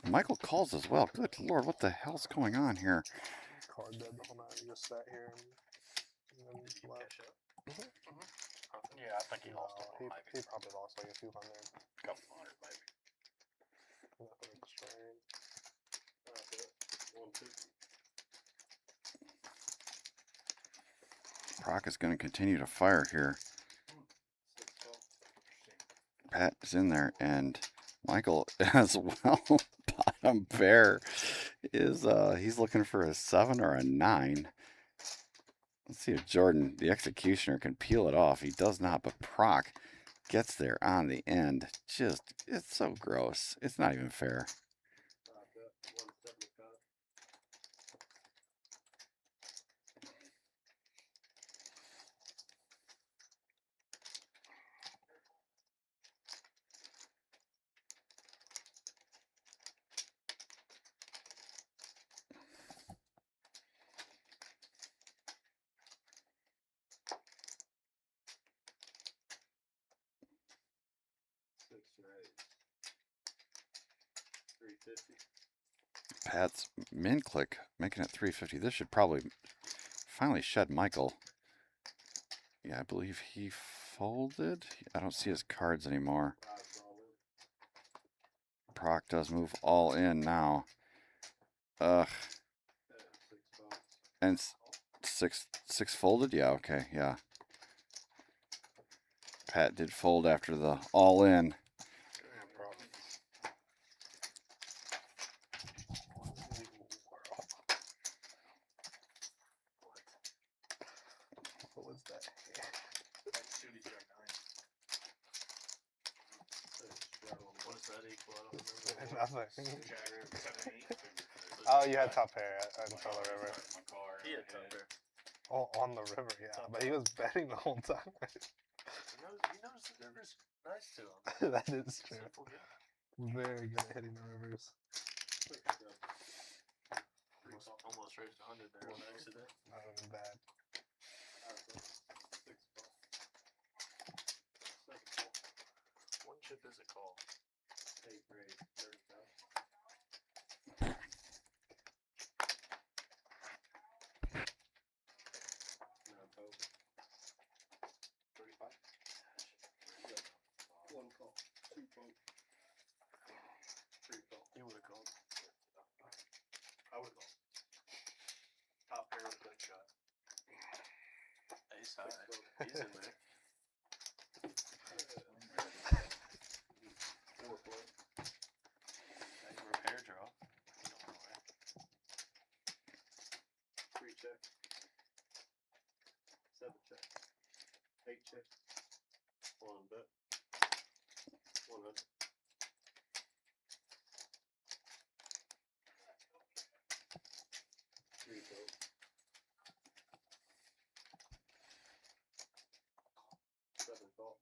Michael calls as well. Good Lord, what the hell's going on here? Card dead the whole night. You just sat here and then Did you left. cash up? Yeah, I think he lost a No, little, maybe. he probably lost like a few hundred. Couple hundred, maybe. Nothing extreme. 150. Proc is going to continue to fire here. 6-12. Pat is in there, and Michael as well. Bottom pair is he's looking for a 7 or a 9. Let's see if Jordan, the executioner, can peel it off. He does not, but Proc gets there on the end. Just, it's so gross. It's not even fair. 175. Pat's min click making it 350. This should probably finally shed Michael. Yeah, I believe he folded. I don't see his cards anymore. Proc does move all in now. Ugh. And six folded? Yeah, okay, yeah. Pat did fold after the all in. What was that? What's that equal? I don't remember. Nothing. Oh, you had top pair on Solar River. He had top pair. Oh, on the river, yeah. But he was betting the whole time. He knows the river's nice to him. That is true. Simple guy. Very good at hitting the rivers. Almost raised 100 there on accident. Not even bad. One chip is a call. You would have called. I would have called. Top pair with a good shot. Ace high. He's in there. Repair draw. You don't know that. 3 check. 7 check. 8 check. 1 bet. 100. Three vote. 7 call.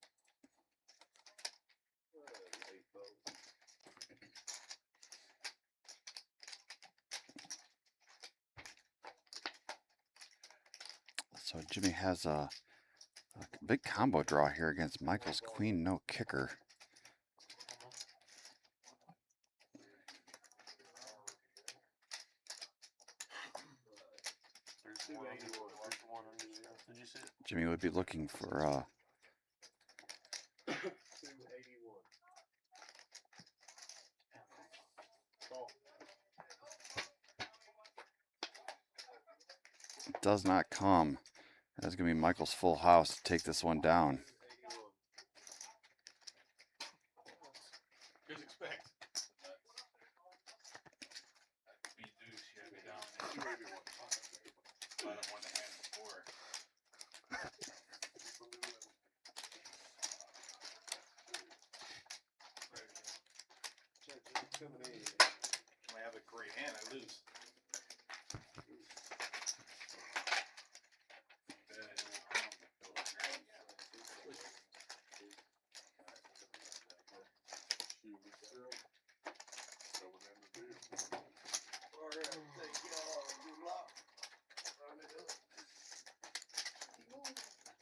8 vote. So Jimmy has a big combo draw here against Michael's queen no kicker. There's one under zero. Did you see it? Jimmy would be looking for 281. Call. does not come. That's gonna be Michael's full house to take this one down. Good expect. Be deuce, you gotta be down. But I don't want to hand before. I have a great hand, I lose.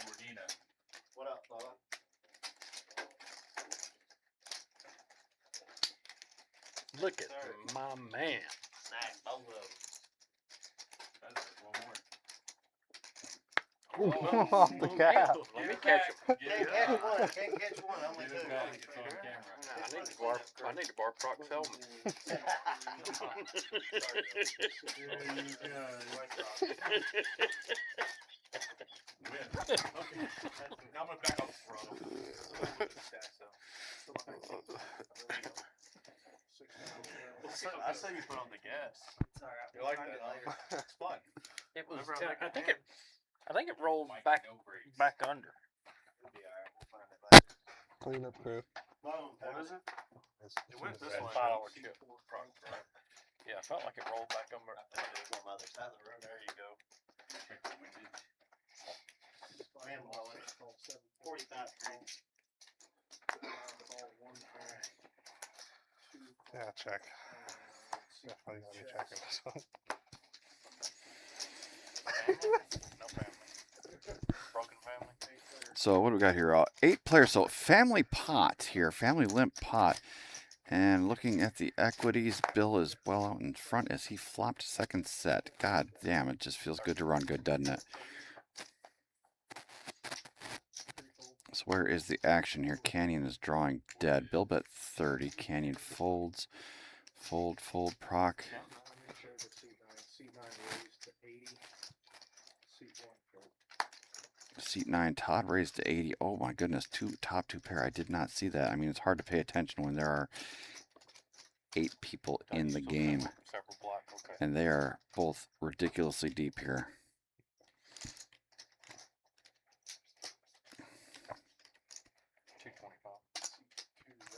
Mordina. What up, fella? Look at my man. Snack both of them. That's it, one more. Off the cap. Let me catch him. Can't catch one. Can't catch one. I'm Get with it two. back, it's on camera. I need to borrow Proc's helmet. Win. Okay. Now I'm gonna back up front. I saw you put on the gas. You like that? It's fun. It was. Whenever I make I a think hand. I think it rolled Mike, back no breaks. under. It'll be alright. We'll find it later. Clean up crew. What is it? It went this way. Final chip. Yeah, I felt like it rolled back under. It's on the other side of the room. There you go. Check the windage. Man, well, it's 45 degrees. Yeah, check. Definitely gotta be checking this one. No family. Broken family. So what do we got here? 8 players. So family pot here, family limp pot. And looking at the equities, Bill is well out in front as he flopped second set. God damn, it just feels good to run good, doesn't it? So where is the action here? Canyon is drawing dead. Bill bet 30. Canyon folds. Fold, fold, proc. Seat 9, Todd raised to 80. Oh my goodness, top two pair. I did not see that. I mean, it's hard to pay attention when there are 8 people in the game. And they are both ridiculously deep here.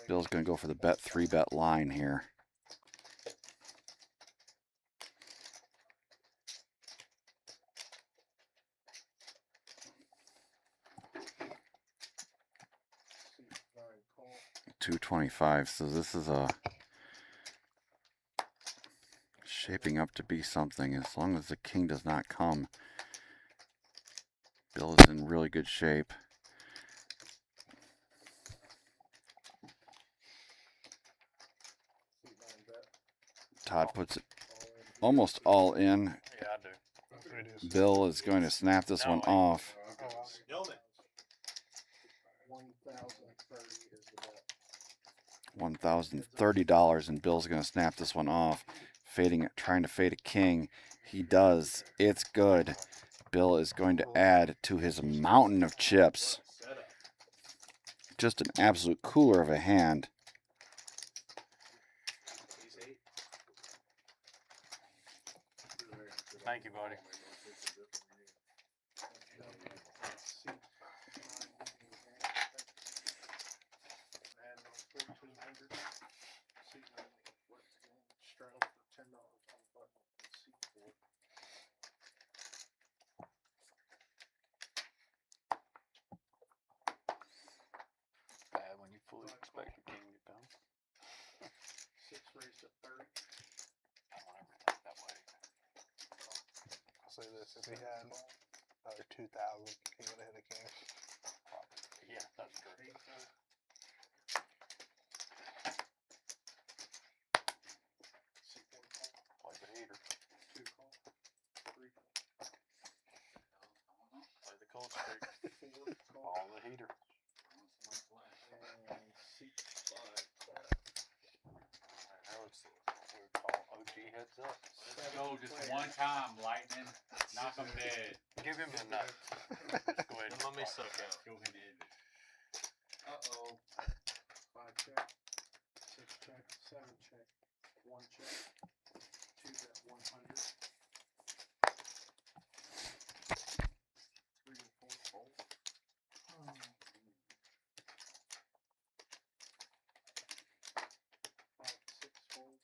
Bill's going to go for the bet 3-bet line here. $225. So this is shaping up to be something. As long as the king does not come, Bill is in really good shape. Todd puts it almost all in. Yeah, I do. Bill is going to snap this one off. $1,030, and Bill's going to snap this one off. Trying to fade a king. He does. It's good. Bill is going to add to his mountain of chips. Just an absolute cooler of a hand. Thank you, buddy. Bad when you fully expect the king to come. 6 raised to 30. I don't ever think that way. I'll say this, if he had another 2,000, he would have hit a king. Yeah, that's true. Play the heater. 2 call. 3 call. Play the cold streak. 4 call. All the heater. And seat 5 call. That was what we call OG heads up. Let's go just one time, Lightning. Knock him dead. Give him the nut. Go ahead and let me suck out. Go ahead and end it. Uh-oh. 5 check. 6 check. 7 check. 1 check. 2 bet 100. 3 and 4 fold. 5, 6 fold.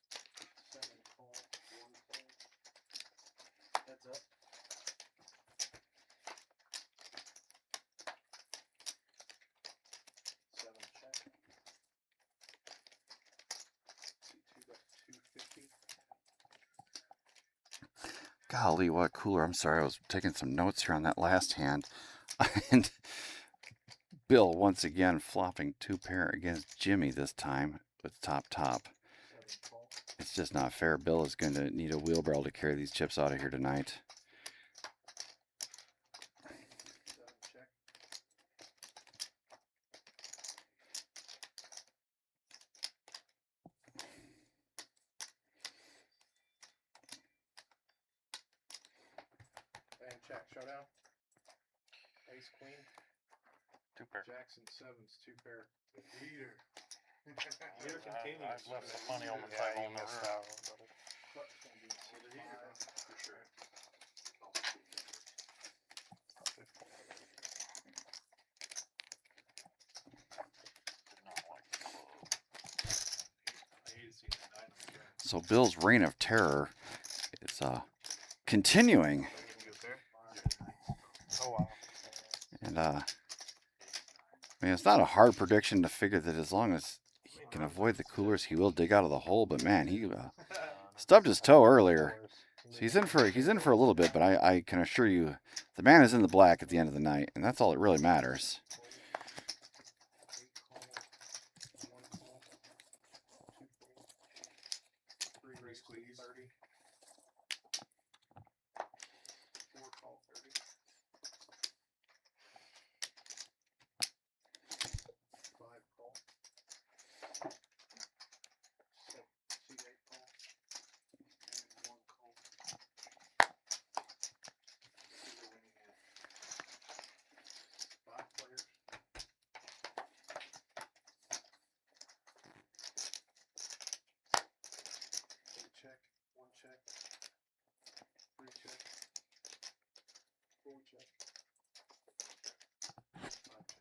7 call. 1 fold. Heads up. 7 check. C2 bet 250. Golly, what cooler. I'm sorry, I was taking some notes here on that last hand. And Bill once again flopping 2 pair against Jimmy this time with top. 7 call. It's just not fair. Bill is going to need a wheelbarrow to carry these chips out of here tonight. 7 check. And check. Showdown. Ace queen. 2 pair. Jackson 7s. 2 pair. Heater. I've left some money on the table in the room. Clutch gonna be C5. For sure. Did not like the club. I hate to see that dynamo. So Bill's reign of terror is continuing. Oh, wow. And I mean, it's not a hard prediction to figure that as long as he can avoid the coolers, he will dig out of the hole. But man, he stubbed his toe earlier. So he's in for a little bit, but I can assure you, the man is in the black at the end of the night, and that's all that really matters. Three squeeze 30. 4 call 30. 5 call. 8 call. And 1 call. Here's your winning hand. 5 players. Check, 1 check, 3 check, 4 check, 5 check.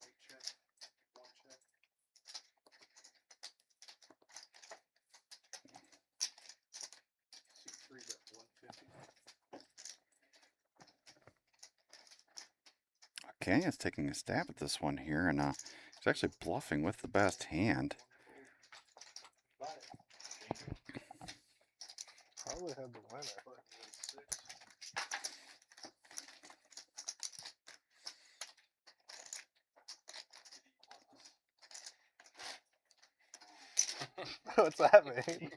8 check, 1 check. C3 bet 150. Okay, it's taking a stab at this one here, and he's actually bluffing with the best hand. Probably had the winner. Button wins 6. What's that mean?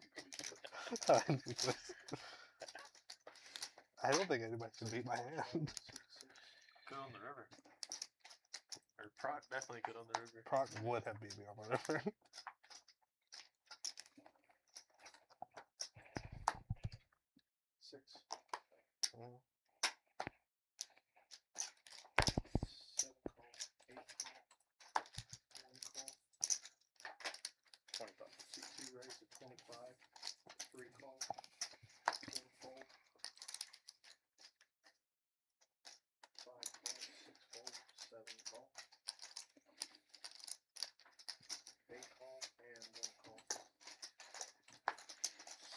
I don't think anybody should beat my hand. Good on the river. Or Proc definitely good on the river. Proc would have beat me on my river. 6. Mm. 7 call, 8 call, 1 call. 25. C2 raise to 25, 3 call, 1 fold. 5 call, 6 fold, 7 call. 8 call and 1 call.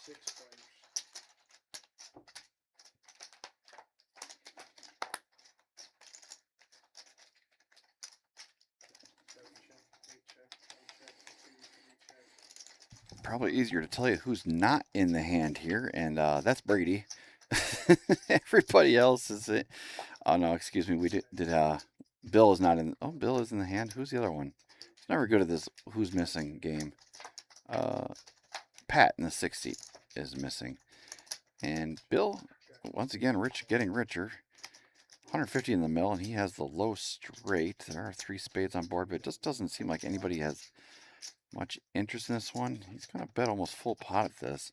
6 players. Probably easier to tell you who's not in the hand here, and that's Brady. Everybody else is it. Oh no, excuse me. We did. Bill is not in. Oh, Bill is in the hand. Who's the other one? It's never good at this. Who's missing game? Pat in the 6th seat is missing, and Bill once again getting richer. 150 in the mill, and he has the low straight. There are 3 spades on board, but it just doesn't seem like anybody has much interest in this one. He's going to bet almost full pot at this.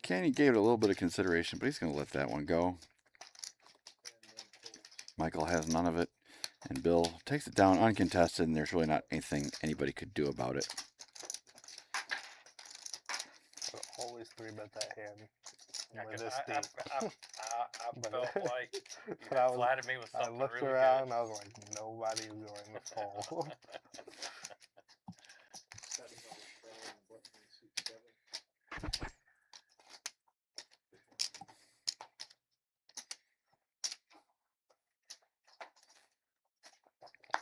Kenny gave it a little bit of consideration, but he's going to let that one go. Michael has none of it, and Bill takes it down uncontested, and there's really not anything anybody could do about it. I'll always 3-bet that hand. Yeah, With 'cause this I deep. felt like you But I flattered me with I something looked really around good. and I was like, nobody's going to fall.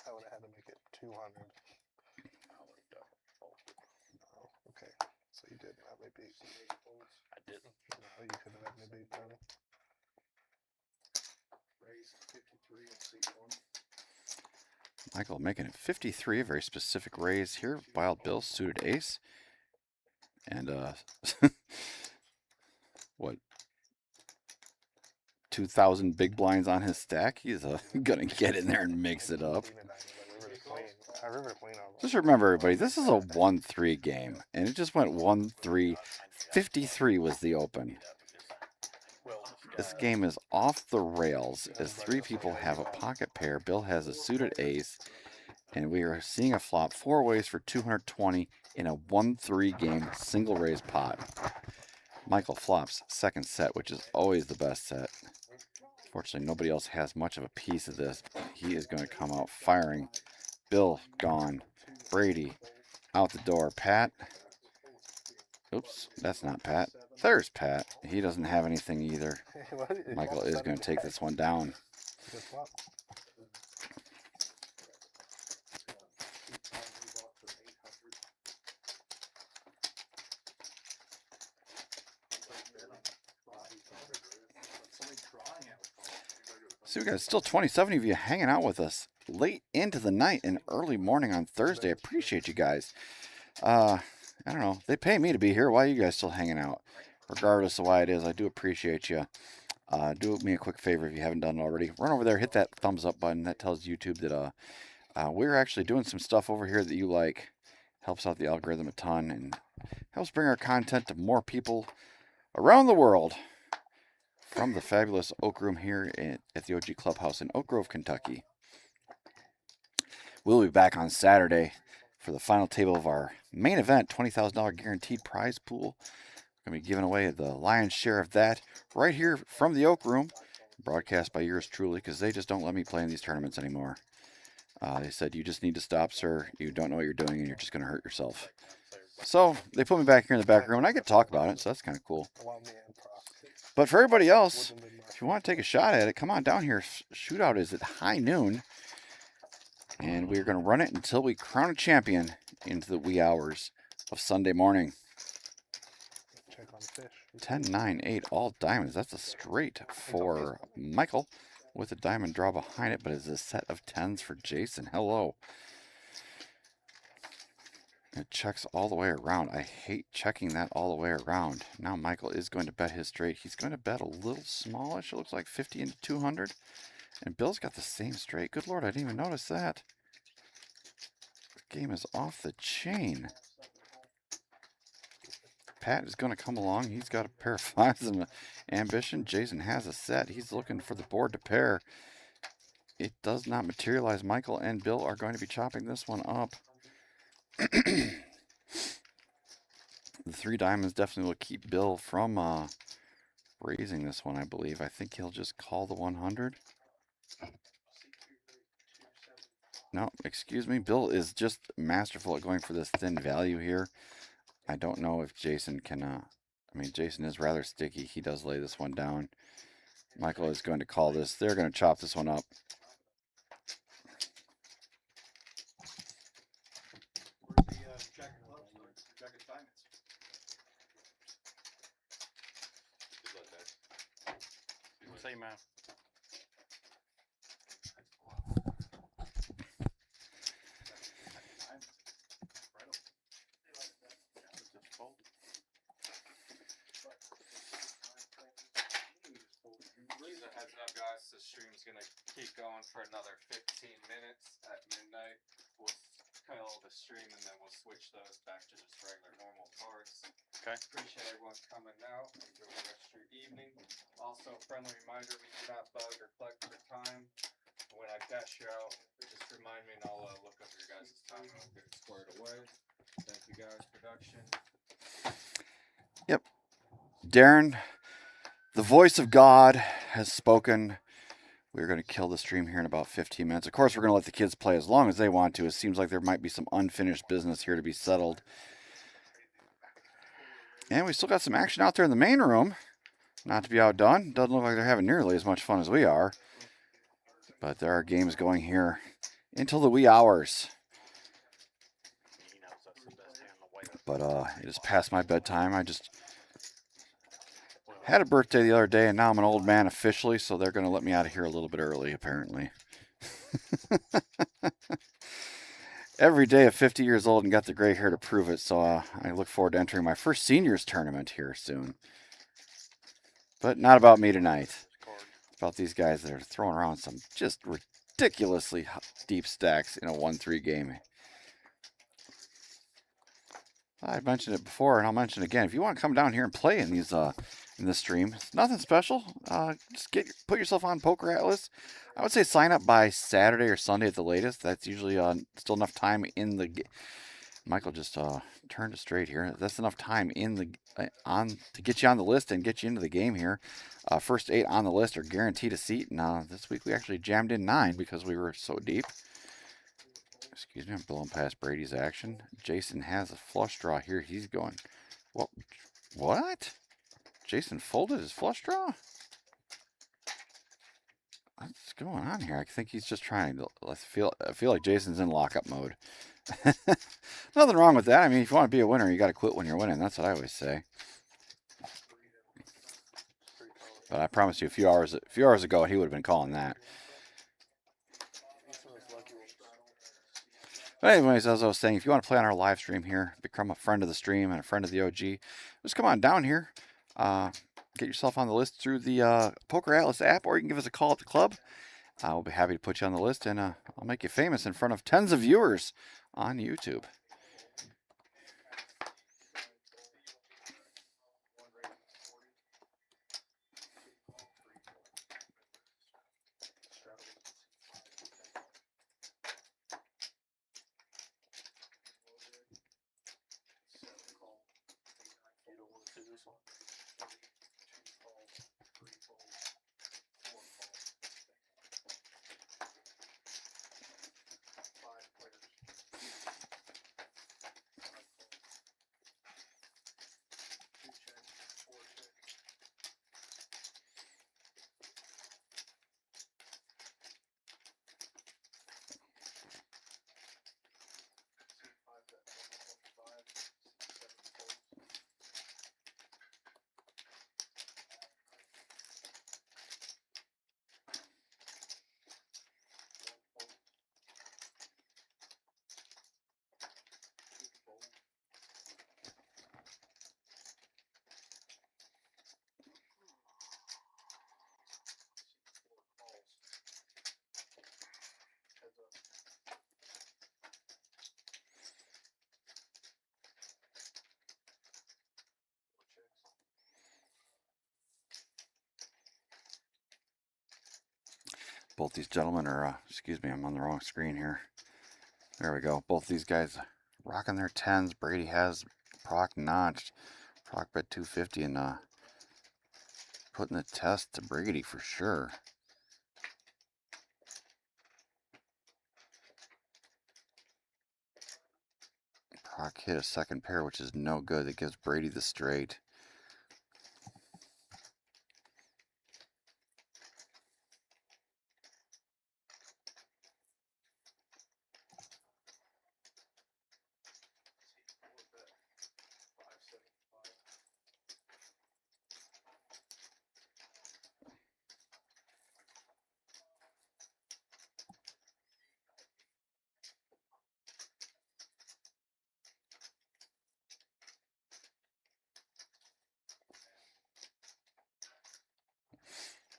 I would have had to make it 200. Oh, okay, so you did not make beat. I didn't. No, you could have had me beat, Tony. Raise 53 and C1. Michael making it 53, a very specific raise here. Wild Bill, suited ace. And, what, 2,000 big blinds on his stack? He's going to get in there and mix it up. Just remember, everybody, this is a 1-3 game. And it just went 1-3. 53 was the open. This game is off the rails as 3 people have a pocket pair. Bill has a suited ace. And we are seeing a flop 4 ways for 220 in a 1-3 game single raise pot. Michael flops 2nd set, which is always the best set. Fortunately, nobody else has much of a piece of this. He is going to come out firing. Bill gone. Brady out the door. Pat. Oops, that's not Pat. There's Pat. He doesn't have anything either. What? It Michael dropped is going to take 75. this one down. Good flop. So we got still 27 of you hanging out with us late into the night and early morning on Thursday. Appreciate you guys. I don't know. They pay me to be here. Why are you guys still hanging out? Regardless of why it is, I do appreciate you. Do me a quick favor if you haven't done it already. Run over there, hit that thumbs up button. That tells YouTube that we're actually doing some stuff over here that you like. Helps out the algorithm a ton and helps bring our content to more people around the world. From the fabulous Oak Room here at the OG Clubhouse in Oak Grove, Kentucky. We'll be back on Saturday for the final table of our main event, $20,000 guaranteed prize pool. We're going to be giving away the lion's share of that right here from the Oak Room, broadcast by yours truly, because they just don't let me play in these tournaments anymore. They said, you just need to stop, sir. You don't know what you're doing, and you're just going to hurt yourself. So they put me back here in the back room, and I get to talk about it, so that's kind of cool. But for everybody else, if you want to take a shot at it, come on down here. Shootout is at high noon. And we're going to run it until we crown a champion into the wee hours of Sunday morning. 10, 9, 8, all diamonds. That's a straight for Michael with a diamond draw behind it, but it's a set of 10s for Jason. Hello. It checks all the way around. I hate checking that all the way around. Now Michael is going to bet his straight. He's going to bet a little smallish. It looks like 50 into 200. And Bill's got the same straight. Good Lord, I didn't even notice that. The game is off the chain. Pat is going to come along. He's got a pair of fives and an ambition. Jason has a set. He's looking for the board to pair. It does not materialize. Michael and Bill are going to be chopping this one up. The 3 diamonds definitely will keep Bill from raising this one, I believe. I think he'll just call the 100. No, excuse me. Bill is just masterful at going for this thin value here. I don't know if Jason can... I mean, Jason is rather sticky. He does lay this one down. Michael is going to call this. They're going to chop this one up. Say, man. Just a heads up, guys. The stream's gonna keep going for another 15 minutes. At midnight, we'll kill the stream and then we'll switch those back to just regular normal cards. Okay. Appreciate everyone coming out. Enjoy the rest of your evening. Also, friendly reminder: we do not bug or collect your time. When I cash you out, just remind me and I'll look up your guys' time and we'll get it squared away. Thank you, guys. Production. Yep. Darren, the voice of God has spoken. We're going to kill the stream here in about 15 minutes. Of course, we're going to let the kids play as long as they want to. It seems like there might be some unfinished business here to be settled. And we still got some action out there in the main room. Not to be outdone. Doesn't look like they're having nearly as much fun as we are. But there are games going here until the wee hours. But it is past my bedtime. I just had a birthday the other day, and now I'm an old man officially, so they're going to let me out of here a little bit early, apparently. Every day of 50 years old and got the gray hair to prove it, so I look forward to entering my first seniors tournament here soon. But not about me tonight. It's about these guys that are throwing around some just ridiculously deep stacks in a 1-3 game. I mentioned it before, and I'll mention it again. If you want to come down here and play in these in this stream, it's nothing special. Just put yourself on PokerAtlas. I would say sign up by Saturday or Sunday at the latest. That's usually still enough time in the. Michael just turned it straight here. That's enough time in the to get you on the list and get you into the game here. First 8 on the list are guaranteed a seat. Now this week we actually jammed in 9 because we were so deep. Excuse me, I'm blowing past Brady's action. Jason has a flush draw here. He's going, what? Jason folded his flush draw? What's going on here? I think he's just trying to. I feel like Jason's in lockup mode. Nothing wrong with that. I mean, if you want to be a winner, you got to quit when you're winning. That's what I always say. But I promise you, a few hours ago, he would have been calling that. But anyways, as I was saying, if you want to play on our live stream here, become a friend of the stream and a friend of the OG, just come on down here. Get yourself on the list through the PokerAtlas app, or you can give us a call at the club. We'll be happy to put you on the list, and I'll make you famous in front of tens of viewers on YouTube. Both these gentlemen are, excuse me, I'm on the wrong screen here. There we go. Both these guys rocking their 10s. Brady has Proc notched. Proc bet 250 and putting the test to Brady for sure. Proc hit a second pair, which is no good. That gives Brady the straight.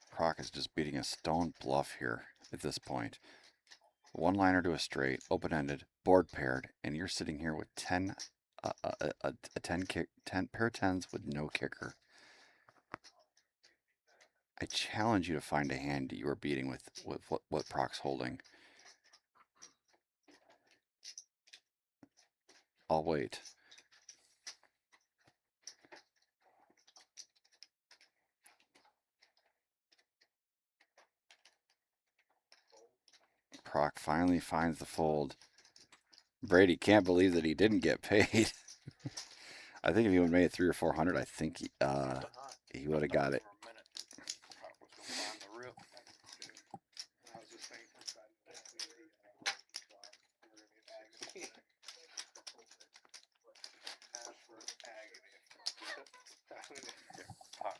Proc is just beating a stone bluff here at this point. One liner to a straight, open-ended, board paired, and you're sitting here with 10 pair of 10s with no kicker. I challenge you to find a hand you are beating with what Proc's holding. I'll wait. Proc finally finds the fold. Brady can't believe that he didn't get paid. I think if he would have made it 300 or 400, I think he would have got it.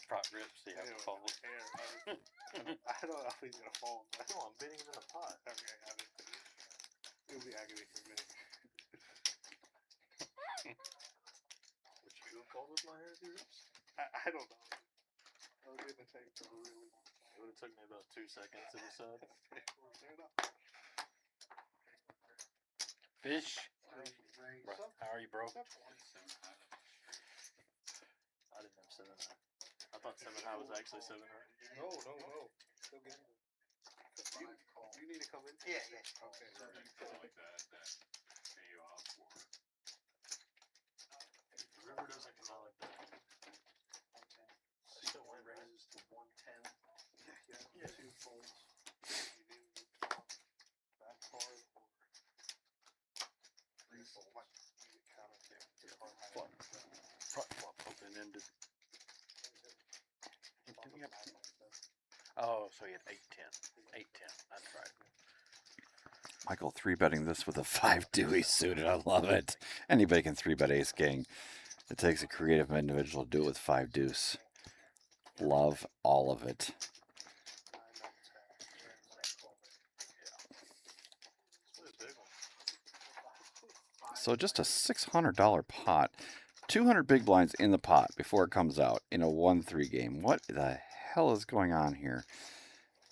Prop rip, see how it falls. I don't know if he's gonna fall. No, I'm bidding him in a pot. Okay, it'll be aggravating for a minute. Would you have called with my hair, dude? I don't know. I was gonna take a really long time. It would have took me about 2 seconds to decide. Fish. How are you, bro? I didn't have 7 high. I thought 7 high was actually 7 high. No. Still getting it. You need to come in? Yeah. Okay. Like that pay you off for. The river doesn't come out like that. I still win, right? Raises to 110. Yeah. 2 folds. You do back card or 3 folds. You get counted. Front flop open ended. Oh, so he had 8-10. 8-10. That's right. Michael 3-betting this with a 5 Dewey suited. I love it. Anybody can 3-bet ace king. It takes a creative individual to do it with 5 deuce. Love all of it. So just a $600 pot. 200 big blinds in the pot before it comes out in a 1-3 game. What the hell is going on here?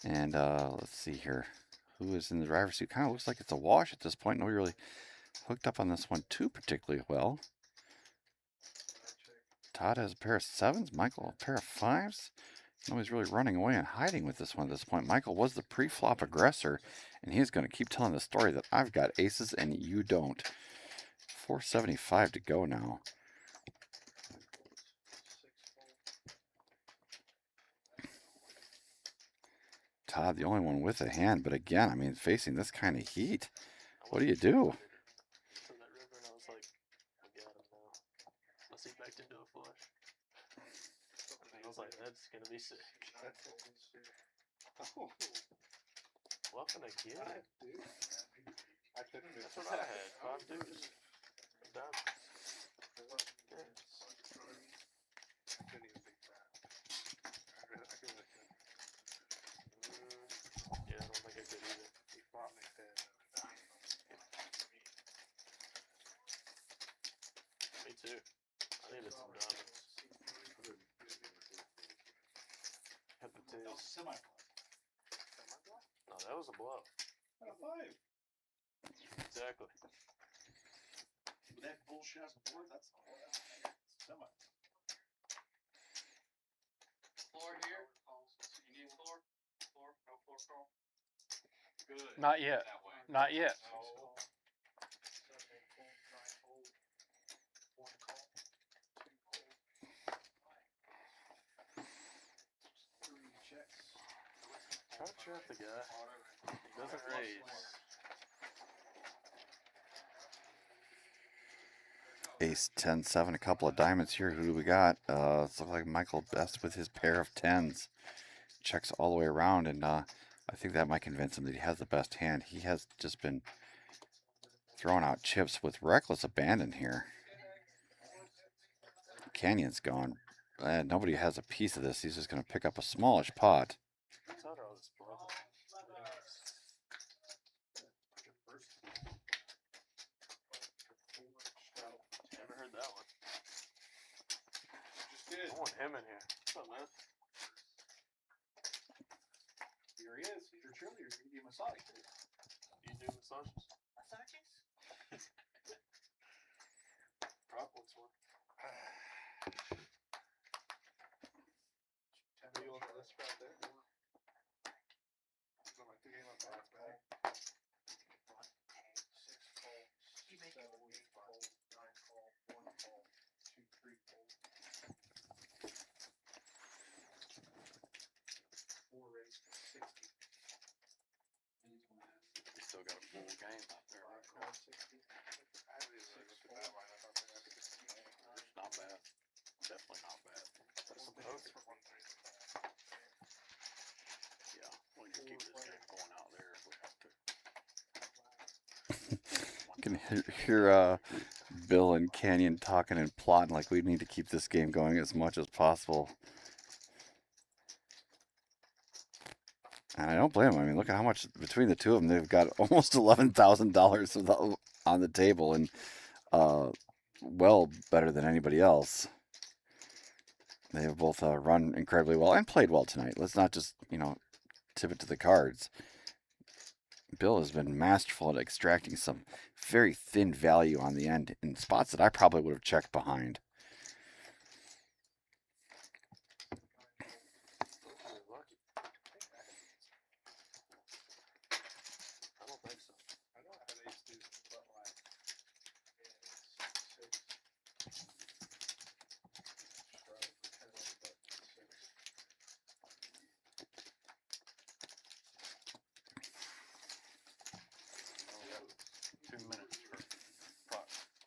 And let's see here. Who is in the driver's seat? Kind of looks like it's a wash at this point. Nobody really hooked up on this one too particularly well. Todd has a pair of 7s. Michael a pair of 5s. Nobody's really running away and hiding with this one at this point. Michael was the pre-flop aggressor, and he's going to keep telling the story that I've got aces and you don't. 475 to go now. Todd, the only one with a hand, but again, I mean, facing this kind of heat, what do you do? From that river, and I was like, I got him now. Unless he backed into a flush. And I was like, that's gonna be sick. Oh, Bluffing again? I took That's what I had. 5 deuce. Done. Yeah. couldn't even beat that. I really couldn't. Yeah, I don't think I could either. He fought me dead. Me too. I needed some diamonds. Had the That was twos. semi. No, that was a bluff. Out of 5. Exactly. With that bullshit ass board, that's semi. Floor here. You need floor? Floor? No floor call? Good. Not yet. That way. Not yet. No. Try to trap the guy. He doesn't raise. Ace 10, 7, a couple of diamonds here. Who do we got? Looks like Michael best with his pair of 10s. Checks all the way around, and I think that might convince him that he has the best hand. He has just been throwing out chips with reckless abandon here. Canyon's gone. Nobody has a piece of this. He's just going to pick up a smallish pot. I told her I was bluffing. Never heard that one. Just did. I want him in here. What's up, man? Here he is. He's your cheerleader. You can give him a massage. You do massages? Massages? Prop wants one. Are you on the list right there? So my 2 game up back. 6 call, 7 call, 9 call, 1 call, 2, 3 call. 4 raised to 60. You still got a full game out there. 5 call 60. I haven't even looked at that line. I thought they had 60. Not bad. Definitely not bad. That's some poker. Yeah, we can keep this game going out there if we have to. You can hear Bill and Canyon talking and plotting like we need to keep this game going as much as possible. And I don't blame them. I mean, look at how much between the two of them, they've got almost $11,000 on the table, and well better than anybody else. They have both run incredibly well and played well tonight. Let's not just, tip it to the cards. Bill has been masterful at extracting some very thin value on the end in spots that I probably would have checked behind. I don't think so. I know I had ace deuce, but like 6. We got 2 minutes for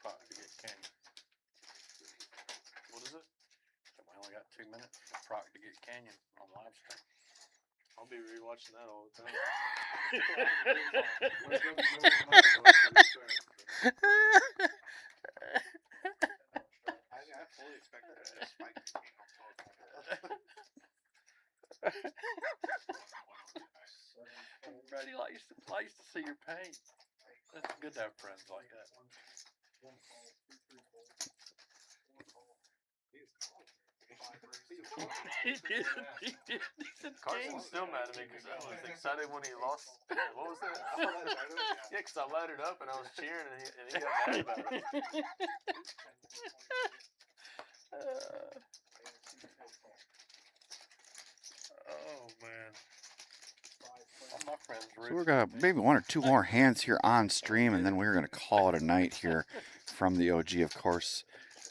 pot to get Canyon. I'll be rewatching that all the time. I fully expected it to spike the king on top. Brady likes to see your pain. It's good to have friends like that. He did. He said Carson's still mad at me because I was excited when he lost. What was that? Yeah, because I loaded up and I was cheering and he got mad about it. Oh man. All my friends So we're gonna maybe one or two more hands here on stream, and then we're gonna call it a night here from the OG, of course,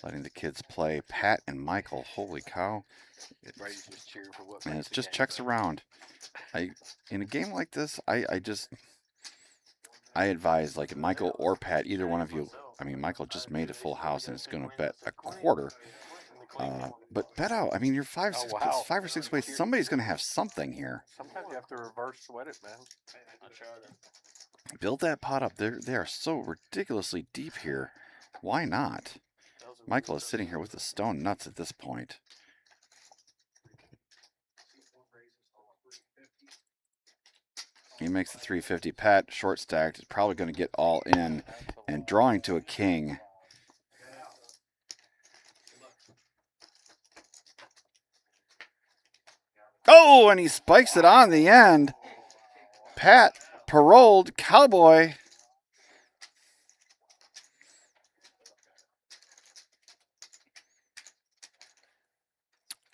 letting the kids play. Pat and Michael, holy cow! Brady's just cheering for what. And makes it's the just game checks better. around. In a game like this, I advise like Michael or Pat, either one of you. I mean, Michael just made a full house and is going to bet a quarter. But bet out. I mean, you're five or six ways. Somebody's going to have something here. Sometimes you have to reverse sweat it, man. I tried it. Build that pot up. They are so ridiculously deep here. Why not? Michael is sitting here with the stone nuts at this point. He makes the 350. Pat, short stacked, is probably going to get all in and drawing to a king. Oh, and he spikes it on the end. Pat, paroled cowboy.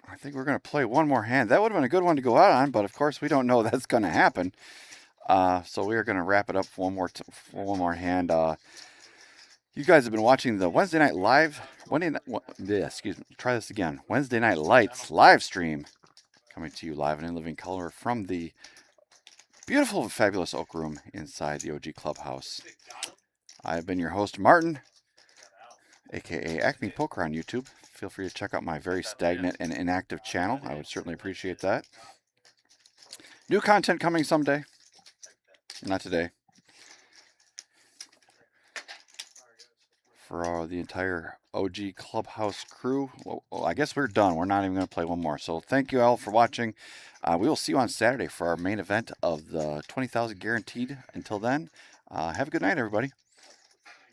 I think we're going to play one more hand. That would have been a good one to go out on, but of course we don't know that's going to happen. So we are going to wrap it up for one more hand. You guys have been watching the Wednesday Night Live. Try this again. Wednesday Night Lights live stream, coming to you live and in living color from the beautiful and fabulous Oak Room inside the OG Clubhouse. I've been your host, Martin, aka Acme Poker on YouTube. Feel free to check out my very stagnant and inactive channel. I would certainly appreciate that. New content coming someday. Not today. For the entire OG Clubhouse crew, well, I guess we're done. We're not even going to play one more. So thank you all for watching. We will see you on Saturday for our main event of the 20,000 guaranteed. Until then, have a good night, everybody.